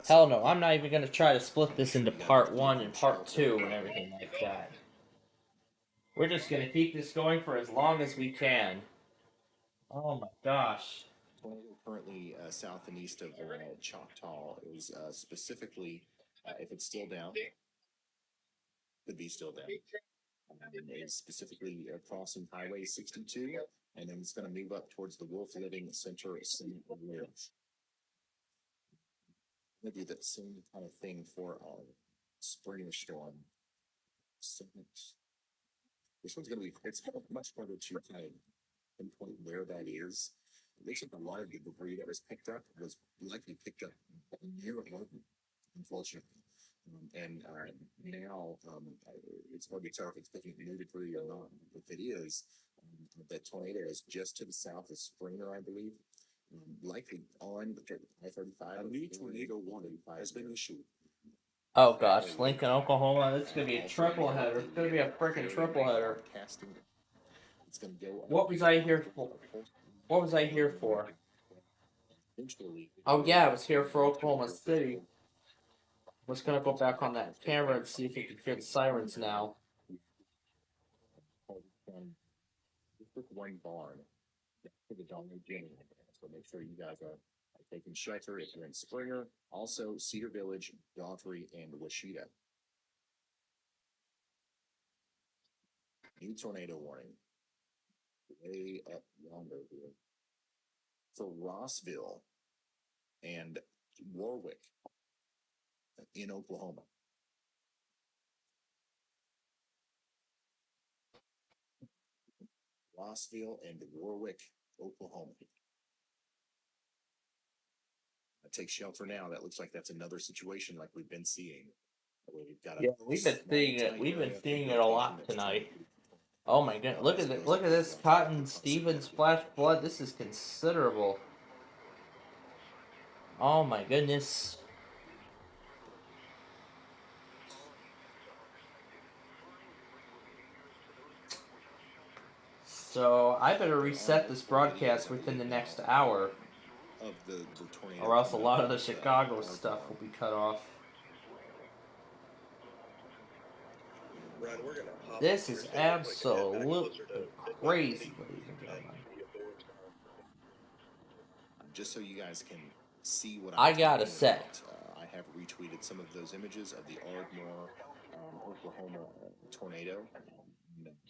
Hell no, I'm not even going to try to split this into part 1 and part 2 and everything like that. We're just going to keep this going for as long as we can. Oh my gosh. Currently south and east of Choctaw is specifically, if it's still down, could be still down. It's specifically crossing Highway 62, and then it's going to move up towards the Wolf Living Center Ridge. Going to do that same kind of thing for our Springer storm. This one's going to be, it's much harder to kind of pinpoint where that is. It looks like a lot of the debris that was picked up was likely picked up near home, unfortunately. And now it's hard to tell if it's picking up new debris or not. If it is, that tornado is just to the south of Springer, I believe. Likely on I-35. A new tornado warning has been issued. Oh gosh, Lincoln, Oklahoma. This is gonna be a triple header. It's gonna be a freaking triple header. It's going to go. What was I here for? What was I here for? Oh yeah, I was here for Oklahoma City. I'm just gonna go back on that camera and see if you can hear the sirens now. District 1 barn for the Dollar General. So make sure you guys are taking shelter if you're in Springer. Also, Cedar Village, Daughtry, and Washita. New tornado warning. Way up yonder here. For Rossville and Warwick in Oklahoma. Rossville and Warwick, Oklahoma. Take shelter now. That looks like that's another situation like we've been seeing. We've got Yeah, we've been seeing it. We've been seeing it a lot tonight. Oh my goodness! Look at it! Look at this Cotton Stevens splash flood. This is considerable. Oh my goodness! So I better reset this broadcast within the next hour, or else a lot of the Chicago stuff will be cut off. Brian, we're gonna hop This is absolutely crazy, ladies and gentlemen. Just so you guys can see what I I'm gotta talking say. about, I have retweeted some of those images of the Ardmore, Oklahoma tornado.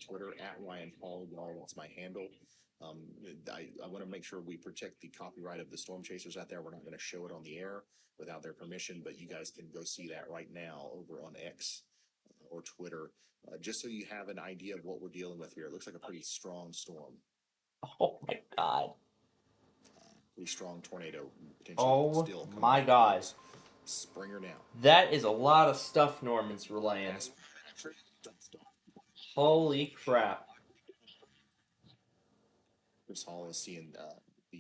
Twitter at Ryan Paul, y'all. That's my handle. I want to make sure we protect the copyright of the storm chasers out there. We're not going to show it on the air without their permission, but you guys can go see that right now over on X or Twitter, just so you have an idea of what we're dealing with here. It looks like a pretty strong storm. Oh my god. Pretty strong tornado potentially. Oh Still my god. Springer now. That is a lot of stuff Norman's relaying. Holy crap. Chris Hall is seeing the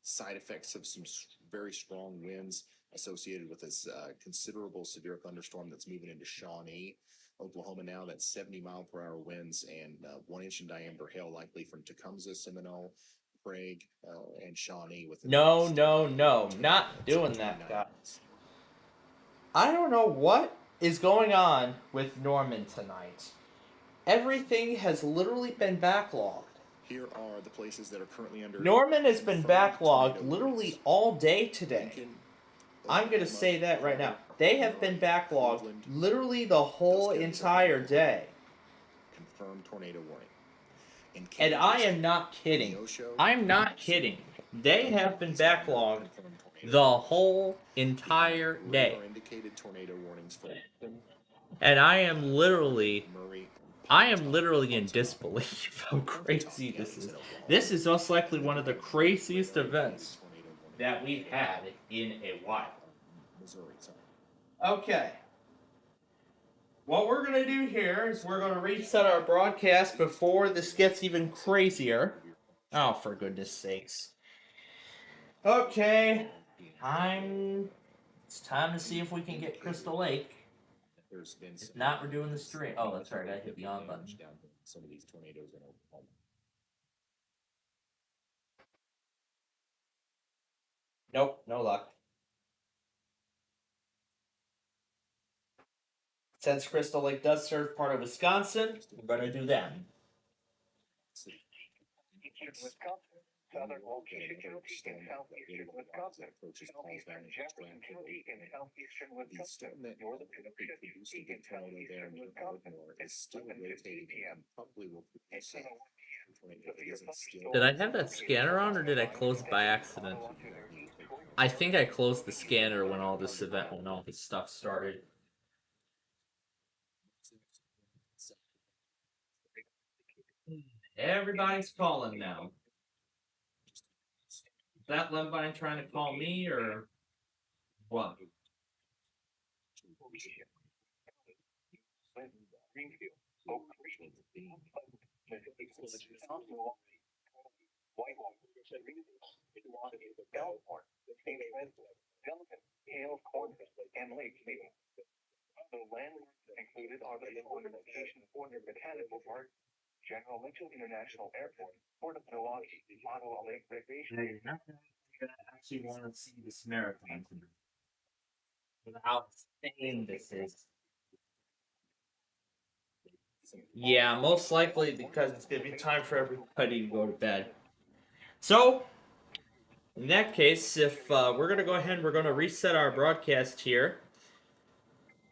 side effects of some very strong winds associated with this considerable severe thunderstorm that's moving into Shawnee, Oklahoma now. That's 70-mile-per-hour winds and 1-inch in diameter hail likely from Tecumseh, Seminole, Prague, and Shawnee. No, not doing that, guys. I don't know what is going on with Norman tonight. Everything has literally been backlogged. Here are the places that are currently under. Norman has been backlogged literally all day today. I'm going to say that right now. They have been backlogged literally the whole entire day. Confirmed tornado warning. And I am not kidding. I'm not kidding. They have been backlogged the whole entire day. And I am literally in disbelief how crazy this is. This is most likely one of the craziest events that we've had in a while. Okay. What we're going to do here is we're going to reset our broadcast before this gets even crazier. Oh, for goodness sakes. Okay. It's time to see if we can get Crystal Lake. If not, we're doing the stream. Oh, that's right. I hit the on button. Some of these tornadoes in Oklahoma. Nope, no luck. Since Crystal Lake does serve part of Wisconsin, we're going to do that. Southern location in southeastern Wisconsin. Northeastern Jefferson County in southeastern Wisconsin. Northern in southeastern Wisconsin at 7:50 p.m. Did I have that scanner on, or did I close it by accident? I think I closed the scanner when all this stuff started. Everybody's calling now. Is that Levine trying to call me, or what? The landmarks included are the important location for the Botanical Park, General Mitchell International Airport, Port of Milwaukee, Ottawa Lake Recreation. You're not gonna actually want to see this marathon with how insane this is. Yeah, most likely because it's gonna be time for everybody to go to bed. So, in that case, if we're gonna go ahead and we're gonna reset our broadcast here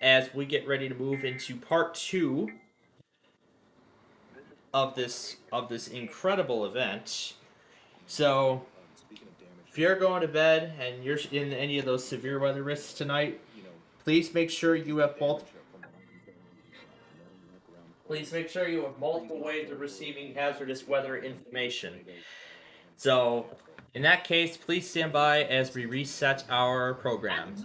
as we get ready to move into part 2 of this incredible event. So, if you're going to bed and you're in any of those severe weather risks tonight, please make sure you have multiple ways of receiving hazardous weather information. So, in that case, please stand by as we reset our program.